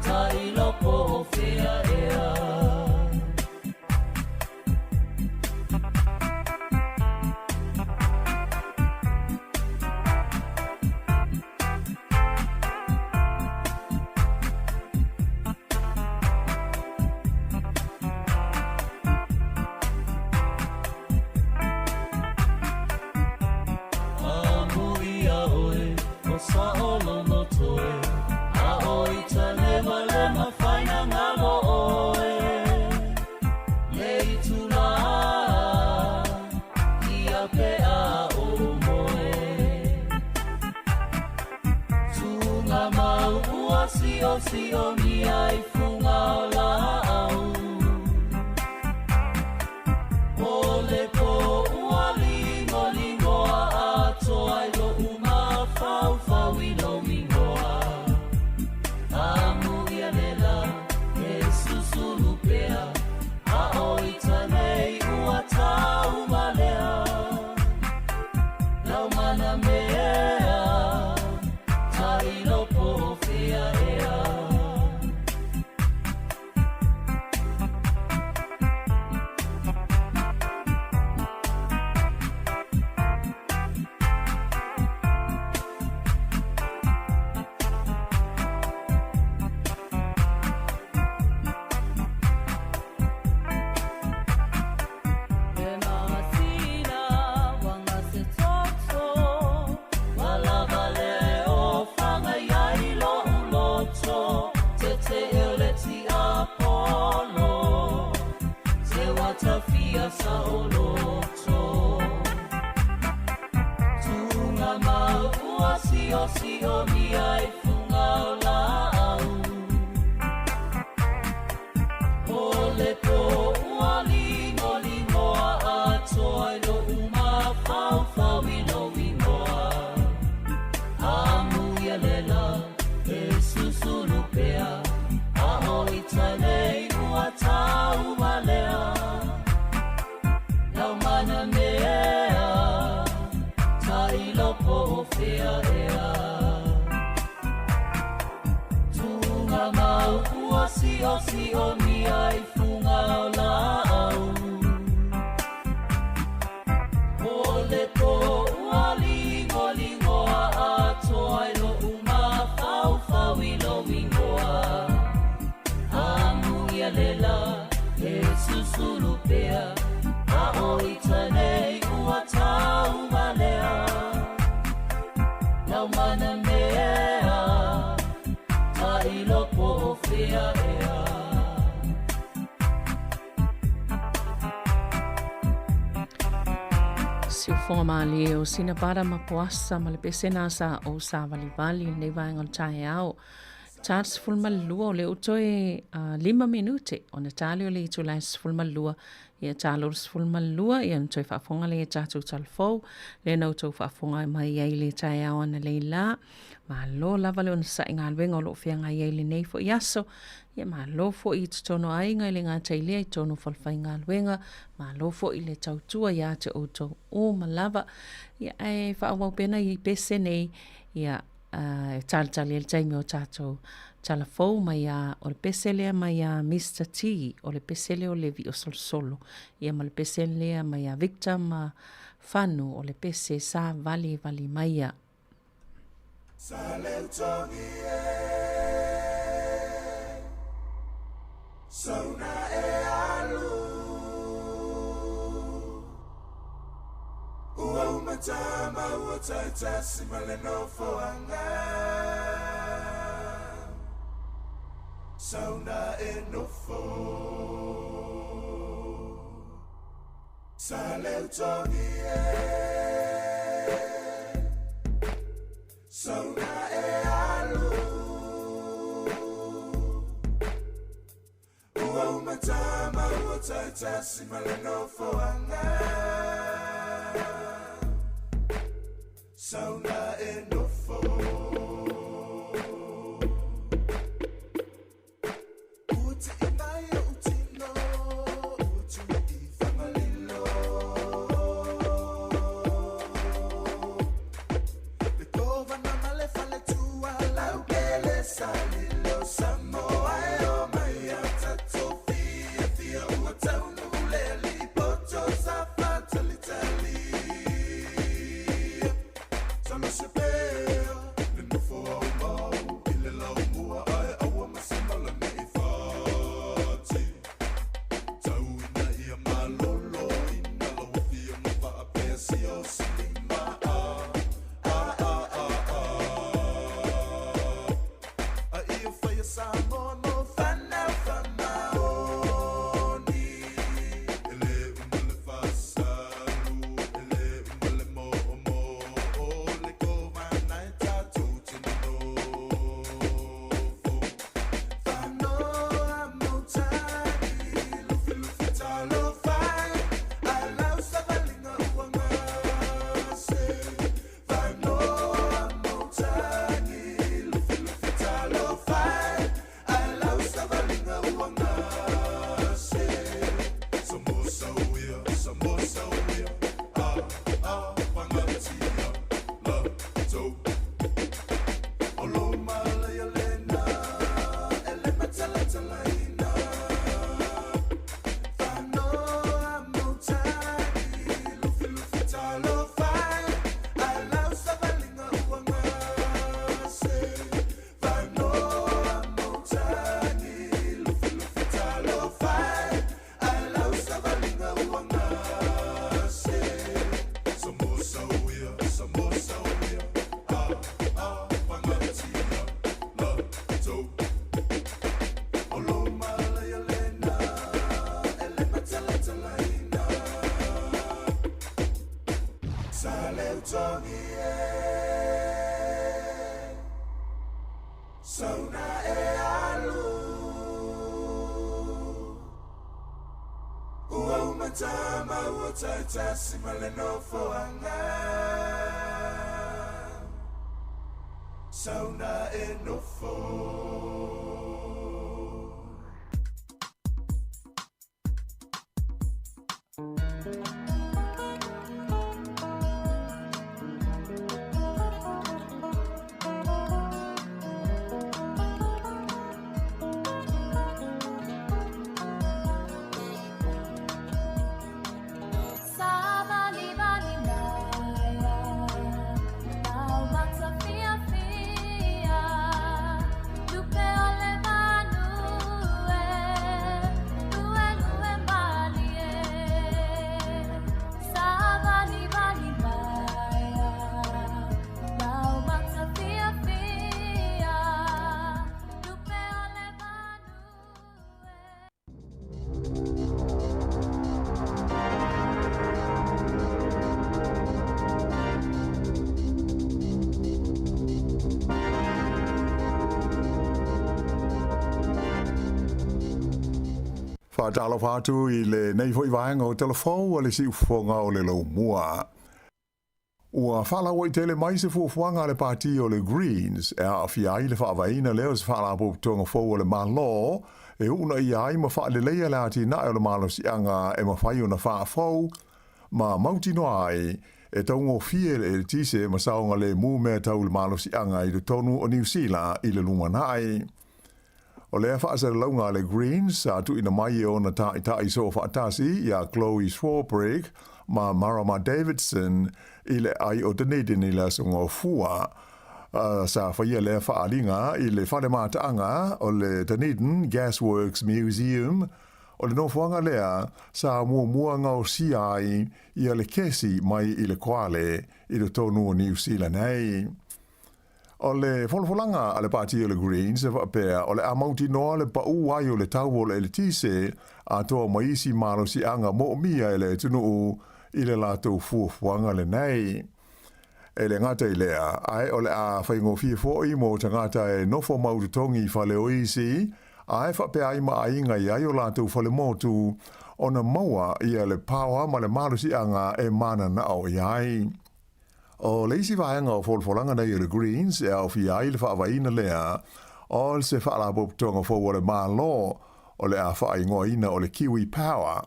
ta ilo po fea ea Sāolo no toe a oi ta lema whaina ngalo oe Lei tula Ia pea o moe Tunga mau ua si o mi ai funga o la au Ole po ua lingo a toa i lo uma fau ilo mingoa amu ialela e susulupea a oi tanei ua tau malea lau mana mea ta ilo po fea ea Sāoloto Tunga mau ua si o mi ai funga o la au Ole po ua lingo a toa i lo uma fau ilo wingoa Amu ialela e susulupea a oi tanei ua tau malea Lau mana mea, ta ilo po fea ea Tunga mau ua si o mi ai funga o la au Ole po ua lingo a toa i lo uma fau ilo wingoa Amu ialela e susulupea a oi tanei ua tau malea lau mana mea ta ilo po fea ea Si o whonga maali e o sina para mapuasa ma le pesena sa o sa valivali nei vaenga o tae au Charles fulmalua o le utoe 5 minute o na tali o le itulai fulmalua ia Charles fulmalua ia ntoi whaafonga le tatu talfou le nau tau whaafonga mai ai le tae au ana le la ma lo lava le ona sa inga alwenga o lo whianga i le nei fo iaso ia ma lo fo i tutono ainga i le ngā tailea i tono whalwhai ngā alwenga ma lo fo i le tautua ia te outou o ma lava ia e whaawau pena i pese nei ia tali el taimi o tātou talafou mai a o le pesele mai a Mr. T o le pesele o le vi o solo ia ma le pesele mai a Victor ma Fanu o le pese sa vali mai a Sauna e alu Ua umatama ua taitasi male no foanga Sauna e nofo Sa leu tongi e Sauna e alu Ua umatama ua taitasi male nofo anga Sauna e nofo Sāmoa e o mai a tato fia ua taunu leli poto sa fatali tali Tano se peo le nufo au mau I le lau mua ai aua masamala me I fati Tau ina ia malolo ina lau fia mawha a pea si o sinima Sāmoa mo whanau whamaoni Ele umale whasaru Ele umale mo'omo Le ko wanai tātou tino nofo Whanoa mo tani Lufi lufi talo whai Ai lau savalinga ua ngase Whanoa mo tani Lufi lufi talo whai Sauna e alu Ua umatama ua taitasi male nofo anga Sauna e nofo Whaatalo whātu I le nei fo I vaenga o telefou a le si ufonga o le lau mua. Ua whalawa I tele mai se fuafuanga le pāti o le Greens e a whiai le whaavaina leo se whalabo tonga fou o le malo e una I ai ma wha le leia le ati na o le malo si anga e ma whai o na whaafou ma mauti no ai e taungo fie le tise ma saonga le mu mea tau le malo si anga I le tonu o New Zealand I le lunga nai. O lea whaasa launga le Greens a tu ina mai o na tai so whaatasi ia Chloe Swarbrick ma Marama Davidson I le ai o Dunedin I la songo fua. Sa whaia lea whaalinga I le whalemataanga o le Dunedin Gasworks Museum o le nofuanga lea sa mua ngau si ai ia le kesi mai I le koale I le tonu o New Zealand nei. O le folfolanga a le pāti o le Greens e whapea o le amauti noa le pa uai o le tau o le tise a toa maisi malo si anga mo mia e le tunu u i le lātou fuafuanga le nei. E le ngata i lea, ai o le a whaingo fia fōi mo tangata e nofo maututongi whale o isi, ai whapea ai ma ainga i ai o lātou whale motu o na maua i le pāwa ma le malo si anga e mana na o iai. O leisi vaenga o folfolanga nei le Greens e au fi ai le whaavaina lea, o le se whaalaboptonga fō o le mālo o le a whaingoina o le Kiwi Power,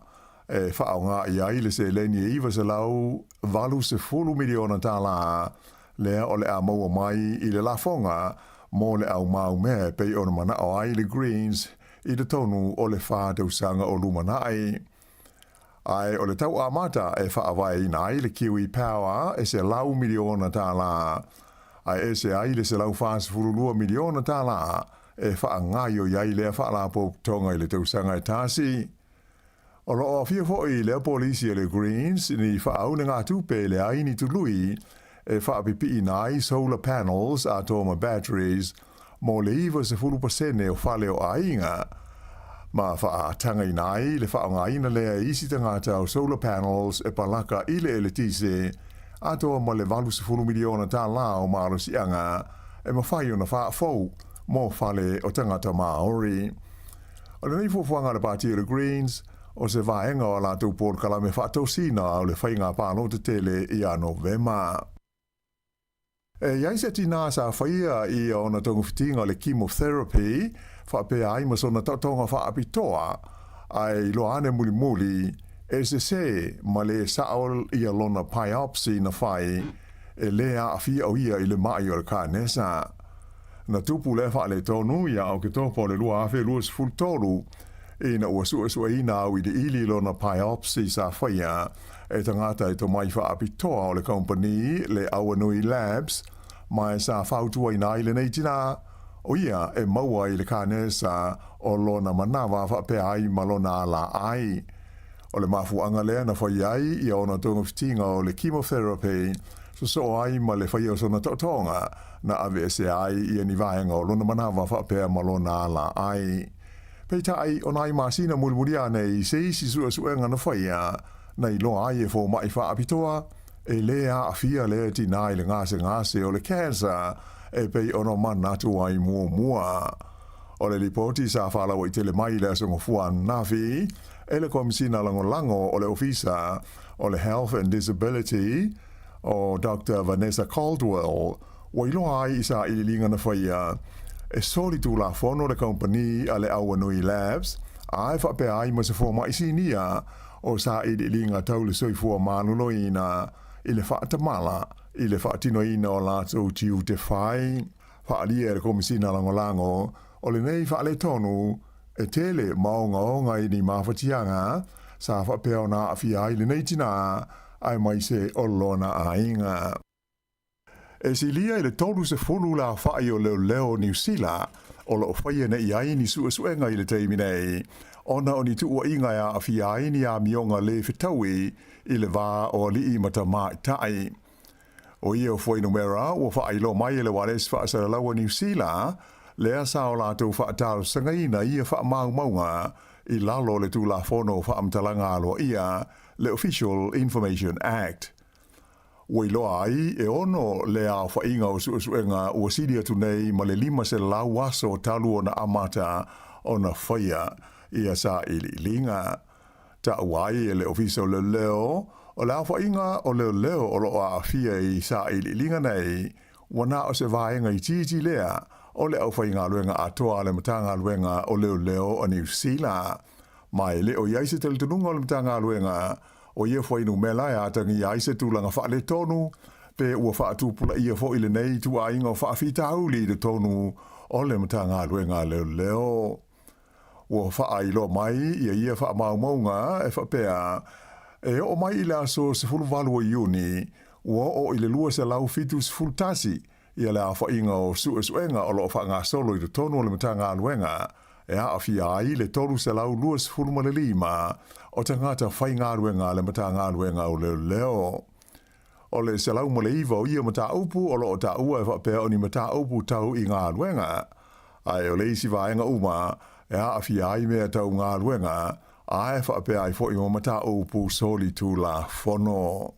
e whaonga i ai le se leni e iwa se lau valu se fulu miliona tāla lea o le a maua mai i le lafonga mo le au mau mea pei ona mana o ai le Greens i le tonu o le whātausanga o lumanai. Ai o le tau amata e whaawai na ai le Kiwi Power e se lau miliona tāla. Ai e se ai le se lau whāsifurulua miliona tāla e whaangai o iai lea whaalapo tonga i le tausanga e tāsi. O lo o fia fōi lea polisi e le Greens ni whaaune ngā tupe le aini tului e whaapipi i nai solar panels a tōma batteries mo le iwa se 10% o whale o ainga. Ma whaatanga i nai le whaongaina lea isi tangata o solar panels e palaka i le tise a toa ma le valu se 10 miliona tā la o maaro si anga e ma whai o na wha fau mo whale o tangata Māori. O le nei fuafuanga le pāti o le Greens o se vaenga o la tau pōr kalame whaatosina o le whainga pāno te tele i a Novema. E iai se tina sa whaia i o na tongu fitinga le chemotherapy, whapea ai masona tautonga whaapitoa, ai loane muli muli, e se ma le saol i a lona biopsy na whai, e lea a fia o ia i le mai o le kānesa. Na tupu le wha le tonu ia au ke topo le lua awhi luas fultolu, e na ua sua ina au i le ili lona biopsy sa whaia, e tangata e to mai whaapitoa o le company, le Awanui Labs, mai sa whautua ina i le neitina, o ia e maua i le kānesa o lona manawa whapea ai malona ala ai. O le mafuanga lea na whai ai i ona tonga fitinga o le chemotherapy, so ai ma le whai o sona tautonga na ave se ai i ani vaenga o lona manawa whapea malona ala ai. Peita ai o nai masina mulmuria nei se isi suenga na whaia, na i loa ai e fō mai whaapitoa, e lea a fia lea ti nai le ngase o le cancer, e pei ono manatu ai mua. O le lipoti sa whalawa i tele mai lea songo fuan nafi, e le komisina lango o le ofisa o le Health and Disability, o Dr. Vanessa Caldwell, wa iloa ai isa ililinga na whaia, e soli tu la fono le company a le Awanui Labs, ai whapea ai ma se fōma isinia o sa ililinga tau le soifua manuloina, i le whaatamala, i le whaatinoina o lātou tiu te whai, whaalia e le komisina lango, o le nei whaale tonu, e tele maonga i ni mawhatianga, sa whapea o nā awhia i le nei tina, ai mai se olona ainga. E si lia i le tolu se fulu la whai o leo New Zealand, o lo whaia ne i ai ni suenga i le teimi nei, ona o ni tua inga a awhia ai ni a mionga le whitaui i le wā o li i mata mai tai. O ia o fwoi numera, o whaai lo mai e le wales whaasara laua New Zealand, lea sa o lātou whaataro sangaina ia wha maunga i lalo le tū la whono whaamtalanga aloa ia le Official Information Act. Oi loa ai e ono le a whainga o suenga ua sidia tunei ma le 5 se lau aso talu o na amata o na whaia ia sa ili linga. Ta uai e le ofisa o le leo, o le a whainga o le leo o loa a fia i sa ili linga nei, wana o se vaenga i titi lea, o le au whainga luenga a toa le matanga luenga o leo o New Zealand. Mai le o iaise tele tununga o le matanga luenga, o ia whainu mela e atangi iaise tūlanga whaale tonu, pe ua whaatupula ia fo ile nei tu a inga o whaafita auli le tonu o le matanga luenga leo. Ua whaailo mai ia whaamaumaunga e whapea, e o mai ile aso se fuluvalu o iuni, ua o ile lua se lau fitu se fultasi, ia le a whainga o suenga o lo whaanga solo i le tonu o le matanga luenga, e a awhia ai le tolu se lau luas fulmalelima o tangata whainga ruenga le matanga ruenga o leo. o le selau mo le iwa o ia mata upu o lo o ta ua e whapea o ni mata upu tau i ngā luenga. Ai o le isi vaenga uma e a awhi ai mea tau ngā luenga a e whapea ai fo i mo mata upu soli tu la fono.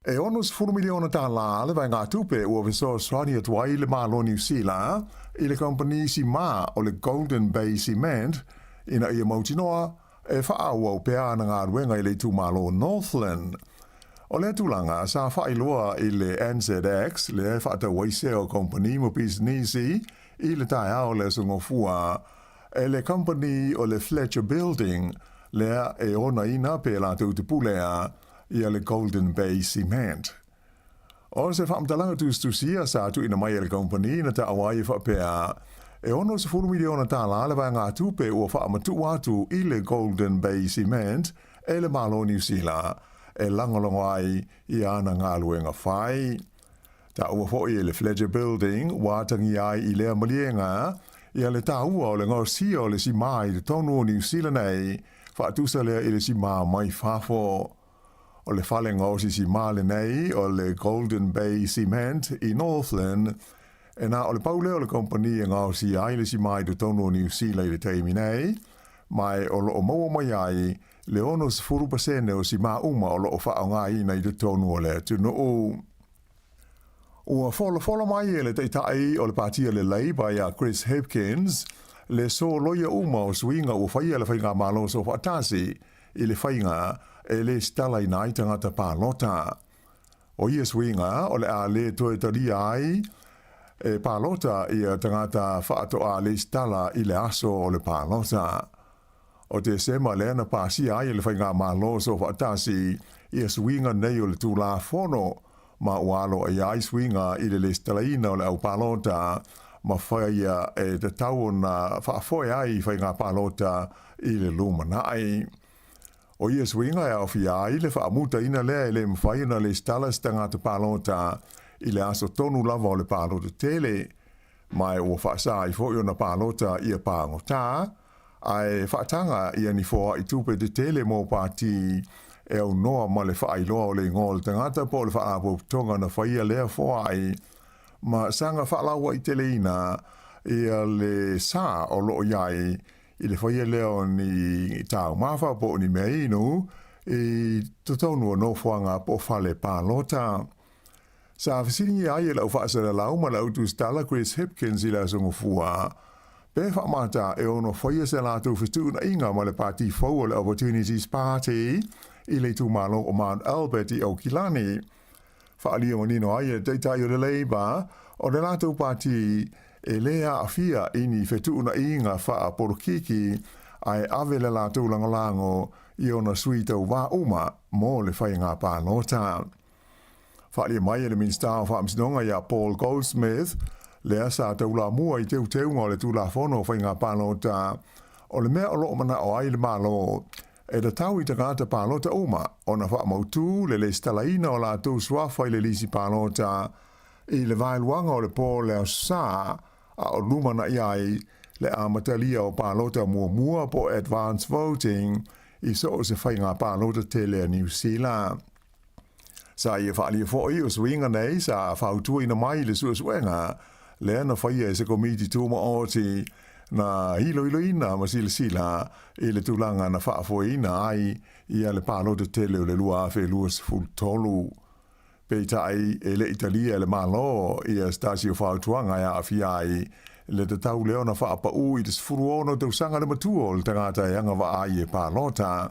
E onus 4 miliona tā la le vai ngā tupe ua viso Australia tuai le malo New Zealand i le company si mā o le Golden Bay Cement ina ia mautinoa e whaaua o pēa na ngā ruenga i le tu malo Northland. O le tūlanga sa whailoa i le NZX le whaata waise o company mo businessi i le tae ao le sungofua e le company o le Fletcher Building lea e ona ina pe la te pulea i le Golden Bay Cement. O se whaamtalanga tusia sa tu ina mai le company na ta awai whapea e ono se 4 miliona tā la le vai ngā tupe ua whaamatu atu i le Golden Bay Cement e le malo New Zealand e langolongo ai i ana ngā luenga whai. Ta ua fōi e le Fletcher Building wātangi ai i lea malienga i le tā ua o le ngōsia o le si mai le tonu o New Zealand ei whaatusa lea i le si mā mai whafo. O le whale ngōsi si mā le nei o le Golden Bay Cement i Northland e nā o le paule o le company e ngāsi ai le si mai le tonu o New Zealand i le teimi nei mai o lo o maua mai ai le ono se 4% o si mā uma o lo o wha ngā ina i le tonu o le tunu o. Ua fola mai e le teitai o le partia le Labour ia Chris Hipkins le so loia uma o swinga o whaia le whainga malo so whaatasi i le whainga e le stala i nai tangata pālota. O ia swinga o le a le toe tari ai e pālota i a tangata whaato a le stala i le aso o le pālota. O te sema leana pāsi ai le whainga malo so whaatasi i a swinga nei o le tūla whono ma ualo e ai swinga i le stalaina o le au pālota ma whaia e te tau na whaafoe ai whainga pālota i le lumanai. O ia swinga e awhi ai le whaamuta ina lea e le mwhaina le stala stangata pālota i le aso tonu lava o le pālota tele. Mai o whaasa i fōio na pālota i a pāngota, ai whaatanga i ani fōa i tupe te tele mō pāti e au noa ma le whaailoa o le ngol tangata po le whaapo tonga na whaia lea fōa ai, ma sanga whaalaua i tele ina i a le sā o loo iai i le whaia leo ni tāu mawha po ni mea inu i totonu o no whanga po whale pālota. Sa whasingi ai e lau whaasara lau ma lau tu stala Chris Hipkins i la songofua. Pe whaamata e ono whaia se la tu whitu na inga ma le pāti whau o le Opportunities Party i le tu malo o Mount Albert i Aukilani. Whaalia manino ai e teitai o le Labour o le lato pāti e lea a fia ini whetu na inga wha porokiki ai ave le lato langolango i ona suita wā uma mō le whainga pālota. Whaalia mai e le Minister o Whaamsinonga ia Paul Goldsmith lea sa taula mua i teu teunga o le tūla whono whainga pālota o le mea o loo mana o ai le malo e da tau i tangata pālota uma o na wha mautu le stalaina o la tau swafa i le lisi pālota i le vailuanga o le pō leo sā a o lumana iai le amatalia o pālota mua po advance voting i so o se whainga pālota tele a New Zealand. Sa ia whaalia fōi o swinga nei sa whautua ina mai le suenga lea na whaia e se komiti tūma oti na hilo ina ma sila i le tūlanga na whaafoina ai i a le pālota tele o le lua awhe luas fultolu. Peitai e le Italia le malo i a stasio whautuanga ia awhi ai le te tau leo na whaapa i te sfuruono te usanga le matua o le tangata e anga wa ai e pālota.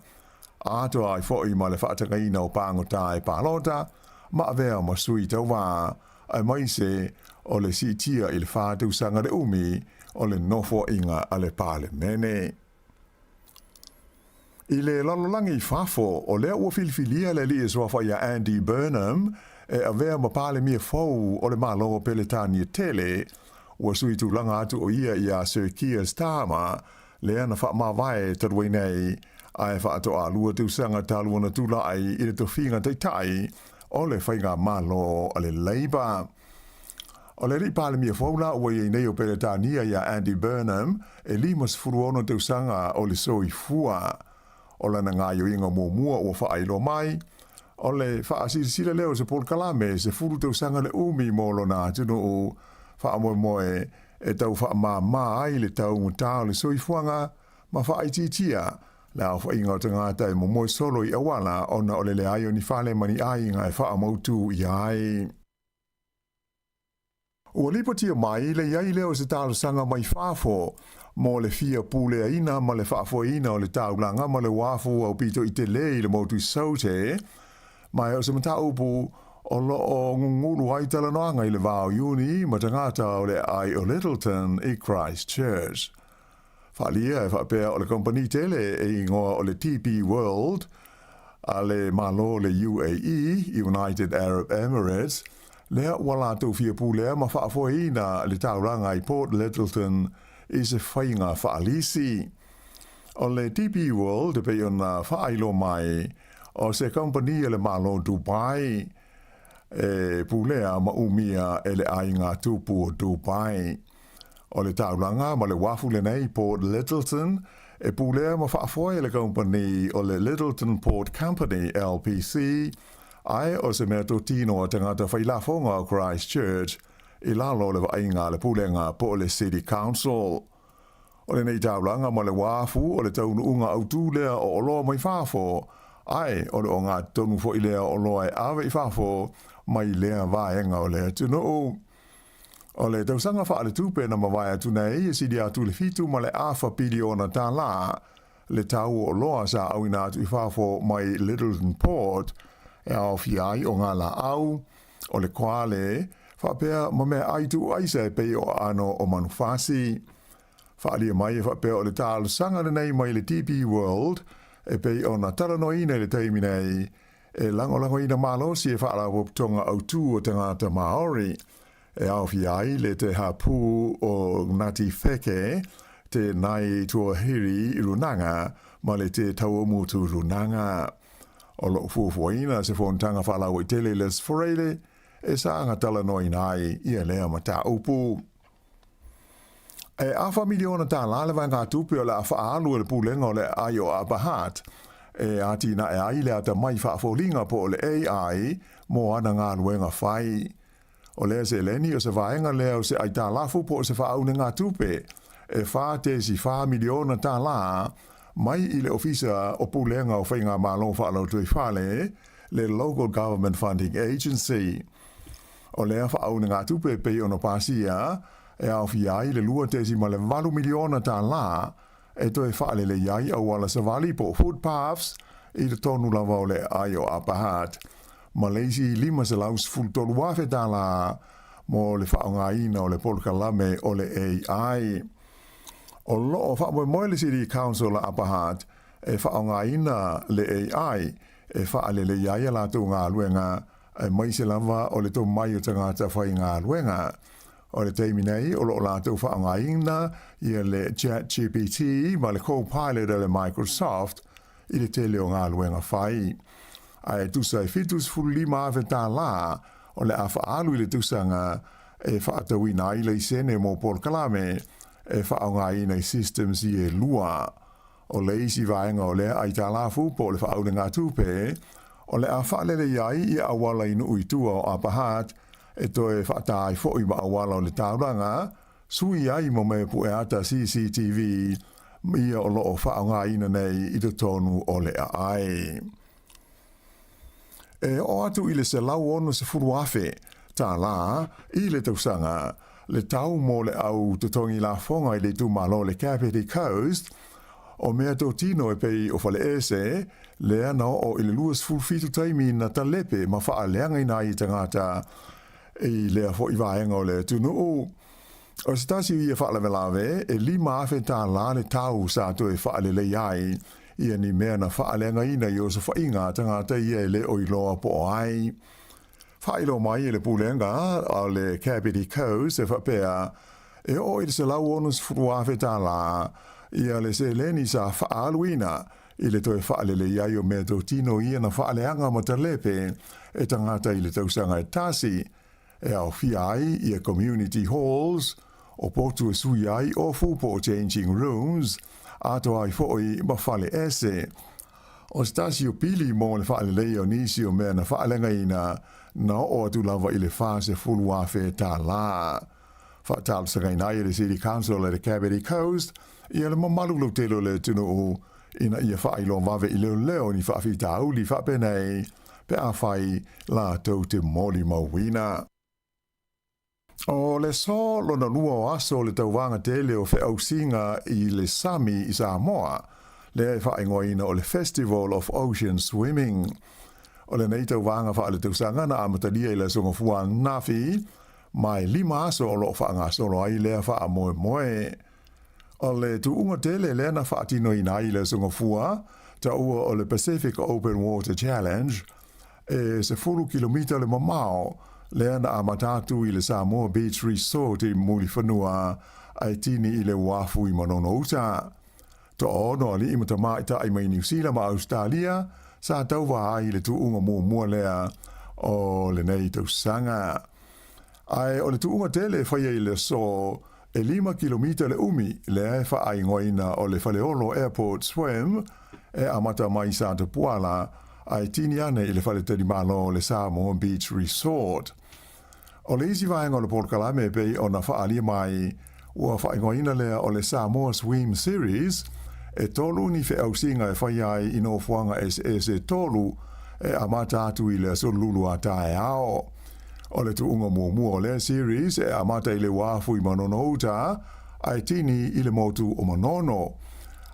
Ato ai fōi ma le whaatangaina o pāngota e pālota ma avea ma sui tau wā ai maise o le sitia i le whāte usanga le umi o le nofo inga a le pāle mene. I le lalolangi whafo o lea ua filfilia le li e swafa ia Andy Burnham e avea ma pāle mia fau o le malo o Peletania tele ua sui tu langa atu o ia i a Sir Keir Starmer lea na wha mawai tarwai nei ai whaato a lua tu sanga talua na tula ai i le tofinga teitai o le whainga malo a le Labour. O le ri pāle mia faula ua i nei o Peletania ia Andy Burnham e limas furuono te usanga o le soi fua. O lana ngā yo inga mua ua whaeilo mai, o le whaasiri leo se Paul Kalame, se furu tau sanga le umi molo nā tino o whaamoe e tau wha ai le tau ngutao le soifuanga, ma whaititia, le au whainga o te ngāta e momoe solo i awala ona o le ai o ni whale mani ai ngai whaamautu i ai. Ua lipatia mai le iai leo se talo sanga mai whafo, mo le fia pule ina ma le whafo ina o le tau langa ma le wafu au pito i te le i le motu saute, mai o se mata upu o lo o ngulu ai talanoanga i le vau uni ma tangata o le ai o Littleton i Christchurch. Whalia e whapea o le company tele e ingoa o le TP World, a le malo le UAE, United Arab Emirates, lea wala tau fia pulea ma whaafoina le tauranga i Port Littleton i se whainga whaalisi. O le TP World e pei ona whaailo mai o se company le malo Dubai e pulea ma umia e le ainga tupu o Dubai. O le tauranga ma le wafu le nei Port Littleton e pulea ma whaafoia le company o le Littleton Port Company LPC ai o se mea tino a tangata whailafonga o Christchurch i lalo le wainga le pulenga po le City Council. O le nei tauranga ma le wafu o le taunu unga autu lea o oloa mai whafo ai o le o ngā tonu fo i lea o loa e awe i whafo mai lea vaenga o lea tunu. O le tausanga wha le tupe na mawai atu nei e sidi atu le fitu ma le awha piliona tā la le tau o loa sa au ina atu i whafo mai Littleton Port e au fiai o ngā la au o le koale whapea ma mea aitu aisa e pei o ano o manufasi. Whaalia mai e whapea o le tālu sanga nei mai le TP World e pei o na taranoina le teimi nei e langolango ina malosi e whaala tonga autu o tangata Maori. E au fiai le te hapu o Ngati Wheke, te nai tuahiri i runanga, ma le te tauamutu runanga. O lo fuafuaina se fontanga whalau i tele les foreile, e saanga tala noi nai i a lea mata upu. E awha miliona tā lalewa ngā tupi o le awha alu le pulenga o le aio abahat, e ati na e ai le ata mai whaafolinga po le AI mo ana ngā luenga whai. O lea se leni o se vaenga lea o se ai tā lafu po se whaaune ngā tupe, e wha te si 4 miliona tā la, mai i le ofisa o pulenga o whainga mālong whaalau tui whale, le Local Government Funding Agency. O lea whaaune ngā tupe pei ono pasia, e au fiai le lua te si ma le 8 miliona tā la, e toi whaale le iai au wala sa vali po footpaths, i le tonu lava o le aio apahat. Malaysia 5 se laus fultolu wafe tā la, mo le whaonga ina o le polkalame o le AI. O loo whamoe le City Council a apahat, e whaonga ina le AI, e whaale le iai la tō ngā luenga, e mai se lava o le tō mai o tangata whai ngā luenga. O le teimi nei, o loo la tō whaonga ina, ia le ChatGPT, ma le co-pilot le Microsoft, i le tele o ngā luenga whai. Ai tusa e fitus fulu 5 ave tā la, o le awha alu i le tusanga, e whaatawina i le isene mo polkalame, e whaonga ina i systems i e lua. O le isi vaenga o le ai tā lafu po le whaone ngā tupe, o le a whaalele iai i awala inu uitua o apahat, e toe whaatai fōi ma awala o le tauranga, sui ai mo me pu e ata CCTV, ia o loo whaonga ina nei i te tonu o le ai. E o atu i le se lau ono se furu afe, tā la, i le tausanga, le tau mo le au tutongi la fonga i le tu malo le Kapiti Coast, o mea tō tino e pei o whale ese, le ana o i le luas fulfitu taimi na talepe ma wha leanga ina i tangata i lea fo i vaenga o le tunu o. O se tasi i e whaale velave, e 5 afe tā la le tau sa to e whaale le iai, ia ni mea na whaalenga ina i o sa whainga tangata ia e le o iloa po ai. Whailo mai e le pulenga a le Kapiti Coast e whapea e o i se lau onus furuafe tā la ia le se leni sa whaaluina i le toe whaale le iai o mea tō tino ia na whaaleanga ma talepe e tangata i le tausanga e tasi e au fiai i a community halls o potu e sui ai o fupo changing rooms ato ai foi ma whale ese. O stasi o pili mo le wha lei o nisi o mea na wha lenga ina na o atu lava i le fase fulu a fe tā la. Wha tāl sanga ina i le City Council le Cavity Coast i le mamalu lo telo le tunu o ina ia wha i lo vave i leo leo ni wha fita auli wha penei pe a whai la tau te moli mawina. O le so lo na lua o aso le tau wanga tele o fe au singa i le Sami i Sāmoa le e whaingoina o le Festival of Ocean Swimming. O le nei tau wanga wha le tau sanga na amatalia i le songa fua nafi, mai 5 aso o lo wha ngā solo ai lea wha moe moe. O le tu unga tele lea na wha tino ina i le songa fua, ta ua o le Pacific Open Water Challenge, e se 10 kilomita le mamao, lea na amatatu i le Sāmoa Beach Resort i muli whanua, ai tini i le wafu i manono uta. To ono ali imata mai ta i mai New Zealand ma Australia sa tau wa ai le tu unga mua lea o le nei tau sanga. Ai o le tu unga tele whai i le so e 5 kilomita le umi le e wha ai ngoina o le Whaleolo Airport Swim e amata mai sa te puala ai tini ane i le whale teri malo le Sāmoa Beach Resort. O le isi vaenga o le Port Kalame pei o na wha alia mai ua wha ngoina lea o le Samoa Swim Series e tolu ni fe au singa e whai ai ino fuanga e tolu e amata atu i le solulu a tae ao. O le tu unga mua o le series e amata i le wafu i manono uta ai tini i le motu o manono.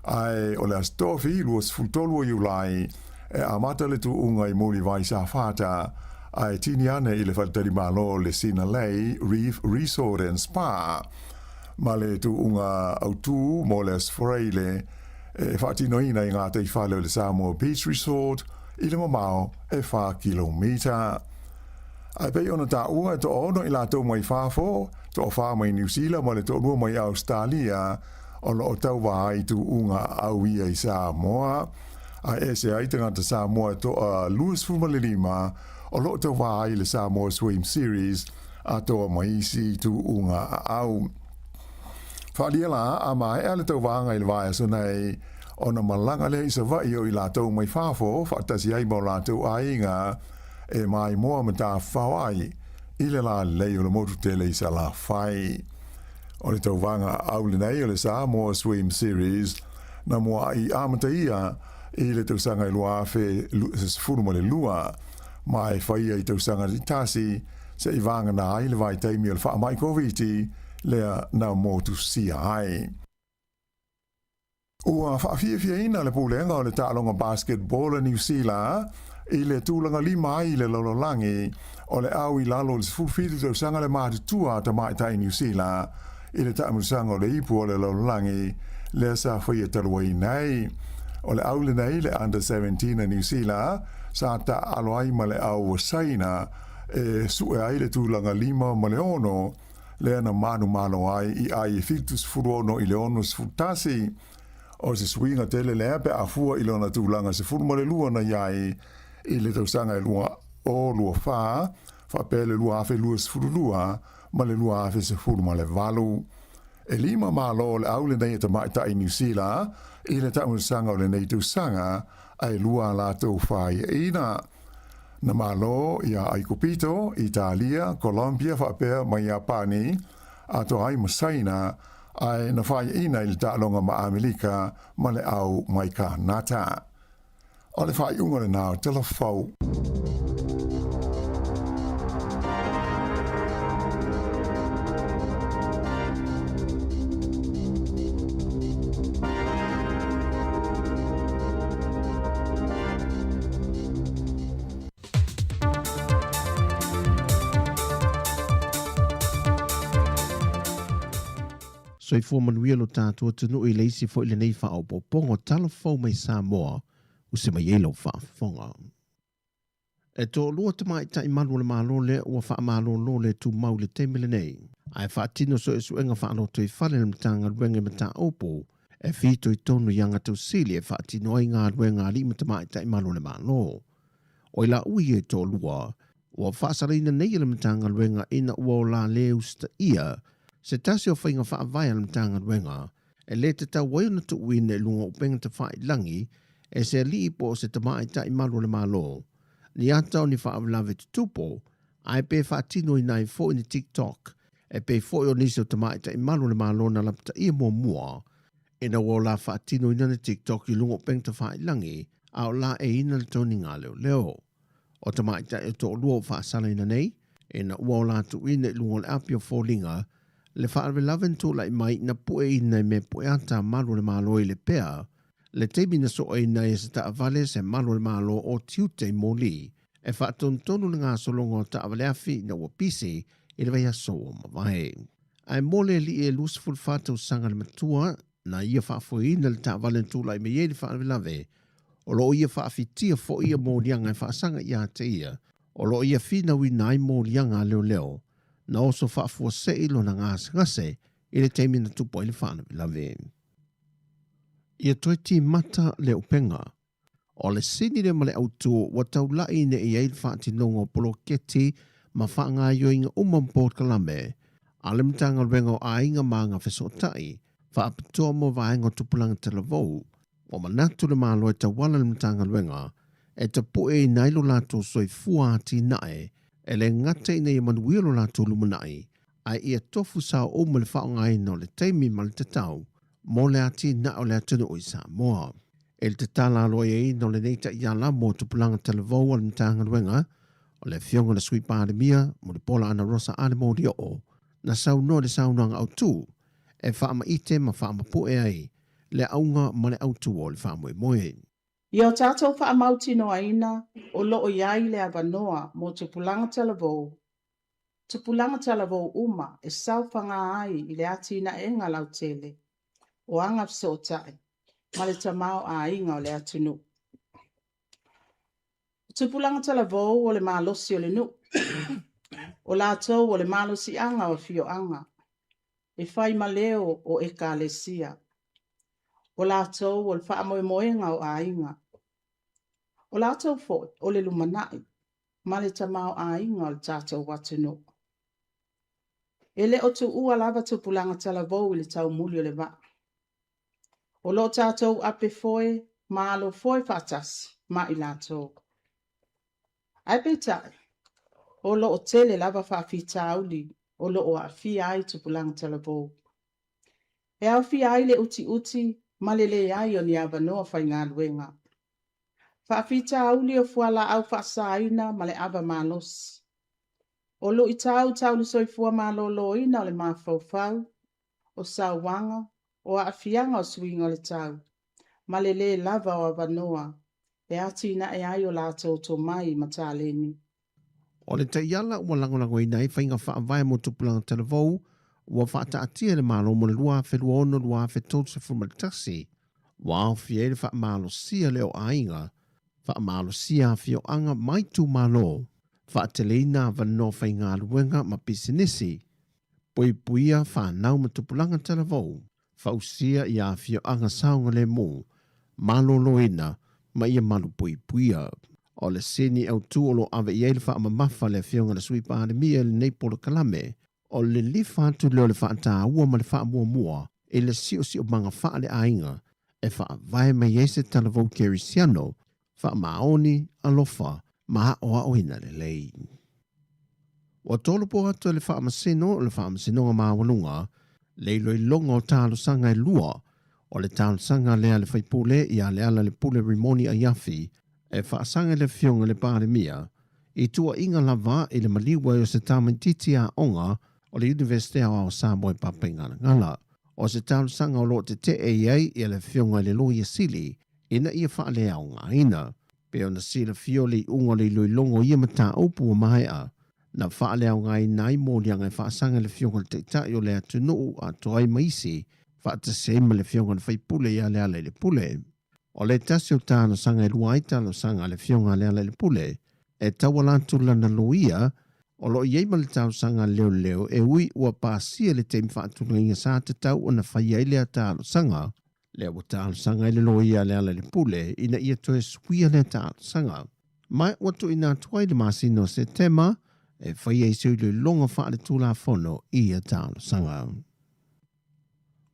Ai o le astofi luas fultolu o iulai e amata le tu unga i muli vai sa fata ai tini ane i le faltari malo le Sinalei Reef Resort and Spa. Ma le tu unga autu mo le asfreile e whaatino ina i ngā tei whale o le Samoa Beach Resort i le mamao e 4 kilomita. Ai pei ona tā ua e to ono i lātou mai whāfo, to o whā mai New Zealand ma le to onua mai Australia o lo o tau wā ai tu unga au ia i Samoa. Ai e se ai tangata Samoa to a Louis Fumalilima o lo o tau wā ai le Samoa Swim Series a to a mai si tu unga au. Whaalia la, a mai ale tau wanga i le vai aso nei, o na malanga le isa vai o i lātou mai whāfo, whaatasi ai mo lātou ainga, e mai moa ma tā whawai, i le la lei o le motu tele isa la whai. O le tau wanga au le nei o le Samoa Swim Series, na moa i amata ia, i le tau sanga i lua awhi, furu mo le lua, mai whaia i tau sanga i tasi, se i wanga na ai le vai teimi o le wha mai koviti, lea na motu sia ai. Ua whaafia ina le pūlenga o le tālonga basketball a New Zealand, i le tūlanga 5 ai le lololangi, o le au i lalo le fulfitu tau sanga le mātutua ta mai tai New Zealand, i le tāmusanga o le ipu o le lololangi, lea sa whaia talua i nei. O le au le nei le under 17 a New Zealand, sa ta alo ai ma le au o saina, e sue ai le tūlanga 5 ma le ono, lea na manu malo ai i ai e filtus furono i le ono sfutasi. O se swinga tele lea pe a fua i lona tūlanga se furuma le lua na iai i le tausanga e lua o lua wha pele lua afe lua sfurulua ma le lua afe se furuma le valu. E 5 malo le au le nei ta mai ta i New Zealand i le tausanga o le nei tausanga ai lua la tau whai e ina. Na malo ia ai Kupito, Italia, Colombia, whapea mai Japani, ato ai Masaina, ai na whai ina i le tālonga ma Amerika, ma le au mai Kanata. O le whai unga le nao, tela whau. So i fua manuia lo tātua tunu i leisi fo i le nei wha au popongo tala fau mai Sāmoa u se mai elo wha fonga. E tō lua te mai ta i manu le malo le ua wha malo lo le tu mau le temele nei. Ai wha tino so e suenga wha alo to i whale le mtanga ruenge mta opo e fito i tonu yanga tau sili e wha tino ai ngā ruenga li mta mai ta i manu le malo. O i la ui e tō lua ua wha sarina nei le mtanga ruenga ina ua o la leu sta ia se tasi o whainga wha avai al mtanga ruenga, e le te tau wai na tu uine lunga upenga te whai langi, e se li po se tamai tai malu le malo. Ni atau ni whaawalawe tutupo, ai pe whaatino i nai fo ni TikTok, e pe fo o niso tamai tai malu le malo na lapta ia mua, e na wola whaatino i nana TikTok i lungo pengta whaailangi, au la e ina le toni ngā leo. O tamai tai o to lua whaasala ina nei, e na wola tu ina i lungo le apio fōlinga, le whaawalawe tu lai mai na pue ina me pue ata malu le malo i le pea, le teimi na so e nei se ta avale se malu le malo o tiute moli, e whaatontonu le ngā solongo ta avale afi na wapisi i le vai aso o mawai. Ai mole li e lusful whātau sanga le matua na ia whaafuina le ta avale tūlai me ie le whaawalawe, o lo ia whaafitia fo ia mōlianga e whaasanga ia te ia, o lo ia whina winai mōlianga leo, na oso whaafua se ilo na ngase i le teimi na tupo i le whaawalawe. Ia toi ti mata le upenga. O le sini le male autu wa tau lai ne i eil whaati nongo polo keti ma whaanga yo inga umamport kalame. Ale mtanga rengo a inga maanga fesotai, whaapatua mo vaenga tupulanga te lavou. O manatu le malo e ta wala le mtanga renga, e ta pue i nailo lato soi fuati nae, e le ngate ina i manuilo lato lumanai, ai ia tofu sao umu le whaanga ino le teimi mal te tau, mo le ati na o le atunu o i Sāmoa. E le te tala loa e no le neita i ala mo tupulanga televou al mtanga ruenga, o le fionga na sui pāremia, mo le pola ana rosa ale mo dio o, na sau no le sau nanga au tū, e whaama ite ma whaama pue ai, le aunga ma le au tū o le whaamue moe. Ia o tātou whaamauti no aina, o loo iai le avanoa mo tupulanga televou. Tupulanga televou uma e sau whanga ai i le ati na e ngalau tele. O anga fse o tae, ma le tamau a inga o le atunu. Tupulanga televou o le malosi o le nu. O lātou o le malosi anga o fio anga. E whai maleo o e kālesia. O lātou o le whaamoe moenga o a inga. O lātou fo o le lumanai, ma le tamau a inga o le tātou watunu. Ele o tu ua lava tupulanga televou i le tau muli o le vaa. O lo tātou ape foe, ma alo foe whatasi, ma i lātou. Ai petai, o lo o tele lava whaafita auli, o lo o a fia ai tupulanga televou. E au fia ai le uti, ma le ai o ni avanoa whai ngā luenga. Whaafita auli o fuala au whaasaina ma le ava malos. O lo i tau le soifua malo loina o le mawhauwhau, o sauwanga, o a fianga o swinga le tau. Ma le lava o avanoa, e ati na e ai o lātou tō mai mataleni. O le te iala ua langolango i nei whainga whaavai mo tupulanga televou, ua whaata atia le malo mo le lua whelua ono lua whetoutu se fumatasi, wa au fie le wha malo sia leo ainga, wha malo sia fio anga mai tu malo, wha teleina vano whainga luenga ma pisinisi, pui puia wha nau ma tupulanga televou, whausia i a fio anga saunga le mo, malo loina, ma ia malu pui puia. O le sini au tuolo ave i eile wha mamafa le fionga na sui pāremia le neipolo kalame, o le li whātu leo le whaata ua ma le wha mua, e le sio manga wha le ainga, e wha vai mai ese talavou kerisiano, wha maoni, alofa, ma o ina le lei. O tolo po atu le wha masino nga mawalunga, leilo i longa o tālo sanga e lua, o le tālo sanga lea le whaipule i a le ala le pule rimoni a yafi, e whaasanga le fionga le pāremia, i tua inga lava i le maliwa o se tāmaititi a onga o le University o Sāmoa i Papengana ngala. O se tālo sanga o lo te iei i le fionga le loia sili, ina ia whaalea o ngā ina, pe o na sila fio le unga le loilongo ia mata upu o maia, na whaalea o ngā ina i mōlianga i whaasanga le fionga le teitai o le atunu a toai maisi, whaatasema le fionga le whaipule i a le ala le pule. O le tasi o tāna sanga e luaita lo sanga le fionga le ala le pule, e tawalantu lana loia, o lo iei ma le tau sanga leo e ui ua pāsia le teimi whaatulunga inga sā te tau o na whaia le a tālo sanga, le ua tālo sanga le loia le ala le pule, ina ia toe suia le tālo sanga. Mai watu ina tuai le masino se tema, e whaia i seu le longa wha le tūla fono i a tālo sanga.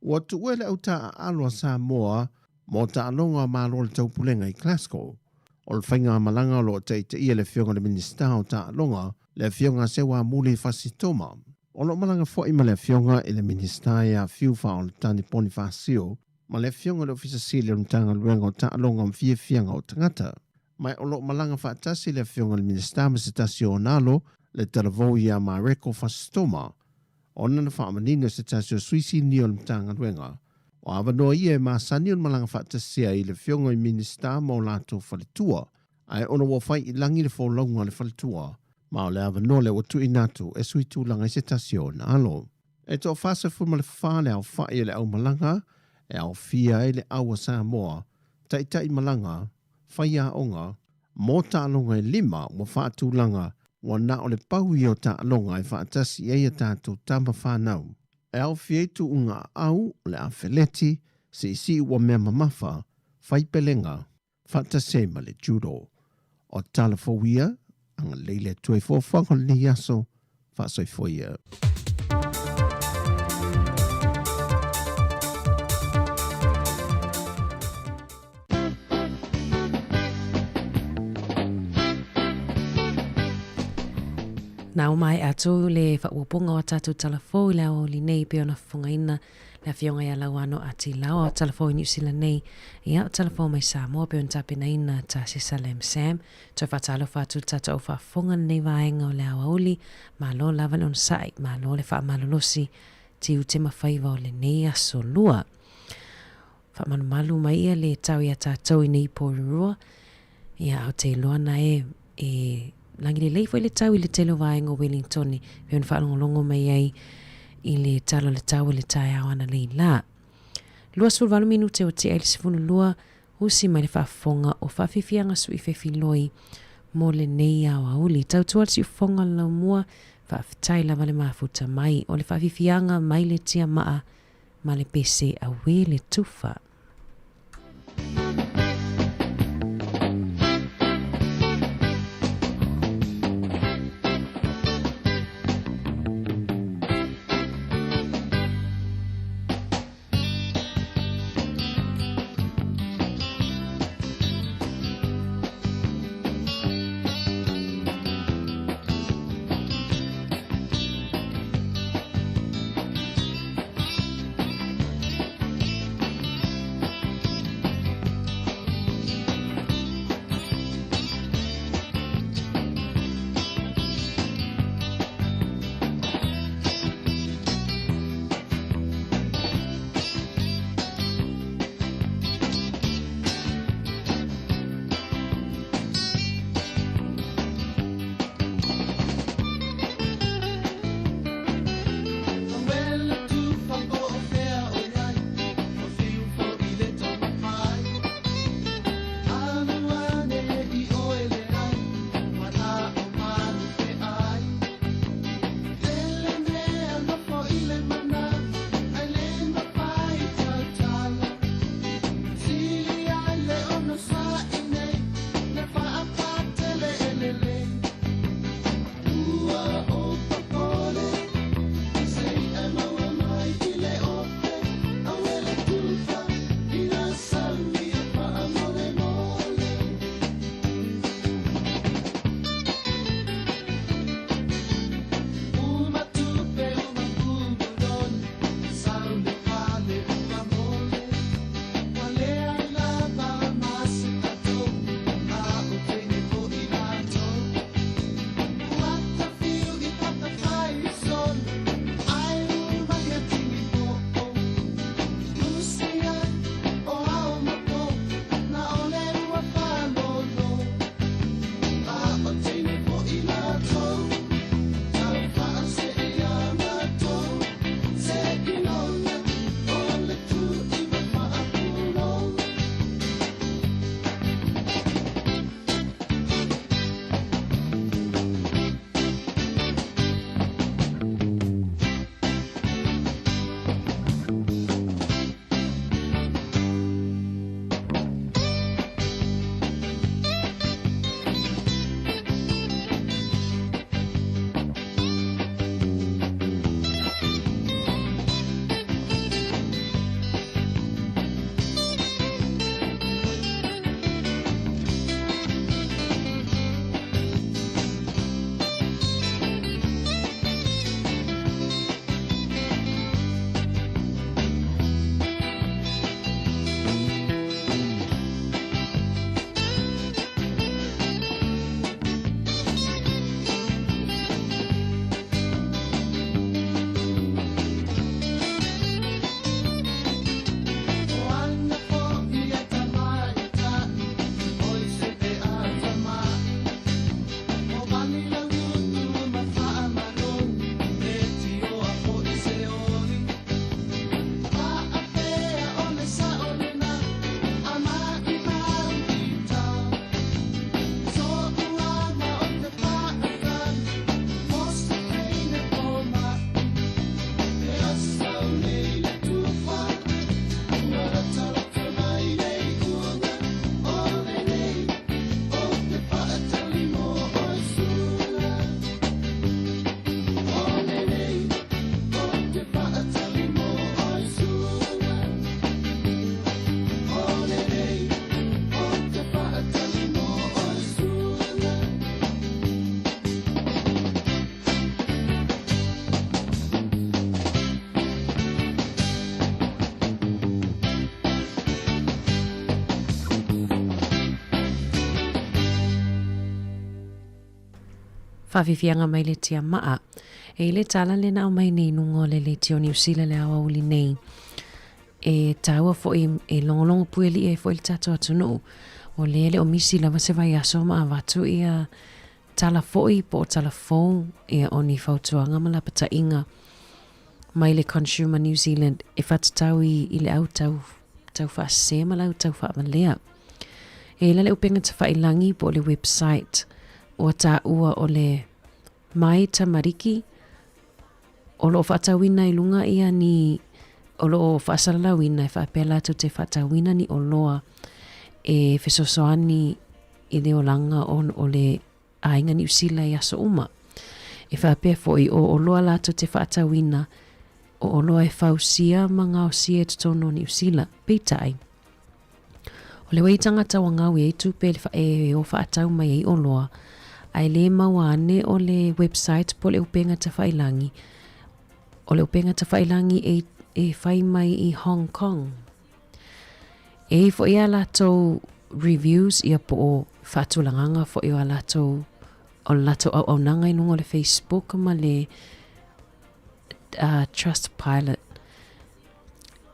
Watu uele au tā aloa Sāmoa, Mo ta alonga malo le taupulenga I Glasgow. O le whainga malanga lo te ia le whionga le minista o ta alonga le whionga sewa muli fasitoma. O lo malanga fo ima le whionga I le minista ia fiufa o le tani Bonifacio ma le whionga le ofisa sili o mtanga luenga o ta alonga mfie fianga o tangata. Mai o lo malanga whaatasi le whionga le minista ma se tasi o nalo le talavou ia ma reko fasitoma. O nana whaamanina se tasi o suisi ni o le mtanga luenga. O awanoa ia ma sani o malanga whaatasia I le whionga I minista mo lato whalitua. Ai ona wa whai I langi le wholaunga le whalitua. Ma o le awanoa le watu inatu e sui tūlanga I se tasi o nalo. E to whasa fuma le whale au whai le au malanga, e au fia le aua Sāmoa, tai malanga, whai a onga, mō ta alonga lima wa whaatūlanga, wa na o le pauhi o ta alonga I whaatasi eia tātou tama whanau. E au fietu unga au le a wheleti, se isi wa mea mamafa, whai pelenga, whaatase ma le judo. O tala fowia, anga leile tue fōwhanga le yaso, whaasoi foia. Nau mai atu le whaupunga o tatu talafo I lao li nei pe ona whungaina le whionga ia lau ano ati lao o talafo I New Zealand nei ia o talafo mai Sāmoa pe ona tapina ina ta se Salem Sam toi whatalo whatu tata o whafunga nei vaenga o le awauli ma lo lava le on sai ma lo le whaamalolosi ti u te mawhaiva o le nei aso lua whaamanu malu mai ia le tau ia tātou I nei porurua ia o te loana e langi le leifo I le tau I le telo vaenga o Wellington pe ona whaalongolongo mai ai I le talo le tau le tae awana le la. Lua sulvalu minute o te aile sifunu lua usi mai le whaafonga o whaafifianga sui whewhiloi mo le nei awa uli. Tau tuar si ufonga lau mua whaafitai lava le mafuta mai o le whaafifianga mai le tia maa ma le pese a we le tufa. whawhiwhianga mai le tia maa. E le tala le na o mai nei nungo le tio New Zealand le awa uli nei. E taua fo e longolongo pueli e fo il tato atunu. O le o misi lava se vai aso maa watu ia tala foi po tala fo ia oni fautuanga ma la pata inga. Mai le Consumer New Zealand e whatatau i le au tau whaase ma lau tau whaamalea. E la le upenga ta whailangi po le website o ta ua o le mai tamariki o lo whatawina i lunga ia ni o lo whaasalalawina e whaapela tu te whatawina ni o loa e whesosoani i le olanga o le ainga ni usila i aso uma. E whaapea foi o loa lato te whatawina o loa e whausia mga o sia te tono ni usila. Peitai. O le waitanga tawa ngau e tupe e o whaatau mai e o loa. Ai le mawane o le website po le upenga ta whailangi. O le upenga ta whailangi e whai mai i Hong Kong. E fo ia lato reviews ia po o whaatulanganga fo ia lato o lato au nanga i nungo le Facebook ma le Trustpilot.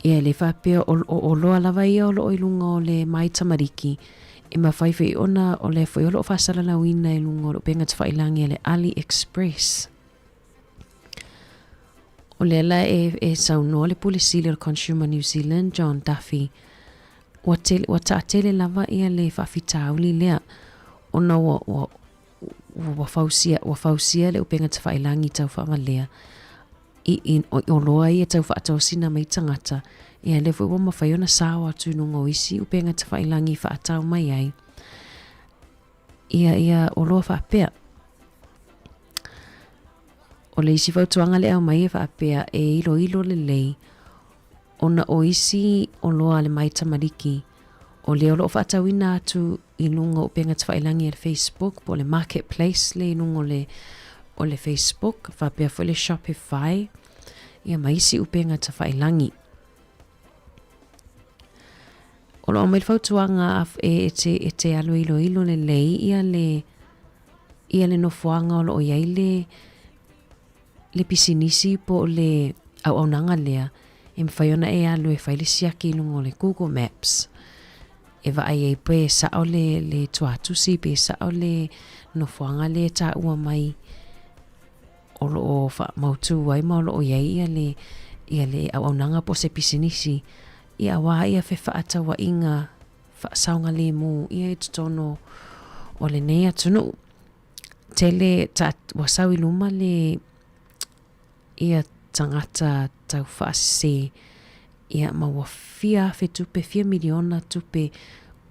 Ia le whapea o loa lava ia o lo i lunga o le mai tamariki. E mawhaiwhi ona o le fo i o lo whasala la wina i lunga o lo penga ta whailangi le AliExpress. O le la e saunoa le polisi le Consumer New Zealand John Duffy. Wa taatele lava ia le whawhitauli lea. Ona wa fausia le upenga ta whailangi tau whamalea. O loa ia tau whaatosina mai tangata. Ia le fo i wama whaiona sawa tu nungo isi upenga ta whailangi whaatau mai ai. Ia o loa whaapea. O le isi whautuanga le au mai e whaapea e ilo le lei. Ona o isi o loa le mai tamariki. O leo lo whaatawina atu i nungo upenga ta whailangi e Facebook po le marketplace le nungo o le Facebook. Whapea fo le Shopify. Ia maisi upenga ta whailangi. O lo mai whautuanga e te alu ilo le lei ia le nofuanga o lo iai le pisinisi po le au nanga lea. E mwhaiona e alu e whaile siaki lungo le Google Maps. E vai e pe sao le tuatusi pe sao le nofuanga le ta ua mai o lo o wha mautu wai ma o lo o iai ia le au nanga po se pisinisi. Ia wā ia whewha atawa inga whaasaunga le mu ia e tutono o le nei atunu. Tele ta wasau iluma le ia tangata tau whaase ia mawafia tupe 4 miliona tupe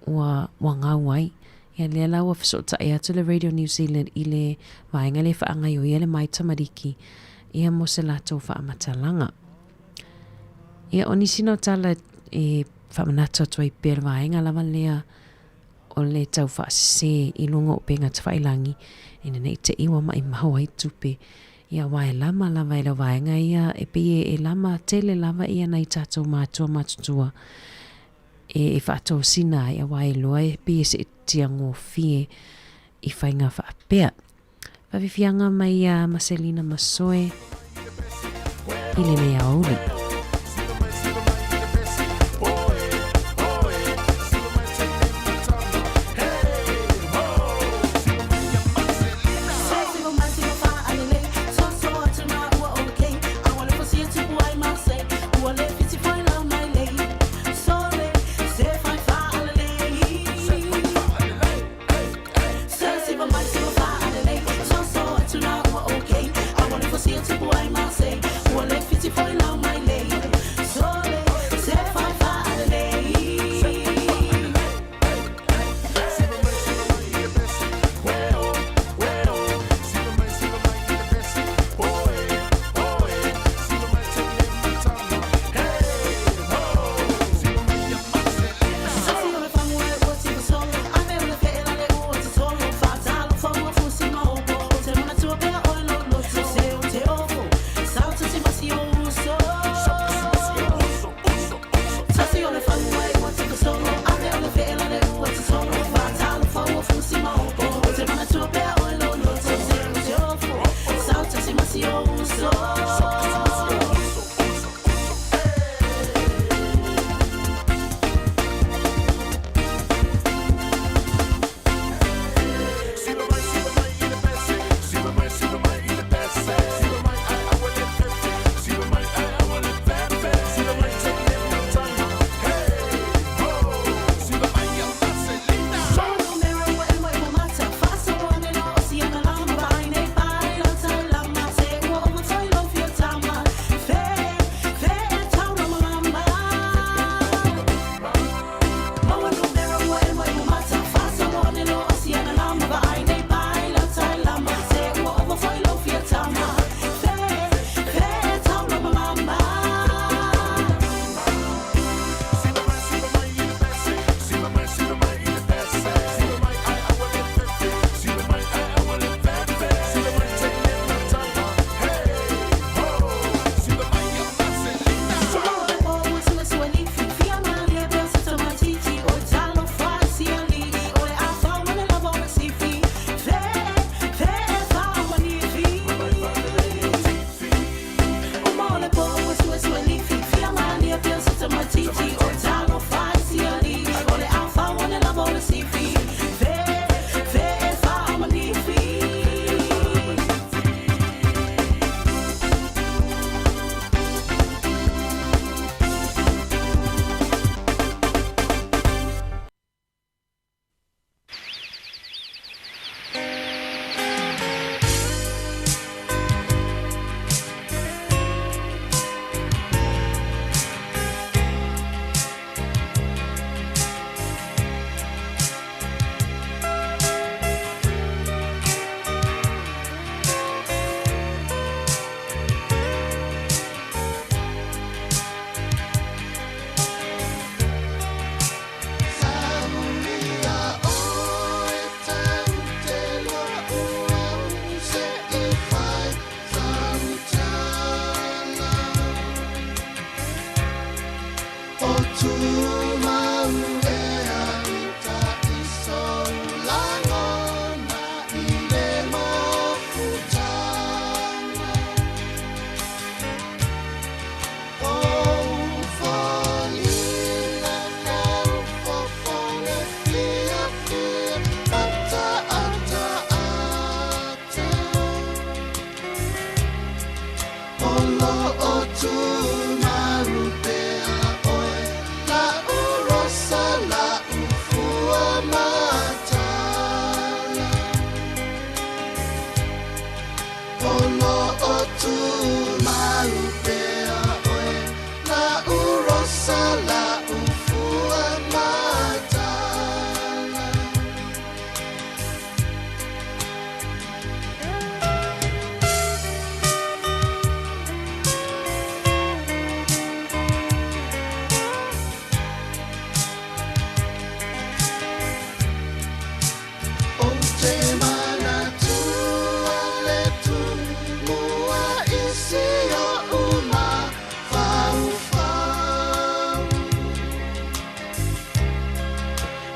wa ngau ai. Ia le lawa whasota e atu le Radio New Zealand i le vaenga le whaangai o ia le mai tamariki ia mo se lato whaamatalanga. Ia onisino tala e whamanata toi per vaenga lava lea o le tau whaase i lungo o penga te whailangi ina nei te iwa mai mahau ai tupe. Ia wae lama lava e la vaenga ia e pie e lama tele lava ia nei tatou mātua matutua. E whaatou sina ia wae loa e pie se tiango fie i whainga whaapea. Whawhiwhianga mai a Marcelina Masoe i le mea auli. Foi lá, my lady.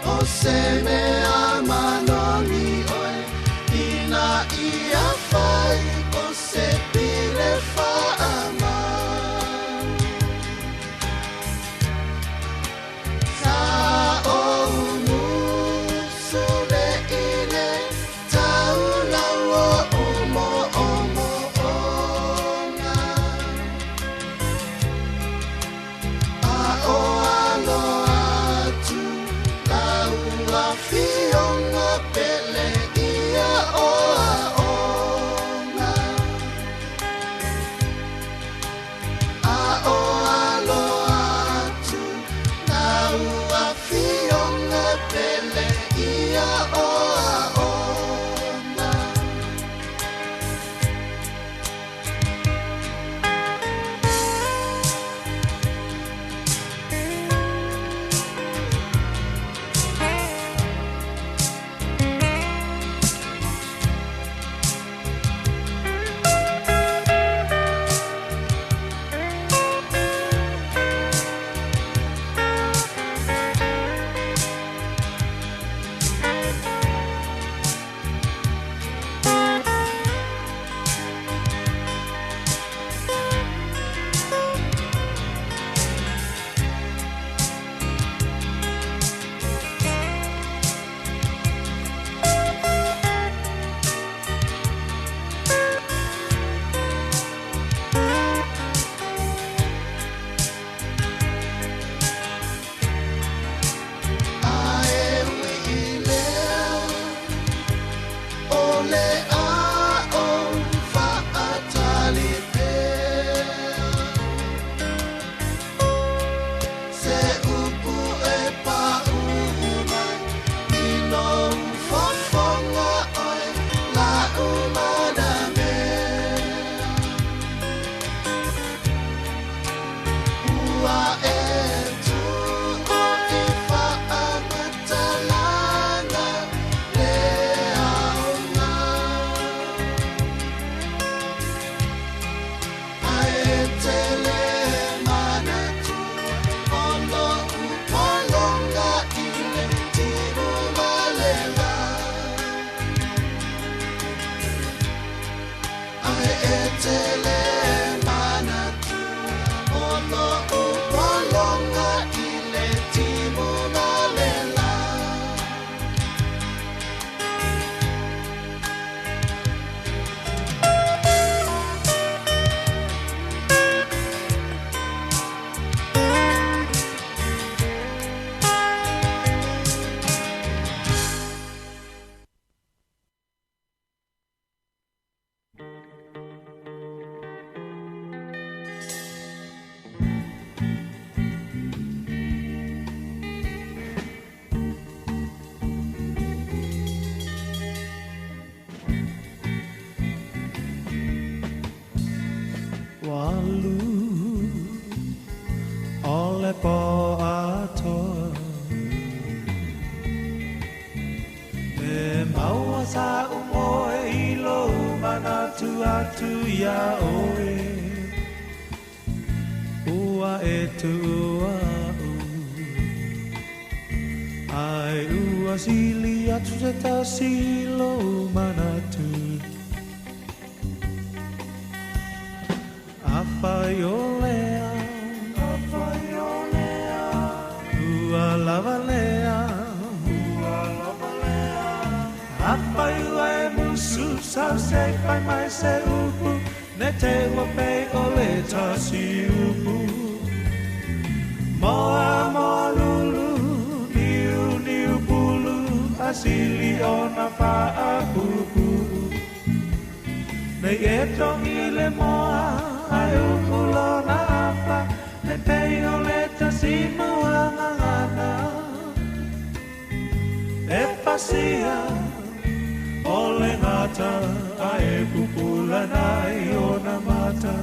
o se mea manoni oe ina ia whai o se pile whaama sa o musu le ile tau laua omo omo onga a o alo atu laua fionga pele ia o a onga a o alo atu laua fionga pele ia o a onga Walu ole po atoa e maua sa umoe ilo manatu atu ya oe ua e tua ai ua sili atu se ta silo manatu Afaiolea, afaiolea, ua lavalea, afaiua e musu sau se pai mai se upu, ne te wape ole tasi upu. Moa moa lulu, niu niu bulu, asili ona faa pupu. Nei e tongi le moa, ai ukulo na apa, ne peo le tasimu angangana. E pasia, o le ngata, ai kukula nai o na mata.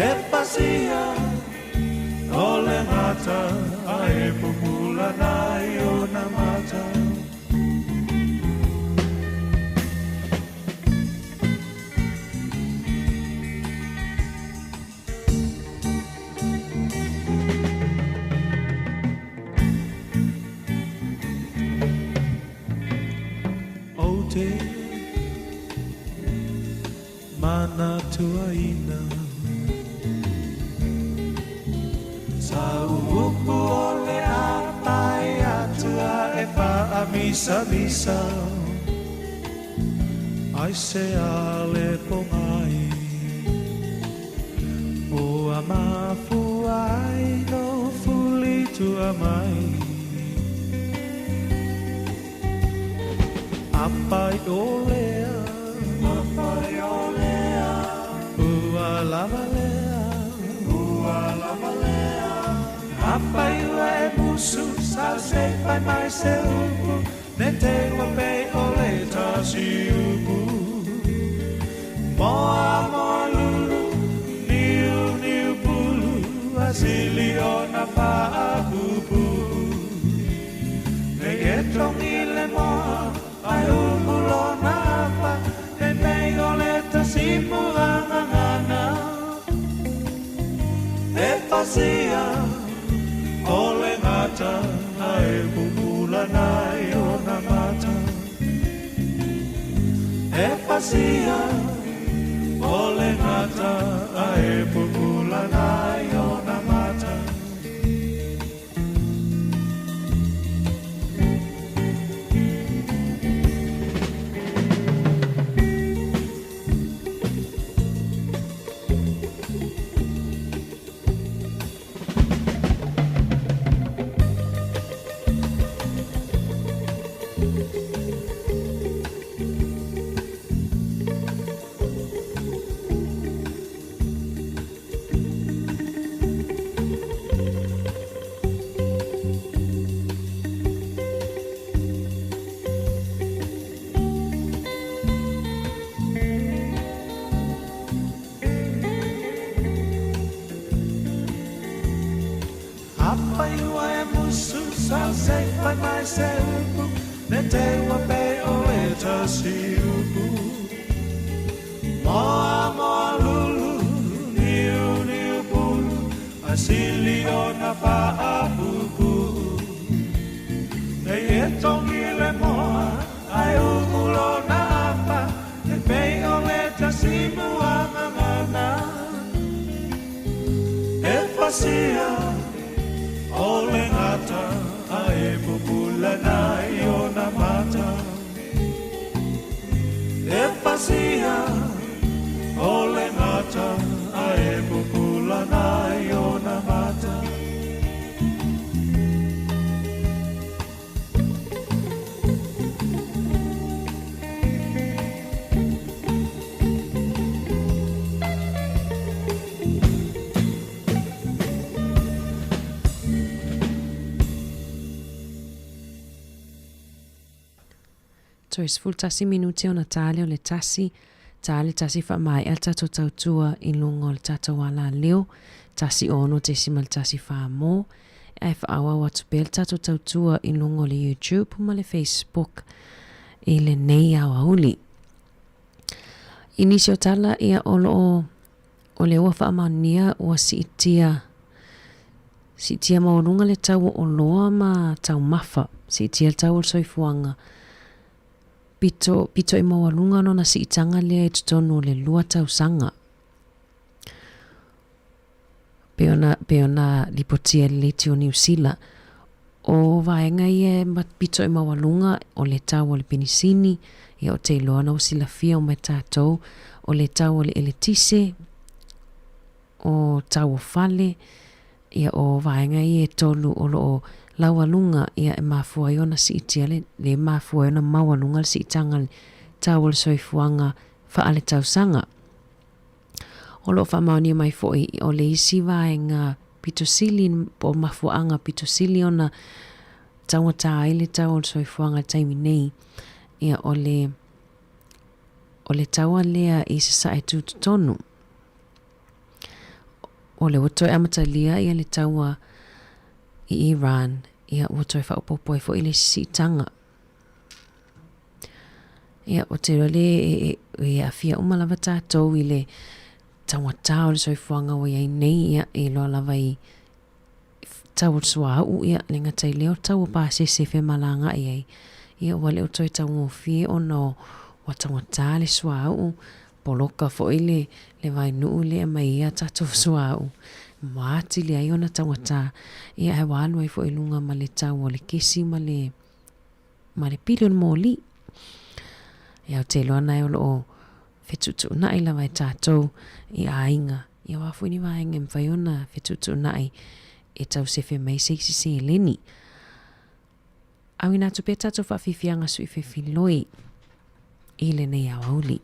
E pasia, o le ngata, ai kukula nai o na mata. te mana tuaina sa upu ole apai atua e pa amisa misa ai se ale pongai o amafu ai no fuli tua mai apai olea ua lavalea apai ua e musu sa se pai mai se upu ne te ua pei ole tasi upu moa moa lulu niu pulu asili ona paapupu ne etongi le moa ai umulo napa e mei ole tasimu angangana e pasia ole ngata ai bubula nai ona mata e pasia ole ngata ai bubula nai ona mata Tois full tasi minuti ona tali o le tasi wha mai al tato tautua in lungo le tato wala leo, tasi ono decimal tasi wha mo, e wha awa watu bel tato tautua in lungo le YouTube ma le Facebook i le nei awa uli. Inisi o tala ia olo o le ua wha amaunia ua si itia maurunga le tau o loa ma tau mafa, si itia le tau o soifuanga. Pito I mawalunga no na si itanga lea I tutonu le lua tau sanga. Peona lipotia le leti o New Zealand. O vaenga ie pito I mawalunga o le tau o le penisini, ia o te iloa na usila fia o me tātou, o le tau o le eletise, o tau o fale, ia o vaenga ie tolu o lo laualunga ia e mafua iona si itia le mafua iona mawalunga le si itanga le tau le soifuanga wha ale tau sanga. O lo wha maoni mai foi o le isi vaenga pitosili o mafuanga pitosili ona tangata ai le tau le soifuanga taimi nei. Ia o le tau lea I se sa e tonu. O le wato amatalia ia le tau I Iran, ia ua toi whaupopoi fo I le sitanga. Ia o te role e awhia umalawa tātou I le tawatao le soifuanga o iai nei ia e loa lava I tau sua au ia le ngatai leo tau pa se whe malanga iai ia ua le o toi taugofie ona ua taugatā le suāuu poloka foʻi le vainuu lea mai ia tatou suāuu maati leai ona taugatā ia e walu ai foʻi luga ma le tau o le kisi ma le pili o le moli ia o te loana e o loo fetuutuunaʻi lava e tatou i aiga ia ua foʻi ni vaega e mafai ona fetuutuunaʻi e tausefe mai seisi seleni auina atu pe tatou faafiafiaga sui fefiloi i lenei auauli.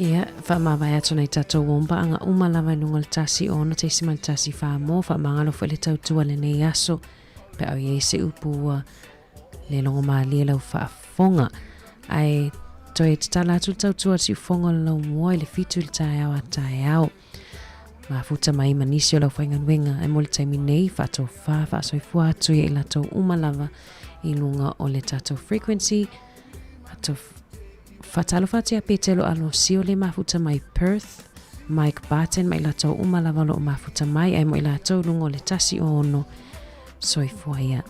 Ia, whaamawai atu nei tatou womba anga umalawa nunga le tasi ona te isi mal tasi whaamo, whaamangalo wha le tautua le nei aso, pe au iei se upua le longo maa lia lau whaafonga. Ai, toi te tala atu tautua si ufonga lau mua le fitu le tae au a tae au. Mafuta mai manisi o lau whaingan wenga, ai mo le taimi nei whaatou whaasoifua atu i la tau umalawa i lunga o le tatou frequency, atou Fatalo fatia petelo alo sio le mafuta mai Perth, Mike Barton mai la tau umalawa lo mafuta mai ai mo la tau lungo le tasi ono soifua ia.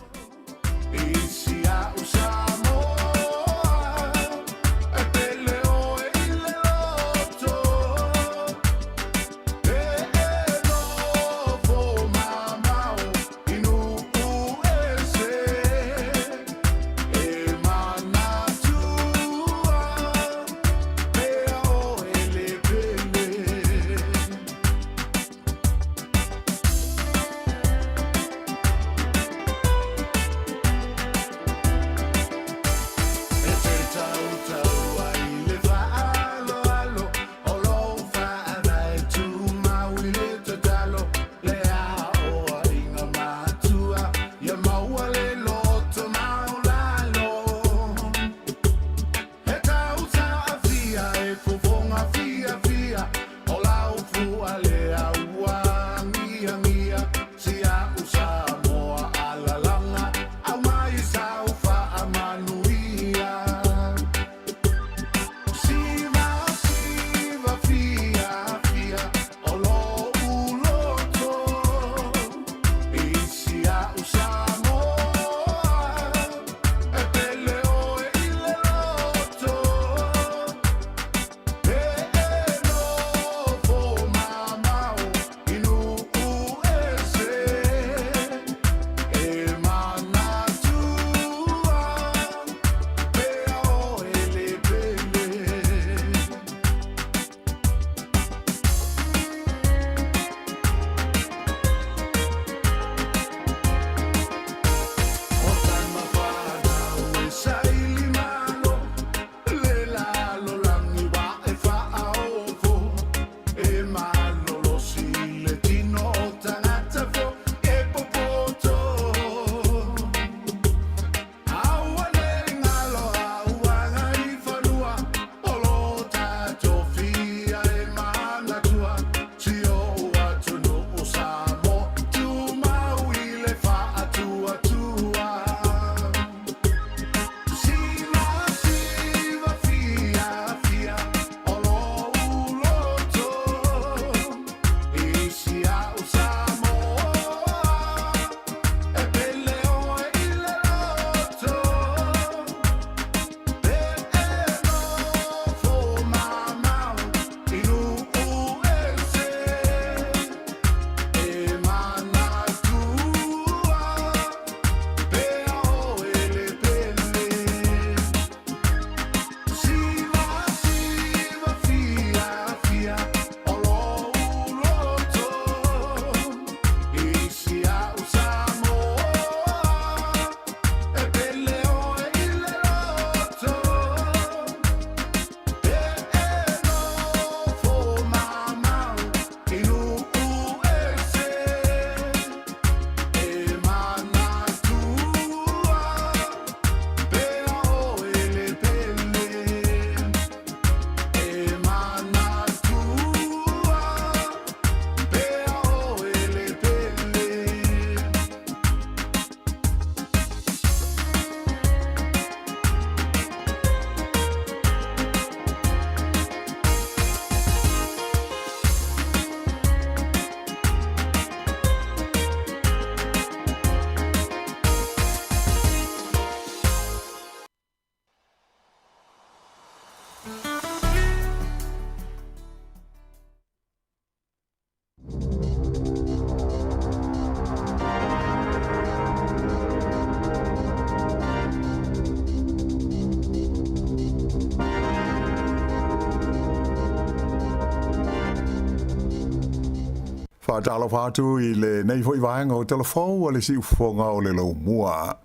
Whaatalo whātu I le nei fo I vaenga o telefou o le si ufonga o le lau mua.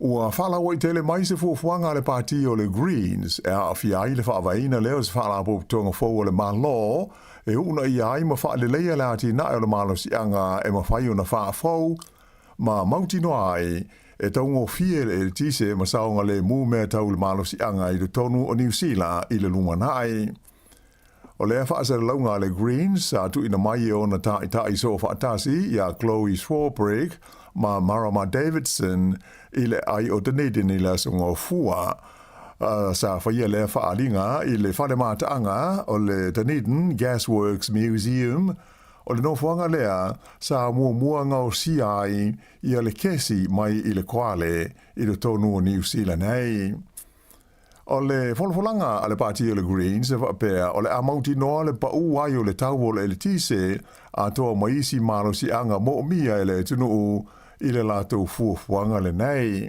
Ua whalawa I tele mai se fuafuanga le pāti o le Greens, e a whiai le whaavaina leo se whalabo tonga fōu le malo, e una I ai ma wha le leia le ati na e le malo si anga e ma whai o na wha fōu, ma mauti no ai, e taungo fie le tise ma saonga le mū mea tau le malo si anga I le tonu o New Zealand I le lunga nai. O lea whaasa le launga le Greens, sa tu ina mai e o na tai so whaatasi, ia Chloe Swarbrick, ma Marama Davidson, I le ai o Dunedin I le songo fua. Sa whaia lea whaalinga I le whale mātaanga o le Dunedin Gasworks Museum, o le nofuanga lea sa mua ngau si ai I le kesi mai I le koale I le tonu o New Zealand nei. O le wholawholanga a le pāti o le Greens e whapea o le amauti noa le pau ai o le tau o le tise a toa maisi maro si anga mo mia e le tunu I le lātou fuafuanga le nei.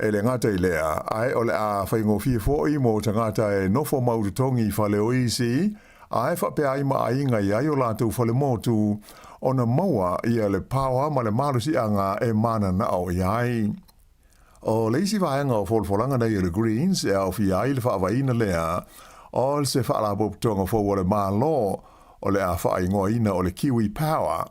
E le ngata I lea, ai o le a whaingo fie fōi mo tangata e nofo maututongi whale o isi, ai whapea ai ma ainga I ai o lātou whale motu o na maua I le pāwa ma le maro si anga e mana na o I ai. O le isi vaenga o wholawholanga nei o le Greens e au fi ai le whaavaina lea, o le se whaalabop tonga fōu o le mālo o le a whaingoa ina o le Kiwi Power,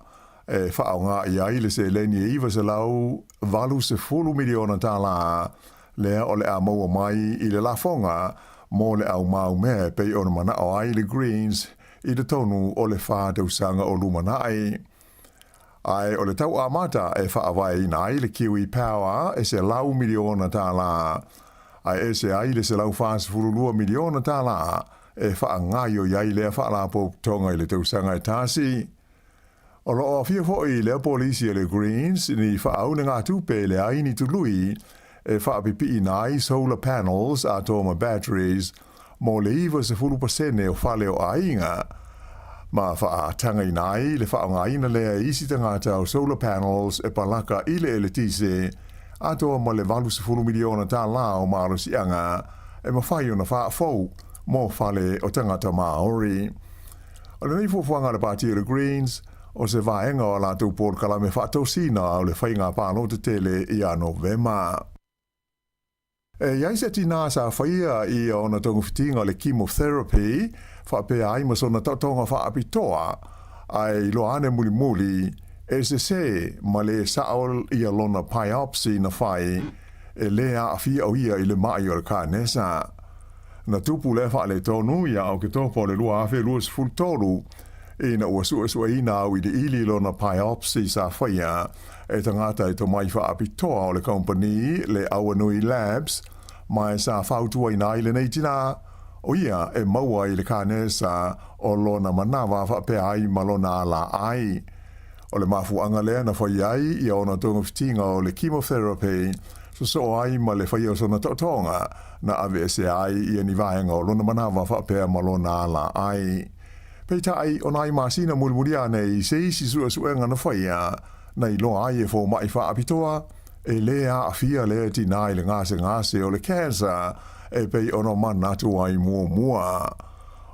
e whaonga I ai le se leni e iwa se lau valu se fulu miliona tāla lea o le a maua mai I le lafonga mo le au mau mea pei ona mana o ai le Greens I le tonu o le whātausanga o lumanai. Ai o le tau amata e whaawai ina ai le Kiwi Power e se lau miliona tāla. Ai e se ai le se lau whāsifurulua miliona tāla e whaangai o iai lea whaalapo tonga I le tausanga e tāsi. O lo fia foi le polisi le Greens ni whaau ngā tupe le ai ni tului e whaapipi nai solar panels a toma batteries mo le iwa se 10% o whale o ainga. Ma whaatanga nai le whaonga ina lea isi tangata o solar panels e palaka I le tise a toa ma le 10 miliona tā la o maro si anga e ma whai o na whaafou mo whale o tangata Māori. O le nei fuafuanga le pāti o le Greens o se vaenga o lātou pōr kalame whaatosina o le whainga pāno te tele I a Novema. E iai se tina sa whaia I o na tongu fitinga le chemotherapy, whapea ai ma sona tautonga whaapitoa, ai loane muli e se ma le saol I a lona biopsy na whai, e lea a fia o ia I le mai o le kānesa. Na tupu le wha le tonu ia au ke topo le lua awhi lua sifuru tolu, e na ua sua ina au I le ili lona biopsy sa whaia, e tangata I to mai whaapitoa o le company le Awanui Labs, mai sa whautua ina I le neitina, o ia e maua I le kānesa o lona manawa whapea ai malona ala ai. O le mafuanga lea na whai ai I ona tonga fitinga o le chemotherapy, so ai ma le whai o sona tautonga na ave se ai I ni vaenga o lona manawa whapea malona ala ai. Peita ai o nai masina mulmuria nei se isi suenga na whaia, nei loa ai e fō mai whaapitoa, e lea a fia lea ti nai le ngase o le cancer, e pei ono manatu ai mua.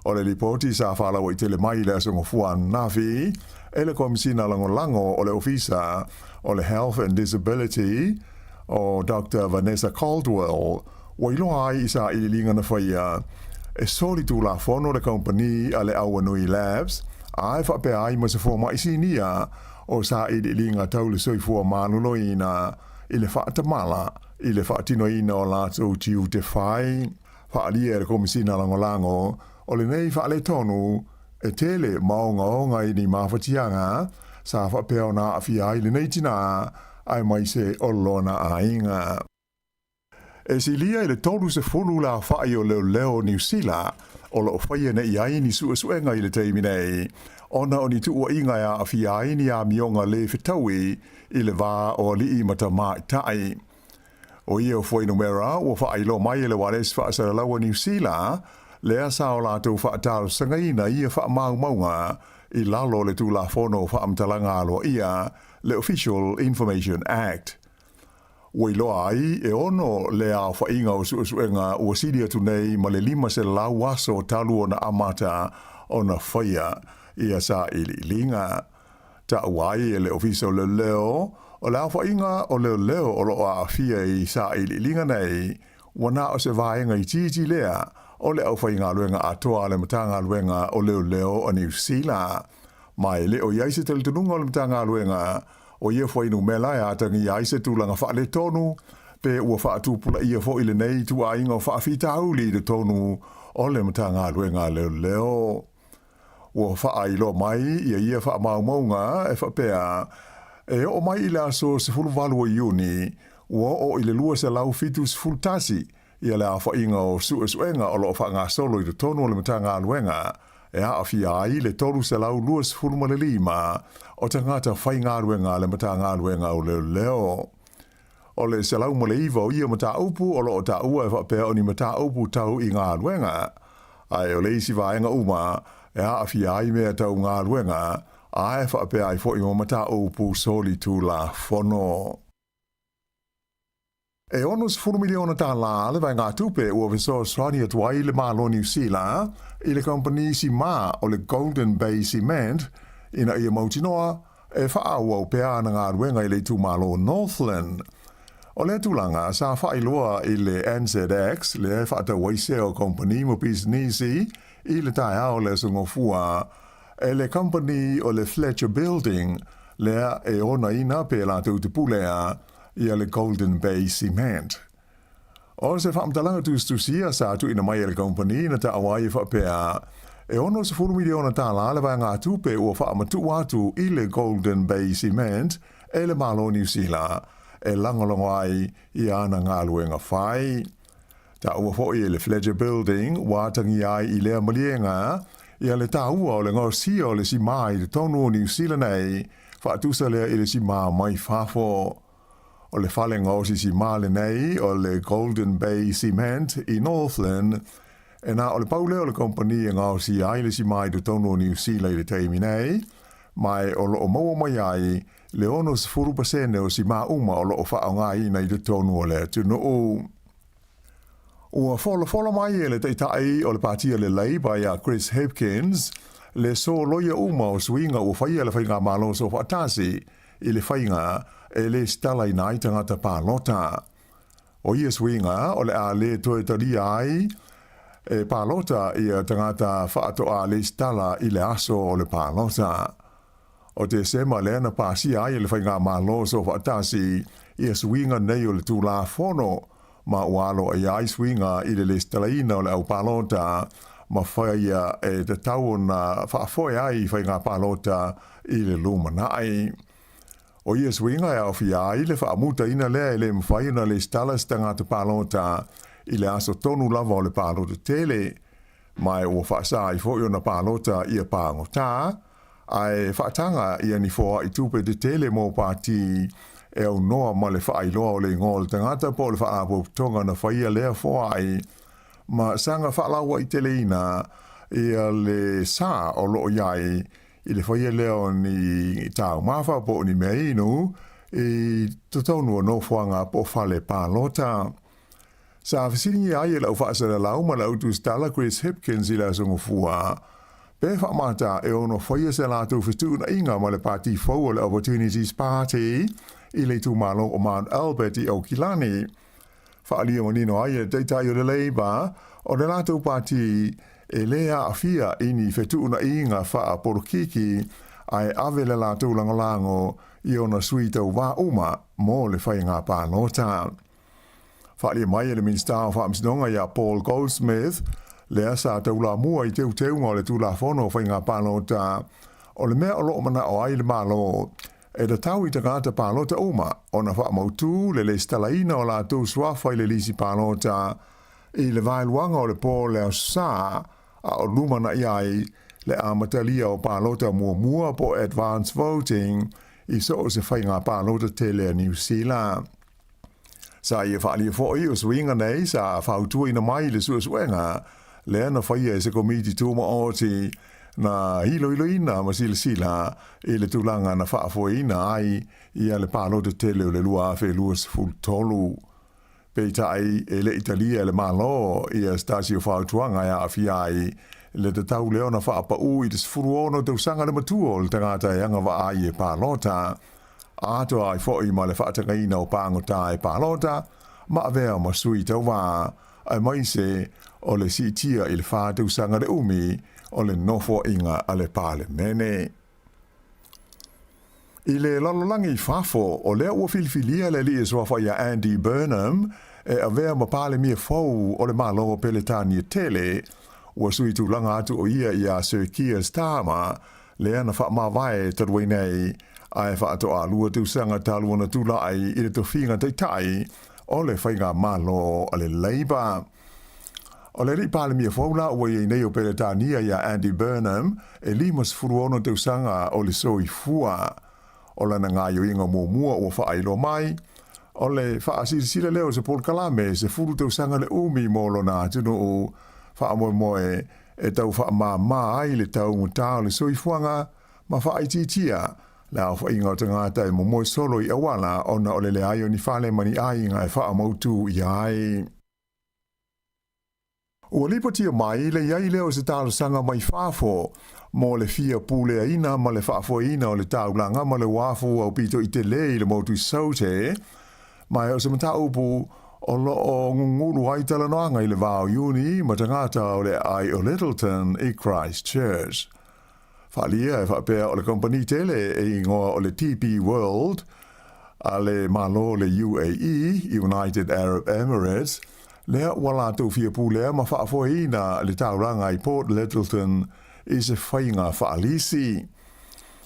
O le lipoti sa whalawa I tele mai le asongo fuan nafi, e le komisina lango o le ofisa o le Health and Disability, o Dr. Vanessa Caldwell, wa iloa ai isa ililinga na whaia, e soli tu la fono le company a le Awanui Labs, ai whapea ai ma se fōma isinia o sa ililinga tau le soifua manuloina, I le whaatamala, I le whaatinoina o lātou tiu te whai, whaalia le komisina lango, o le nei whaale tonu, e tele maonga I ni mawhatianga, sa whapea o nā awhi ai le nei tina, ai mai se o lona ainga. E si lia I le tolu se fulu la whai o leo New Zealand, o lo whaia nei ai ni suenga I le teimi nei, ona o ni tuua inga a awhi ai ni a mionga le whitaui, I le wā o li I mata mai tai. O ia o fwoi numera, o whaai lo mai le wares whaasara lawa New Zealand, lea sa o lātou whaataro sangaina ia wha maunga, I lalo le tū la whono whaamtalanga alo ia, le Official Information Act. Oi loa ai e ono le a whainga o suenga ua siria tunei ma le 5 se lau aso talu o na amata o na whaia ia sa ililinga. Ta uai e le ofisa o le leo O le awha inga o leo o lo a fia I sa I linga nei, wana o se vaenga I titi lea, o le awha inga luenga atoa le matanga luenga o leo o New Zealand. Mai le o iaise te le tununga o le matanga luenga, o ia fwa inu mela e atangi iaise tūlanga wha le tonu, pe ua wha atupula ia fo ile nei tu a inga o wha fita auli le tonu o le matanga luenga leo. Ua wha ailo mai, ia wha maunga e wha pea, e o mai ile aso se fulu valua iuni, ua o ile lua se lau fitu se fulu tasi, ia le awha inga o suenga o lo wha ngā solo I le tonu o le matanga luenga, e a fia ai le tolu se lau lua se fulu male lima, o tangata whai ngā luenga le matanga luenga o leo. O le se lau male iwa o ia mata upu o lo o ta ua e whapea o ni mata upu tau I ngā luenga. Ai o le isi vaenga uma, e a fia ai mea tau ngā luenga, a e whapea ai fo I mo mata upu soli tu la fono. E onus furu miliona tā la le vai ngā tupe ua viso Australia tuai le malo New Zealand I le company si mā o le Golden Bay Cement ina ia mautinoa e whaau au pēa na ngā ruenga I le tu malo Northland. O le tūlanga sa whailoa I le NZX le whaata waise o company mo businessi I le tai au le sungofua e le company o le Fletcher Building lea e ona ina pe la tau te pulea ia le Golden Bay Cement. O se whaamtalanga tūstusia sa tu ina mai le company na ta awai whapea, e ono se 4 miliona tā la le vai ngā tupe ua whaamatu atu I le Golden Bay Cement e le malo New Zealand, e langolongo ai I ana ngā luenga whai. Ta ua fōi le Fletcher Building, wātangi ai I lea malienga, ia le tā ua o le ngau sia o le si mai le tonu o New Zealand nei, whaatusa lea I le si mai whafo. O le whalenga o si male nei o le Golden Bay Cement I Northland, e nā o le paule o le company e ngā o si ai le si mai do tono o New Zealand le teimi nei, mai o lo o maua mai ai le ono se 4% o si uma o lo o wha o ngā I nei do tono o le tunu o. Ua whola mai e le teitai o le partia le Labour ia Chris Hipkins, le so loia uma o suinga o whaia le whainga malo so whaatasi I le whainga e le stala I nai tangata pālota. O ia swinga o le a le toe tari ai e pālota ia tangata whaato a le stala I le aso o le pālota. O te sema le ana pāsi ai le whainga malo so whaatasi ia swinga nei o le tūla whono ma ualo e ai swinga I le stala ina o le au pālota ma whaia e te tau na whaafoe ai whainga pālota I le lumanai. O ia swinga e au fia I le whaamuta ina lea le mwhai na le stalas tangata pālota I le aso tonu lava o le pālota tele. Mai ua whaasa I fōio na pālota ia pāngota, ai whaatanga ia ni fōa I tupe te tele mō pāti e au noa ma le whaailoa o le ngōle tangata po le whaapo tonga na whaia lea fōa ai, ma sanga whaalaua I tele ina ia le sā o loo iai I le whaia leo ni tāu mawha po ni mea inu I tutonu o nōwhanga po whale pālota. Sa whisingi ai e lau whaasara lau ma lau tu stala Chris Hipkins I la sungofua. Pe whaamata e ono whaia se lātou whitu na inga ma le pāti fau o le Opportunities Party I le tu malo o Mount Albert I Aukilani. Whaalia manino ai e teitai o le Labour o le lātou pāti e lea a fia ini whetu na inga wha porokiki ai ave le lātou langolango I ona sui tau wā uma mō le whainga pānota. Whaalia mai e le minsta o whaamsinonga ia Paul Goldsmith, lea sa tau la mua I teu ngā le tūla whono whainga pānota, o le mea o loo mana o ai le mālo, e da tau I tangata pānota uma, ona wha mautu le stalaina o lātou suafa I le lisi pānota, I le vailuanga o le pō leo sā, a o lumana iai le amatalia o pālota mua po advance voting I so o se whainga pālota tele New Zealand. Sa ia whaalia fōi o swinga nei sa whautua ina mai le suenga le ana whaia e se komiti tūma oti na hilo ina ma sila I le tūlanga na whaafoi ina ai ia le pālota tele o le lua awhe luas full tolu. Peitai e le Italia le malo ia stasio whautuanga ia awhiai le te tau leona whaapa ui te sfuru ono tau sanga le matua o le tangata e anga wa ai e pālota Ato ai fo I ma le whaatangaina o pāngo tae pālota, ma avea ma sui tau wā, ai mai se o le si tia I le whātau sanga le umi, o le nofo inga a le pāle mene. I le lalolangi whafo o lea ua filifilia le li e soafa ia Andy Burnham, e avea ma pāle mia fau o le malo peletani tele, ua sui tu langa atu o ia Sir Keir Starmer, lea na wha mawai tadwai nei, ai wha ato a lua tu sanga taluana tula ai I le tofinga teitai, o le whainga malo a le Labour. O le pāle mia faula ua I nei o peletania ia Andy Burnham, e limas furuono tu sanga o le soi fua, o lana ngāio inga mua o whaeilo mai, o le whaasirisira leo se Paul Kalame se furu tau sanga le umi molo nā tino o whaamoe e tau whaamā ai le tau ngutao le soifuanga, ma whaititia, la o whainga o tangata e momoe solo I awala ona o le aio ni whale mani ainga e whaamautu I ai. Ua lipatia mai le iai leo se talo sanga mai whafo, mo le fia pule ina ma le whaafo ina o le taulanga ma le wafu au pito I te le le motu saute, mai o se mata upu o lo o ngulu ai talanoanga I le vau uni ma tangata o le ai o Littleton I Christchurch. Whalia e whapea o le company tele e ingoa o le TP World, a le malo le UAE, United Arab Emirates, lea wala tau fia pulea ma whaafo ina le tauranga I Port Littleton I se whainga whaalisi.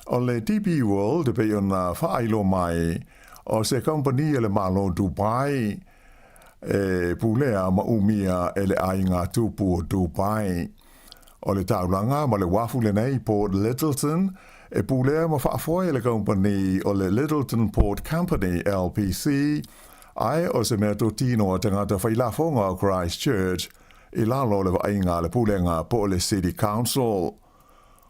O le TP World, pe o na whaailo mai, o se company le malo Dubai, e pulea ma umia e le ainga tupu o Dubai. O le tauranga ma le wafu le nei Port Littleton, e pulea ma whaafoe le company o le Littleton Port Company LPC, ai o se mea tino o tangata whailafonga o Christchurch, I lalo le wainga le pulenga po le City Council.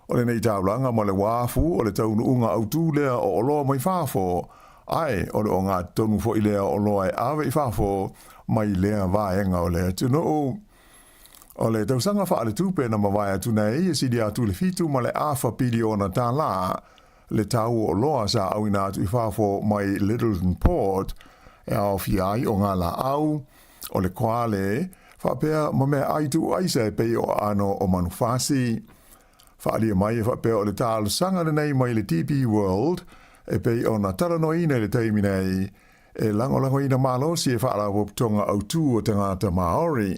O le nei tauranga ma le wafu o le taunu unga autu lea o oloa mai whafo, ai o le o ngā tonu fo I lea o loa e awe I whafo, mai lea vaenga o lea tuno o. O le tausanga wha le tupe na mawai atu nei, e sidi atu le fitu ma le awha piliona tā la, le tau o loa sa awina atu I whafo mai Littleton Port, e au fiai o ngā la au, o le kwale, whapea ma mea aitu aisa e pei o ano o manufasi. Whaalia mai e whapea o le tālu sanga nei mai le TP World, e pei o na taranoina le teimi nei, e langolango ina malosi e whaala woptonga au tū o tangata Maori,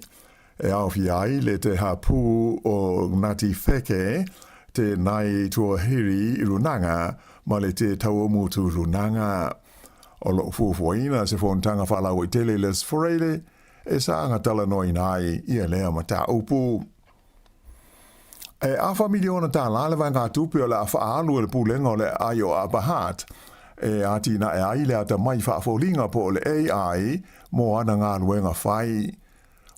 e au fiai le te hapu o Ngati Wheke, te nai tuahiri I runanga, ma le te tauamutu runanga. O lo fuafuaina se fontanga whalau I tele les foreile, e saanga tala noi nai ia lea ma tā upu. E awha miliona tā lalewa ngā tupi o le awha alu le pulenga o le aio apahat, e ati na e ai le ata mai whaafolinga po o le AI mo ana ngā luenga whai.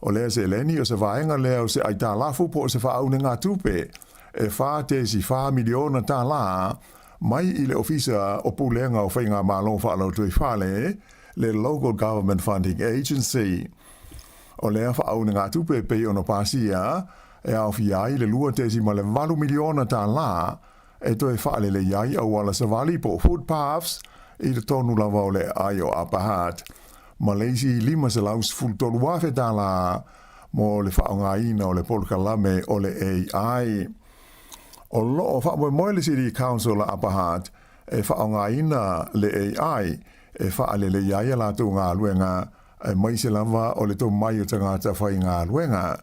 O lea se leni o se vaenga lea o se ai tā lafu po o se whaaune ngā tupi, e wha te si wha miliona tā la, mai I le ofisa o pulenga o whainga malo whaalau tui whale, le Local Government Funding Agency. O lea whaaune ngā tupe pei ono pasia, e au fiai le lua tesi ma le 8 miliona tā la, e toi whaale le iai au wala savali po footpaths, I le tonu lava o le aio apahat. Ma leisi 5 se laus fultolu wafe tā la, mo le whaonga ina o le polkalame o le AI. O loo whamoe moe le City Council la apahat, e whaonga ina le AI, e whaale le iai la tō ngā luenga, e mai se lava o le tō mai o tangata whai ngā luenga.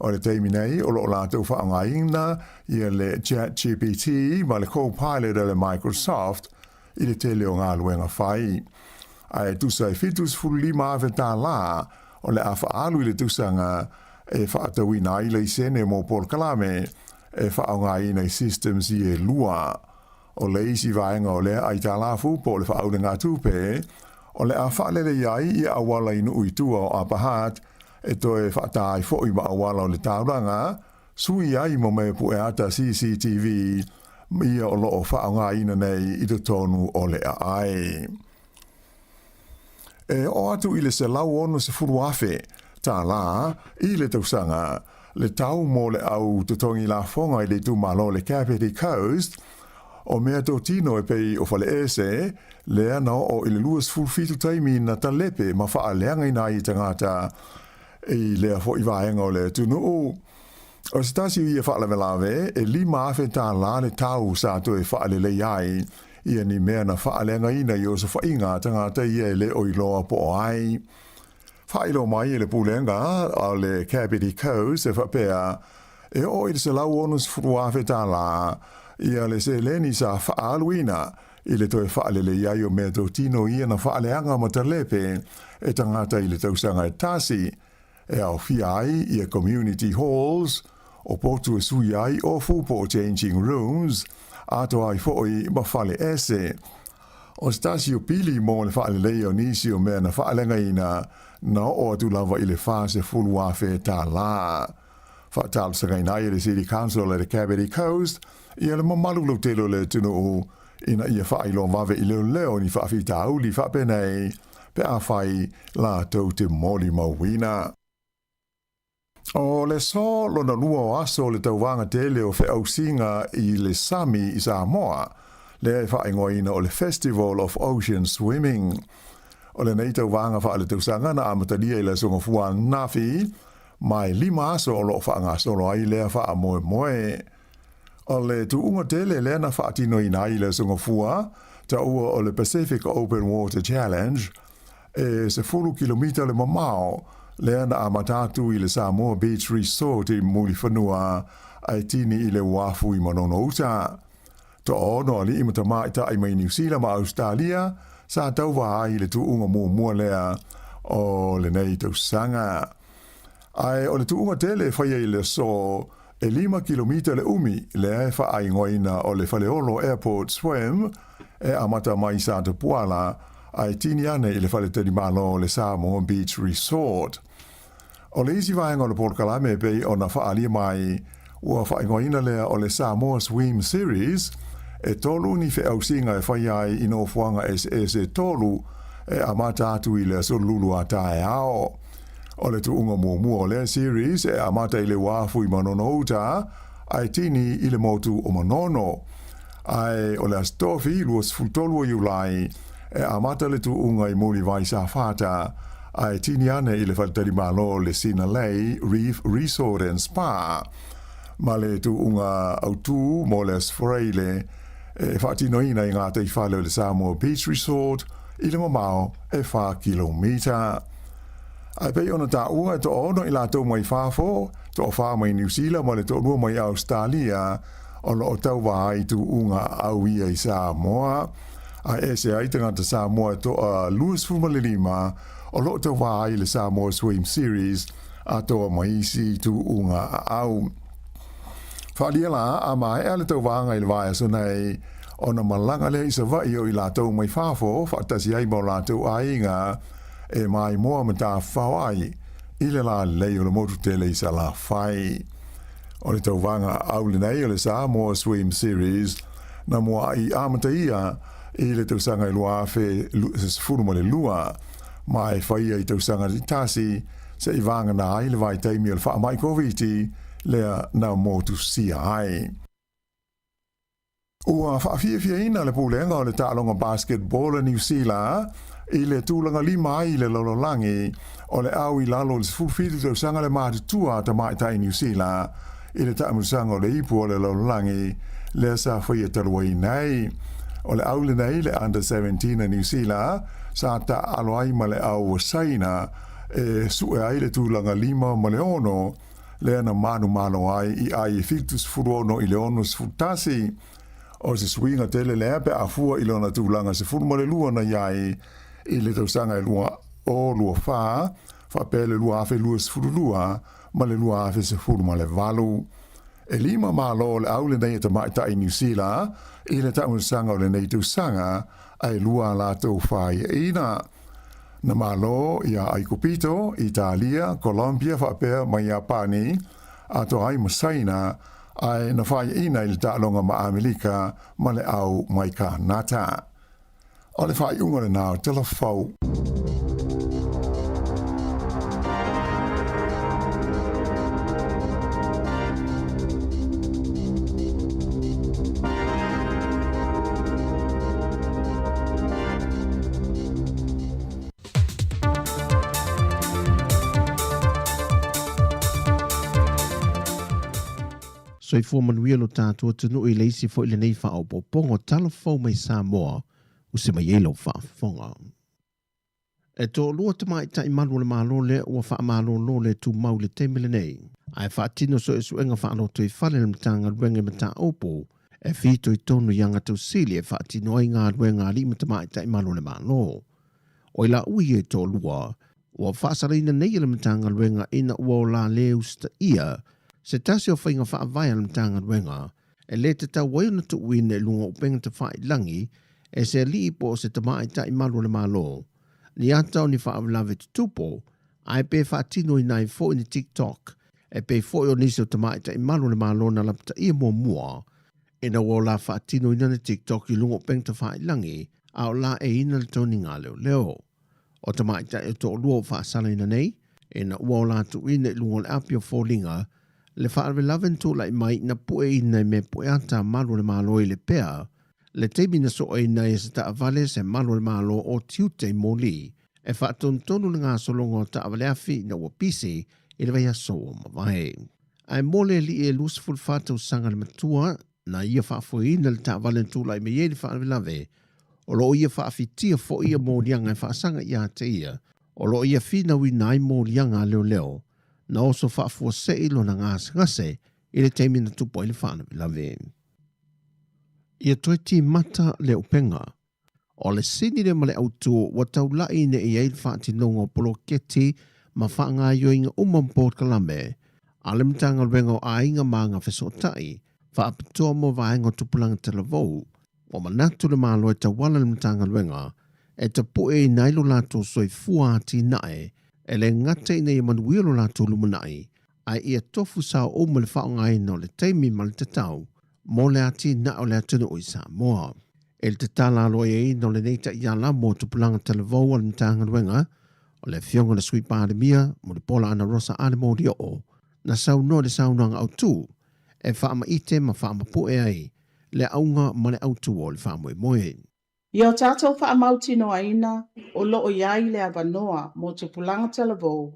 O le teimi nei, o lo lātou whaonga ina, ia le ChatGPT, ma le co-pilot le Microsoft, I le tele o ngā luenga whai. Ai tusa e fitus fulu 5 ave tā la, o le awha alu I le tusanga, e whaatawina I le sene mo Paul Kalame, e whaonga ina I systems I e lua. O le isi vaenga o le ai tā lafu po le whaaude ngā tupe, o le a whaalele iai I awala inu uitua o apahat, e toe whaatai fo I ma awala o le tauranga, sui ai mo me pu e ata CCTV, ia o loo whaonga ina nei I te tonu o le ai. E o atu I le se lau ono se furu afe, tā la, I le tausanga, le tau mo le au te tongi la fonga I le tu malo le Kapiti Coast, o mea tō tino e pei o whale ese, lea no o ile luas fulfitu taimi na ta lepe ma wha leanga ina i tangata e lea fo i vaenga o le tunu o. O stasi ia wha lawe e li maafe tā lane tau sa to e wha le ai, ia ni mea na wha leanga ina i o sa wha inga tangata ia e le o i loa po ai. Wha ilo mai e le pulenga a le Capity Coast e wha pea e o i se lau onus furuafe tā la, ia le se leni sa whaaluina i le toi whaalele iai o mea tō tino ia na whaaleanga ma ta lepe e tangata i le tausanga e tasi e au fiai i a community halls o potu e sui ai o fupo changing rooms ato ai foi ma whale ese. O stasi o pili mo le whaalele o nisi o mea na whaalenga ina na o atu lava i le fase fuluafe tā la. Whaatal sa gai nai le City Council at the Capity Coast ia le mamalu lo telo le tunu o ina ia whailo wawe i leo ni whaafita au li whapenei pe a whai la tau te moli mawina. O le so lona lua o aso le tauwanga tele o whe au singa i le Sami i Sāmoa le e whaingoina o le Festival of Ocean Swimming. O le nei tauwanga wha le tausanga na amatalia i le songofua nafi mai 5 aso o lo whaanga solo ai lea wha moe moe. O le tuunga tele lea na whaatino i nai le songofua ta ua o le Pacific Open Water Challenge e se 10 kilomita le mamao lea na amatatu i le Sāmoa Beach Resort i muli whanua ai tini i le wafu i manono uta. To ono ali i matamaita i mai New Zealand ma Australia sa tauwa ai le tuunga mua lea o le nei tausanga. Ai o le tuunga tele whaia i le so e 5 kilomita le umi le e wha ai ngoina o le Whaleolo Airport Swim e amata mai sa te puala ai tini ane i le whale tani malo le Sāmoa Beach Resort. O le isi vaenga o le Port Kalame pei o na whaalia mai ua wha ai ngoina lea o le Samoa Swim Series e tolu ni whi au singa e whai ai ino fuanga SS e tolu e amata atu i le solulu a tae ao. O le tuunga mua o le series e amata i le wafu i manono uta ai tini i le motu o manono. Ai o le astofi luas fultolu o Julai e amata le tuunga i muli vai sa fata ai tini ane i le faltari malo le Sinalei Reef Resort and Spa. Ma le tuunga autu mo le Sfreile e whaatinoina i ngā te i whale o le Sāmoa Beach Resort i le mamao e 4 kilomita. Ai pei ona tā ua e to ono i la tau mai whafo, to o wha mai New Zealand ma le to onua mai Australia, ono o tau wa ai tu unga au ia i Sāmoa. Ai ese ai tangata Sāmoa to a luas fumalilima, o lo tau wa ai le Sāmoa Swim Series, a to a maisi tu unga au. Whaalia la, a mai ale tau wanga i le vaia so nei, ona malanga le isa vai o i la tau mai whafo, whaatasi ai mau la tau ainga, e mai moa ma tā whawai, i le la lei o le motu tele i sa la whai. O le tau wanga au le nei o le Sāmoa Swim Series, na moa i amata ia, i le tau sanga i lua awhe, furu ma le lua, mai whaia i tau sanga i tasi, se i wanga na ai le vai teimi o le wha mai koviti, lea na motu sia ai. Ua whaafia ina le pulenga o le tālonga basketball New Zealand, i le tūlanga 5 ai le lololangi o le au i lalo le fulfitu tau sanga le mātutua ta maitai New Zealand i le taamusanga o le ipu o le lololangi le sa whaia taruai nei. O le au le nei le under 17 New Zealand sa ta aloai ma le au saina e sue ai le tūlanga 5 ma le ono le ana manu malo ai i ai fitus furono i le ono sfutasi o se swinga tele le ape a fua i lona tūlanga se furu ma le lua na iai i le tausanga i lua o lua wha pele lua afe lua sifuru lua, ma le lua afe se furu ma le valu. E 5 malo le au le nei ta maita i New Zealand, i le tausanga o le nei tausanga, ai lua la tau whai e ina. Na malo ia ai Kupito, Italia, Colombia, whapea mai Japani, ato ai Masaina, ai na whai e ina i le ta'alonga ma Amerika, ma le au mai Kanata. O le whai unga le nao, te la whau. soifua manuia lo tātua tunu I leisi fo ile nei wha au popongo talafou mai Sāmoa o se mai elo whaafonga. E tō lua tamai tai malu le malo le ua wha malo lo le tu mau le temile nei. Ai wha tino so e suenga wha alo tui whale le mtanga ruenge mta opo e fito I tonu yanga tau sili e wha tino ai ngā ruenga li tamai tai malu le malo. O ila ui e tō lua, ua whaasarina nei le mtanga ruenga ina ua o la leu sta ia se tasi o whainga wha avaya le mtanga ruenga e le te tau wai na tu uine lunga upenga te whai langi e se li po se tamai tai malu le malo. Ni atau ni wha avlave tutupo, ai pe wha tino I nai fo ni TikTok, e pe fo o niso tamai tai malu le malo na lapta ia mua, e na wo la wha tino ina ni TikTok I lungo peng te wha langi, au la e ina le toni ngā leo. O tamai tai e to lua wha sala ina nei, e na ua o la tu ina I lungo le apio fōlinga, le wha avlaven tu lai mai na pue ina me pue ata malu le malo I le pea, le teimi na so ai nei se ta avale se malo le malo o tiute moli e fa tonu ngā solongo ta avale afi na wapisi I le vai so o mawai. Ai mole li e lusful fata usanga le matua na ia fa foina le ta avale tu lai me ye fa lave o lo ia fa fitia fo ia molianga e fa sanga ia te ia o lo ia fina wi nai molianga leo na oso fa fo se ilo na ngase I le teimi na tupo I le fa lave. Ia toiti mata le upenga. O le sini le male autu wa tau lai ne I eil whaati nongo polo keti ma whaanga yo inga umamport kalame. Ale mtanga lwenga o a inga maanga fesotai whaapitoa mo vaenga tupulanga te lavou. O manatu le malo e tawala le mtanga lwenga e ta poe I nailo lato soi fuati nae e le ngate ina I manuilo lato lumanai ai ia tofu sao o le whaanga ina o le teimi mal te tau. Mo le ati na o le atunu o I Sāmoa. El te tala aloa e no le neita I ala mo tupulanga televou al mtanga luenga, o le fionga le sui pandemia, mo le pola ana rosa ane mo di o, na sau no le sau nanga au tu, e whaama ite ma whaama poe ai, le aunga ma le au tu o le whaamoe moe. Ia o tātou wha amauti no aina, o loo iai le avanoa mo tupulanga televou.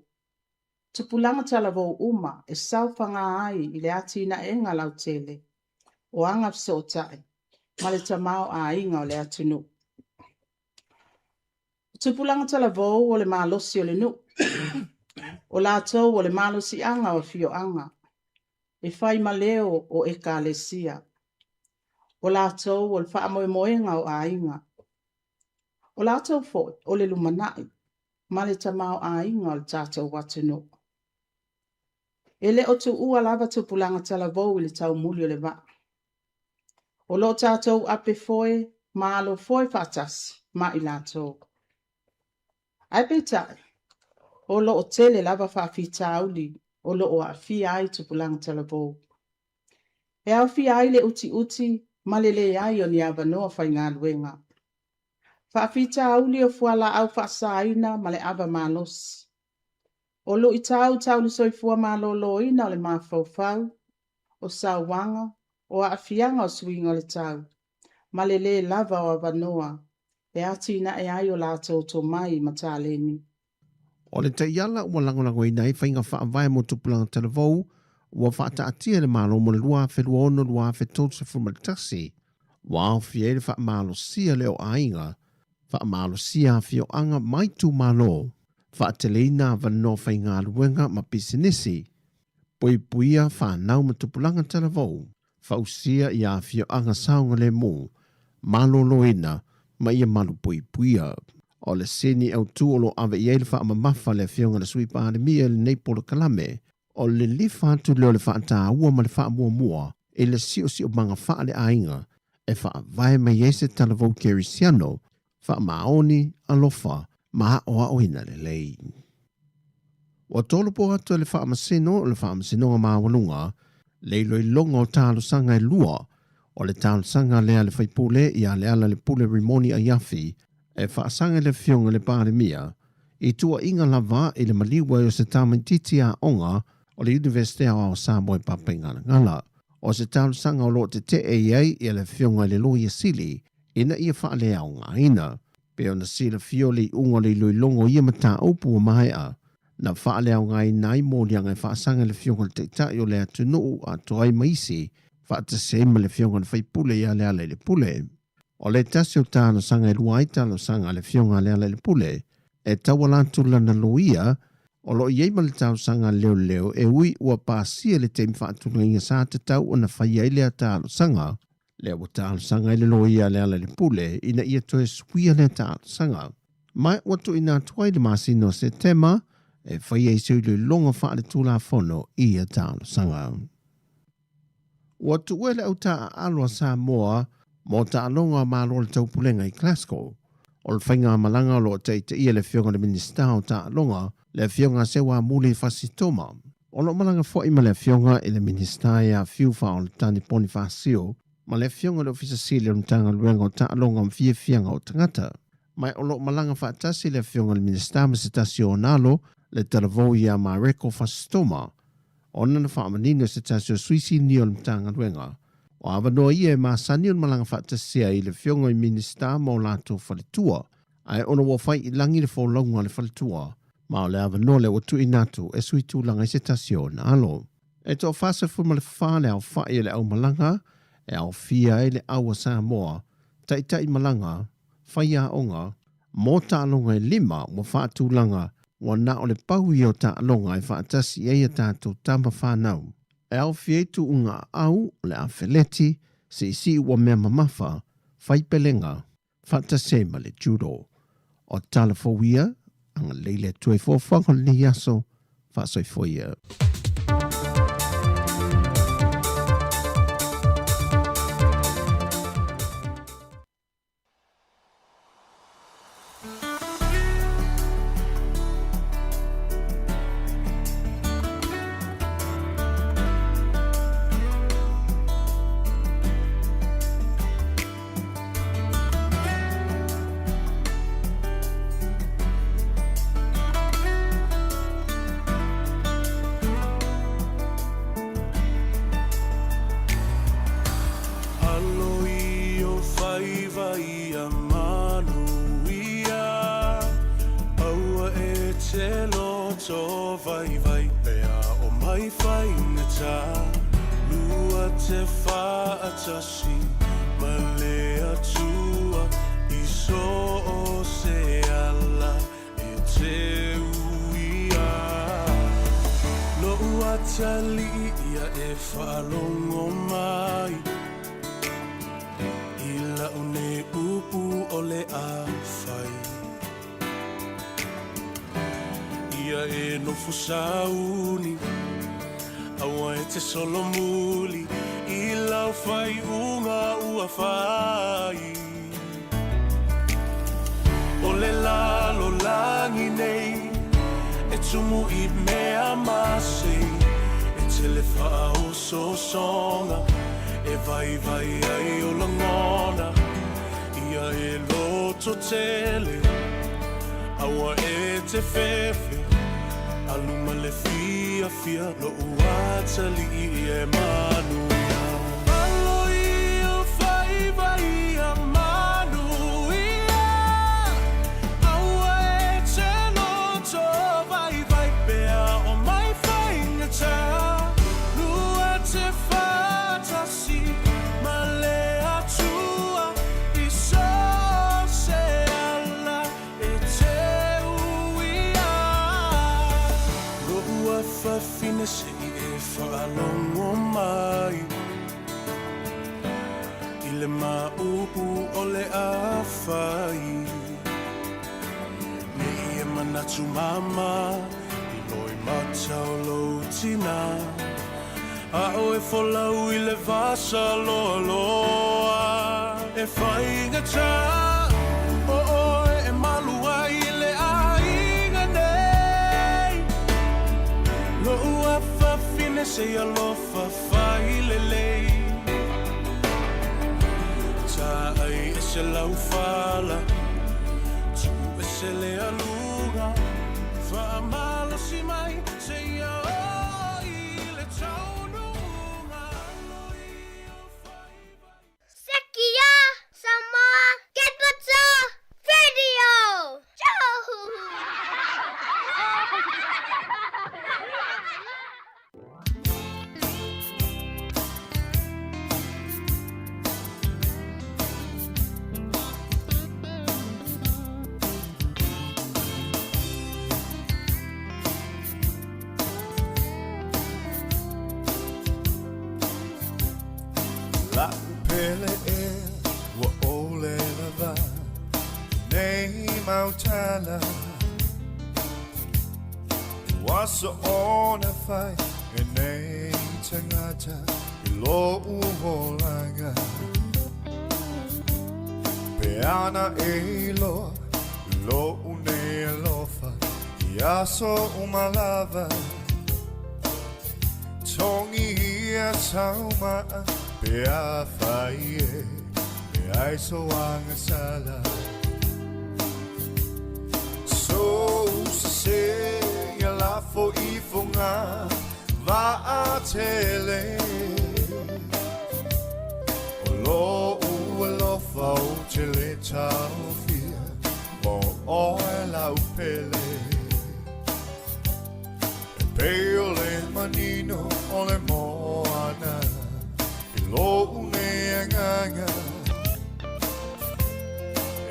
Tupulanga televou uma e sau whanga ai I le ati na e ngalau tele. O anga so tai, ma le tamao a inga o le atunu. Tupulanga televou o le malosi o le nu. O lātou o le malosi anga o fio anga. E whai maleo o e ka lesia. O lātou o le whaamoe moenga o a inga. O lātou fo o le lumanai, ma le tamao a inga o le tātou watunu. E le o tu ua lava tupulanga televou I le tau muli o le vaa. O lo tātou ape foe, ma alo foe fatasi, ma I lātou. Ai petai, o lo o tele lava whaafita auli, o lo o a fia ai tupulanga televou. E au fia ai le uti, ma le ai o ni avanoa whai ngā luenga. Whaafita auli o fuala au whaasaina ma le ava malos. O lo I tau le soifua malolo ina o le mawhauwhau, o sauwanga, o a fianga o swinga le tau. Ma le lava o avanoa, e ati na e ai o lātou to mai mataleni. O le te iala ua langolango I nei whainga whaavai mo tupulanga televou, ua whaata atia le malo mo le lua whelua ono lua whetol se fumatasi. Wa au fie le wha malo sia leo ainga, wha malo sia fio anga mai tu malo, wha teleina vano whainga luenga ma pisinisi. Puia whanau ma tupulanga televou. Fausia ia fio anga saunga le mo, malo loina, ma ia malu puia. O le seni au tuolo ave i eile wha mafa le fionga le sui pandemia le neipolo kalame, o le lifa atu leo le wha ata ua ma le wha mua, e le sio manga wha le ainga, e wha vai ma yese talavou kerisiano, wha maoni alofa, ma o ina le lei. O tolo po atu le wha masino nga mawalunga, leilo I longa o tālo sanga e lua, o le tālo sanga lea le whaipule I a le ala le pule rimoni a yafi, e whaasanga le fionga le pandemia, I tua inga lava I le maliwa o se tamatiti a onga o le Universite o Sāmoa Papengana ngala, o se tālo sanga o lo te ei I le fionga le loia sili, ina ia wha lea o ngā ina, pe o na sila fio le unga le lui longo ia mata upu o mahea, na whaalea ngai nai mōlia ngai whaasanga le fionga te tai o le atunu a toai maisi whaatase le fionga le whaipule ia lea le pule. O le tasi o tāna sanga luai tālo sanga le fionga lea le pule, e tawalantula na loia, o lo iei ma le tau sanga leo ui ua pāsia le teim whaatuna inga sā te tau o na whaia lea tālo sanga, lea o tālo sanga le loia lea le pule, ina ia toe suia le tālo sanga. Mai watu ina tuai le masino se tema, e whaia i siu le longa wha le tūla whono ia tālo sanga. Watu uele au tā alua Sāmoa, mō tā alonga mālo le taupulenga i Glasgow. O le whainga malanga lo te ia le whionga le minista o tā alonga, le whionga sewa muli fasitoma. O lo malanga fo ima le whionga i le minista ia fiufa o le tani poni fasio, ma le whionga le ofisa sili o tanga luenga o tā alonga mwhia whianga o tangata. Mai o lo malanga whaatasi le whionga le minista ma se tasi o nalo, le talavou ia ma reko fasitoma. O nana whaamanino se tasi o suisi ni o le tanga luenga. O awanoa ia ma sani on malanga whaatasia i le whionga i minista mo lato whalitua, ai ona wa whai i langi le whaulonga le whalitua, ma o le awanoa le watu i nato e sui tūlanga i se tasio na alo. E tō whasa fuma le whale au whai le au malanga, e au fia e le aua Sāmoa, tai malanga, whai a onga, mō tālonga i 5 mo whaatūlanga, wa na o le pau i o tālonga i whaatasi e ia tātou tama whanau. E au fietu unga au le awheleti se isi ua mea mamafa whaipelenga whatasema le judo. O talafowia anga leile tue fōwhanga le yaso whasoifoia. mautala Wasa ona fai e nei tangata I lo uholanga Pe ana e lo une alofa I aso umalava Tongi ia Sāmoa pe a fai e Pe ai so anga sala So se ia la fo I fonga Va a tele O lo alofa o tele tau fia Mo o e lau pele Peole manino ole moana I lo une anganga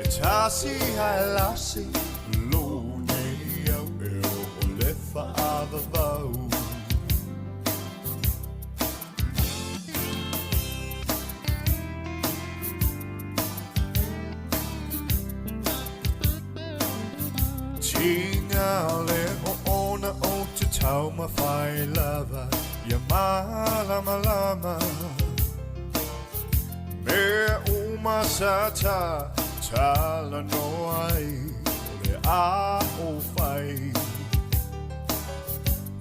E tasi halasi lo une au eo ole whaavavau Tinga ole o ona o te tau mawhai lava Ia malama lama Me umasata tala no ai O le a o whai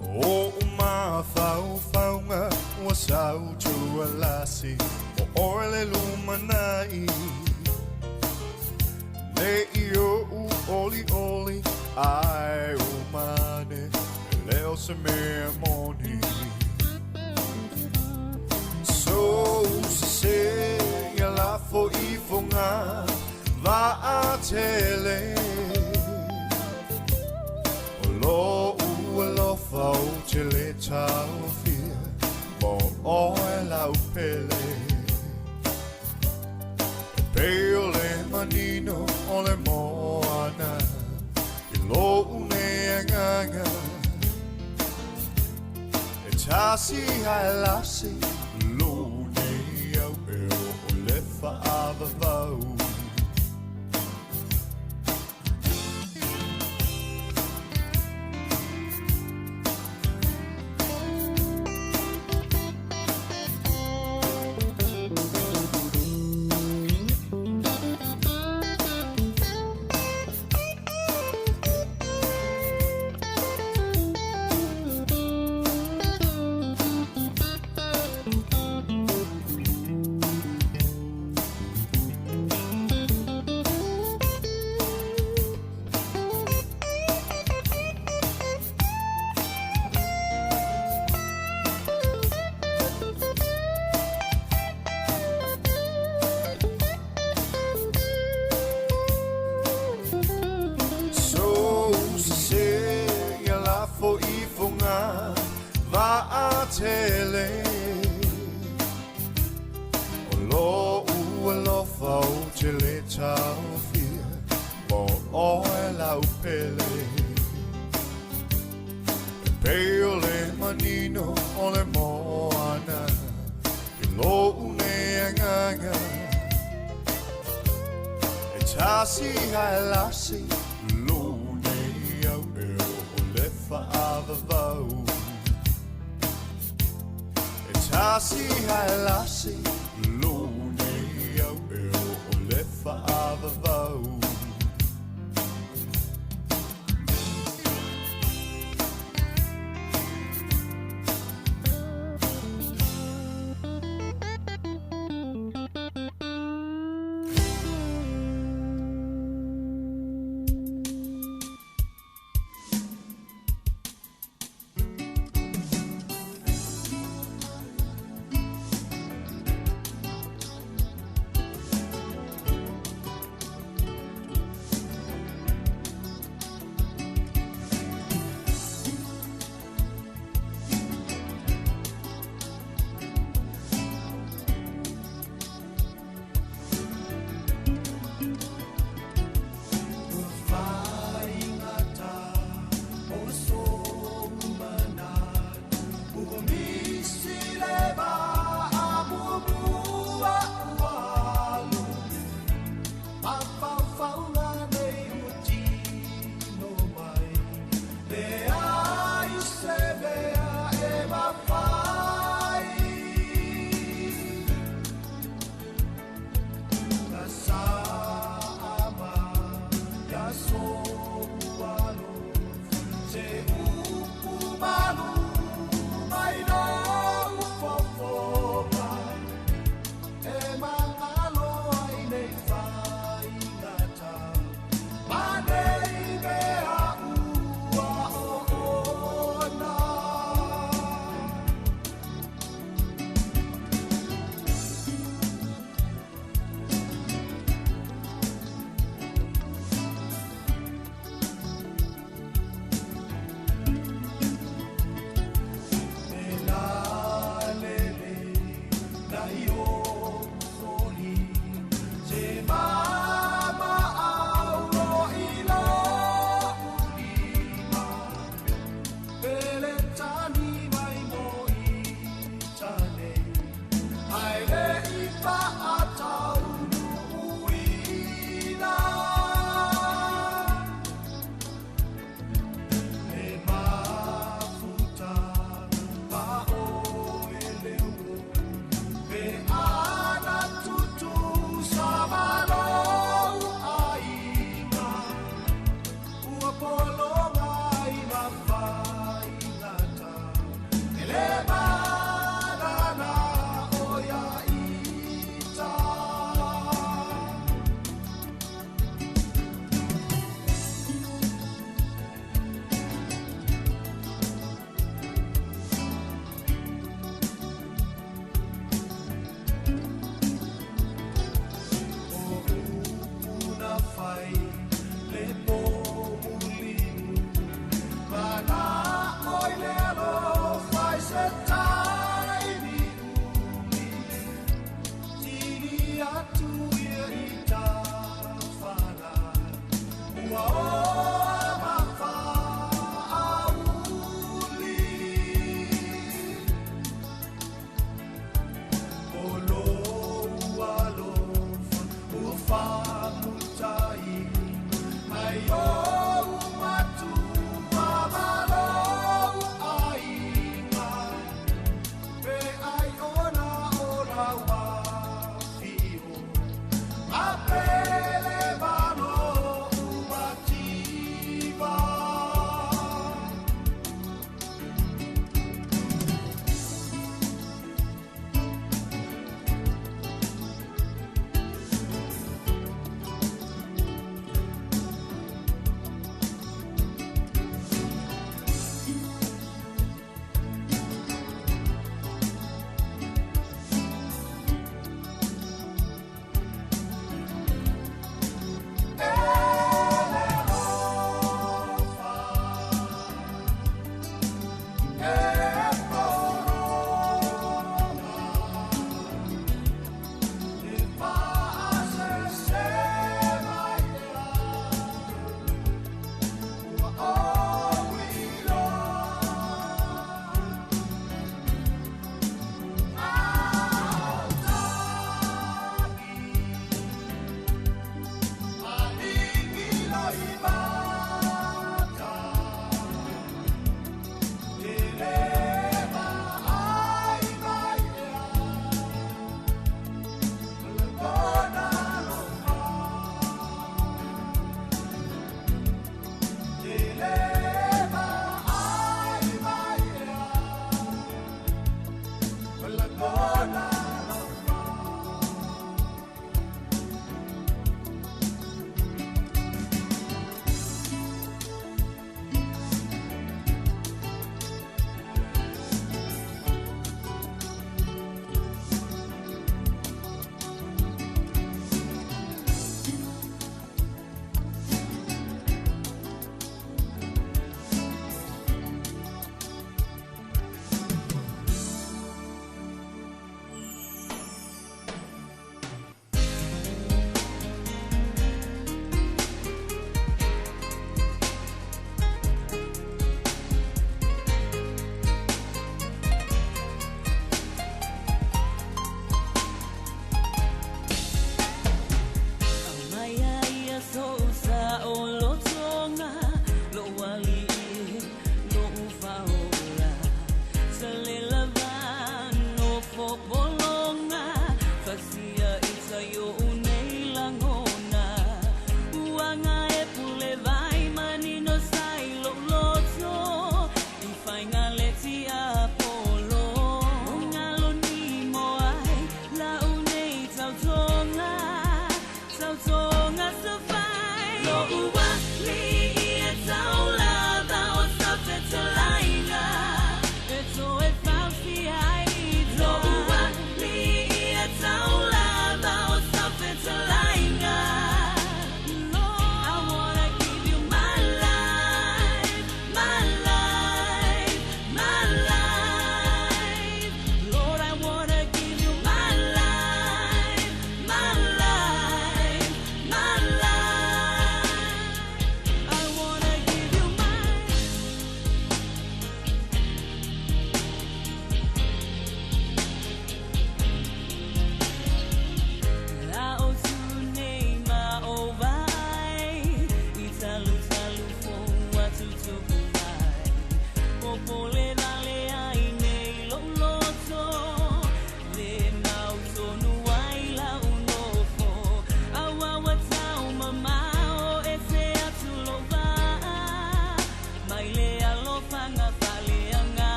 O umawhau whaunga Ua sau tua lasi O orele lumanai Ne i o oli oli Ai umane Leo se mea moni So se ia la fo I fonga Va a tele O lo alofa o tele tau fia Mo o e lau pele Peole manino o le moana I lo une anganga E tasi halasi lo une au eo o le whaavavau tele O lo alofa o tele tau fia Mo o e lau pele Peole manino o le moana I lo une anganga E tasi halasi lo une au eo o le whaavavau Tasi halasi lo nei au eo o le whaavavau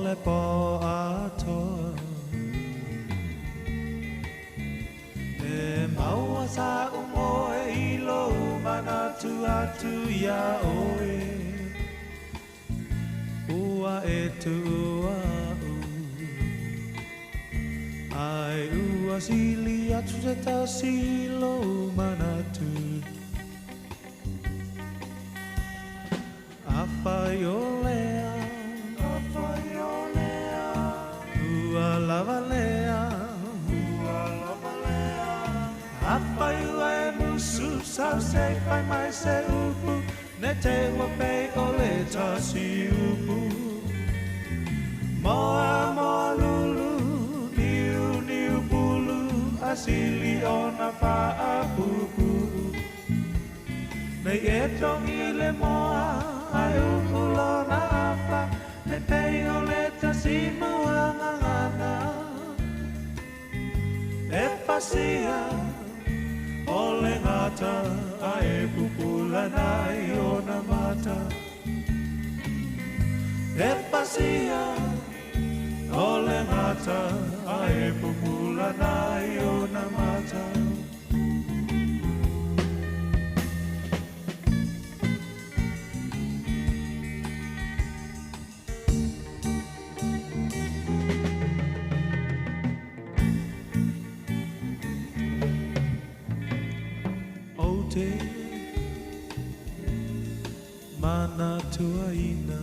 le po atoa e maua sa umoe ilo mana tu atu ia oe ua e tu ua u ai ua sili atu se ta silo mana tu Afai o lea ua lava lea Afai ua e musu sau se pai mai se upu ne te ua pei o le tasi upu Moa moa lulu niu niu pulu asili ona faa pupu Nei e tongi le moa ai upulo na apa ne pei o le tasimu angangana E pasia o le ngata ai pupula nai o na mata E pasia o le ngata ai pupula nai o na mata Mana tuaina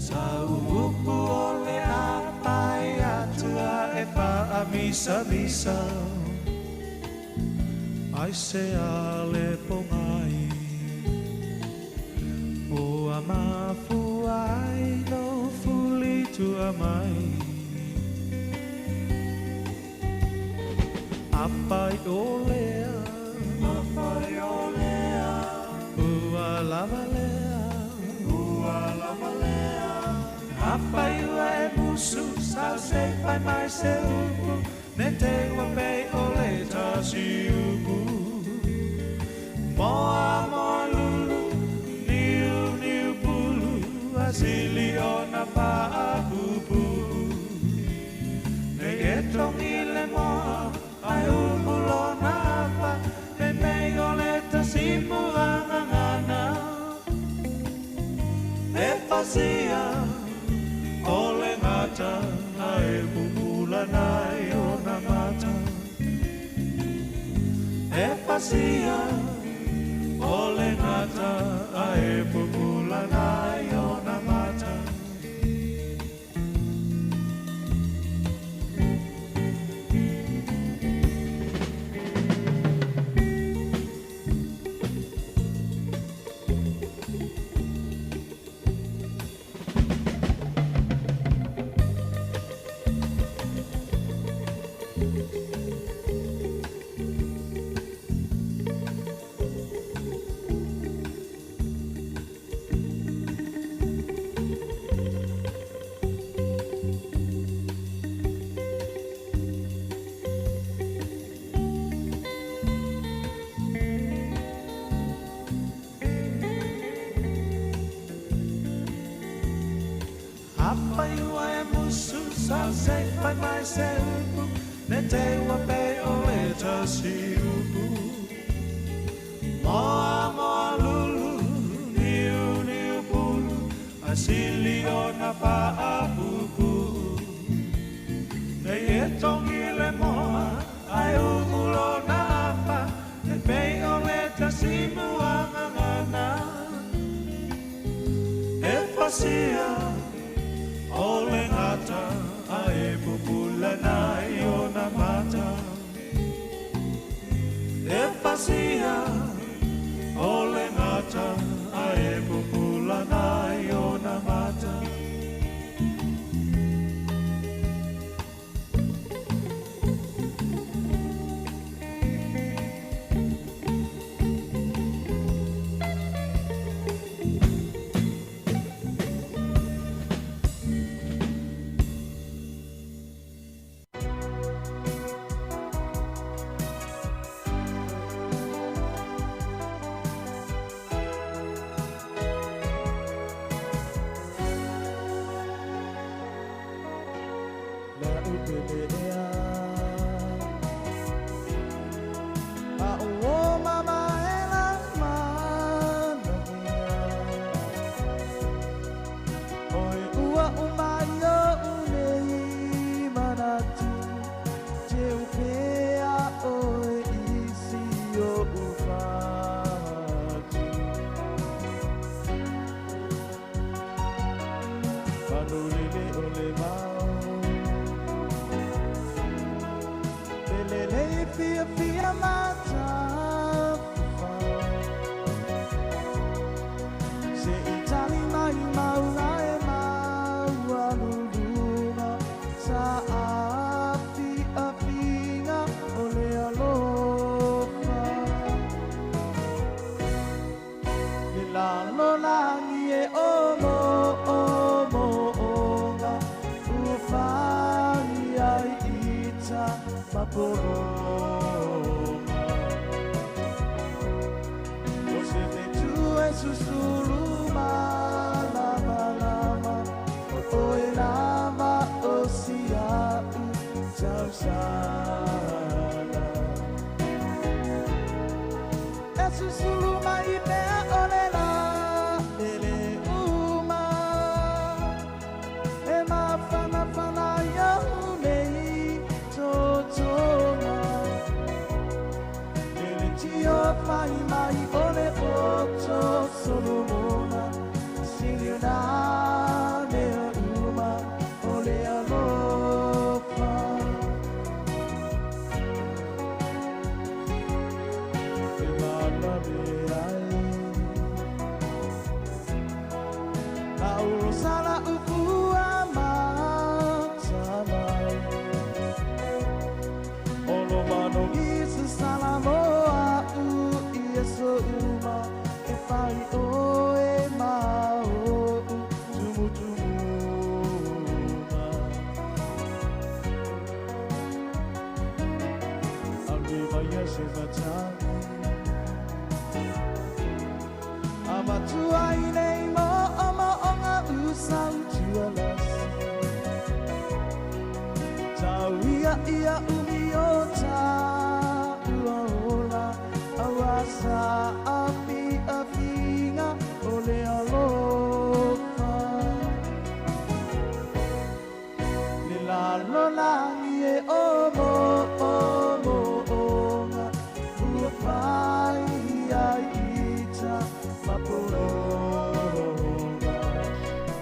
Sa upu ole apai atua e pa amisa misa Ai se ale pongai O amafu ai no fuli tua mai Apai olea lava lea Apai ua e musu Sau se pai mai se upu Ne te ua pei o le tasi upu Moa moa lulu Niu niu pulu Asili ona paa pupu Ne e tongi le moa Ai upulo na apa Ne pei o le tasi muangangana E pasia o le ngata ai pupula nai o na mata E pasia o le ngata ai pupula nai o na mata Ne te ua pei o le tasi upu Moa moa lulu Niu niu pulu Asili o na paa pupu Nei e tongi le moa Ai umulo na apa Ne pei o le tasi muangangana E pasia o le ngata Ai pupula nai o na mata E pasia o le ngata Ai pupula nai o na mata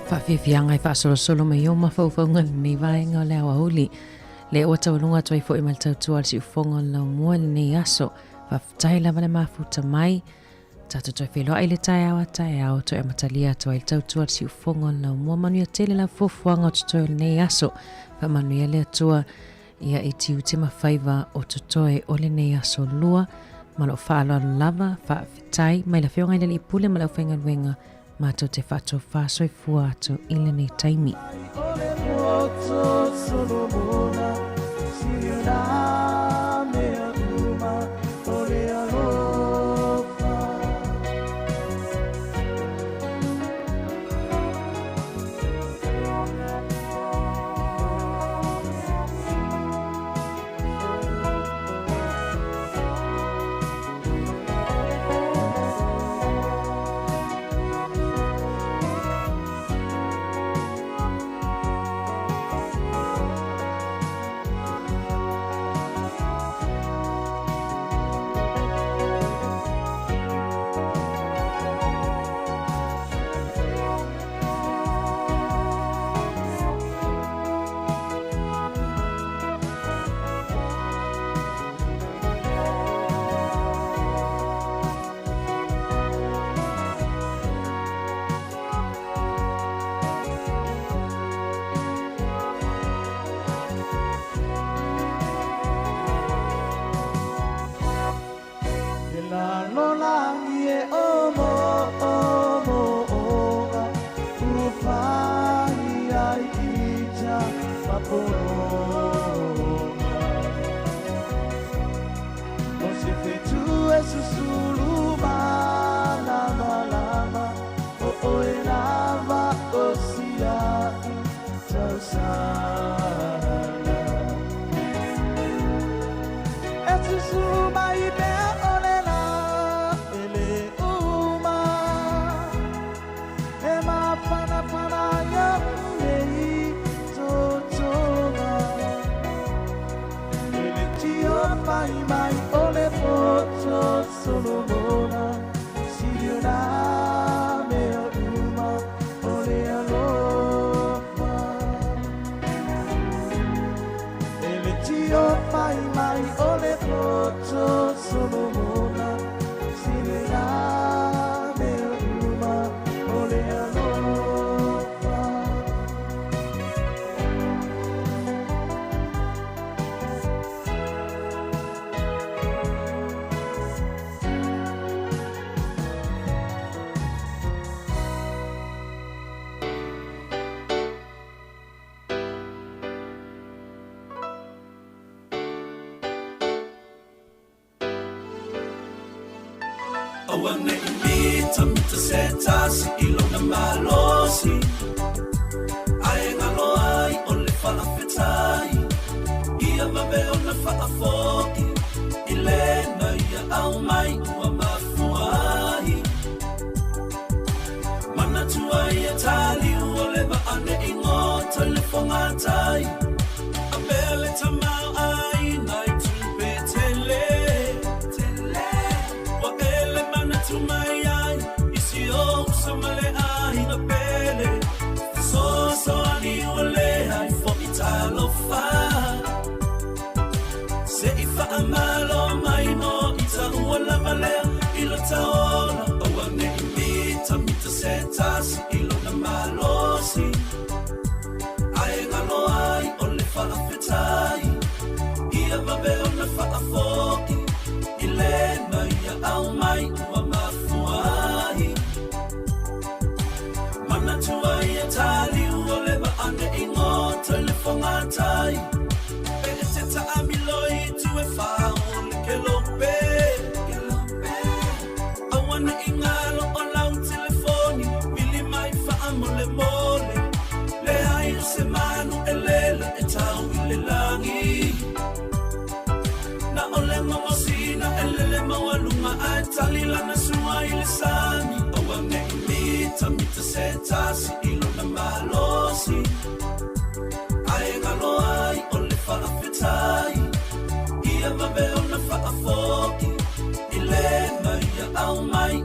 Whawhiwhianga I whaasolo mai o mawhauwhaunga nei vaenga o leo auli. Le o taurunga toi fo I mal tautua si ufonga lau mua nei aso. Whawhitai lava le mafuta mai. Tato toi whiloa I le tai au toi amatalia toi tautua si ufonga lau mua manuia tele la fofuanga o tutoi nei aso. Whamanuia le atua ia I tiu te mawhaiva o tutoi o le nei aso lua. Malo whaaloa lava, whawhitai, mai la whionga I le ipule ma lau whenga luenga. Mātou te whato whāsoi fua atu I le nei taimi. Sāmoa mai mai ole poto solomona siriona me uma ole alofa ele tio mai mai ole poto solomona siriona me uma ole alofa Awane imita mita setasi ilona malosi Aenga loai ole whaafetai Ia mawe ona whaafoi Ilena ia au mai ua mafuai Mana tua ia tali uole wa ane ingo telefonga tai Abele tamau ai nai tupe tele Tumai ai, isi o samale ai na pele So ani ole ai fo italo fa Se ifa amalo mai no ita uola malea ilo taola Awane imita mita setas ilo na malosi Aenga lo ai ole whaafetai Ia mawe ona whaafoi Ilena ia au mai ua mafuai Mana tua ia tali uole wa ane ingo telefonga tai E te ta amiloi tu e whaole ke lope Awane ingalo o lau telefoni Mili mai whaamole mole Le ai o se manu e lela e tau i le langi Na ole mamosina elele mawalunga ai talila na sua ile sani Awane imita mita setasi ilo na malosi Aenga lo ai ole whaafetai Ia mawe ona whaafoi Ilena ia au mai